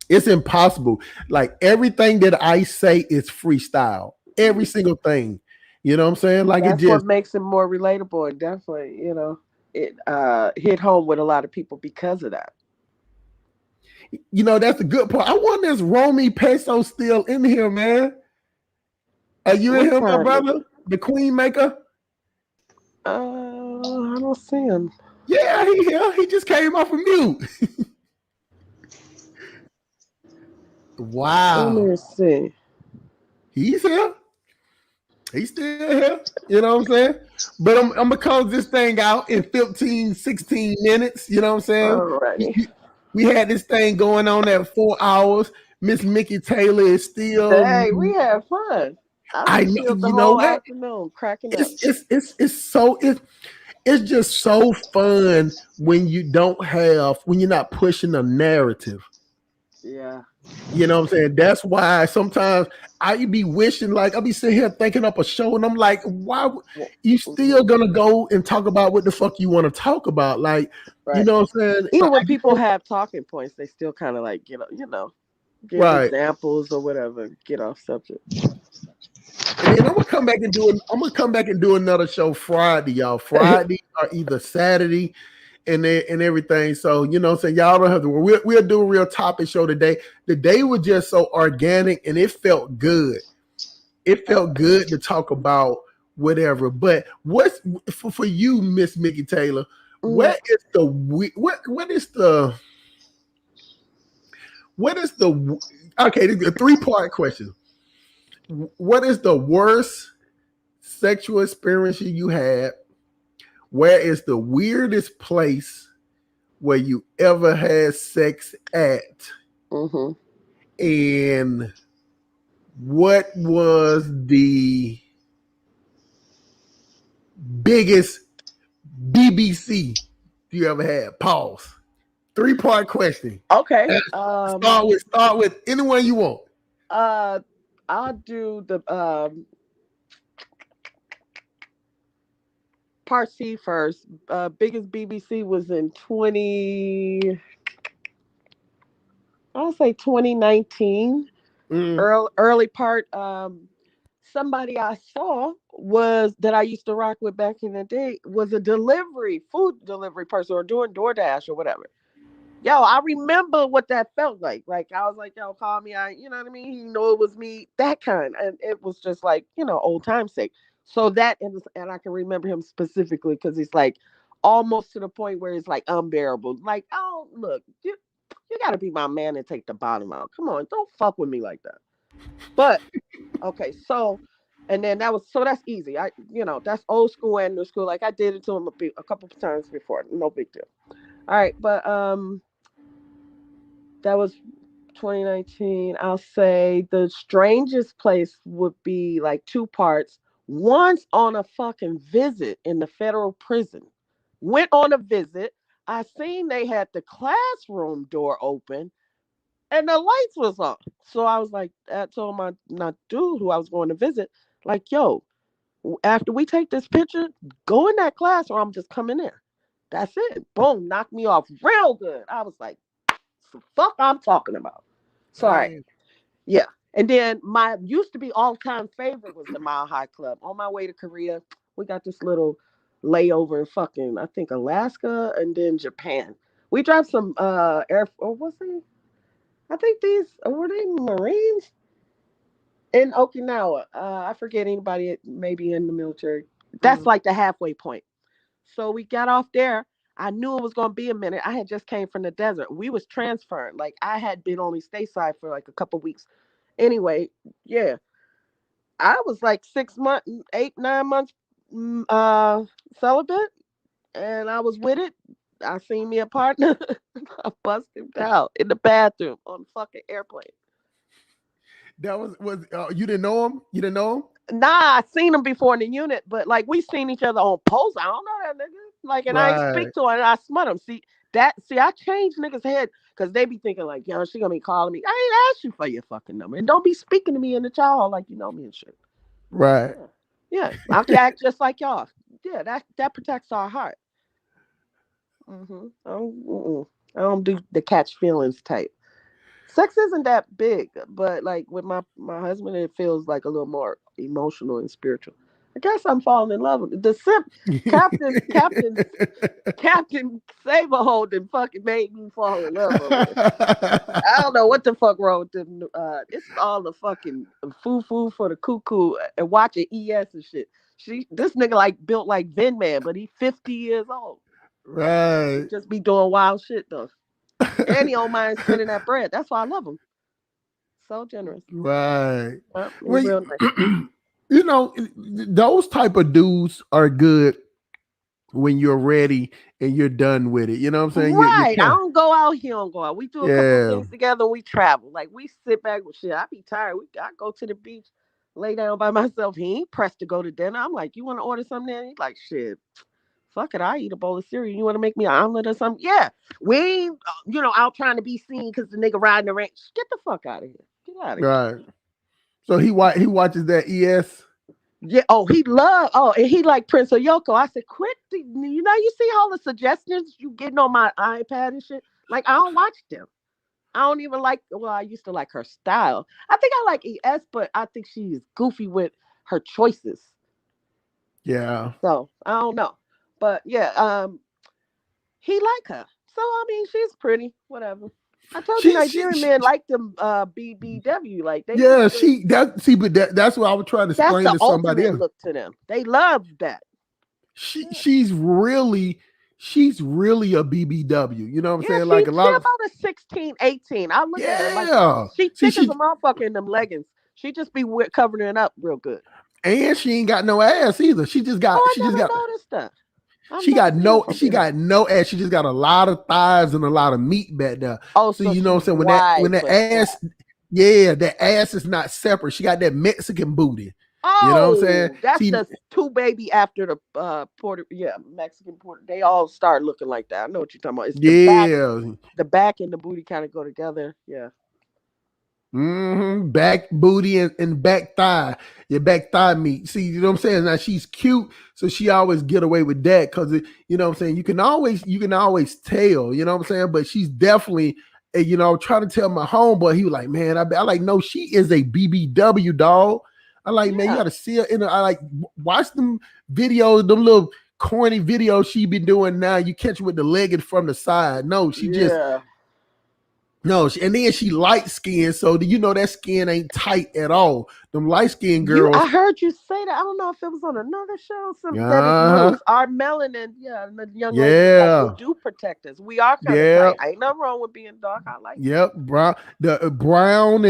It's impossible. Like everything that I say is freestyle. Every single thing. You know what I'm saying? Like that's it just what makes it more relatable, and definitely, you know, it hit home with a lot of people because of that. You know, that's the good part. I wonder is Romy Peso still in here, man? Are you in here, my brother? The Queen Maker? I don't see him. Yeah, he here. He just came off of mute. Wow. Let me see. He's here. He's still here. You know what I'm saying? But I'm gonna close this thing out in 15, 16 minutes. You know what I'm saying? Alrighty. We had this thing going on at 4 hours. Miss Mickey Taylor is still. Hey, we had fun. I know. chilled the You know whole what? afternoon, cracking up. It's just so fun when you're not pushing a narrative. Yeah. You know what I'm saying? That's why sometimes I be wishing, like I'll be sitting here thinking up a show, and I'm like, why you still gonna go and talk about what the fuck you want to talk about? Like, you know what I'm saying? Even when people have talking points, they still kind of like give examples or whatever, get off subject. And then I'm gonna come back and do another show Friday, y'all. Friday or either Saturday. And everything. So, you know what I'm saying? Y'all don't have to worry. We'll do a real topic show today. The day was just so organic and it felt good. It felt good to talk about whatever. But what's for you, Miss Mickey Taylor? What is the okay, this is a 3-part question. What is the worst sexual experience you had? Where is the weirdest place where you ever had sex at? And what was the biggest BBC you ever had? Pause. 3-part question. Okay. Start with anyone you want. I'll do the part C first. Biggest BBC was in 2019. Early part. Somebody I saw was that I used to rock with back in the day was a food delivery person, or doing DoorDash or whatever. Yo, I remember what that felt like. Like I was like, yo, call me. You know what I mean? He knew it was me, that kind. And it was just like, old time's sake. So that, and I can remember him specifically because he's like almost to the point where it's like unbearable. Like, oh, look, you got to be my man and take the bottom out. Come on, don't fuck with me like that. But, okay, so, and then that's easy. That's old school and new school. Like I did it to him a couple of times before. No big deal. All right, but that was 2019. I'll say the strangest place would be like 2 parts. Once on a fucking visit in the federal prison. Went on a visit. I seen they had the classroom door open and the lights was on. So I was like, I told my dude who I was going to visit, like, yo, After we take this picture, go in that class or I'm just coming in. That's it. Boom, knocked me off real good. I was like, the fuck I'm talking about. Sorry. Man. Yeah. And then my used to be all-time favorite was the Mile High Club. On my way to Korea, we got this little layover in fucking, I think, Alaska and then Japan. We dropped some or what's it? I think these were they Marines in Okinawa. I forget anybody maybe in the military. That's like the halfway point. So we got off there. I knew it was gonna be a minute. I had just came from the desert. We was transferring. Like I had been only stateside for like a couple weeks. Anyway, yeah. I was like 6 months, 8, 9 months celibate, and I was with it. I seen me a partner. I busted him down in the bathroom on the fucking airplane. That was you didn't know him? You didn't know him? Nah, I seen him before in the unit, but like we seen each other on post. I don't know that nigga. Like, and I ain't speak to him and I smut him. See, I changed niggas' head because they be thinking like, yo, she gonna be calling me. I ain't asked you for your fucking number. And don't be speaking to me in the child like you know me and shit. Right. Yeah. I can act just like y'all. Yeah, that protects our heart. I don't do the catch feelings type. Sex isn't that big, but like with my husband, it feels like a little more emotional and spiritual. I guess I'm falling in love with it. The simp Captain Saberhold fucking made me fall in love with it. I don't know what the fuck wrong with them. It's all the fucking foo for the cuckoo and watching ES and shit. This nigga like built like Vin Man, but he 50 years old. Right. Just be doing wild shit though. And he don't mind spending that bread. That's why I love him. So generous. Right. Well, real nice. You know, those type of dudes are good when you're ready and you're done with it. You know what I'm saying? Right. I don't go out. He don't go out. We do a couple things together. We travel. Like we sit back with shit. I be tired. I go to the beach, lay down by myself. He ain't pressed to go to dinner. I'm like, you want to order something? He's like, shit. Fuck it, I eat a bowl of cereal. You want to make me an omelet or something? Yeah. We ain't, out trying to be seen because the nigga riding the range. Get the fuck out of here. Get out of here. Right. So he watches that ES. Yeah. Oh, and he like Prince of Yoko. I said, quit. You see all the suggestions you getting on my iPad and shit? Like, I don't watch them. I don't even like, I used to like her style. I think I like ES, but I think she's goofy with her choices. Yeah. So, I don't know. But yeah, he like her. So I mean, she's pretty. Whatever. I told you Nigerian men like them BBW. Like they. Yeah, but that's what I was trying to explain to somebody else. Look to them. They love that. She's really a BBW. You know what I'm saying? Like a lot of about a 16, 18. I look at her like she thick as a motherfucker in them leggings. She just be covering it up real good. And she ain't got no ass either. She just got. I never noticed that. She got no ass. She just got a lot of thighs and a lot of meat back there. Oh, so you know what I'm saying? When that ass, that ass is not separate. She got that Mexican booty. Oh, you know what I'm saying? That's the two baby after the Mexican Puerto. They all start looking like that. I know what you're talking about. It's the back and the booty kind of go together. Yeah. Back booty and back thigh, your back thigh meat. See, you know what I'm saying? Now she's cute, so she always get away with that because you know what I'm saying. You can always tell, you know what I'm saying. But she's definitely, trying to tell my homeboy. He was like, man, I like no, she is a BBW dog. I like, man, you gotta see her in. I like watch them videos, them little corny videos she been doing now. You catch her with the legged from the side. No, she just. No, and then she light skinned, so that skin ain't tight at all. Them light skinned girls. I heard you say that. I don't know if it was on another show. Our melanin, the young ladies like, do protect us. We are kind of tight. Ain't nothing wrong with being dark. I like. Yep, brown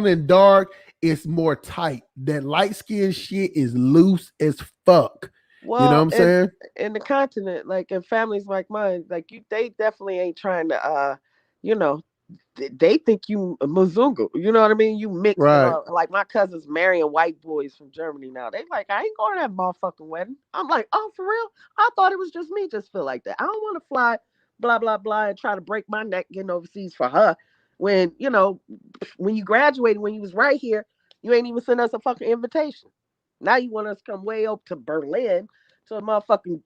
and dark is more tight. That light skin shit is loose as fuck. Well, you know what I'm saying? In the continent, like in families like mine, like they definitely ain't trying to, they think you Muzungu, you know what I mean? You mix like my cousins marrying white boys from Germany now. They like, I ain't going to that motherfucking wedding. I'm like, oh, for real? I thought it was just me just feel like that. I don't want to fly blah blah blah and try to break my neck getting overseas for her when when you graduated, when you was right here, you ain't even send us a fucking invitation. Now you want us to come way up to Berlin to a motherfucking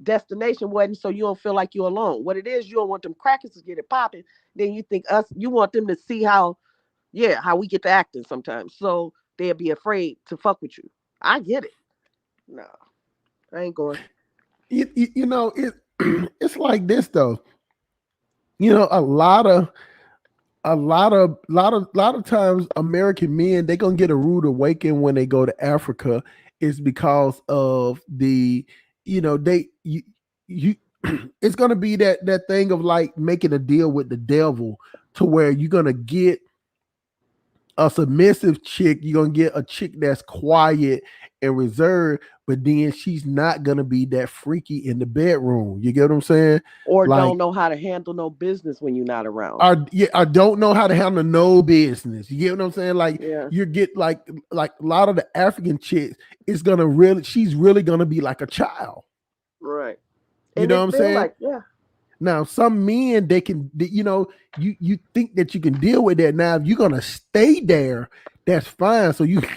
destination wedding so you don't feel like you're alone. What it is, you don't want them crackers to get it popping. Then you think you want them to see how we get to acting sometimes. So they'll be afraid to fuck with you. I get it. No, I ain't going. You know, it's like this though. You know, a lot of times American men, they're gonna get a rude awakening when they go to Africa, is because of the, you know, you it's gonna be that thing of like making a deal with the devil, to where you're gonna get a submissive chick, you're gonna get a chick that's quiet and reserved, but then she's not gonna be that freaky in the bedroom. You get what I'm saying? Or Like, don't know how to handle no business when you're not around. I don't know how to handle no business. You get what I'm saying? Like, Yeah. you get like a lot of the African chicks, she's really gonna be like a child. Right. You And know they what I'm feel saying? like, yeah. Now, some men, they can, you know, you think that you can deal with that. Now, if you're gonna stay there, that's fine. So you know,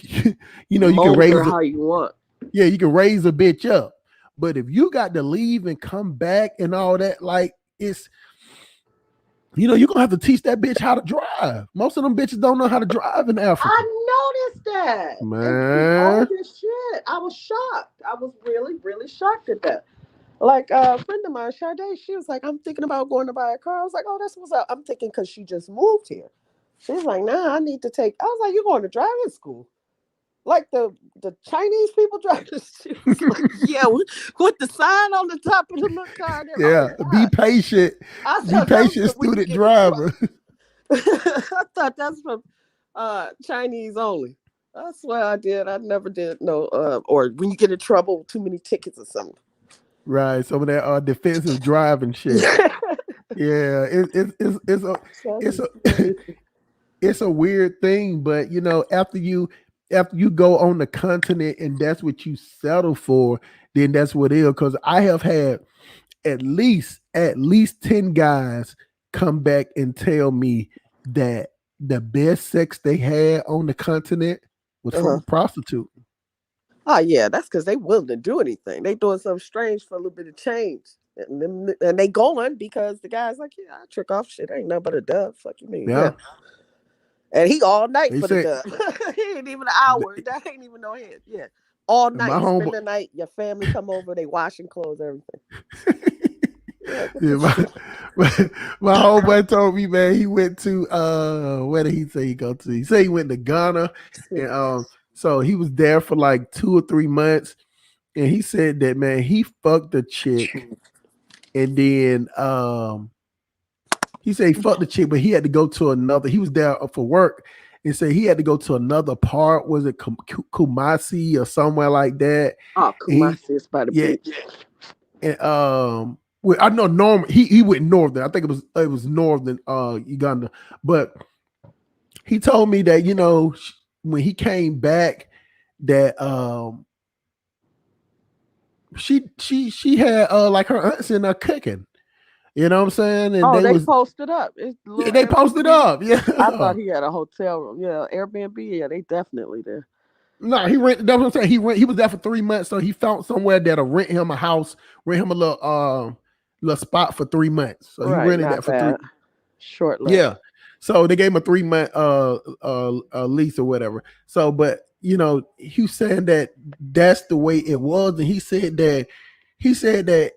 you can Mold raise her how you want. yeah, you can raise a bitch up. But if you got to leave and come back and all that, like, it's, you know, you're gonna have to teach that bitch how to drive. Most of them bitches don't know how to drive in Africa. I noticed that. Man. All this shit. I was shocked. I was really, really shocked at that. Like a friend of mine, Sade, she was like, I'm thinking about going to buy a car. I was like, oh, that's what's up. I'm thinking because she just moved here. She's like, nah, I need to take. I was like, you're going to driving school? Like the Chinese people driving. She was like, yeah, with the sign on the top of the little car. Yeah, be patient. Be patient, student driver. I thought that's from Chinese only. I swear I did. I never did no or when you get in trouble, too many tickets or something. Right, some of that defensive driving shit. Yeah, it's a weird thing, but you know, after you go on the continent and that's what you settle for, then that's what it is. Because I have had at least 10 guys come back and tell me that the best sex they had on the continent was from a prostitute. Oh yeah, that's because they willing to do anything. They doing something strange for a little bit of change, and they going because the guy's like, yeah, I trick off shit. Ain't nothing but a dub. Fuck you mean? Yeah. And he all night for the dub. He ain't even an hour. That ain't even no head. Yeah, all night. Spend the night. Your family come over. They washing clothes, everything. Yeah, my homeboy told me, man, he went to where did he say he go to? He said he went to Ghana, and so he was there for like 2 or 3 months, and he said that, man, he fucked the chick, and then he said he fucked the chick, but he had to go to another. He was there for work, and said he had to go to another part. Was it Kumasi or somewhere like that? Oh, Kumasi is by the beach. And well, I know Norman. He went northern. I think it was northern Uganda, but he told me that, you know, when he came back, that she had like her aunts in there cooking. You know what I'm saying? And they posted up. They posted up. Yeah, I thought he had a hotel room. Yeah, Airbnb. Yeah, they definitely there. No, he rented. That's what I'm saying. He was there for 3 months, so he found somewhere that'll rent him a house, rent him a little spot for 3 months. So he rented that for 3 short. Yeah. So they gave him a 3-month lease or whatever. So, but you know, he was saying that that's the way it was, and he said that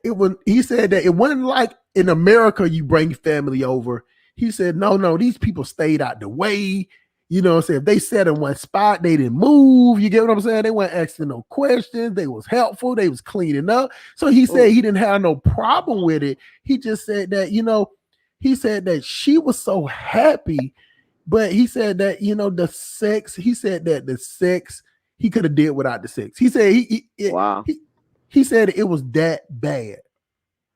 it wasn't like in America you bring family over. He said, no, these people stayed out the way. You know what I'm saying? If they sat in one spot, they didn't move. You get what I'm saying? They weren't asking no questions. They was helpful. They was cleaning up. So he said he didn't have no problem with it. He just said that, you know, he said that she was so happy, but he said that, you know, the sex, he could have did without the sex. He said he said it was that bad.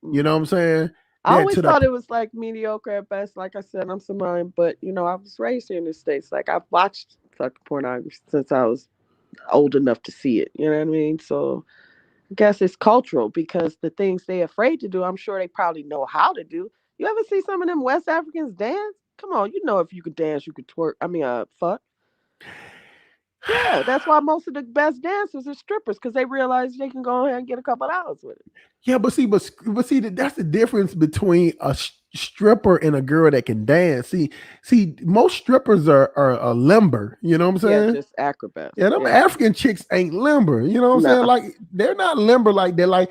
You know what I'm saying? I always thought it was like mediocre at best. Like I said, I'm Somalian, but you know, I was raised here in the States. Like I've watched fucking pornography since I was old enough to see it. You know what I mean? So I guess it's cultural because the things they're afraid to do, I'm sure they probably know how to do. You ever see some of them West Africans dance? Come on, you know if you could dance, you could twerk. I mean, fuck. Yeah, that's why most of the best dancers are strippers because they realize they can go ahead and get a couple dollars with it. Yeah, but see, that's the difference between a stripper and a girl that can dance. See, most strippers are limber. You know what I'm Yeah, saying? just acrobats. Yeah, them Yeah. African chicks ain't limber. You know what I'm saying? Nah. Like they're not limber. Like they're like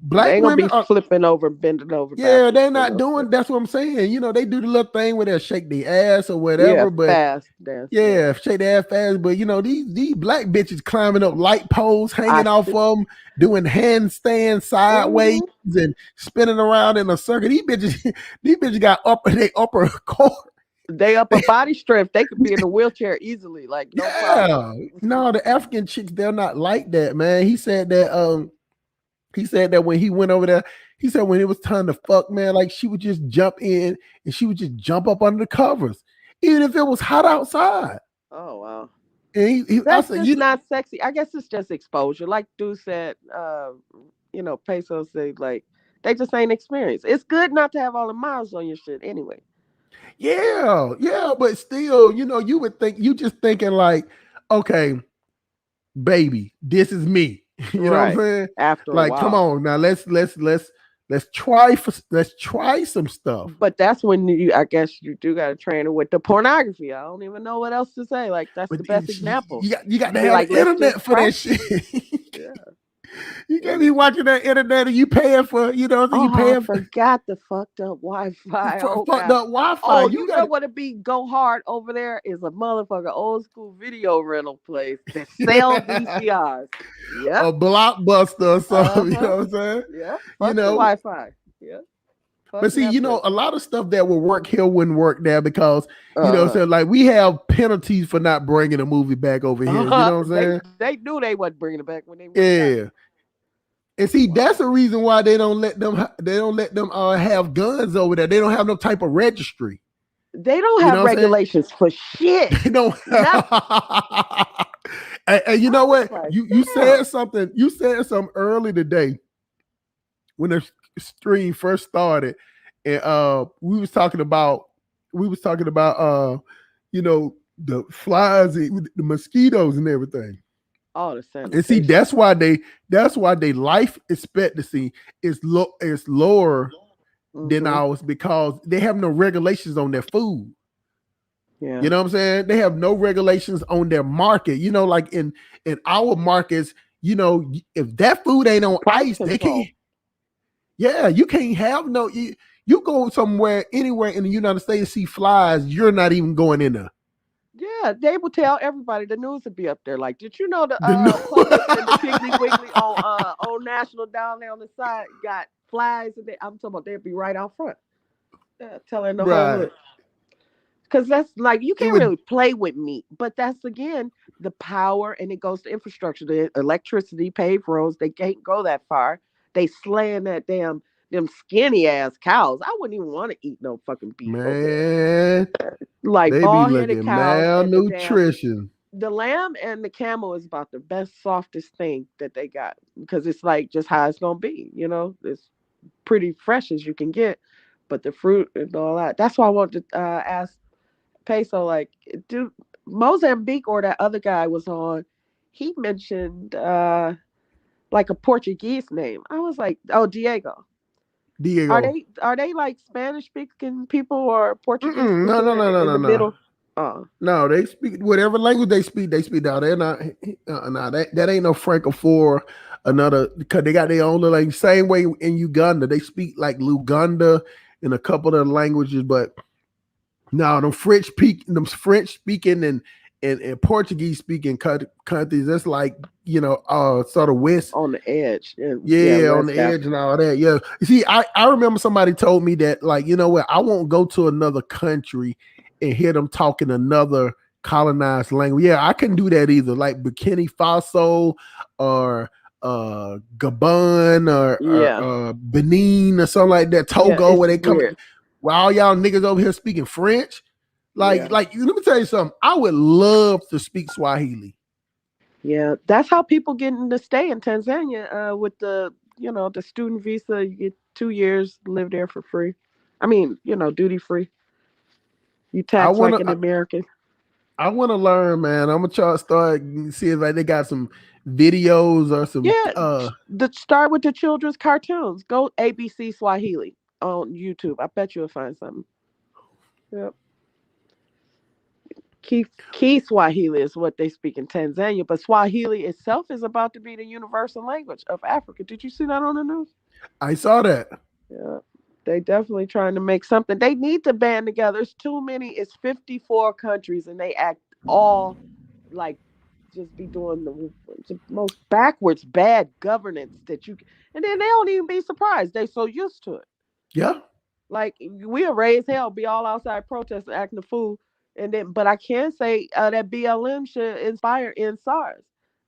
black They ain't gonna women be are. flipping over, bending over. Yeah, backwards they're for not no doing. shit. That's what I'm saying. You know, they do the little thing where they shake their ass or Yeah, whatever. But fast dance. yeah, shake their ass fast. But you know, these black bitches climbing up light poles, hanging I off see. of them, doing handstands sideways Mhm. and spinning around in a circle. These bitches, these bitches got upper core. They up a body strength. They could be in a wheelchair easily, like no problem. Yeah, no, the African chicks, they're not like that, man. He said that when he went over there, he said when it was time to fuck, man, like she would just jump in and she would just jump up under the covers, even if it was hot outside. Oh wow. And I That's said, just not sexy. I guess it's just exposure. Like dude said, Peso said like they just ain't experienced. It's good not to have all the miles on your shit anyway. yeah, but still, you know, you would think you just thinking like, okay, baby, this is me. You know what I'm Right. saying? After a Like, come while. on now, let's try some stuff. But that's when I guess you do got to train her with the pornography. I don't even know what else to say. Like that's But the best example. you got to Be have like, the let's internet just for that practice. shit. Yeah. You can't be watching that internet and you paying for, you know, you Oh, I paying for forgot the fucked up Wi-Fi. Oh fucked God. up Wi-Fi. Oh, You you got know what it be go hard over there is a motherfucker old school video rental place that sell VCRs. Yep. a Blockbuster or something. You know Uh-huh. what I'm saying? Yeah. You Fuck the know, Wi-Fi. Yeah. Fuck but see, you know, Netflix. a lot of stuff that would work here wouldn't work there because you know, Uh-huh. so like we have penalties for not bringing a movie back over here. You know what I'm saying? They knew they wasn't bringing it back when they went and got it. Yeah. And see, that's Wow. the reason why they don't let them have guns over there. They don't have no type of registry. They don't You have know what I'm saying? regulations for shit. They don't. Nothing. And you know I was what? like, You damn. said something. You said something early today when the stream first started, and we was talking about you know, the flies, the mosquitoes, and everything. All the And see, sanitation. that's why they life expectancy is lower than Mhm. ours because they have no regulations on their food. Yeah. You know what I'm saying? They have no regulations on their market. You know, like in our markets, you know, if that food ain't on Price ice, they control. can't. Yeah, you can't have no. You go somewhere, anywhere in the United States, and see flies. You're not even going in there. Yeah, they will tell everybody. The news would be up there. Like, did you know the The Publix and the Piggly Wiggly on Old National down there on the side got flies? And I'm talking about they'd be right out front, telling the whole right. hood. Because that's like you It can't would. really play with meat, but that's again the power, and it goes to infrastructure, the electricity, paved roads. They can't go that far. They slaying that them skinny ass cows. I wouldn't even want to eat no fucking beef over Man, there. Like they be bald headed looking cows and malnutrition. the lamb and the camel is about the best softest thing that they got because it's like just how it's gonna be. You know, it's pretty fresh as you can get, but the fruit and all that. That's why I wanted to ask Peso, like, do Mozambique or that other guy was on, he mentioned like a Portuguese name. I was like, oh, Diego. Diego. Are they like Spanish speaking people or Portuguese Mm-mm. No, speaking no, no, no, in no, the no. middle? Oh, No, they speak whatever language they speak. They speak now. They're not. No, that ain't no Franco for another because they got their own little language. Same way in Uganda, they speak like Luganda in a couple of languages, but no, them French speaking and Portuguese speaking countries. That's like sort of west. on the edge. Yeah, Yeah, on West the edge Africa. and all that. Yeah. You see, I remember somebody told me that, like, you know what, I won't go to another country and hear them talking another colonized language. Yeah, I couldn't do that either. Like Burkina Faso or Gabon or Yeah. Benin or something like that, Yeah, Togo, it's where they come weird. while all y'all niggas over here speaking French. Yeah. Let me tell you something. I would love to speak Swahili. Yeah. That's how people get in to stay in Tanzania with the student visa. You get 2 years, live there for free. I mean, duty free. You I tax like wanna an American. I want to learn, man. I'm gonna try to start see if they got some videos or some. Yeah, start with the children's cartoons. Go ABC Swahili on YouTube. I bet you'll find something. Yep. Key Swahili is what they speak in Tanzania, but Swahili itself is about to be the universal language of Africa. Did you see that on the news? I saw that. Yeah, they definitely trying to make something. They need to band together. It's too many. It's 54 countries, and they act all like just be doing the most backwards, bad governance that you. And then they don't even be surprised. They so used to it. Yeah. Like we'll raise hell, be all outside protesting, acting a fool. And then, but I can say that BLM should inspire NSARS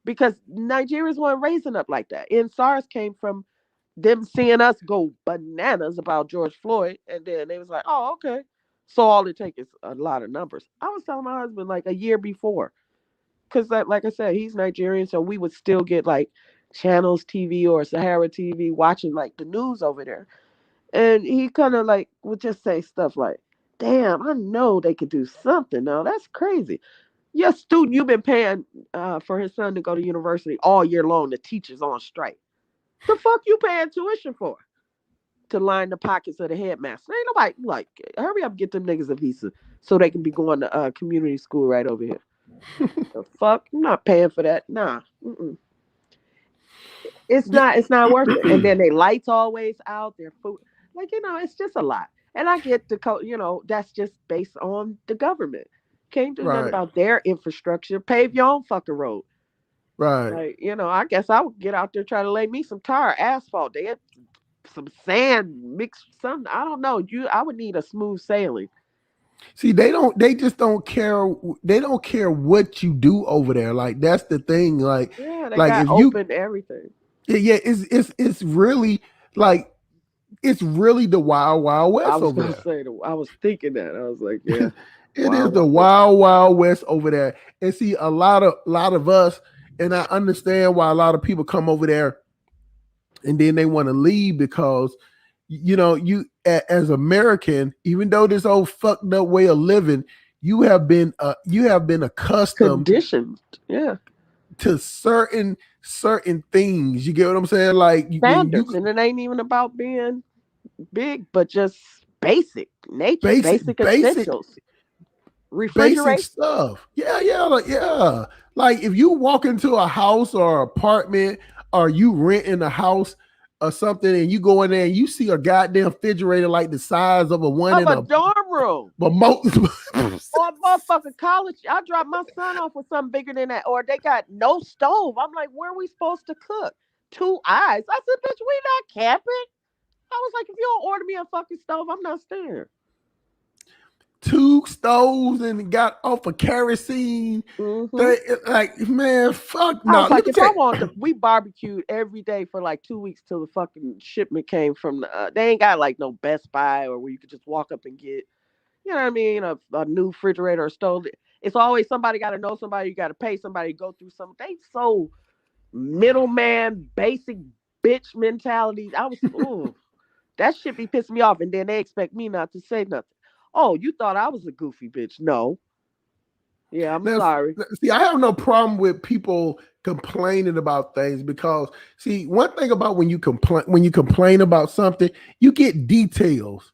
because Nigerians weren't raising up like that. NSARS came from them seeing us go bananas about George Floyd, and then they was like, "Oh, okay." So all it takes is a lot of numbers. I was telling my husband like a year before, because like I said, he's Nigerian, so we would still get like Channels TV or Sahara TV watching like the news over there, and he kind of like would just say stuff like, damn, I know they could do something now. That's crazy. Your student, you've been paying for his son to go to university all year long. The teacher's on strike. The fuck you paying tuition for? To line the pockets of the headmaster. Ain't nobody like, hurry up, get them niggas a visa so they can be going to community school right over here. The fuck? I'm not paying for that. Nah. Mm-mm. It's not worth it. And then they lights always out, their food. Like, it's just a lot. And I get that's just based on the government. Can't do nothing about their infrastructure. Pave your own fucking road. Right. Like, I guess I would get out there try to lay me some tar, asphalt. They had some sand mixed something. I don't know. I would need a smooth sailing. See, they just don't care. They don't care what you do over there. Like, that's the thing. Like, yeah, they like got if open everything. Yeah, it's really like it's really the wild, wild west over there. I was thinking that. I was like, yeah. It is the wild, wild west over there. And see, a lot of us, and I understand why a lot of people come over there and then they want to leave because you as American, even though this old fucked up way of living, you have been accustomed, conditioned, to certain things. You get what I'm saying? Like standards, and it ain't even about being big, but just basic nature, basic essentials. Refrigeration, basic stuff. Yeah. Like if you walk into a house or apartment, or you renting a house or something, and you go in there and you see a goddamn refrigerator like the size of a one in a dorm room, but most or a motherfucking college. I dropped my son off with something bigger than that, or they got no stove. I'm like, where are we supposed to cook? 2 eyes. I said, bitch, we not camping. I was like, if you don't order me a fucking stove, I'm not staying. 2 stoves and got off of kerosene. Mm-hmm. Like, man, fuck no. I was like, if I want to, we barbecued every day for like 2 weeks till the fucking shipment came from they ain't got like no Best Buy or where you could just walk up and get, you know what I mean, a new refrigerator or stove. It's always somebody got to know somebody, you got to pay somebody to go through something. They so middleman, basic bitch mentality. I was, that shit be pissing me off. And then they expect me not to say nothing. Oh, you thought I was a goofy bitch? No. Yeah, I'm sorry. See, I have no problem with people complaining about things because, see, one thing about when you complain about something, you get details.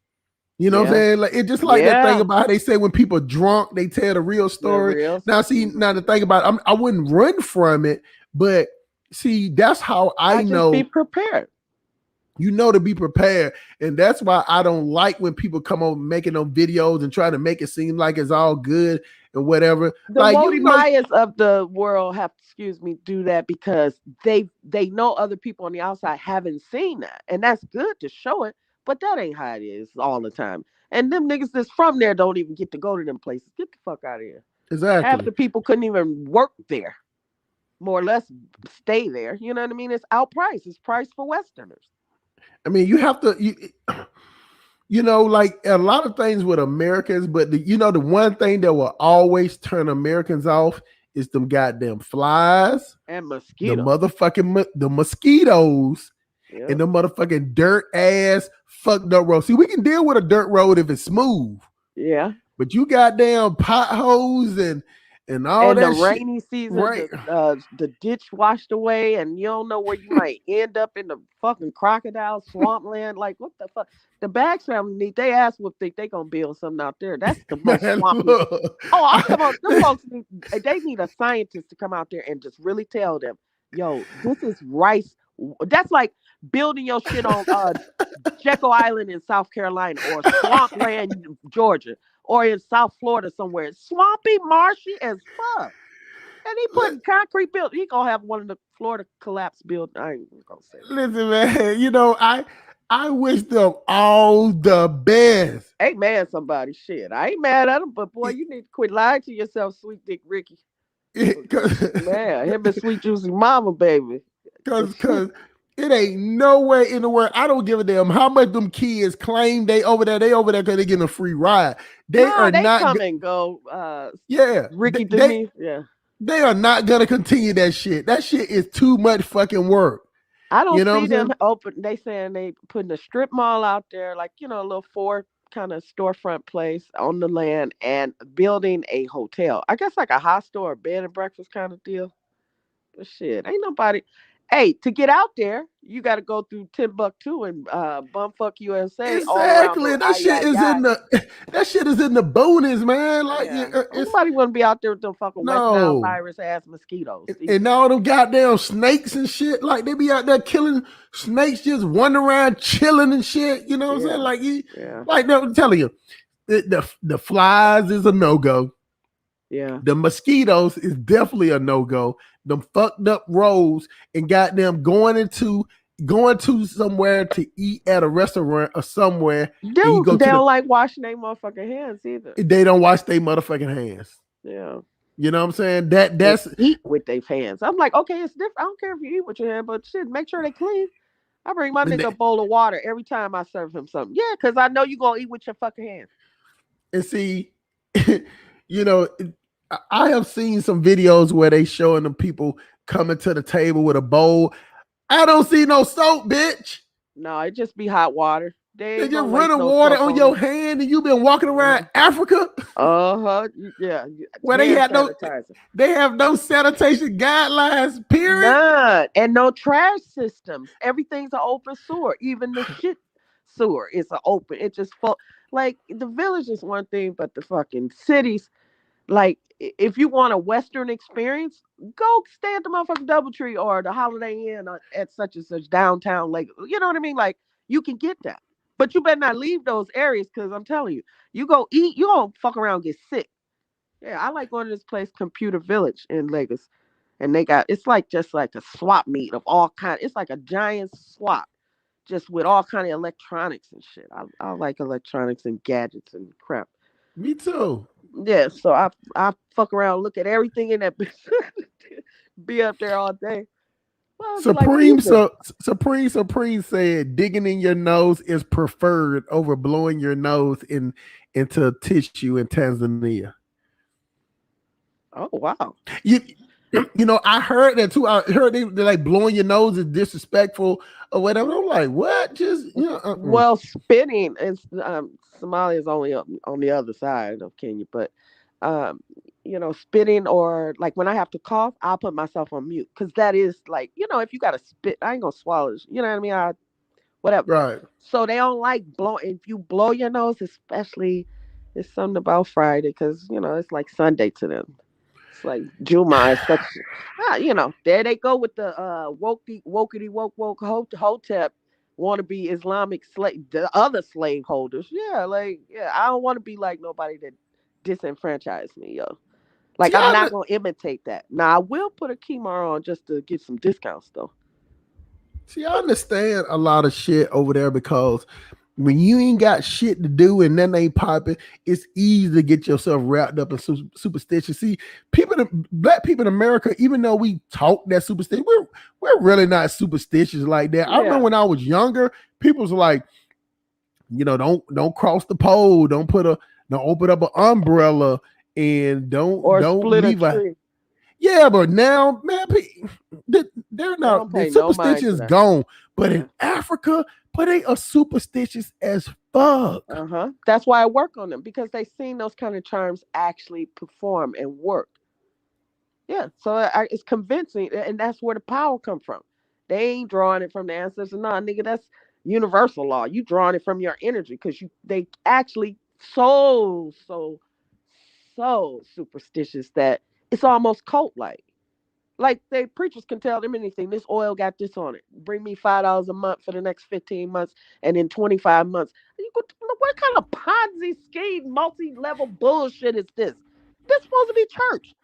You know what I'm saying? Like it's just like that thing about how they say when people are drunk, they tell the real story. Now, the thing about it, I wouldn't run from it, but see, that's how I know. Just be prepared. To be prepared. And that's why I don't like when people come on making those videos and try to make it seem like it's all good and whatever. The Wody Myers of the world have, do that because they know other people on the outside haven't seen that. And that's good to show it, but that ain't how it is all the time. And them niggas that's from there don't even get to go to them places. Get the fuck out of here. Exactly. Half the people couldn't even work there. More or less stay there. You know what I mean? It's outpriced. It's priced for Westerners. I mean, you have to, like a lot of things with Americans, but the one thing that will always turn Americans off is them goddamn flies and mosquitoes. The mosquitoes and the motherfucking dirt ass fucked up road. See, we can deal with a dirt road if it's smooth. Yeah. But you goddamn potholes and all And the that shit. rainy season, Right. the ditch washed away, and you don't know where you might end up in the fucking crocodile swampland. Like, what the fuck? The Bags family need they ass whoop think they gonna build something out there. That's the most Man, swampy. look, Oh, I'm talking about them folks they need a scientist to come out there and just really tell them, yo, this is rice. That's like building your shit on Jekyll Island in South Carolina or swampland, Georgia, or in South Florida somewhere. Swampy, marshy as fuck. And he putting concrete build. He gonna have one of the Florida collapse build. I ain't gonna say that. listen, man. You know, I wish them all the best. Ain't mad somebody. Shit. I ain't mad at him, but boy, you need to quit lying to yourself, Sweet Dick Ricky. Man, him and Sweet Juicy Mama, baby. Cause it ain't no way in the world. I don't give a damn how much them kids claim they over there. They over there because they getting a free ride. They are they not. come and go. Yeah, Ricky they, Denise. Yeah. they are not gonna continue that shit. That shit is too much fucking work. I don't You know see what I'm them saying? open. They saying they putting a strip mall out there, like a little Ford kind of storefront place on the land, and building a hotel. I guess like a hostel or bed and breakfast kind of deal. But shit, ain't nobody. Hey, to get out there, you got to go through Timbuktu and Bumfuck USA all around Exactly. the That shit is in the that shit is in the boonies, man. Like it's Nobody want to be out there with them fucking West Nile no. virus ass mosquitoes. And all them goddamn snakes and shit, like they be out there killing snakes, just wandering around chilling and shit. You know what I'm saying? Like like I'm telling you, the flies is a no go. Yeah. The mosquitoes is definitely a no go. Them fucked up roads and goddamn going to somewhere to eat at a restaurant or somewhere. They don't like washing their motherfucking hands either. They don't wash their motherfucking hands. Yeah. You know what I'm saying? That's eat with their hands. I'm like, okay, it's different. I don't care if you eat with your hand, but shit, make sure they clean. I bring my nigga a bowl of water every time I serve him something. Yeah, because I know you gonna eat with your fucking hands. And see, you know, I have seen some videos where they showing them people coming to the table with a bowl. I don't see no soap, bitch. No, it just be hot water. They just running water on your hand, and you've been walking around Africa. Yeah. Where they have no sanitation guidelines. Period. None, and no trash systems. Everything's an open sewer. Even the shit sewer is an open. It just like the village is one thing, but the fucking cities. Like, if you want a Western experience, go stay at the motherfucking Doubletree or the Holiday Inn at such and such downtown Lake. You know what I mean? Like, you can get that. But you better not leave those areas because I'm telling you, you go eat, you gonna fuck around and get sick. Yeah, I like going to this place, Computer Village in Lagos. And it's like just like a swap meet of all kinds. It's like a giant swap just with all kind of electronics and shit. I like electronics and gadgets and crap. Me too. Yeah, so I fuck around, look at everything in that bitch, be up there all day. Well, Supreme said digging in your nose is preferred over blowing your nose into tissue in Tanzania. Oh wow. You know, I heard that too. I heard they're like blowing your nose is disrespectful or whatever. I'm like, what? Just Well, spitting is Somalia is only on the other side of Kenya, but spitting or like when I have to cough, I'll put myself on mute because that is like, if you gotta spit, I ain't gonna swallow it. You know what I mean? Whatever. Right. So they don't like blowing. If you blow your nose, especially, it's something about Friday because it's like Sunday to them. It's like Juma is such, there they go with the wokey woke hotep want to be Islamic slave, the other slave holders. I don't want to be like nobody that disenfranchised me, yo. Like, I'm not gonna imitate that. Now I will put a Kemar on just to get some discounts though. See, I understand a lot of shit over there because when you ain't got shit to do and then they popping, it's easy to get yourself wrapped up in superstition. See, black people in America, even though we talk that superstition, we're really not superstitious like that. I remember when I was younger, people was like, don't cross the pole, don't open up an umbrella, and don't split leave a tree. Yeah, but now, man, they're not. The superstition is gone. But in Africa, they are superstitious as fuck. That's why I work on them because they seen those kind of charms actually perform and work. Yeah, so it's convincing, and that's where the power come from. They ain't drawing it from the ancestors. Nah, nigga, that's universal law. You drawing it from your energy because they actually so superstitious that it's almost cult like. Like they preachers can tell them anything. This oil got this on it. Bring me $5 a month for the next 15 months, and in 25 months, what kind of Ponzi scheme, multi-level bullshit is this? This supposed to be church.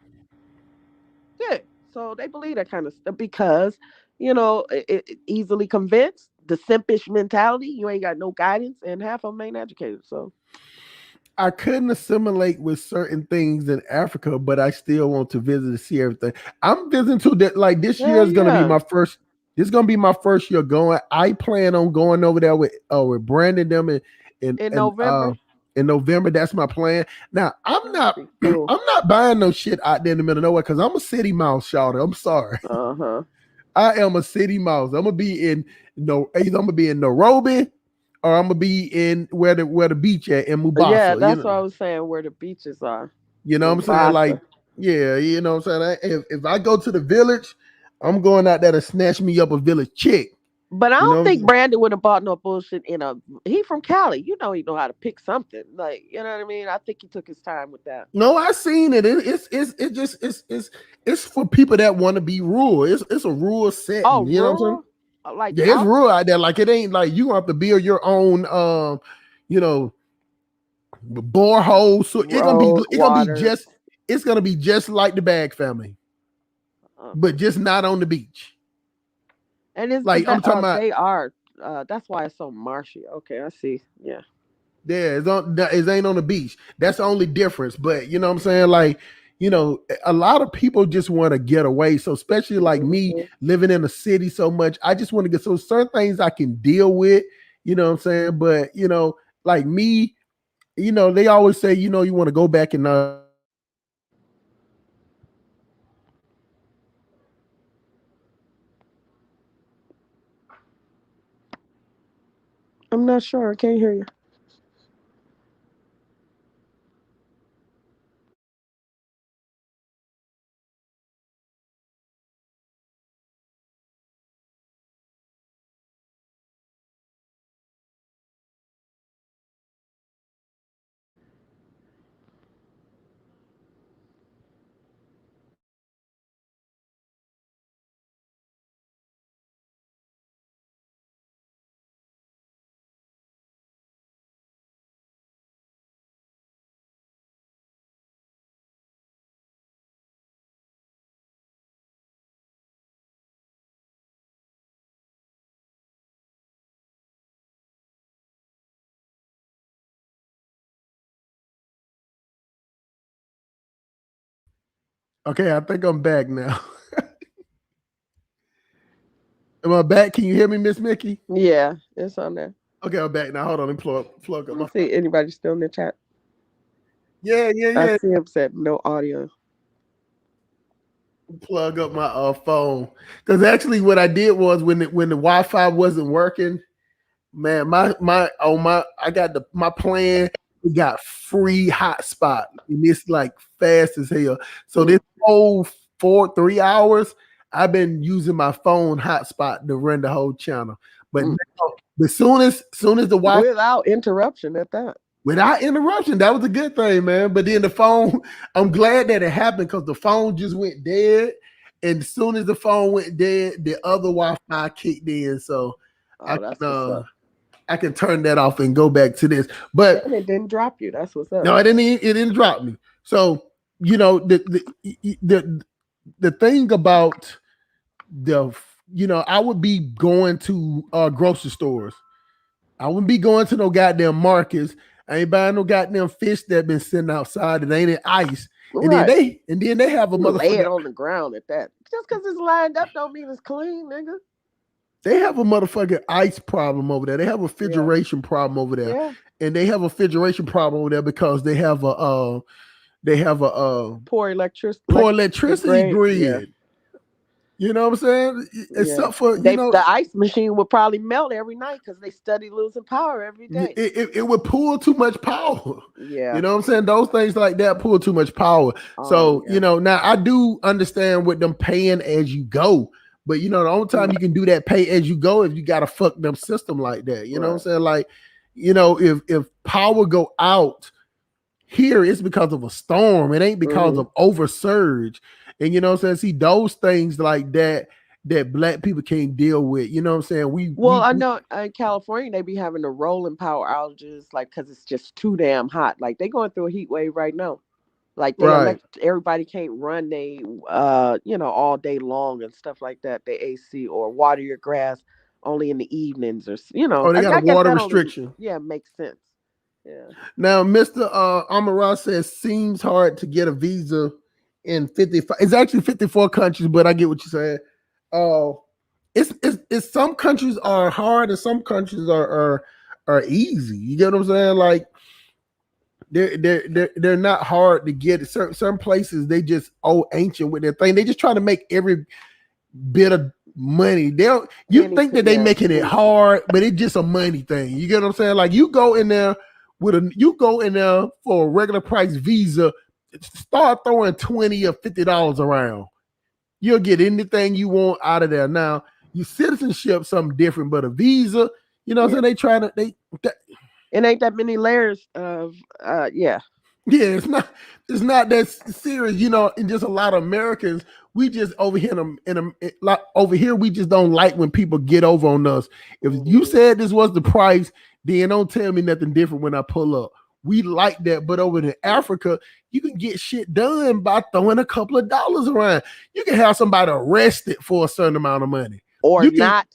Yeah. So they believe that kind of stuff because, it easily convinced, the simpish mentality. You ain't got no guidance, and half of them ain't educated. So I couldn't assimilate with certain things in Africa, but I still want to visit to see everything. I'm visiting to that. Like this year is gonna be my first. This is gonna be my first year going. I plan on going over there with Brandon them in November. In November, that's my plan. Now I'm not buying no shit out there in the middle of nowhere because I'm a city mouse, Shawty. I'm sorry. I am a city mouse. I'm gonna be in either I'm gonna be in Nairobi or I'm gonna be in where the beach at in Mombasa. Yeah, that's what I was saying. Where the beaches are. You know what I'm saying? Like, yeah, you know what I'm saying? If I go to the village, I'm going out there to snatch me up a village chick. But I don't think Brandon would have bought no bullshit he from Cali. He know how to pick something. Like, you know what I mean? I think he took his time with that. No, I seen it. It's for people that want to be rural. It's a rural setting. Oh, you know rural? what I'm saying? Like, yeah, it's rural out there. Like, it ain't like you have to build your own borehole. So it's gonna be just like the Bag family. But just not on the beach. And it's like I'm talking about. They are. That's why it's so marshy. Okay, I see. Yeah. Yeah, it ain't on the beach. That's the only difference. But you know what I'm saying? Like, a lot of people just want to get away. So especially like me living in a city so much, I just want to get certain things I can deal with. You know what I'm saying? But like me, they always say, you want to go back and I'm not sure. I can't hear you. Okay, I think I'm back now. Am I back? Can you hear me, Miss Mickey? Yeah, it's on there. Okay, I'm back now. Hold on, let me plug up my. See anybody still in the chat? Yeah. I see him said no audio. Plug up my phone because actually what I did was when the Wi-Fi wasn't working, man, my plan. We got free hotspot and it's like fast as hell. So this whole 3 hours, I've been using my phone hotspot to run the whole channel. But now, as soon as the Wi-Fi without interruption at that. Without interruption, that was a good thing, man. But then the phone, I'm glad that it happened because the phone just went dead. And as soon as the phone went dead, the other Wi-Fi kicked in. So I can turn that off and go back to this. But and it didn't drop you. That's what's up. No, it didn't drop me. So the thing about I would be going to grocery stores. I wouldn't be going to no goddamn markets. I ain't buying no goddamn fish that been sitting outside. It ain't in ice. Right. And then they have a motherfucker lay it on the ground at that. Just because it's lined up don't mean it's clean, nigga. They have a motherfucking ice problem over there. They have a refrigeration problem over there. Yeah. And they have a refrigeration problem over there because they have a poor electricity grid. You know what I'm saying? Yeah. Except for The ice machine would probably melt every night because they study losing power every day. it would pull too much power. Yeah. You know what I'm saying? Those things like that pull too much power. So, now I do understand with them paying as you go. But the only time you can do that pay as you go if you got a fucked up system like that. You know what I'm saying? Like, if power go out here, it's because of a storm. It ain't because of oversurge. And you know what I'm saying? See, those things like that black people can't deal with. You know what I'm saying? I know in California they be having the rolling power outages, like because it's just too damn hot. Like they going through a heat wave right now. Like everybody can't run they all day long and stuff like that. They AC or water your grass only in the evenings or they got a water restriction. Makes sense. Yeah. Now, Mr. Amara says seems hard to get a visa in 55. It's actually 54 countries, but I get what you're saying. It's some countries are hard and some countries are easy. You get what I'm saying? Like they're not hard to get. Certain places they just ancient with their thing. They just try to make every bit of money. You think that they making it hard, but it's just a money thing. You get what I'm saying? Like you go in there for a regular price visa, start throwing $20 or $50 around. You'll get anything you want out of there. Now, your citizenship something different, but a visa, so they try to it ain't that many layers of it's not that serious, and just a lot of Americans, we just over here we just don't like when people get over on us. If you said this was the price, then don't tell me nothing different when I pull up. We like that, but over in Africa, you can get shit done by throwing a couple of dollars around. You can have somebody arrested for a certain amount of money. Or not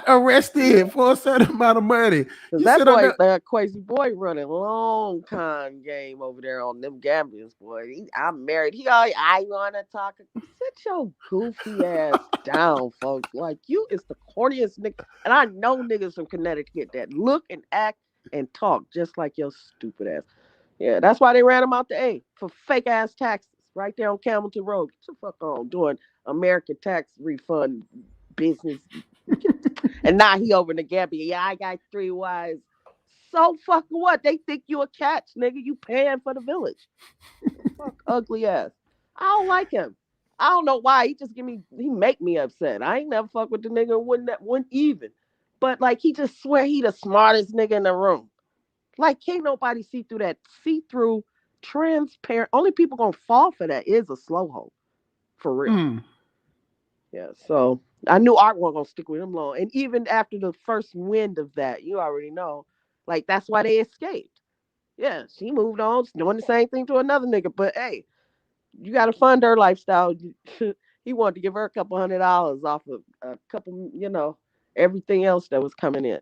arrested for a certain amount of money. That boy, that crazy boy running long con game over there on them Gambians, boy. I'm married. I want to talk. Sit your goofy ass down, folks. Like, you is the corniest nigga. And I know niggas from Connecticut that look and act and talk just like your stupid ass. Yeah, that's why they ran him out the A for fake ass taxes right there on Camilton Road. Get the fuck on doing American tax refund business. And now he over in the Gambia. Yeah, I got 3 wives. So fucking what? They think you a catch, nigga. You paying for the village. Fuck ugly ass. I don't like him. I don't know why. He make me upset. I ain't never fuck with the nigga wouldn't even. But like he just swear he the smartest nigga in the room. Like can't nobody see through that see-through transparent. Only people gonna fall for that is a slow hole. For real. Yeah, so I knew Art wasn't gonna stick with him long. And even after the first wind of that, you already know, like that's why they escaped. Yeah, she moved on, doing the same thing to another nigga. But hey, you gotta fund her lifestyle. He wanted to give her a couple $100 off of a couple, everything else that was coming in.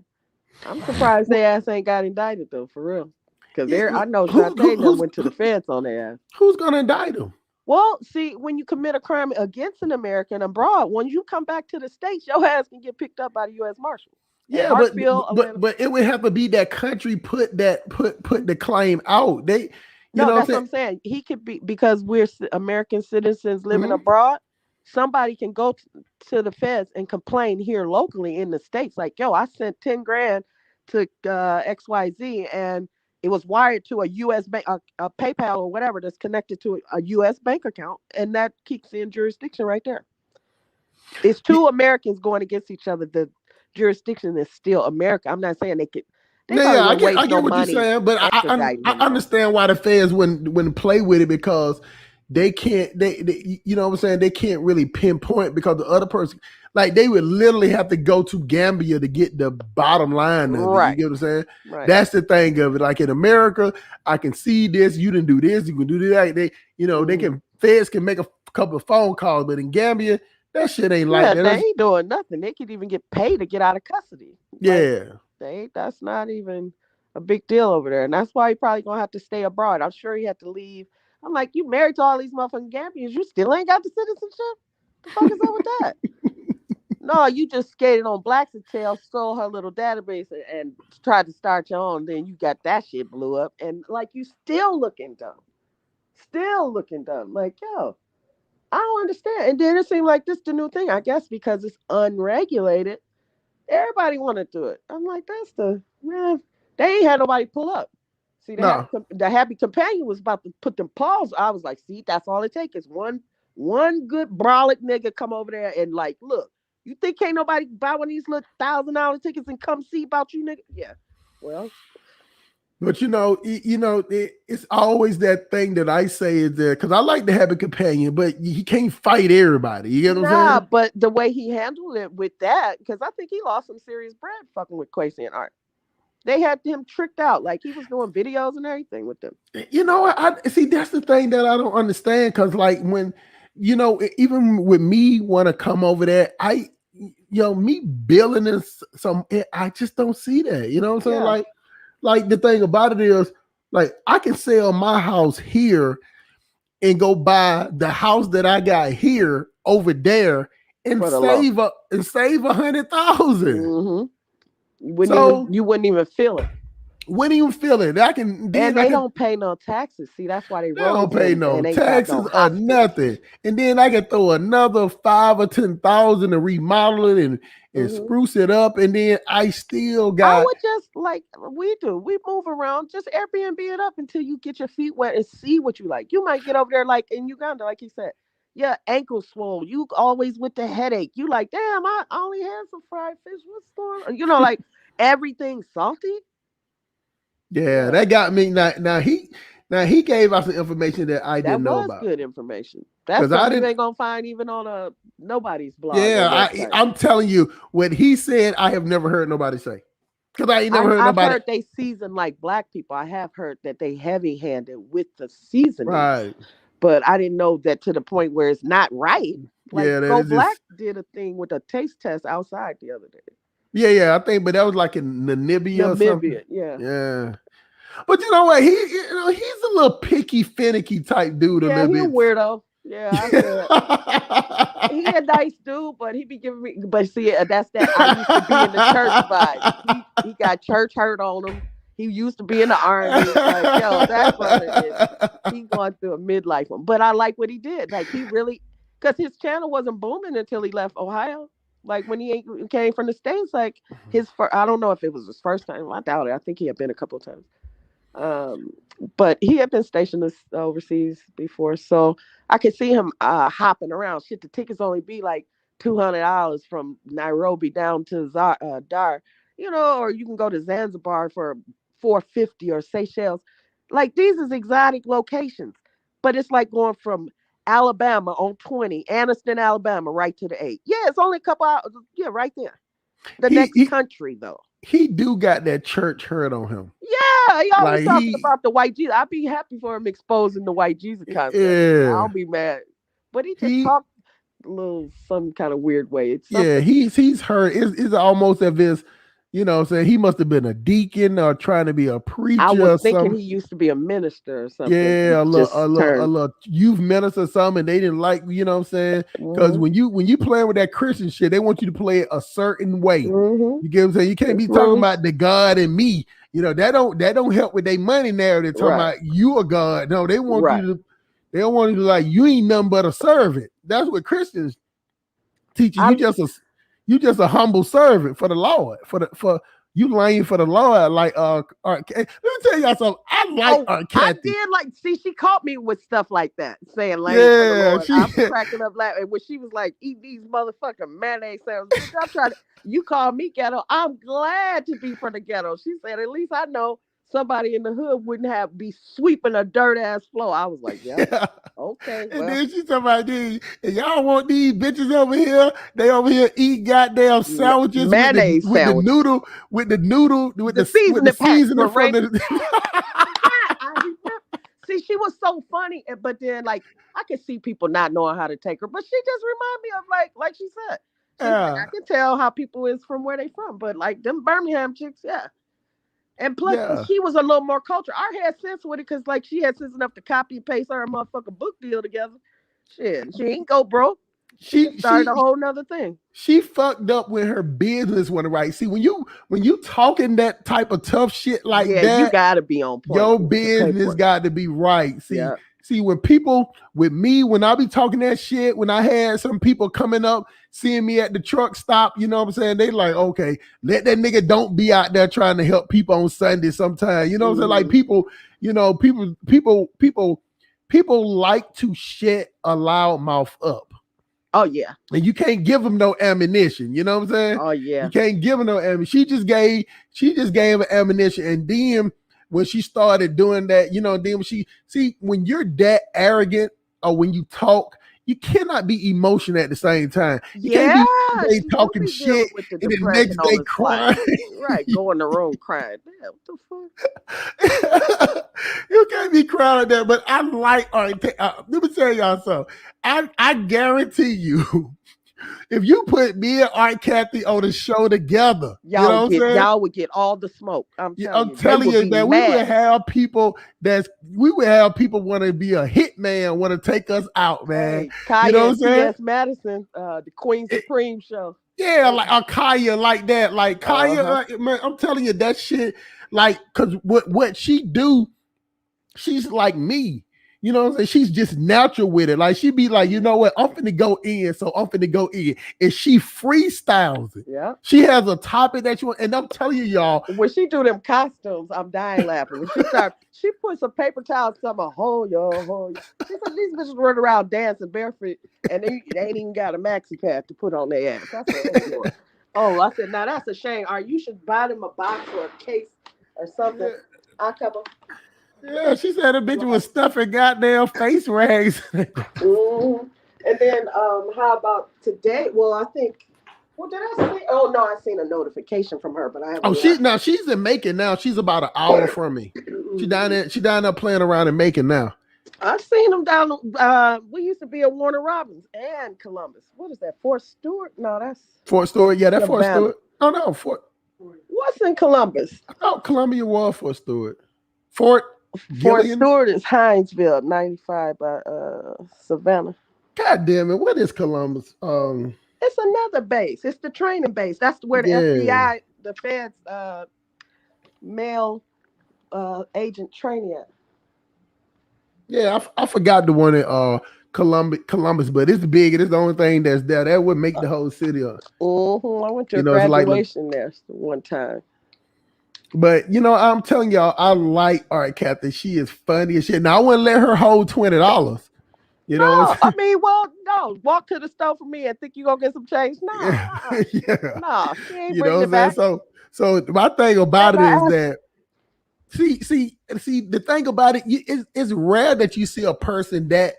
I'm surprised their ass ain't got indicted though, for real. Because I know Shantae went to the feds on their ass. Who's gonna indict him? Well, see, when you commit a crime against an American abroad, when you come back to the States, your ass can get picked up by the U.S. Marshals. Yeah, but it would have to be that country put the claim out. That's what I'm saying. He could be, because we're American citizens living abroad. Somebody can go to the feds and complain here locally in the States, like, yo, I sent 10 grand to XYZ and it was wired to a U.S. bank, a PayPal or whatever that's connected to a U.S. bank account, and that keeps in jurisdiction right there. It's 2 Americans going against each other. The jurisdiction is still America. I'm not saying they could. I get what you're saying, but I understand why the feds wouldn't play with it, because they can't. They you know what I'm saying? They can't really pinpoint, because the other person, like, they would literally have to go to Gambia to get the bottom line of it. You get what I'm saying? Right. That's the thing of it. Like in America, I can see this. You didn't do this. You can do that. Feds can make a couple of phone calls, but in Gambia, that shit ain't like that. They ain't doing nothing. They could even get paid to get out of custody. Yeah. That's not even a big deal over there. And that's why he probably gonna have to stay abroad. I'm sure he had to leave. I'm like, you married to all these motherfucking Gambians, you still ain't got the citizenship? The fuck is up with that? No, you just skated on Black's tail, stole her little database and tried to start your own. Then you got that shit blew up. And like, you still looking dumb. Like, yo, I don't understand. And then it seemed like this the new thing. I guess because it's unregulated, everybody want to do it. I'm like, that's the man. They ain't had nobody pull up. See, No. the happy companion was about to put them paws. I was like, see, that's all it takes is one good brolic nigga come over there and like, look, you think can't nobody buy one of these little $1,000 tickets and come see about you, nigga? Yeah. Well, but it's always that thing that I say is there because I like to have a companion, but he can't fight everybody. You get what I'm saying? but the way he handled it with that, because I think he lost some serious bread fucking with Kwesi and Art. They had him tricked out, like he was doing videos and everything with them. I see. That's the thing that I don't understand because, like, when even with me want to come over there, me billing and some, I just don't see that. You know what I'm saying? Yeah. Like the thing about it is, like, I can sell my house here and go buy the house that I got here over there and save $100,000. Mm-hmm. You wouldn't even feel it. Wouldn't even feel it. And they don't pay no taxes. See, that's why they don't pay no taxes or nothing. And then I can throw another $5,000 or $10,000 to remodel it and spruce it up, and then I still got. I would just like we do. We move around, just Airbnb it up until you get your feet wet and see what you like. You might get over there like in Uganda, like you said. Yeah, ankle swole. You always with the headache. You like, damn, I only had some fried fish. What's going on? Like everything salty. Yeah, that got me. Now he gave us some information that I didn't know about. Good information. That's something you ain't gonna find even on nobody's blog. Yeah, I'm telling you, what he said, I have never heard nobody say. Because I ain't never heard nobody. I've heard they season like black people. I have heard that they heavy-handed with the seasoning. Right. But I didn't know that to the point where it's not right. Like Go Black did a thing with a taste test outside the other day. Yeah, I think, but that was like in Namibia or something. Yeah. But you know what? He's a little picky, finicky type dude. Yeah, he's a weirdo. Yeah, I said he a nice dude, but he be giving me. But see, that's that. I used to be in the church vibe. He got church hurt on him. He used to be in the army. Like, yo, that brother he going through a midlife one. But I like what he did. Like he really, because his channel wasn't booming until he left Ohio. Like when he came from the States, like I don't know if it was his first time. I doubt it. I think he had been a couple of times. But he had been stationed overseas before, so I could see him hopping around. Shit, the tickets only be like $200 from Nairobi down to Dar, or you can go to Zanzibar for $450 or Seychelles. Like these is exotic locations, but it's like going from Alabama on 20, Anniston, Alabama, right to the 8. Yeah, it's only a couple hours. Yeah, right there. The next country though. He do got that church hurt on him. Yeah, he always talking about the white Jesus. I'd be happy for him exposing the white Jesus concept. Yeah. I'll be mad. But he just talked a little some kind of weird way. He's hurt. It's almost as if saying he must have been a deacon or trying to be a preacher. I was thinking he used to be a minister or something. Yeah, a little youth minister or something. And they didn't like, you know what I'm saying? Because when you playing with that Christian shit, they want you to play it a certain way. You get what I'm saying? You can't be talking about the God and me. That don't help with their money narrative. Talking about you a God. No, they want you to. They don't want you to like you ain't nothing but a servant. That's what Christians teach you. You just a humble servant for the Lord. For you laying for the Lord, like let me tell y'all something. I like Kathy. I did she caught me with stuff like that, saying laying for the Lord. I'm cracking up laughing when she was like, eat these motherfucking mayonnaise sandwiches. I'm trying to you call me ghetto. I'm glad to be from the ghetto. She said, at least I know somebody in the hood wouldn't be sweeping a dirt ass floor. I was like, yeah. Okay. And then she's talking about these, and y'all want these bitches over here? They over here eat goddamn sandwiches mayonnaise with the noodle, with the seasoning from the. See, she was so funny, but then like I could see people not knowing how to take her, but she just reminded me of like she said. I can tell how people is from where they from, but like them Birmingham chicks, yeah. And plus, she was a little more cultured. I had sense with it because, like, she had sense enough to copy and paste her motherfucking book deal together. Shit, she ain't go broke. She started a whole nother thing. She fucked up when her business went right. See, when you talking that type of tough shit like that, you gotta be on point. Your business got to be right. See, when people with me, when I be talking that shit, when I had some people coming up, seeing me at the truck stop, you know what I'm saying? They like, okay, let that nigga don't be out there trying to help people on Sunday sometime. You know what I'm saying? Like people, you know, people like to shut a loud mouth up. Oh yeah. And you can't give them no ammunition. You know what I'm saying? Oh yeah. You can't give them no ammunition. She just gave her ammunition. And then when she started doing that, you know, then when you're that arrogant or when you talk, you cannot be emotional at the same time. You can't be she talking don't be dealing shit with the and the depression next on day the spot. crying. Right, go in the room crying. Damn, what the fuck? You can't be crying like that. But I like, all right, let me tell y'all something. I guarantee you, if you put me and Art Kathy on the show together, Y'all would get all the smoke. I'm telling you that we would have people want to be a hitman, want to take us out, man. Hey, Kaya, you know what I'm saying? T.S. Madison, the Queen Supreme show. Yeah, like Kaya, like that, like Kaya. Man, I'm telling you that shit. Like, cause what she do, she's like me. You know what I'm saying? She's just natural with it. Like she be like, you know what? I'm finna go in, so I'm finna go in. And she freestyles it. Yeah. She has a topic that you want, and I'm telling you, y'all. When she do them costumes, I'm dying laughing. When she puts some paper towels on my hold y'all. She said these bitches run around dancing barefoot, and they ain't even got a maxi pad to put on their ass. I said, I said, now that's a shame. You should buy them a box or a case or something. I'll cover. Yeah, she said a bitch was stuffing goddamn face rags. Mm-hmm. And then how about today? Well, I think. Well, did I see? Oh no, I seen a notification from her, but I haven't. She's in Macon now. She's about an hour from me. She down there playing around in Macon now. I've seen them down. We used to be at Warner Robins and Columbus. What is that? Fort Stewart? No, that's Fort Stewart. Yeah, that's Fort Stewart. Oh no, Fort. What's in Columbus? I thought Columbia was Fort Stewart. Fort Stewart is Hinesville, 95 by Savannah. God damn it! What is Columbus? It's another base. It's the training base. That's where the FBI, the feds, male agent training at. Yeah, I forgot the one at Columbus, but it's big. It's the only thing that's there. That would make the whole city up. I went to a graduation there one time. But I'm telling y'all, I like Art Kathy. She is funny as shit. Now I wouldn't let her hold $20. You know, no. Walk to the store for me and think you gonna get some change. No, no, she ain't bringing it back. So my thing about it is that see the thing about it, it's rare that you see a person that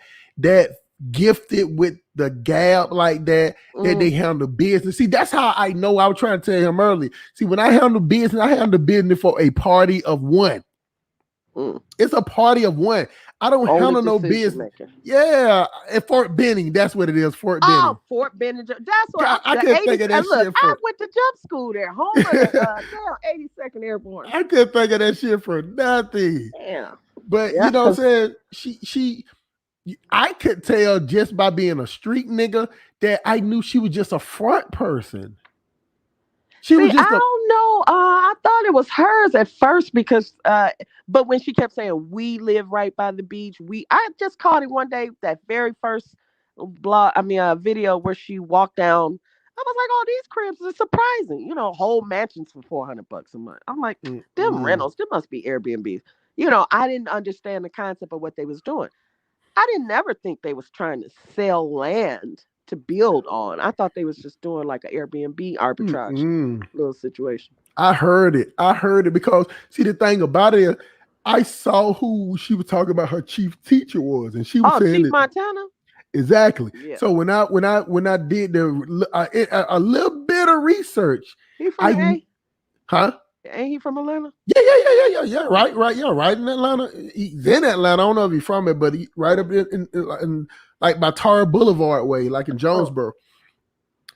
gifted with the gab like that they handle business. See, that's how I know. I was trying to tell him earlier. See, when I handle business for a party of one. It's a party of one. I don't handle no business. Yeah, at Fort Benning, that's what it is. Fort Benning. Oh, Fort Benning. That's what I couldn't think of that shit. I went to jump school there. Home of the 82nd Airborne. I couldn't think of that shit for nothing. Yeah. But you know what I'm saying? I could tell just by being a street nigga that I knew she was just a front person. I don't know. I thought it was hers at first because, but when she kept saying we live right by the beach, I just caught it one day. That very first video where she walked down. I was like, oh, these cribs are surprising. Whole mansions for $400 a month. I'm like, them rentals, them must be Airbnbs. I didn't understand the concept of what they was doing. I didn't never think they was trying to sell land to build on. I thought they was just doing like an Airbnb arbitrage little situation. I heard it because see the thing about it, I saw who she was talking about her chief teacher was, and she was saying Chief Montana. Exactly. Yeah. So when I did a little bit of research, he from huh? Ain't he from Atlanta? Yeah. Right in Atlanta. He's in Atlanta. I don't know if he's from it, but he right up in like by Tara Boulevard way, like in Jonesboro.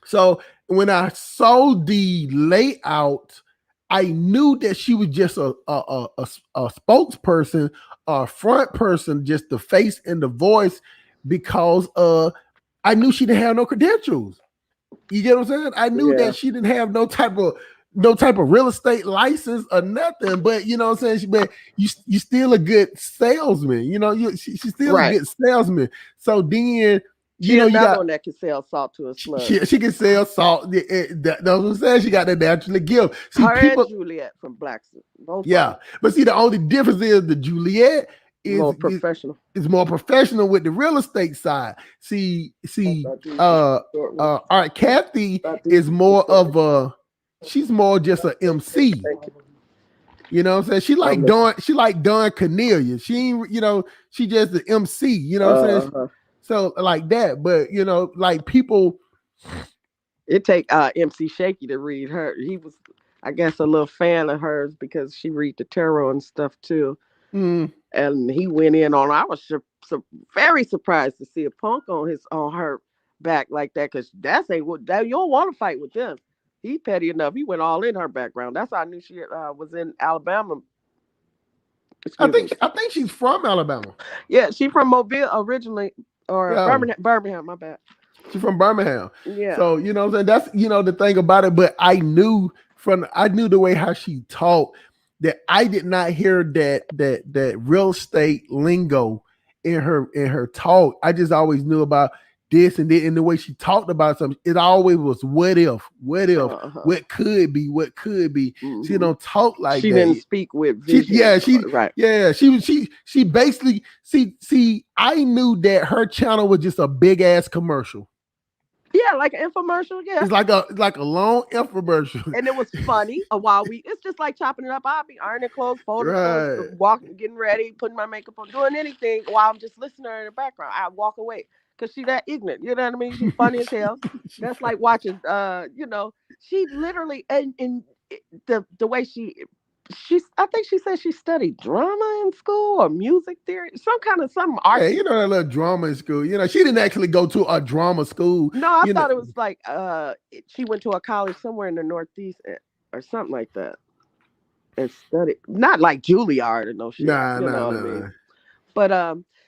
So when I saw the layout, I knew that she was just a spokesperson, a front person, just the face and the voice, because I knew she didn't have no credentials. You get what I'm saying? I knew that she didn't have no type of no type of real estate license or nothing, but you know what I'm saying. But you still a good salesman. You know, she's still a Right. good salesman. So then She you know you another got one that can sell salt to a slug. she can sell salt. That's what I'm saying. She got that naturally gift. See, Her people, and Juliet from Blackson. Both of yeah. them. But see, the only difference is the Juliet More is professional. more professional with the real estate side. See, Art Kathy is more of a. She's more just a MC. Thank you. You know what I'm saying? She like Dawn Cornelia. She ain't, you know, she just the MC, you know what I'm saying? So like that, but you know, like people, it take MC Shaky to read her. He was, I guess, a little fan of hers because she read the tarot and stuff too. mm, And he went in on. I was very surprised to see a punk on her back like that, because that's ain't what that you don't want to fight with them. He petty enough. He went all in her background. That's how I knew she was in Alabama. I think she's from Alabama. Yeah, she's from Mobile originally, or Yeah. Birmingham. My bad. She's from Birmingham. Yeah. So you know what I'm saying? That's, you know, the thing about it. But I knew the way how she talked, that I did not hear that real estate lingo in her talk. I just always knew about this and that, and the way she talked about something, it always was what if, what could be. Mm-hmm. She don't talk like she that. didn't speak with vision. She basically see I knew that her channel was just a big ass commercial. Yeah, like an infomercial. Yeah, it's like a long infomercial, and it was funny. It's just like chopping it up. I'll be ironing clothes, folding clothes, walking, getting ready, putting my makeup on, doing anything while I'm just listening to her in the background. I walk away because she's that ignorant. You know what I mean? She's funny as hell. That's like watching. You know, she literally and the way she's, I think she said she studied drama in school or music theory, some art. Yeah, you know, that little drama in school. You know, she didn't actually go to a drama school. No, I thought it was like she went to a college somewhere in the Northeast or something like that and studied, not like Juilliard or no shit. Nah. I mean? But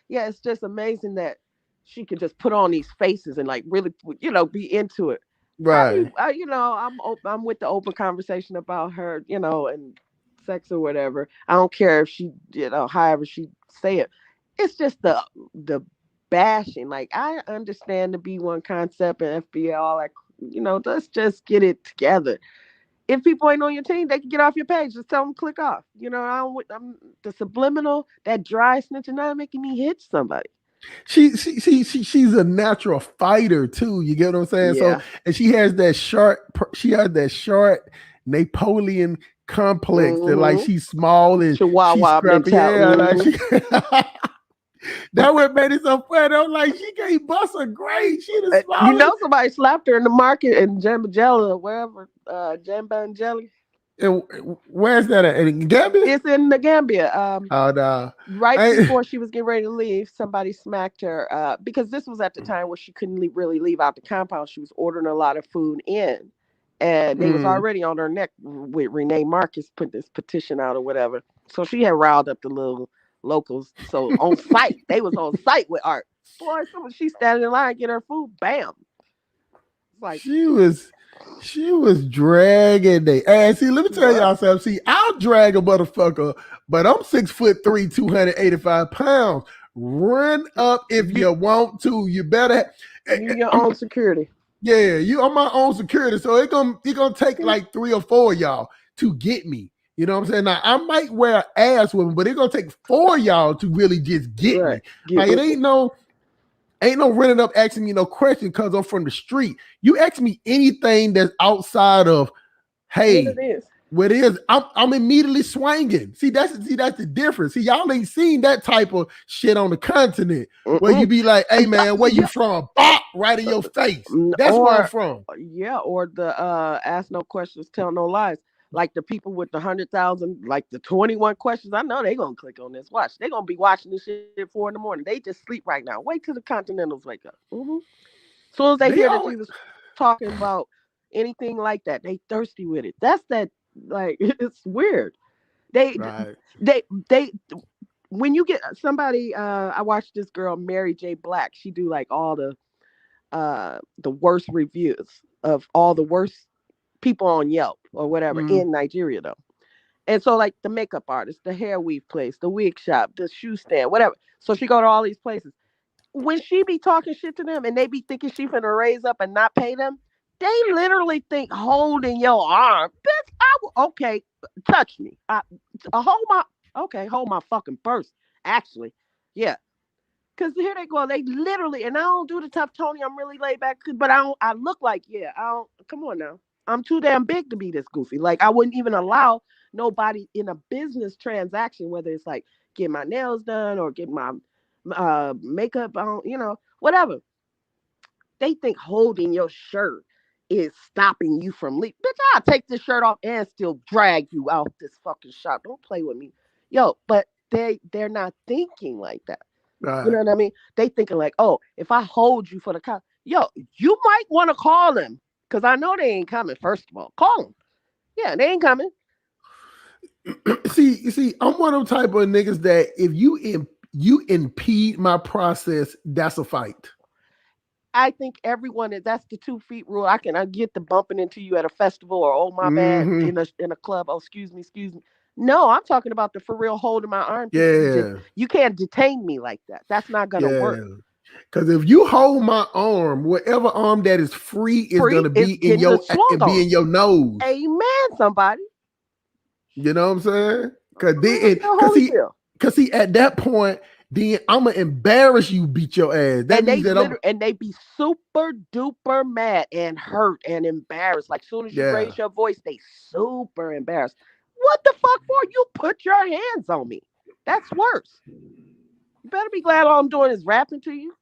yeah, it's just amazing that she could just put on these faces and like really, you know, be into it. Right. You know, I'm with the open conversation about her, you know, and sex or whatever. I don't care if she, you know, however she say it. It's just the bashing. Like, I understand the B1 concept and FBA, all that, you know, let's just get it together. If people ain't on your team, they can get off your page. Just tell them to click off. You know, I'm the subliminal, that dry snitching, not making me hit somebody. She's a natural fighter too. You get what I'm saying? Yeah. So, and she has that short Napoleon complex that like she's small and Chihuahua mentality. That what made it so funny. I'm like, she can't bust a grade. She the smallest. You know, somebody slapped her in the market in Jambajella or wherever, Jamba and Jelly. And where's that at? In Gambia? It's in the Gambia. Oh no! Right before she was getting ready to leave, somebody smacked her because this was at the time where she couldn't really leave out the compound. She was ordering a lot of food in, and they was already on her neck with Renee Marcus put this petition out or whatever. So she had riled up the little locals. So on site, they was on site with Art. Boy, she standing in line, get her food, bam. It's like she was dragging the ass. See, let me tell y'all something. See, I'll drag a motherfucker, but I'm 6'3", 285 pounds. Run up if you want to. You better. You your own security. Yeah, you are my own security. So it's gonna take like 3 or 4 of y'all to get me. You know what I'm saying? Now I might wear ass with me, but it's gonna take 4 of y'all to really just get me. Like it ain't no running up asking me no question because I'm from the street. You ask me anything that's outside of, hey, what it is, I'm immediately swinging. See, that's the difference. See, y'all ain't seen that type of shit on the continent where you be like, hey man, where you from? Bop, right in your face. That's where I'm from. Yeah, or the ask no questions, tell no lies. Like the people with the 100,000, like the 21 questions, I know they gonna click on this. Watch, they gonna be watching this shit at 4 a.m. They just sleep right now. Wait till the Continentals wake up. As soon as they hear that you was talking about anything like that, they thirsty with it. That's that. Like, it's weird. They when you get somebody, I watched this girl Mary J. Black. She do like all the worst reviews of all the worst people on Yelp or whatever Mhm. in Nigeria though. And so like the makeup artist, the hair weave place, the wig shop, the shoe stand, whatever. So she go to all these places. When she be talking shit to them and they be thinking she finna raise up and not pay them, they literally think holding your arm, bitch. Okay, touch me. Hold my fucking purse. Actually, yeah. Cause here they go. They literally, and I don't do the tough Tony. I'm really laid back, but I look like, yeah. I don't. Come on now. I'm too damn big to be this goofy. Like I wouldn't even allow nobody in a business transaction, whether it's like get my nails done or get my makeup on, whatever. They think holding your shirt is stopping you from leaving. Bitch, I'll take this shirt off and still drag you out this fucking shop. Don't play with me. Yo, but they're not thinking like that. Right. You know what I mean? They thinking like, oh, if I hold you for the cop, yo, you might want to call them because I know they ain't coming. First of all, call them. Yeah, they ain't coming. See, I'm one of them type of niggas that if you impede my process, that's a fight. I think that's the 2 feet rule. I get the bumping into you at a festival or oh my bad in a club. Oh, excuse me. No, I'm talking about the for real holding my arm. Yeah. You can't detain me like that. That's not gonna work. Because if you hold my arm, whatever arm that is free is gonna be in your nose. Amen, somebody. You know what I'm saying? Because see, at that point, then I'm gonna embarrass you, beat your ass. And they be super duper mad and hurt and embarrassed. Like soon as you raise your voice, they super embarrassed. What the fuck for? You put your hands on me. That's worse. You better be glad all I'm doing is rapping to you.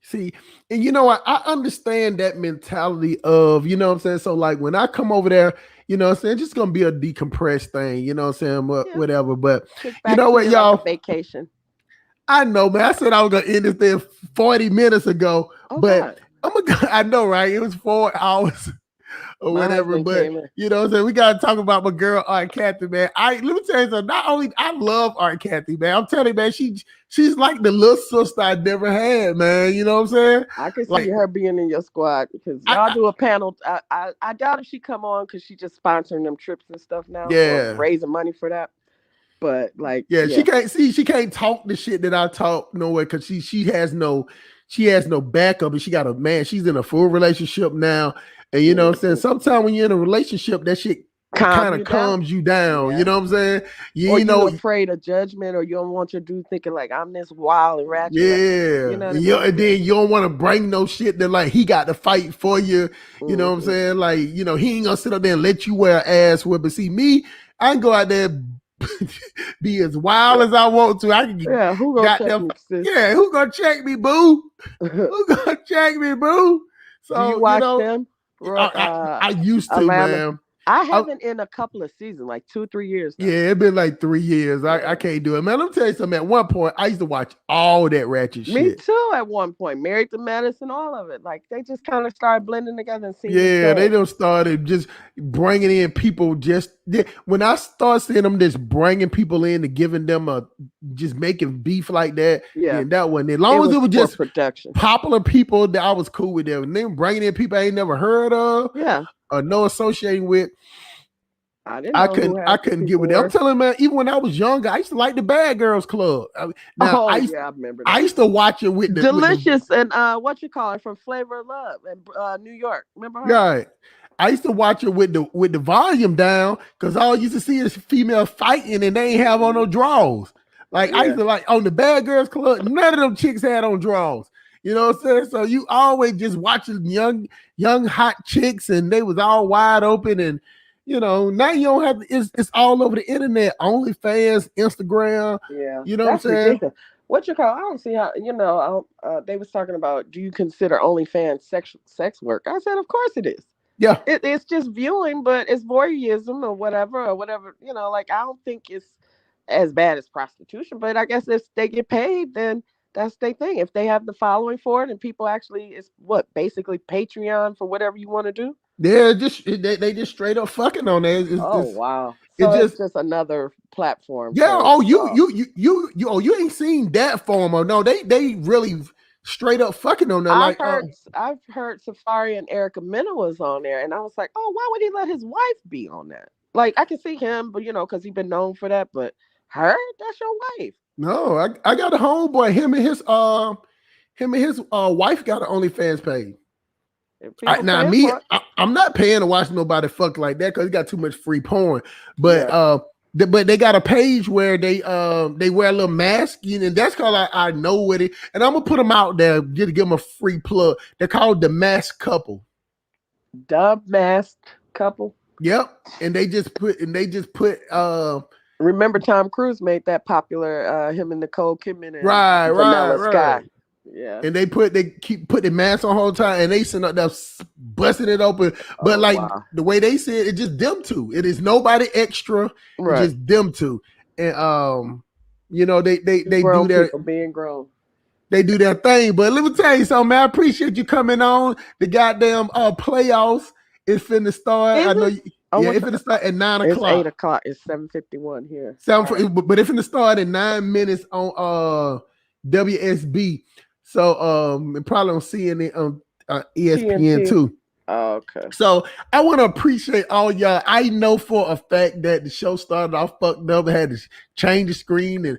See, and you know what? I understand that mentality of, you know what I'm saying? So like when I come over there, you know what I'm saying, it's just gonna be a decompressed thing, you know what I'm saying? Whatever. But you know what, y'all? Like vacation. I know, man. I said I was gonna end this thing 40 minutes ago, but I know, right? It was 4 hours. Or whatever, but you know what I'm saying? We gotta talk about my girl Aunt Kathy, man. Let me tell you something. Not only I love Aunt Kathy, man. I'm telling you, man, she's like the little sister I never had, man. You know what I'm saying? I can see her being in your squad because y'all do a panel. I doubt if she come on because she just sponsoring them trips and stuff now. Yeah, raising money for that. But like, she can't talk the shit that I talk nowhere because she has no backup, and she got a man. She's in a full relationship now. And you know what I'm saying? Sometimes when you're in a relationship, that shit kind of calms you down. Yeah. You know what I'm saying? You're afraid of judgment, or you don't want your dude thinking like I'm this wild and ratchet. Yeah. You know and then you don't want to bring no shit that like he got to fight for you. You know what I'm saying? Like, you know, he ain't gonna sit up there and let you wear an ass whip. But see, me, I can go out there be as wild as I want to. I can who gonna check me, sis? Yeah, who gonna check me, boo? Who gonna check me, boo? So do you watch them? I used to, man. I haven't in a couple of seasons, like 2-3 years now. Yeah, it's been like 3 years. I can't do it, man. Let me tell you something. At one point, I used to watch all that ratchet shit. Me too. At one point, Married to Medicine, all of it. Like they just kind of started blending together and seeing. Yeah, they just started just bringing in people. When I start seeing them just bringing people in and giving them just making beef like that. Yeah, and that wasn't it. As long as it was just production, popular people, that I was cool with them. And then bringing in people I ain't never heard of. Yeah. Or no associating with. I couldn't get with it. I'm telling you, man, even when I was younger, I used to like the Bad Girls Club. I remember that. I used to watch it with Delicious and what you call it from Flavor of Love and New York. Remember her? Right. I used to watch it with the volume down because all I used to see is female fighting and they ain't have on no drawers. Like I used to like on the Bad Girls Club, none of them chicks had on drawers. You know what I'm saying? So you always just watching young hot chicks and they was all wide open and you know, now you don't have it's all over the internet, OnlyFans, Instagram. Yeah. You know what I'm saying? Ridiculous. What you call? I don't see how, you know, they was talking about, do you consider OnlyFans sex work? I said, of course it is. Yeah. It's just viewing, but it's voyeurism or whatever, you know, like I don't think it's as bad as prostitution, but I guess if they get paid, then that's their thing. If they have the following for it and people actually, it's basically Patreon for whatever you want to do. Yeah, they just straight up fucking on there. Wow! So it's just another platform. Yeah. You ain't seen that form. Or no, they really straight up fucking on there. Like, I've heard Safari and Erica Mena was on there, and I was like, oh, why would he let his wife be on that? Like, I can see him, but because he's been known for that. But her, that's your wife. no, I got a homeboy. Him and his wife got an OnlyFans page. Now me, I'm not paying to watch nobody fuck like that because he got too much free porn. But but they got a page where they wear a little mask, and that's called I know with it. And I'm gonna put them out there just to give them a free plug. They're called the Masked Couple. The Masked Couple. Yep, and they just put Remember, Tom Cruise made that popular. Him and Nicole Kidman and right. Sky. Yeah, and they keep putting masks on the whole time, and they send up there busting it open. But the way they said it, just them two. It is nobody extra. Right. It's just them two, and they do their being grown. They do their thing. But let me tell you something, man. I appreciate you coming on. The goddamn playoffs is finna start. I know. It's finna start at 9 o'clock. It's 8:00. It's 7:51 here. But it's finna start in 9 minutes on WSB. So probably on CNN on ESPN too. Oh, okay. So I want to appreciate all y'all. I know for a fact that the show started off fucked up. I had to change the screen and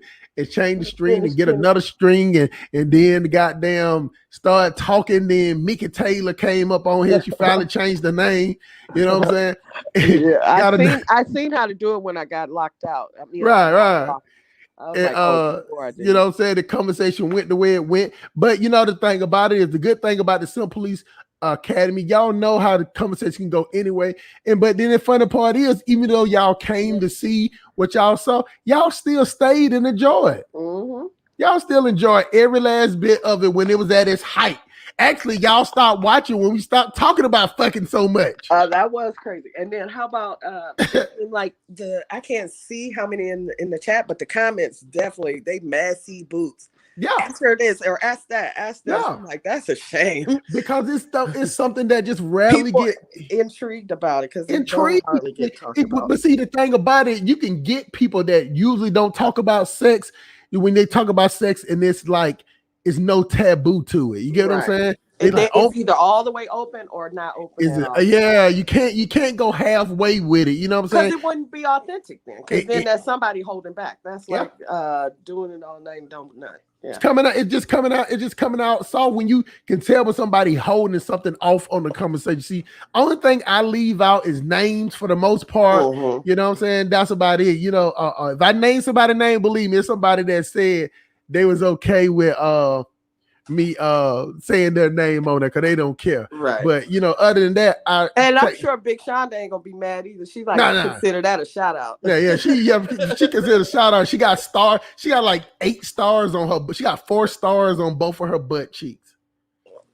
change the string and get another string and then the goddamn start talking. Then Mickey Taylor came up on here. She finally changed the name. You know what I'm saying? Yeah, I seen how to do it when I got locked out. I mean, right. And, you know what I'm saying? The conversation went the way it went. But the thing about it is the good thing about the Simple Police Academy, y'all know how the conversation can go anyway. But then the funny part is, even though y'all came to see what y'all saw, y'all still stayed and enjoyed. Mm-hmm. Y'all still enjoyed every last bit of it when it was at its height. Actually, y'all stopped watching when we stopped talking about fucking so much. That was crazy. And then how about I can't see how many in the chat, but the comments definitely they messy boots. Yeah. Ask her this or ask that. Yeah. I'm like, that's a shame. Because this stuff is something that just rarely get intrigued about it. Because But see, the thing about it, you can get people that usually don't talk about sex when they talk about sex, and it's like it's no taboo to it. You get what I'm saying? It's either all the way open or not open. Yeah, you can't go halfway with it. You know what I'm saying? Because it wouldn't be authentic then. Because then there's somebody holding back. That's like doing it all night and don't nut. Yeah. It's just coming out. So when you can tell when somebody holding something off on the conversation. See, only thing I leave out is names for the most part. Mm-hmm. You know what I'm saying? That's about it. If I name somebody's name, believe me, it's somebody that said they was okay with me saying their name on it because they don't care. Right. But other than that, I'm sure Big Shonda ain't gonna be mad either. She consider that a shout out. She consider a shout out. She got stars. She got like 8 stars on her, but she got 4 stars on both of her butt cheeks.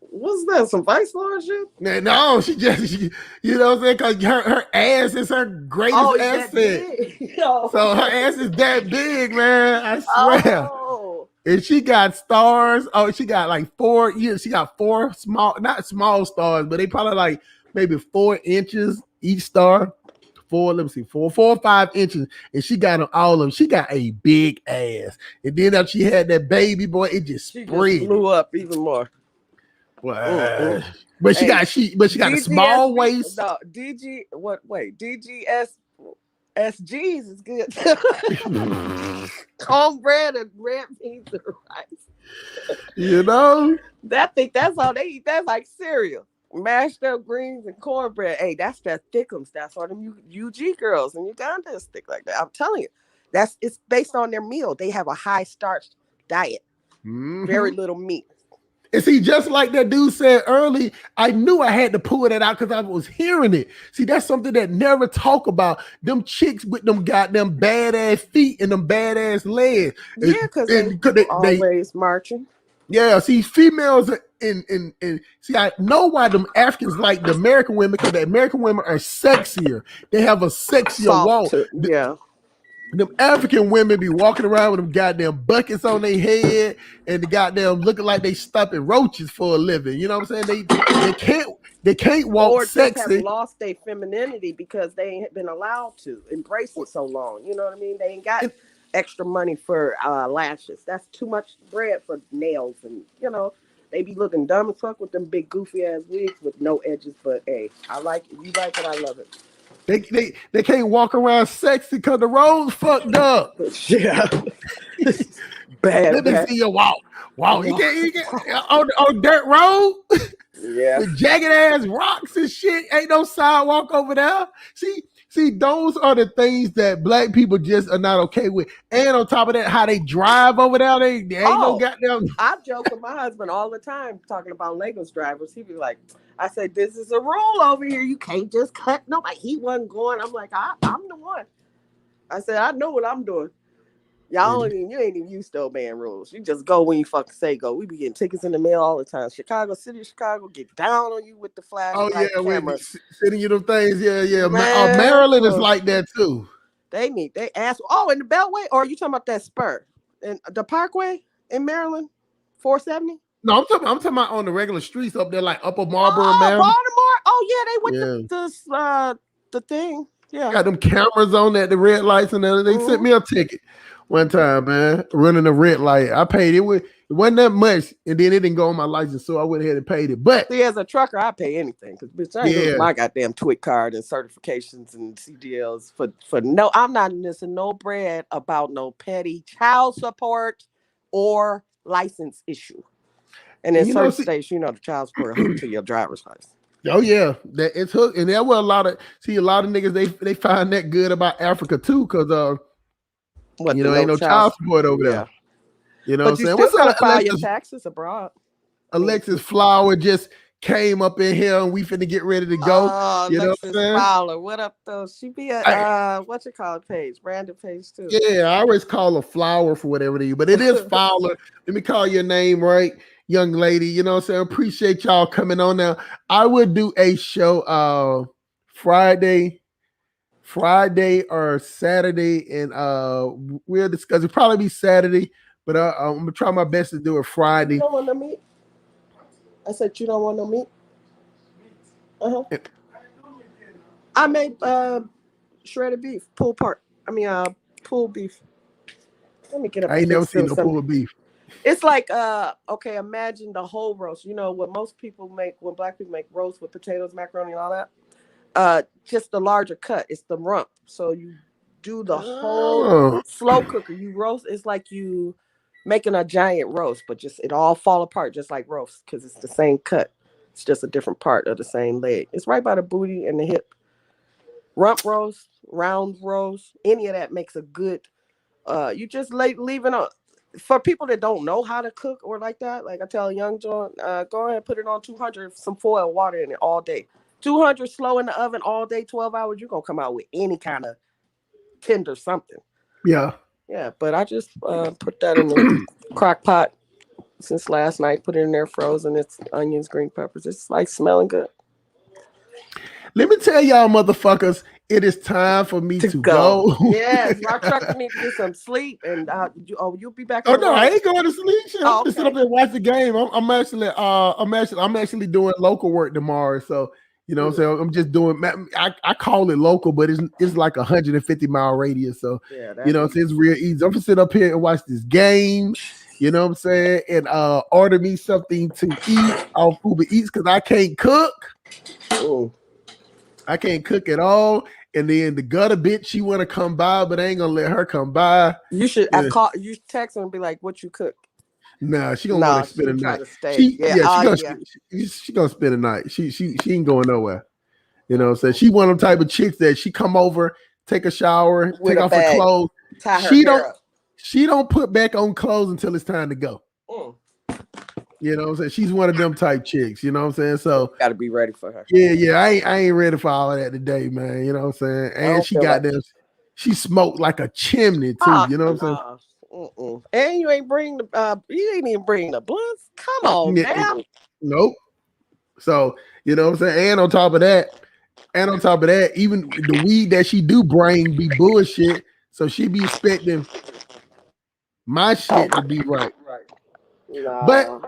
What's that? Some Vice Lord shit? No, she you know what I'm saying? Because her ass is her greatest asset. So her ass is that big, man. I swear. And she got stars. Oh, she got like 4. She got 4 small, not small stars, but they probably like maybe 4 inches each star. 4 or 5 inches, and she got them all of them. She got a big ass, and then after she had that baby boy, it just spread. Blew up even more. Wow. But she got a small waist. No, DGS. SGs is good. Cornbread and red beans and rice. That's all they eat. That's like cereal. Mashed up greens and cornbread. Hey, that's that thickums. That's all them UG girls in Uganda stick like that. I'm telling you. It's based on their meal. They have a high starch diet. Mm-hmm. Very little meat. And see, just like that dude said early, I knew I had to pull that out because I was hearing it. See, that's something that never talk about. Them chicks with them goddamn badass feet and them badass legs. Yeah, because they always marching. Yeah, see, females in see, I know why them Africans like the American women, because the American women are sexier. They have a sexier walk. Yeah. Them African women be walking around with them goddamn buckets on their head and the goddamn looking like they stopping roaches for a living. You know what I'm saying? They can't walk or sexy. Or have lost their femininity because they ain't been allowed to embrace it so long. You know what I mean? They ain't got extra money for lashes. That's too much bread for nails and They be looking dumb as fuck with them big goofy ass wigs with no edges. But hey, I like it. You like it, I love it. They can't walk around sexy because the road's fucked up. Yeah. Bad. Let me see you walk. Walk. You can't on dirt road Yeah. with jagged ass rocks and shit. Ain't no sidewalk over there. See, those are the things that black people just are not okay with. And on top of that, how they drive over there, they ain't no goddamn. I joke with my husband all the time talking about Lagos drivers. He be like, I said, this is a rule over here. You can't just cut nobody. He wasn't going. I'm like, I'm the one. I said, I know what I'm doing. Y'all you ain't even used to obeying rules. You just go when you fucking say go. We be getting tickets in the mail all the time. City of Chicago get down on you with the flashlight camera. Sending you them things. Yeah. Man, Maryland is like that too. They ask. Oh, in the Beltway, or are you talking about that spur in the Parkway in Maryland, 470? No, I'm talking about on the regular streets up there, like Upper Marlboro, Maryland. Baltimore. Oh yeah, they went the thing. Yeah, got them cameras on at the red lights and everything. They sent me a ticket one time, man, running a red light. I paid it. It wasn't that much, and then it didn't go on my license, so I went ahead and paid it. But see, as a trucker, I pay anything because bitch, I ain't doing my goddamn TWIC card and certifications and CDLs for no. I'm not missing no bread about no petty child support or license issue. And in certain states, the child support hooked to your driver's license. Oh yeah, that it's hooked, and there were a lot of niggas they find that good about Africa too, because ain't no child support over there. You know what I'm saying? What's up, file your taxes abroad? Alexis Flower just came up in here, and we finna get ready to go. You know what I'm saying? Fowler, what up though? She be at what's it called page? Brandon page too. Yeah, I always call her Flower for whatever it is, but it is Fowler. Let me call your name right. Young lady, you know what I'm saying? Appreciate y'all coming on now. I would do a show Friday or Saturday, and we'll discuss it. Probably be Saturday, but I'm gonna try my best to do it Friday. You don't want no meat? I said you don't want no meat? I made shredded beef, pulled beef. Let me get up. I ain't never seen no pulled beef. It's like, okay, imagine the whole roast. You know what most people make when black people make roast with potatoes, macaroni, and all that? Just the larger cut. It's the rump. So you do the whole slow cooker. You roast. It's like you making a giant roast, but just it all fall apart just like roast because it's the same cut. It's just a different part of the same leg. It's right by the booty and the hip. Rump roast, round roast, any of that makes a good. You just leave it on. For people that don't know how to cook or like that, like I tell young John, go ahead and put it on 200, some foil water in it all day. 200 slow in the oven all day, 12 hours, you're going to come out with any kind of tender something. Yeah. Yeah, but I just put that in the crock pot since last night, put it in there frozen. It's onions, green peppers. It's like smelling good. Let me tell y'all motherfuckers, it is time for me to go. Yes, my trucker needs to get some sleep, and you'll be back. Oh no, I ain't going to sleep. I'm just sit up there and watch the game. I'm actually doing local work tomorrow. So you know what I'm saying? I'm just doing. I call it local, but it's like 150-mile radius. So you know, it's real easy. I'm gonna sit up here and watch this game. You know what I'm saying? And order me something to eat off Uber Eats because I can't cook. Oh. I can't cook at all. And then the gutter bitch, she want to come by, but I ain't gonna let her come by. You should you text her and be like, "What you cook?" Nah, she gonna want to spend a night. She gonna spend a night. She ain't going nowhere. You know what I'm saying? She one of them type of chicks that she come over, take a shower, take off her clothes. She don't put back on clothes until it's time to go. You know what I'm saying? She's one of them type chicks, you know what I'm saying? So gotta be ready for her. Yeah, I ain't ready for all of that today, man. You know what I'm saying? And she got this, she smoked like a chimney too, you know what I'm saying? And you ain't even bring the blunts. Come on, man. Nope. So, you know what I'm saying? And on top of that, even the weed that she do bring be bullshit. So she be expecting my shit to be right. Nah. But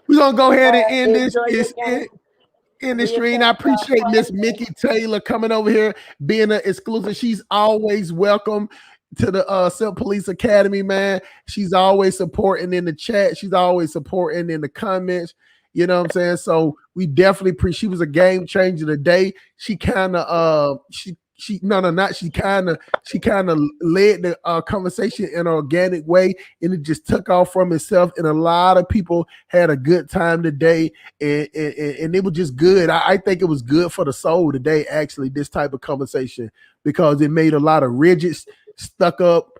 we're gonna go ahead and end this stream. I appreciate Miss Mickey Taylor coming over here, being an exclusive. She's always welcome. to the Simp Police Academy, man. She's always supporting in the chat. She's always supporting in the comments. You know what I'm saying? So we definitely appreciate. She was a game changer today. She kind of she led the conversation in an organic way, and it just took off from itself. And a lot of people had a good time today, and it was just good. I think it was good for the soul today, actually, this type of conversation, because it made a lot of rigids stuck up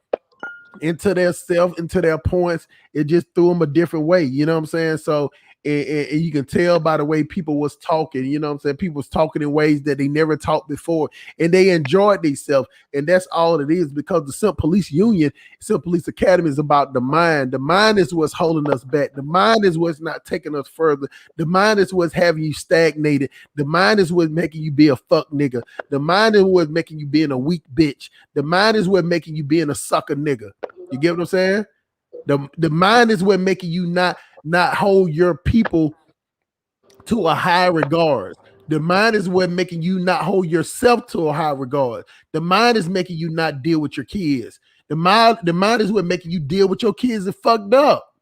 into their self, into their points. It just threw them a different way. You know what I'm saying? So. And you can tell by the way people was talking, you know what I'm saying? People was talking in ways that they never talked before, and they enjoyed themselves. And that's all it is, because the Simp Police Union, Simp Police Academy, is about the mind. The mind is what's holding us back. The mind is what's not taking us further. The mind is what's having you stagnated. The mind is what's making you be a fuck nigga. The mind is what's making you being a weak bitch. The mind is what's making you being a sucker nigga. You get what I'm saying? The mind is what making you not hold your people to a high regard. The mind is what making you not hold yourself to a high regard. The mind is making you not deal with your kids. The mind is what making you deal with your kids and fucked up.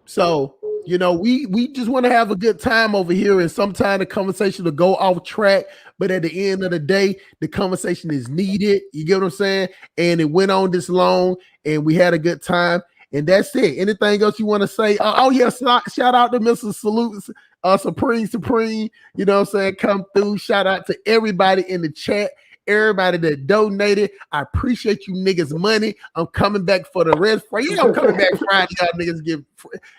So, you know, we just want to have a good time over here, and sometimes the conversation will go off track, but at the end of the day, the conversation is needed. You get what I'm saying? And it went on this long, and we had a good time, and that's it. Anything else you want to say? Oh yeah, shout out to Mrs. Salute, Supreme. You know what I'm saying? Come through. Shout out to everybody in the chat. Everybody that donated, I appreciate you niggas' money. I'm coming back for the rest. Yeah, I'm coming back Friday. Y'all niggas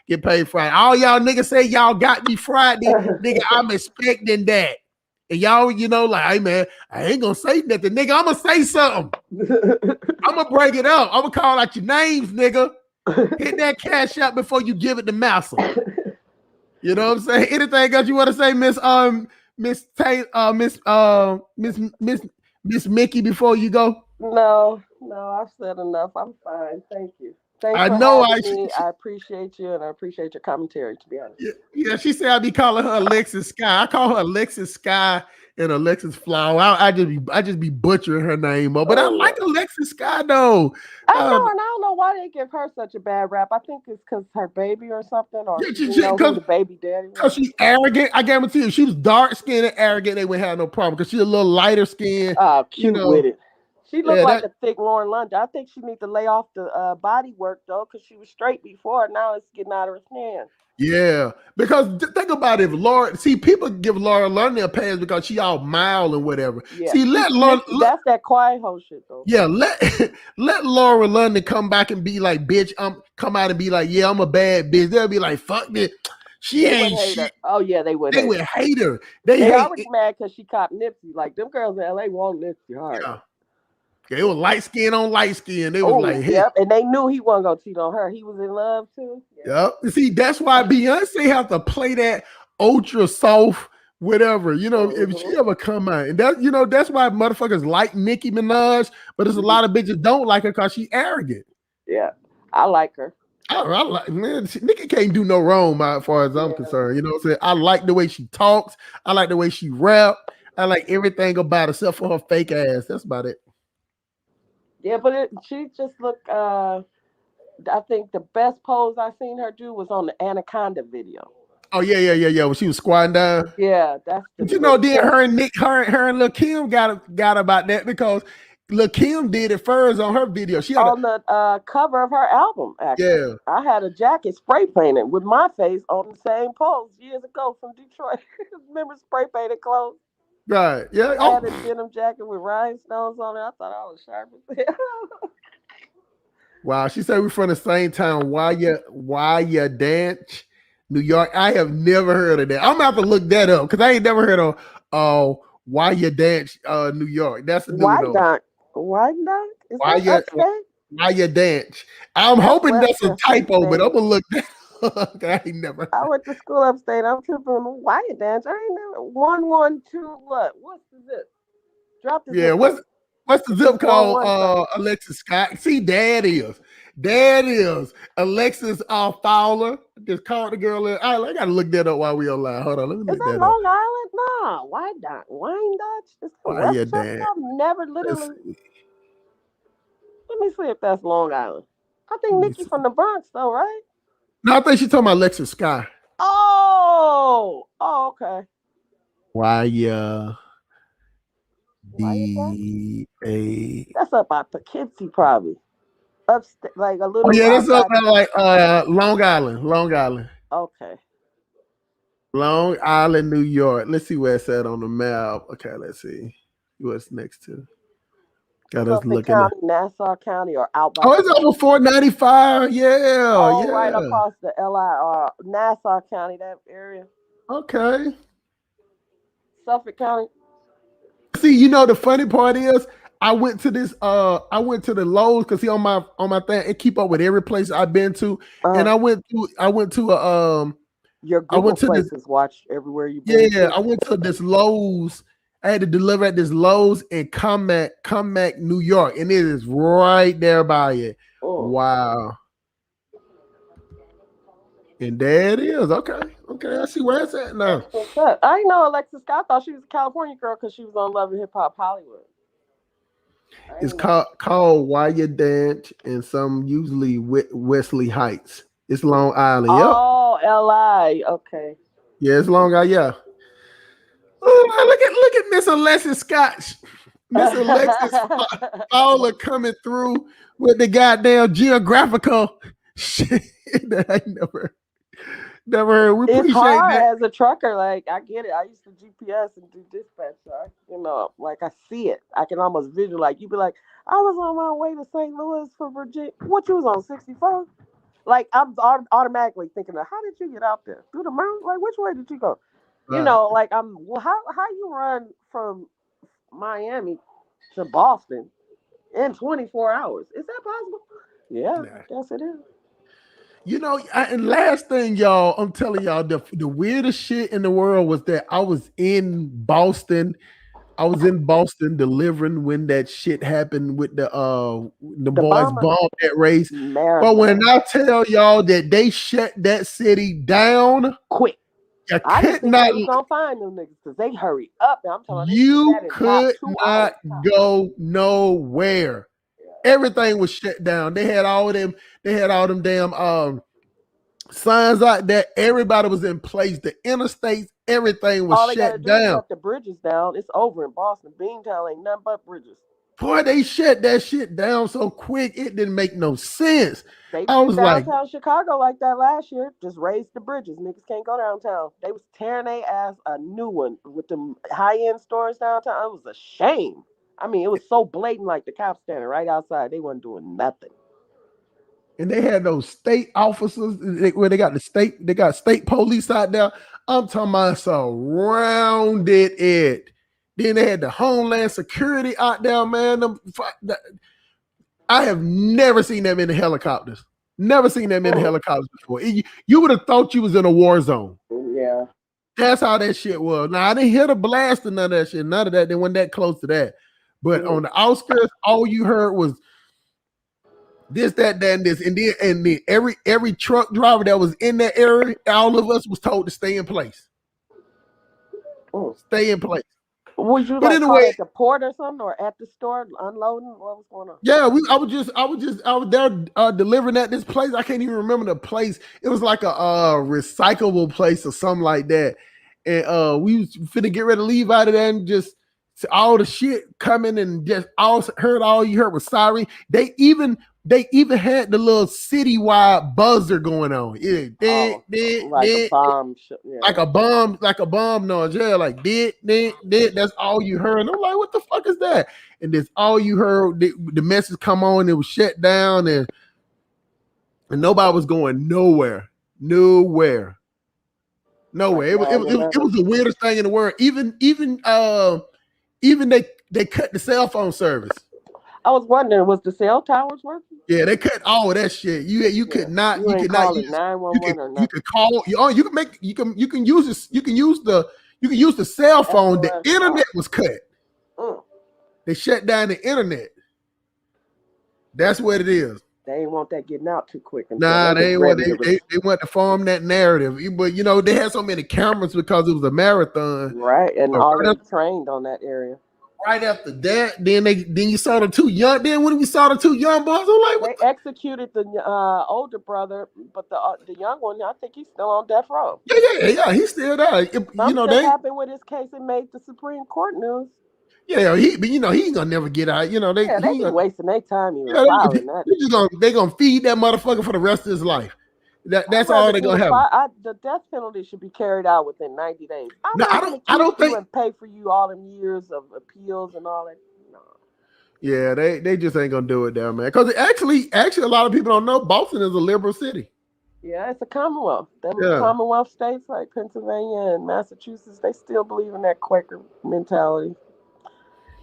get paid Friday. All y'all niggas say y'all got me Friday. Nigga, I'm expecting that. And y'all, you know, like, hey man, I ain't gonna say nothing, nigga. I'm gonna say something. I'm gonna break it up. I'm gonna call out your names, nigga. Hit that cash out before you give it to Massa. You know what I'm saying? Anything else you want to say, Miss Mickey, before you go? No, I've said enough. I'm fine. Thank you. Thanks I for know having me. I appreciate you, and I appreciate your commentary, to be honest. Yeah, she said I'd be calling her Alexis Sky. I call her Alexis Sky and Alexis Flower. I just be butchering her name up, but I like Alexis Sky though. I know, and I don't know why they give her such a bad rap. I think it's because her baby or something, or you know who the baby daddy was. Because she's arrogant. I guarantee you, she was dark skinned and arrogant, they wouldn't have no problem. Because she's a little lighter skinned. Oh, cute with it. She looked like a thick Lauren London. I think she needs to lay off the body work though, because she was straight before. Now it's getting out of her skin. Yeah, because think about it. Laura, see, people give Laura London a pass because she all mild and whatever. Yeah. See, that's that quiet hoe shit though. Yeah, let Laura London come back and be like, bitch, come out and be like, yeah, I'm a bad bitch. They'll be like, fuck this. She ain't shit. Oh yeah, they would. They would hate her. They already mad because she copped Nipsey. Like them girls in LA want Nipsey hard. Yeah. They were light skin on light skin. They was like, hey. Yep, and they knew he wasn't gonna cheat on her. He was in love too. Yep. See, that's why Beyonce have to play that ultra soft, whatever. You know, if she ever come out, and that, you know, that's why motherfuckers like Nicki Minaj, but there's a lot of bitches don't like her because she arrogant. Yeah, I like her. I like, man, Nicki can't do no wrong as far as I'm concerned. You know what I'm saying? I like the way she talks. I like the way she rap. I like everything about her except for her fake ass. That's about it. Yeah, but she just looked. I think the best pose I seen her do was on the Anaconda video. Oh yeah. When she was squatting down. Yeah, that's. But you know, then her and Lil Kim got about that because Lil Kim did it first on her video. She had on the cover of her album. Actually, yeah. I had a jacket spray painted with my face on the same pose years ago from Detroit. Remember spray painted clothes? Right. Yeah. I had a denim jacket with rhinestones on it. I thought I was sharp as hell. Wow. She said we're from the same town. Why you dance? New York. I have never heard of that. I'm gonna have to look that up because I ain't never heard of Why You Dance New York. That's a new one. Why You Dance. I'm hoping that's a typo, but I'm gonna look that up. I ain't never. I went to school upstate. I'm tripping. Why you dance? I ain't never 112. What? What's the zip? Drop the zip. What's the zip called? Alexis Scott. See, Dad There it is. Alexis Fowler. Just called the girl in. I gotta look that up while we online. Hold on, let me Is look that that up. Long Island? No, Wyandotte. It's the Why you West Coast. damn? I've never Let's literally. see. Let me see if that's Long Island. I think Let me Nikki see. from the Bronx, though, right? No, I think she's talking about Alexis Sky. Oh, okay. Why Wyandotte? D-A. That's up by Poughkeepsie, probably. Upstate, like a Oh little yeah, that's up outside. there like Long Island. Okay. Long Island, New York. Let's see where it's at on the map. Okay, let's see what's next to. Got us Suffolk looking at. County, Nassau County, or out by. Oh, it's over 495. Yeah, Oh, yeah. right across the Nassau County, that area. Okay. Suffolk County. See, you know the funny part is I went to the Lowe's because he on my thing and keep up with every place I've been to. And I went to your Google I went to places, this, watch everywhere you've been. yeah, I went to this Lowe's. I had to deliver at this Lowe's in Comac, New York, and it is right there by it. Oh. Wow. And there it is. Okay. I see where it's at now. What's up? I know Alexis Scott. I thought she was a California girl because she was on Love and Hip Hop Hollywood. It's called Wyandotte, and some usually Wesley Heights. It's Long Island. Yep. Oh, L.I. Okay. Yeah, it's Long Island. Yeah. Oh, look at Miss Alexis Scott. Miss Alexis Fowler coming through with the goddamn geographical shit that I never heard. We It's appreciate hard that. as a trucker. Like, I get it. I used to GPS and do dispatch. So I see it. I can almost visualize. Like, you be like, I was on my way to St. Louis for Virginia. What, you was on 64? Like, I'm automatically thinking of, how did you get out there? Through the mountain? Like, which way did you go? Right. Like, how you run from Miami to Boston in 24 hours? Is that possible? Yeah, yes it is. And last thing, y'all, I'm telling y'all, the weirdest shit in the world was that I was in Boston. Delivering when that shit happened with the boys bombed that race. Marathon. But when I tell y'all that they shut that city down quick, I didn't think they was gonna find them niggas because they hurry up. I'm telling you, you could not go nowhere. Everything was shut down. They had all them damn signs out there. Everybody was in place. The interstates, everything was shut down. Shut the bridges down. It's over in Boston. Beantown ain't nothing but bridges. Boy, they shut that shit down so quick, it didn't make no sense. I was like, downtown Chicago like that last year. Just raised the bridges. Niggas can't go downtown. They was tearing their ass a new one with them high-end stores downtown. It was a shame. I mean, it was so blatant, like the cops standing right outside. They wasn't doing nothing. And they had those state officers where they got state police out there. I'm talking about surrounded it. Then they had the Homeland Security out there, man. I have never seen them in the helicopters. Never seen them in the helicopters before. You would have thought you was in a war zone. Yeah. That's how that shit was. Now, I didn't hear the blast or none of that shit. None of that. They weren't that close to that. But on the outskirts, all you heard was this, that, and this. And then every truck driver that was in that area, all of us was told to stay in place. Stay in place. Was you at the port or something, or at the store unloading? What was going on? Yeah, I was there delivering at this place. I can't even remember the place. It was like a recyclable place or something like that. And we was finna get ready to leave out of there, and just all the shit coming, and just all you heard was siren. They even had the little citywide buzzer going on. Like a bomb noise. Yeah, like did. That's all you heard. And I'm like, what the fuck is that? And that's all you heard. The message come on. It was shut down, and nobody was going nowhere. It was the weirdest thing in the world. Even they cut the cell phone service. I was wondering, was the cell towers working? Yeah, they cut all of that shit. You could not use 911 or nothing. You could call. You can use this. You can use the cell phone. The internet was cut. They shut down the internet. That's what it is. They ain't want that getting out too quick. Nah, they want to form that narrative. But you know, they had so many cameras because it was a marathon. Right, and But already trained on that area. right after that, then you saw the two young. Then when we saw the two young boys, I'm like, what They executed the older brother, but the young one, I think he's still on death row. Yeah, he's still there. Something happened with his case and made the Supreme Court news. Yeah, but he ain't gonna never get out. You know, they be wasting their time. They gonna feed that motherfucker for the rest of his life. That's all they're gonna have. The death penalty should be carried out within 90 days. I don't think and pay for you all them years of appeals and all that. No. Yeah, they just ain't gonna do it there, man. Because actually, a lot of people don't know Boston is a liberal city. Yeah, it's a Commonwealth. Commonwealth states like Pennsylvania and Massachusetts, they still believe in that Quaker mentality.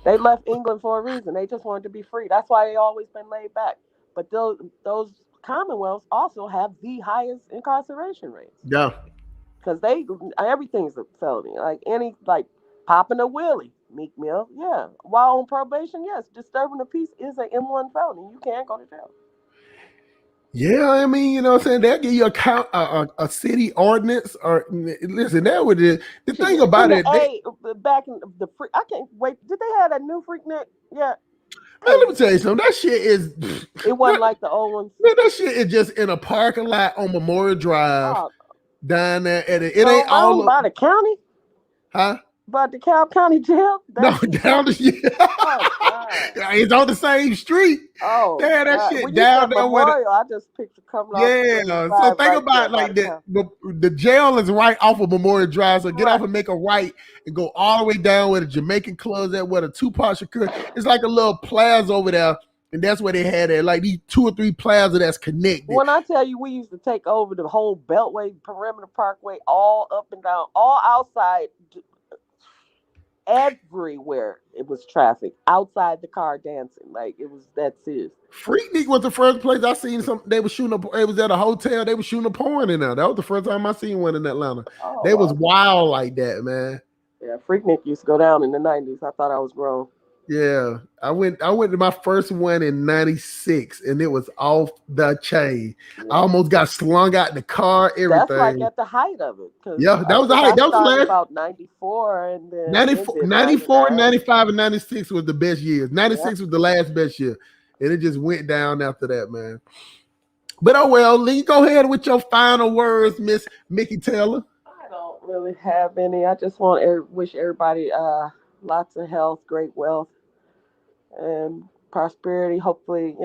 They left England for a reason. They just wanted to be free. That's why they always been laid back. But those Commonwealths also have the highest incarceration rates. Yeah. Because everything's a felony. Like popping a wheelie, Meek Mill, yeah. While on probation, yes. Disturbing the peace is an M1 felony. You can't go to jail. Yeah, I mean, you know what I'm saying? They'll give you a city ordinance or listen, that would the thing about it. Back in the I can't wait. Did they have a new Freaknik? Yeah. Man, let me tell you something. That shit is it wasn't like the old ones. Man, that shit is just in a parking lot on Memorial Drive down there at it. It ain't all by the county? Huh? But the DeKalb County Jail? No, down it's on the same street. Oh, damn, that shit down there with it. I just picked a couple. Yeah, so think about like the jail is right off of Memorial Drive. So get off and make a right and go all the way down where the Jamaican clubs at, where the Tupac Shakur. It's like a little plaza over there. And that's where they had it, like these 2 or 3 plazas that's connected. When I tell you, we used to take over the whole Beltway, Perimeter Parkway, all up and down, all outside. Everywhere it was traffic outside the car dancing, like it was that serious. Freaknik was the first place I seen they were shooting it was at a hotel, they were shooting a porn in there. That was the first time I seen one in Atlanta. They was wild like that, man. Yeah, Freaknik used to go down in the 90s. I thought I was wrong. Yeah, I went to my first one in 96 and it was off the chain. Yeah. I almost got slung out the car, everything. That's like at the height of it. Yeah, that was the height. That was about 94 and then 94, 95, and 96 was the best years. 96 was the last best year. And it just went down after that, man. But oh well, Lee, go ahead with your final words, Miss Mickey Taylor. I don't really have any. I just want to wish everybody lots of health, great wealth, and prosperity. Hopefully,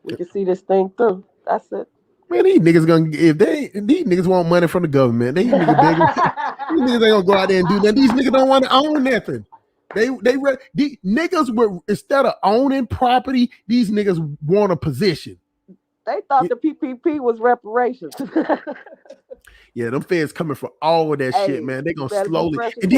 we can see this thing through. That's it. Man, these niggas these niggas want money from the government. These niggas ain't gonna go out there and do that. These niggas don't want to own nothing. These niggas were, instead of owning property, these niggas want a position. They thought the PPP was reparations. Yeah, them feds coming for all of that shit, man. They gonna slowly. And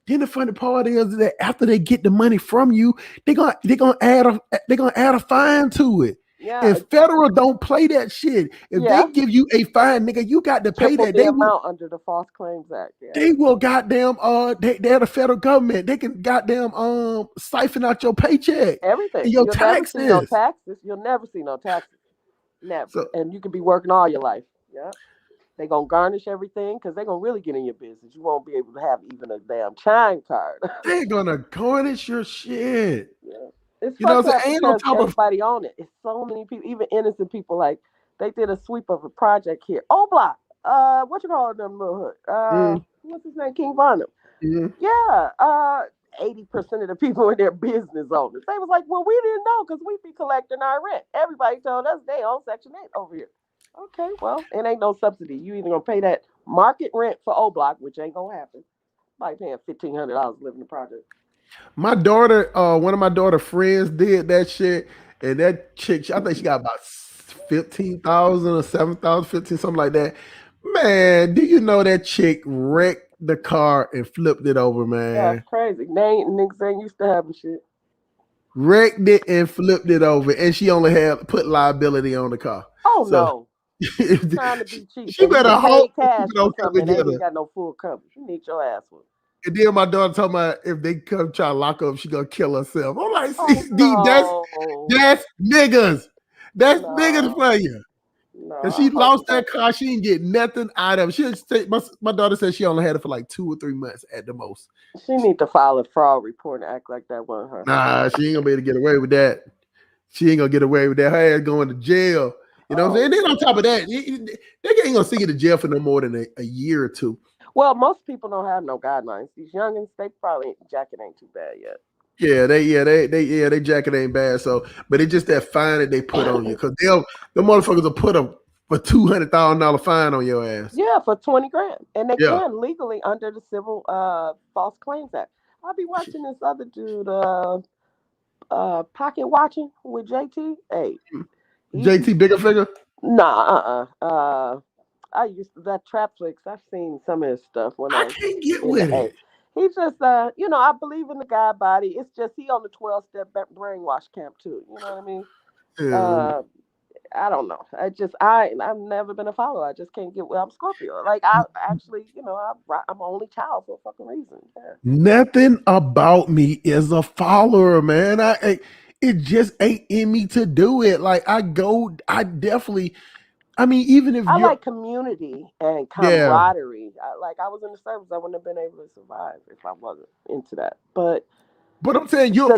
then the funny part is that after they get the money from you, they gonna add a fine to it. Yeah. And federal don't play that shit. If they give you a fine, nigga, you got to pay that. They amount under the False Claims Act. Yeah. They will goddamn they're the federal government. They can goddamn siphon out your paycheck. Everything. And your taxes. You'll never see no taxes. Never. And you can be working all your life. Yeah. They're going to garnish everything because they're going to really get in your business. You won't be able to have even a damn chime card. They're going to garnish your shit. Yeah. It's ain't on top of everybody on it. It's so many people, even innocent people. Like they did a sweep of a project here. O-Block. What you call them little hood? What's his name? King Von. Mm-hmm. Yeah. 80% of the people in their business owners. They was like, well, we didn't know because we be collecting our rent. Everybody told us they own Section 8 over here. Okay, well, it ain't no subsidy. You either gonna pay that market rent for O-Block, which ain't gonna happen. Like paying $1,500 living the project. My daughter, one of my daughter's friends did that shit, and that chick, I think she got about 15,000 or 7,000, 15, something like that. Man, do you know that chick wrecked the car and flipped it over, man? Yeah, it's crazy. Niggas ain't used to having shit. Wrecked it and flipped it over, and she only had put liability on the car. Oh, no. Trying to be cheap. She better hope cash or something. They ain't got no full coverage. You need your ass one. And then my daughter told me if they come try to lock her up, she gonna kill herself. I'm like, Oh, see, that's niggas. That's niggas for you. No, Cause she I hope lost not. that car, she didn't get nothing out of it. She just take, my daughter said she only had it for like 2 or 3 months at the most. She need to file a fraud report and act like that wasn't her. Nah, she ain't gonna be able to get away with that. She ain't gonna get away with that. Her ass going to jail. You know what I'm saying? And then on top of that, they ain't gonna send you to jail for no more than a year or two. Well, most people don't have no guidelines. These youngins, they probably jacket ain't too bad yet. Yeah, they jacket ain't bad. So, but it's just that fine that they put on you, because the motherfuckers will put a $200,000 fine on your ass. Yeah, for 20 grand, and they Yeah. can legally under the Civil False Claims Act. I'll be watching this other dude, pocket watching with JT. Hey, JT Bigger Figure. Nah, I used to that Trapflix. I've seen some of his stuff when I can't get with it. He just, I believe in the guy body. It's just he on the 12-step brainwash camp too. You know what I mean? Yeah. I don't know. I've never been a follower. I just can't get. I'm Scorpio. Like I actually, I'm an only child for a fucking reason. Yeah. Nothing about me is a follower, man. It just ain't in me to do it. Like I definitely. I mean, even if I you're like community and camaraderie. I was in the service, I wouldn't have been able to survive if I wasn't into that. But I'm saying you're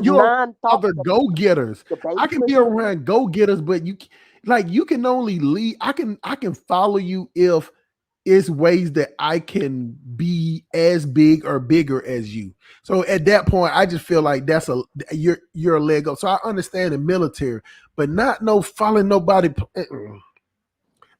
other go-getters. I can be around go-getters, but you can only lead. I can follow you if it's ways that I can be as big or bigger as you. So at that point, I just feel like you're a leg up. So I understand the military, but not following nobody.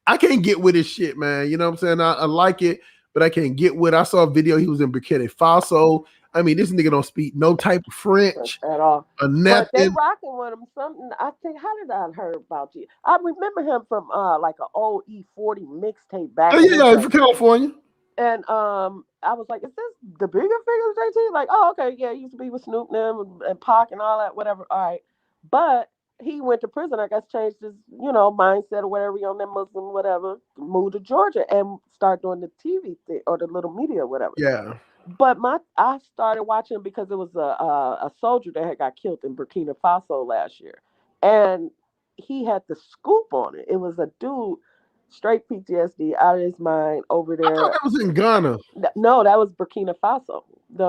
I can't get with this shit, man. You know what I'm saying? I like it, but I can't get with it. I saw a video. He was in Burkina Faso. I mean, this nigga don't speak no type of French at all. or nothing. But they rocking with him. Something I think. How did I heard about you? I remember him from like an old E40 mixtape back. Oh yeah, from California. And I was like, is this the Bigger Figures, JT? Like, oh okay, yeah, he used to be with Snoop and Pac and all that, whatever. All right, but he went to prison. I guess changed his, mindset or whatever. He on that Muslim, whatever. Moved to Georgia and started doing the TV thing or the little media, whatever. Yeah. But I started watching because it was a soldier that had got killed in Burkina Faso last year, and he had the scoop on it. It was a dude, straight PTSD, out of his mind over there. I thought that was in Ghana. No, that was Burkina Faso. The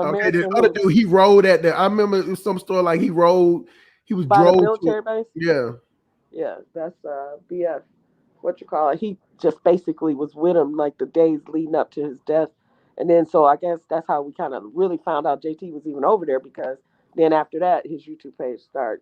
other dude, he rode at the. I remember it was some store like he rode. He was by drove the military base. Yeah. Yeah, that's BF. What you call it? He just basically was with him like the days leading up to his death. And then, so I guess that's how we kind of really found out JT was even over there, because then after that, his YouTube page started,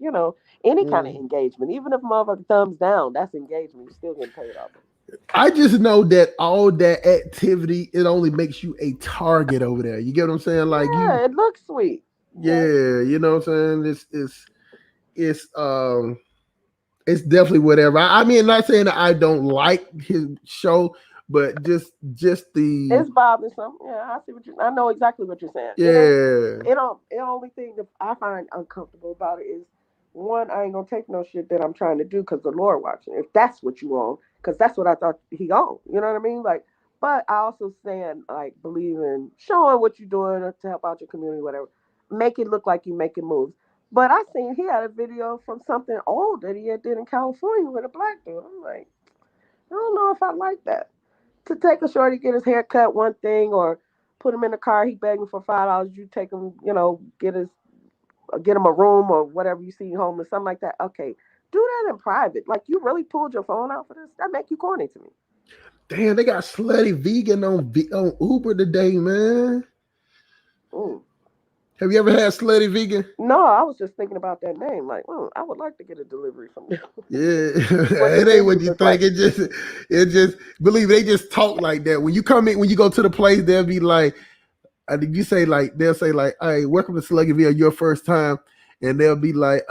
any kind of engagement. Even if motherfucker thumbs down, that's engagement. You're still getting paid off it. I just know that all that activity, it only makes you a target over there. You get what I'm saying? Like, it looks sweet. Yeah, you know what I'm saying? It's definitely whatever. I mean, not saying that I don't like his show, but just the it's bothersome. Yeah, I know exactly what you're saying. Yeah. The only thing that I find uncomfortable about it is, one, I ain't gonna take no shit that I'm trying to do because the Lord watching. If that's what you own, because that's what I thought he owned. You know what I mean? Like, but I also saying believe in showing what you're doing to help out your community, whatever. Make it look like you making moves. But I seen he had a video from something old that he had did in California with a black dude. I'm like, I don't know if I like that. To take a shorty, get his hair cut, one thing, or put him in the car, he begging for $5. You take him, get him a room or whatever you see home or something like that. Okay, do that in private. Like, you really pulled your phone out for this? That make you corny to me. Damn, they got Slutty Vegan on Uber today, man. Ooh. Have you ever had Slutty Vegan? No, I was just thinking about that name. Like, I would like to get a delivery from them. Yeah, it ain't what you think. Like. It just believe they just talk like that. When you come in, when you go to the place, they'll be like, they'll say like, "Hey, welcome to Sluggerville, your first time," and they'll be like,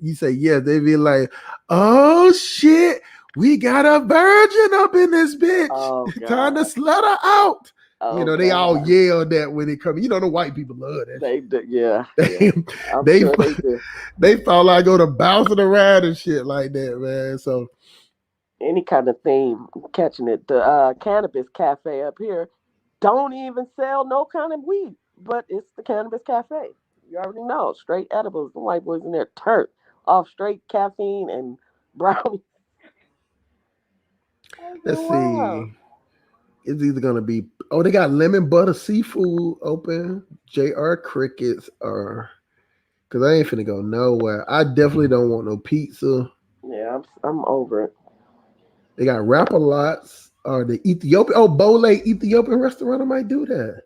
you say yes, they'll be like, "Oh shit, we got a virgin up in this bitch, time to slut her out." Oh, they all yell that when it comes. The white people love that. They do, yeah. They fall like go to bouncing around and shit like that, man. So any kind of theme, catching it. The cannabis cafe up here don't even sell no kind of weed. but it's the Cannabis Cafe. You already know, straight edibles. The white boys in there turned off straight caffeine and brown. Let's Wow. see. It's either gonna be they got lemon butter seafood open, JR Crickets, or because I ain't finna go nowhere. I definitely don't want no pizza. Yeah, I'm over it. They got Rapper Lots or the Ethiopian. Oh, Bole Ethiopian restaurant. I might do that.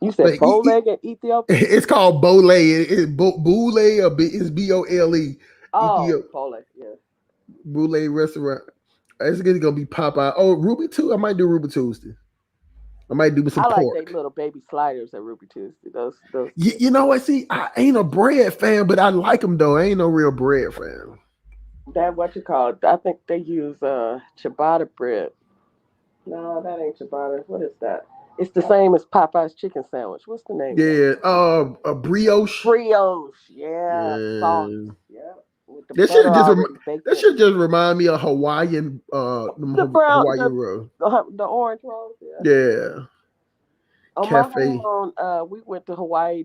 You said But bow leg in Ethiopia? it's called Bole. It's Bole or it's BOLE. Oh, Bole, yeah. Bole restaurant. It's gonna be Popeye. Oh, Ruby too. I might do Ruby Tuesday. I might do some I like pork. they little baby sliders at Ruby Tuesday. Those. You know what? See, I ain't a bread fan, but I like them though. I ain't no real bread fan. That what you call it? I think they use ciabatta bread. No, that ain't ciabatta. What is that? It's the same as Popeye's chicken sandwich. What's the name? Yeah, a brioche. Brioche, yeah, sauce, yeah. With the That should butter just already baked that in. should just remind me of Hawaiian The brown, Hawaiian roll. the orange rolls. Yeah. Yeah. On Cafe. my honeymoon, we went to Hawaii.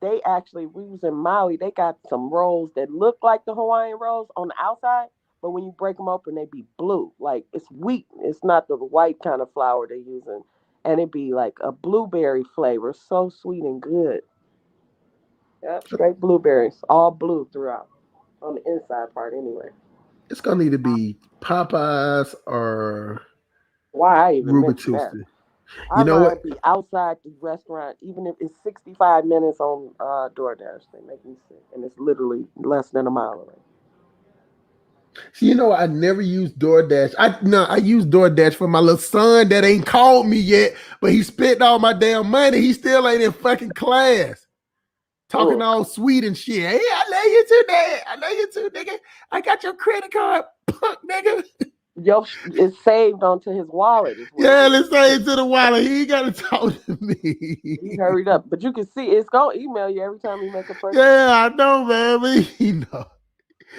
We was in Maui. They got some rolls that look like the Hawaiian rolls on the outside, but when you break them open, they be blue. Like it's wheat. It's not the white kind of flour they're using, and it be like a blueberry flavor, so sweet and good. Yep, straight blueberries, all blue throughout on the inside part. Anyway, It's gonna need to be Popeyes or why I even Ruby mentioned that? Tuesday. I'd know rather what? be outside the restaurant, even if it's 65 minutes on DoorDash. They make me sick, and it's literally less than a mile away. See, I never use DoorDash. I use DoorDash for my little son that ain't called me yet, but he spent all my damn money. He still ain't in fucking class. Talking Ugh. all sweet and shit. Hey, I love you too, Dad. I love you too, nigga. I got your credit card, punk nigga. Yo, it's saved onto his wallet. Yeah, let's say it to the wallet. He ain't got to talk to me. He hurried up, but you can see it's gonna email you every time you make a purchase. Yeah, I know, man. But he know.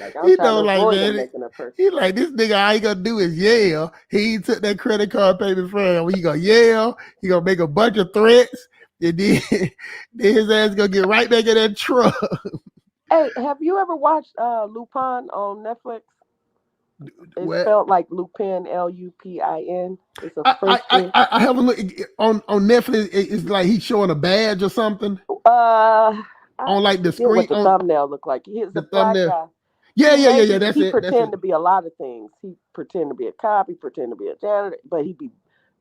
Like I'm He trying know, to like, avoid man. him making a purchase. He like, this nigga, all he gonna do is yell. He took that credit card payment from him. He gonna yell. He gonna make a bunch of threats. And then his ass gonna get right back in that truck. Hey, have you ever watched Lupin on Netflix? It's spelled like Lupin, Lupin. It's a French thing. I have a look on Netflix. It's like he's showing a badge or something. On like the screen. What the thumbnail look like? He's the a black thumbnail. guy. Yeah. That's he it. pretend to be a lot of things. He pretend to be a cop. He pretend to be a janitor, but he be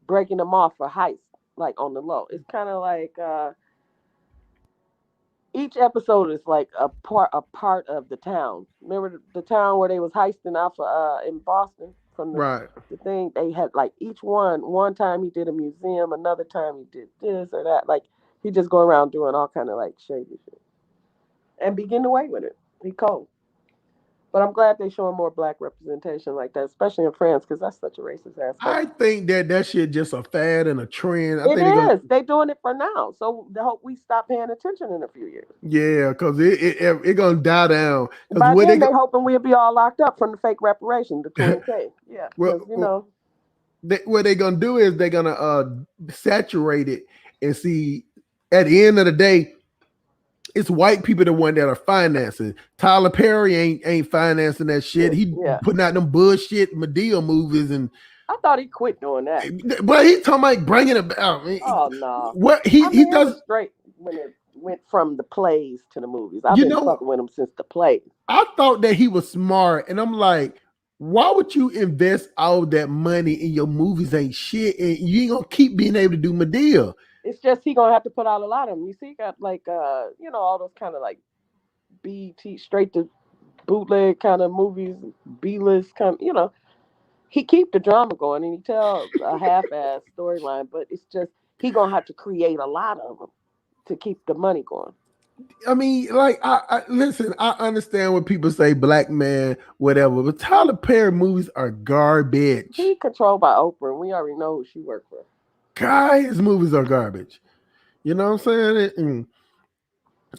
breaking them off for heists, like on the low. It's kind of like each episode is like a part of the town. Remember the town where they was heisting off in Boston from the thing? They had like each one time he did a museum, another time he did this or that. Like he just go around doing all kind of like shady shit and be getting away with it. He cold. But I'm glad they're showing more black representation like that, especially in France, because that's such a racist ass country. I think that shit just a fad and a trend. It is. They're doing it for now. So they hope we stop paying attention in a few years. Yeah, because it gonna die down. By then, they're hoping we'll be all locked up from the fake reparation, the 20K. Yeah, well, what they're gonna do is they're gonna saturate it and see. At the end of the day, it's white people the one that are financing. Tyler Perry ain't financing that shit. He putting out them bullshit Madea movies, and I thought he quit doing that. But he talking about bringing it back. Oh no! What he does it was straight when it went from the plays to the movies. I've been fucking with him since the plays. I thought that he was smart, and I'm like, why would you invest all that money in your movies? Ain't shit, and you ain't gonna keep being able to do Madea. It's just he gonna have to put out a lot of them. You see, he got like all those kind of like BT straight to bootleg kind of movies, B-list kind of, he keep the drama going and he tells a half-ass storyline, but it's just he gonna have to create a lot of them to keep the money going. I mean, like, I listen, I understand when people say black man, whatever, but Tyler Perry movies are garbage. He controlled by Oprah, and we already know who she worked for. His movies are garbage. You know what I'm saying?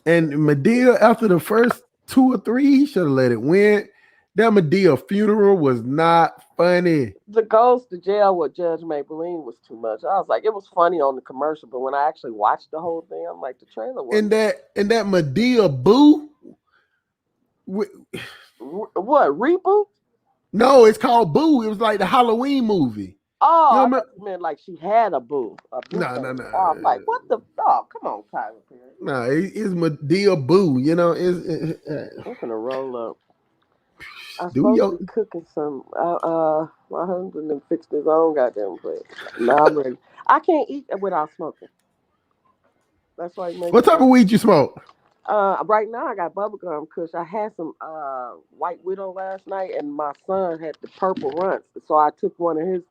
And Madea, after the first 2 or 3, he should have let it win. That Medea funeral was not funny. The goes to jail with Judge Maybelline was too much. I was like, it was funny on the commercial, but when I actually watched the whole thing, I'm like, the trailer was And that Medea boo. what reboot? No, it's called Boo. It was like the Halloween movie. Oh, You I know, thought you meant like she had a boo. No. I'm like, what the? Oh, come on, Tyler Perry. No, it's Medea boo. You know, I'm gonna roll up. I'm Do supposed your- to be cooking some. My husband done fixed his own goddamn plate. Now I'm ready. I can't eat without smoking. That's why. what type of weed you smoke? Right now I got bubblegum kush. I had some White Widow last night, and my son had the purple runts. So I took one of his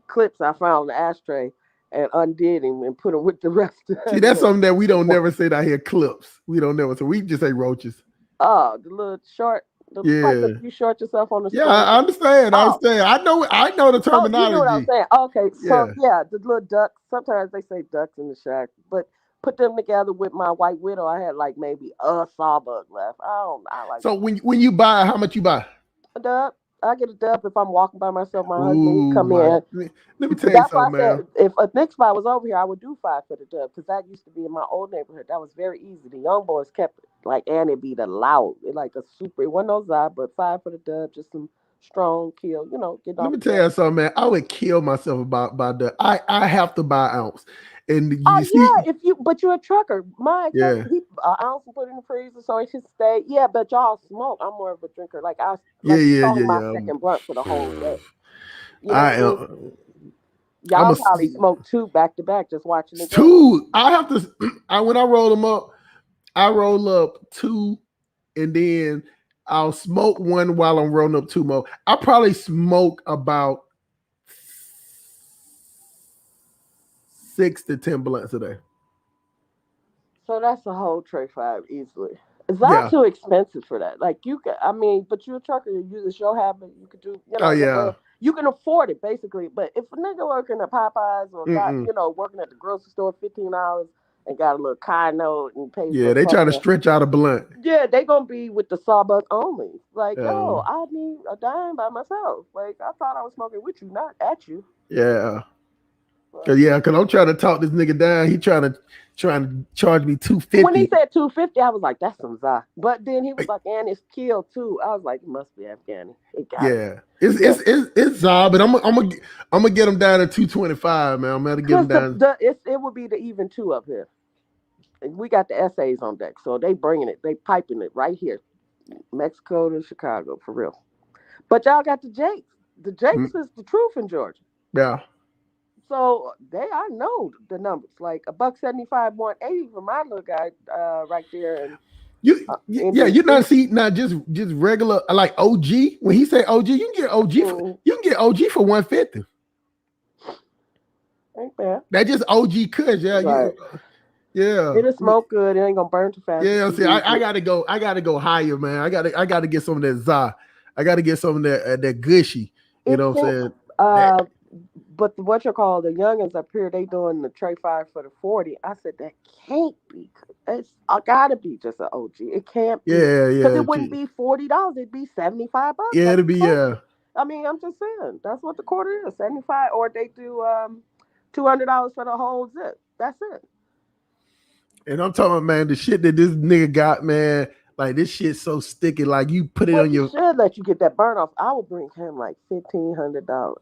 clips I found in the ashtray and undid him and put him with the rest. See, that's something that we don't never say out here. Clips. We don't never say. We just say roaches. Oh, the little short. Yeah. You short yourself on the. Yeah, stove. I understand. I Oh. understand. I know the Oh, you know what I'm terminology. saying? Okay, so Yeah. yeah, the little ducks. Sometimes they say ducks in the shack, but put them together with my White Widow. I had like maybe a sawbuck left. I like So when you buy, how much you buy? a dub. I get a dub if I'm walking by myself. My husband he come my- in. Let me tell you That's why I something, man. said if a next spot was over here, I would do 5 for the dub because that used to be in my old neighborhood. That was very easy. The young boys kept it like, and it'd be the loud, like a super. It wasn't no Zod, but 5 for the dub, just some strong kill. You know, get Let off. me tell you something, man. I would kill myself about that. I have to buy an ounce. And you Oh see, yeah, but you're a trucker. My Yeah. he ounce and put it in the freezer so it should stay. Yeah, but y'all smoke. I'm more of a drinker. Like I, Yeah, like yeah, it's only yeah, my yeah. second blunt for the whole day. You know I what I mean? am Y'all I'm a- probably smoke 2 back to back just watching it. two. I have to. When I roll them up, I roll up 2, and then I'll smoke one while I'm rolling up 2 more. I probably smoke about 6 to 10 blunts a day. So that's a whole tray 5 easily. It's not Yeah. too expensive for that. Like you can, I mean, but you're a trucker. You it's your habit. You could do, you know. Oh, yeah. You can afford it basically. But if a nigga working at Popeyes or got, Mm-mm. you know, working at the grocery store $15 and got a little car note and pay. Yeah, for they trying to something, stretch out a blunt. yeah, they gonna be with the sawbuck only. Like, Yeah. yo, I need a dime by myself. Like, I thought I was smoking with you, not at you. Yeah. Cause I'm trying to talk this nigga down. He trying to charge me When he $250. said 250, I was like, that's some za. But then he was like, and it's killed too. I was like, it must be Afghani. It got it. Yeah, it's Zod, but I'm gonna get him down to 225, man. I'm gonna get him down. It would be the even 2 up here. And we got the essays on deck, so they bringing it, they piping it right here, Mexico to Chicago for real. But y'all got the Jakes. The Jakes is the truth in Georgia. Yeah, So I know the numbers, like $1.75, 180 for my little guy right there. And you're not just regular like OG. When he say OG, you can get OG for $150. Ain't bad. That just OG Kush, yeah, Right. yeah. It'll smoke good. It ain't gonna burn too fast. Yeah, see, I gotta go higher, man. I gotta get some of that Za. I gotta get some of that Gushy. You know what I'm saying? But what you call the youngins up here, they doing the tray 5 for the 40. I said that can't be. It's gotta be just an OG. It can't be. Yeah, Because yeah. it wouldn't be $40. It'd be $75. Yeah, it'd be I mean, I'm just saying that's what the quarter is, 75. Or they do $200 for the whole zip. That's it. And I'm talking, man, the shit that this nigga got, man. Like this shit's so sticky. Like you put it on your. Should let you get that burn off. I would bring him like $1,500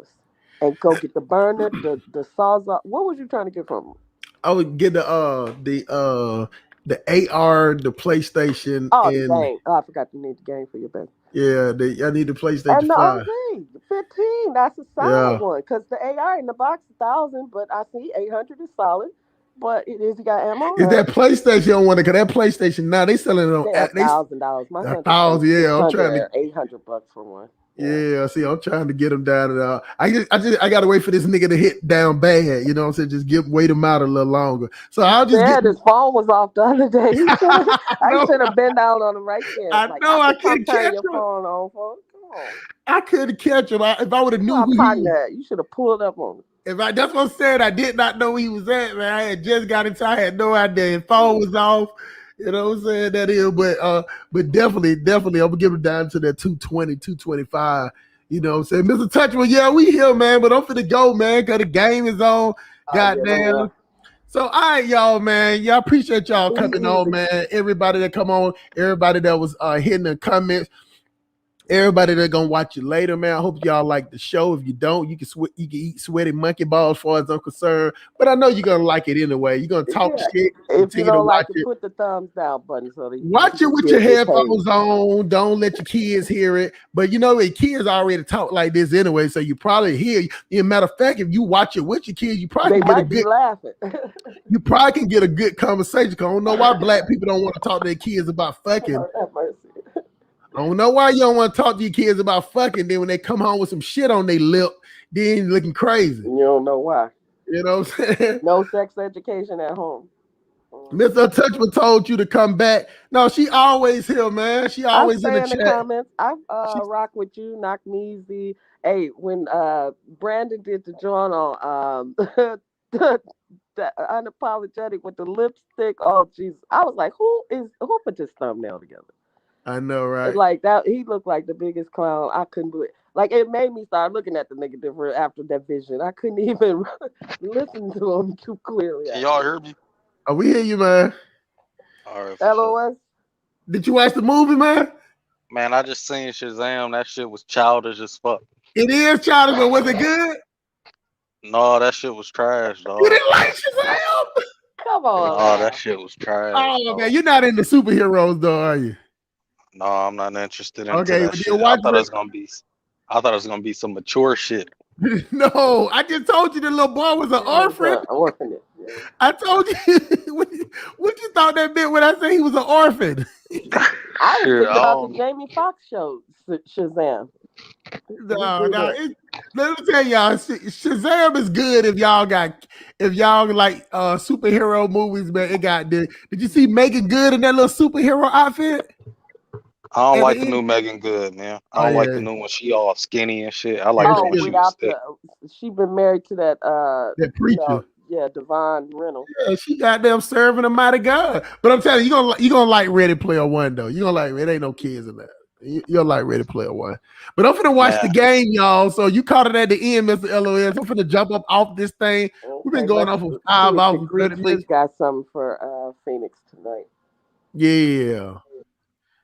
and go get the burner, the sawzall. What was you trying to get from him? I would get the AR, the PlayStation, Oh, and the game. Oh, I forgot you need the game for your baby. yeah, I need the PlayStation And the 5. OG, 15. That's a solid one. Because the AR in the box is 1,000, but I see 800 is solid. But he got ammo. Is that PlayStation one? Because that PlayStation now they selling it on $1,000. My son 1,000. Yeah, I'm trying to $800 for one. Yeah, see, I'm trying to get him down. And I gotta wait for this nigga to hit down bad. You know what I'm saying? Just wait him out a little longer. So I'll just his phone was off the other day. I should have been down on him right there. I couldn't catch your him. phone on, folks. Come on. I couldn't catch him. If I would have knew who he was. You should have pulled up on him. That's what I'm saying. I did not know where he was at, man. I had just got into. I had no idea. His phone was off. You know what I'm saying? That is, but definitely, I'm gonna give it down to that 220, 225. You know what I'm saying? Mr. Touchman, yeah, we here, man, but I'm finna go, man, because the game is on. Goddamn. So, all right, y'all, man. Y'all appreciate y'all coming on, man. Everybody that come on, everybody that was hitting the comments, everybody that gonna watch it later, man. I hope y'all like the show. If you don't, you can eat sweaty monkey balls, as far as I'm concerned. But I know you're gonna like it anyway. You're gonna talk shit. If you don't like it, put the thumbs down button so that watch it with your headphones on. Don't let your kids hear it. But you know, kids already talk like this anyway, so you probably hear. As a matter of fact, if you watch it with your kids, you probably they might be laughing. You probably can get a good conversation. Cause I don't know why black people don't want to talk to their kids about fucking. I don't know why you don't want to talk to your kids about fucking. Then when they come home with some shit on their lip, then looking crazy. You don't know why. You know what I'm saying? No sex education at home. Mr. Touchman told you to come back. No, she always here, man. She always in the chat. Comments. I rock with you, knock me easy. Hey, when Brandon did the joint on the unapologetic with the lipstick, oh Jesus, I was like, who put this thumbnail together? I know, right? Like that, he looked like the biggest clown. I couldn't believe. Like it made me start looking at the nigga different after that vision. I couldn't even listen to him too clearly. Can y'all hear me? Oh, we hear you, man. All right. LOS. Did you watch the movie, man? Man, I just seen Shazam. That shit was childish as fuck. It is childish, but was it good? No, that shit was trash, dog. You didn't like Shazam? Come on. Oh, that shit was trash. Oh, dog. man, you're not into superheroes, though, are you? No, I'm not interested in Okay, that shit. I thought it was gonna be some mature shit. No, I just told you the little boy was an orphan. Orphanage. Yeah. I told you. What you thought that meant when I said he was an orphan? I was thinking about the Jamie Foxx show, Shazam. No. Let me tell y'all, Shazam is good if y'all like superhero movies, man. It got did you see Megan Good in that little superhero outfit? I don't like the new Megan Good, man. I don't like the new one. She all skinny and shit. I like her when she was thick. She been married to that preacher. Devon Reynolds. Yeah, she goddamn serving a mighty God. But I'm telling you, you're gonna like Ready Player One though. You're gonna like it. Ain't no kids in that. You're like Ready Player One. But I'm finna watch the game, y'all. So you caught it at the end, Mr. LOS. I'm finna jump up off this thing. We've been going off for 5 hours. 30 minutes. Got something for Phoenix tonight. Yeah.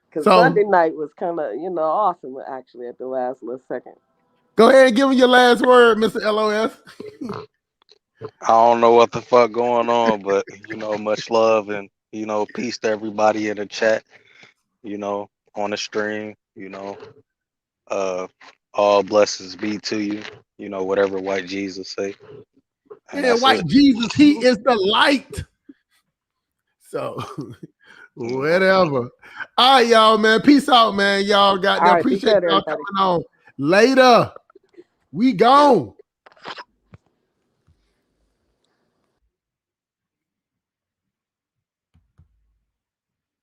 Because Sunday night was kind of, awesome, actually, at the last little second. Go ahead and give me your last word, Mr. LOS. I don't know what the fuck going on, but, much love and, peace to everybody in the chat, on the stream, all blessings be to you, whatever white Jesus say. Yeah, white Jesus, he is the light. So... whatever. All right, y'all, man. Peace out, man. Y'all appreciate y'all coming on. Later. We gone.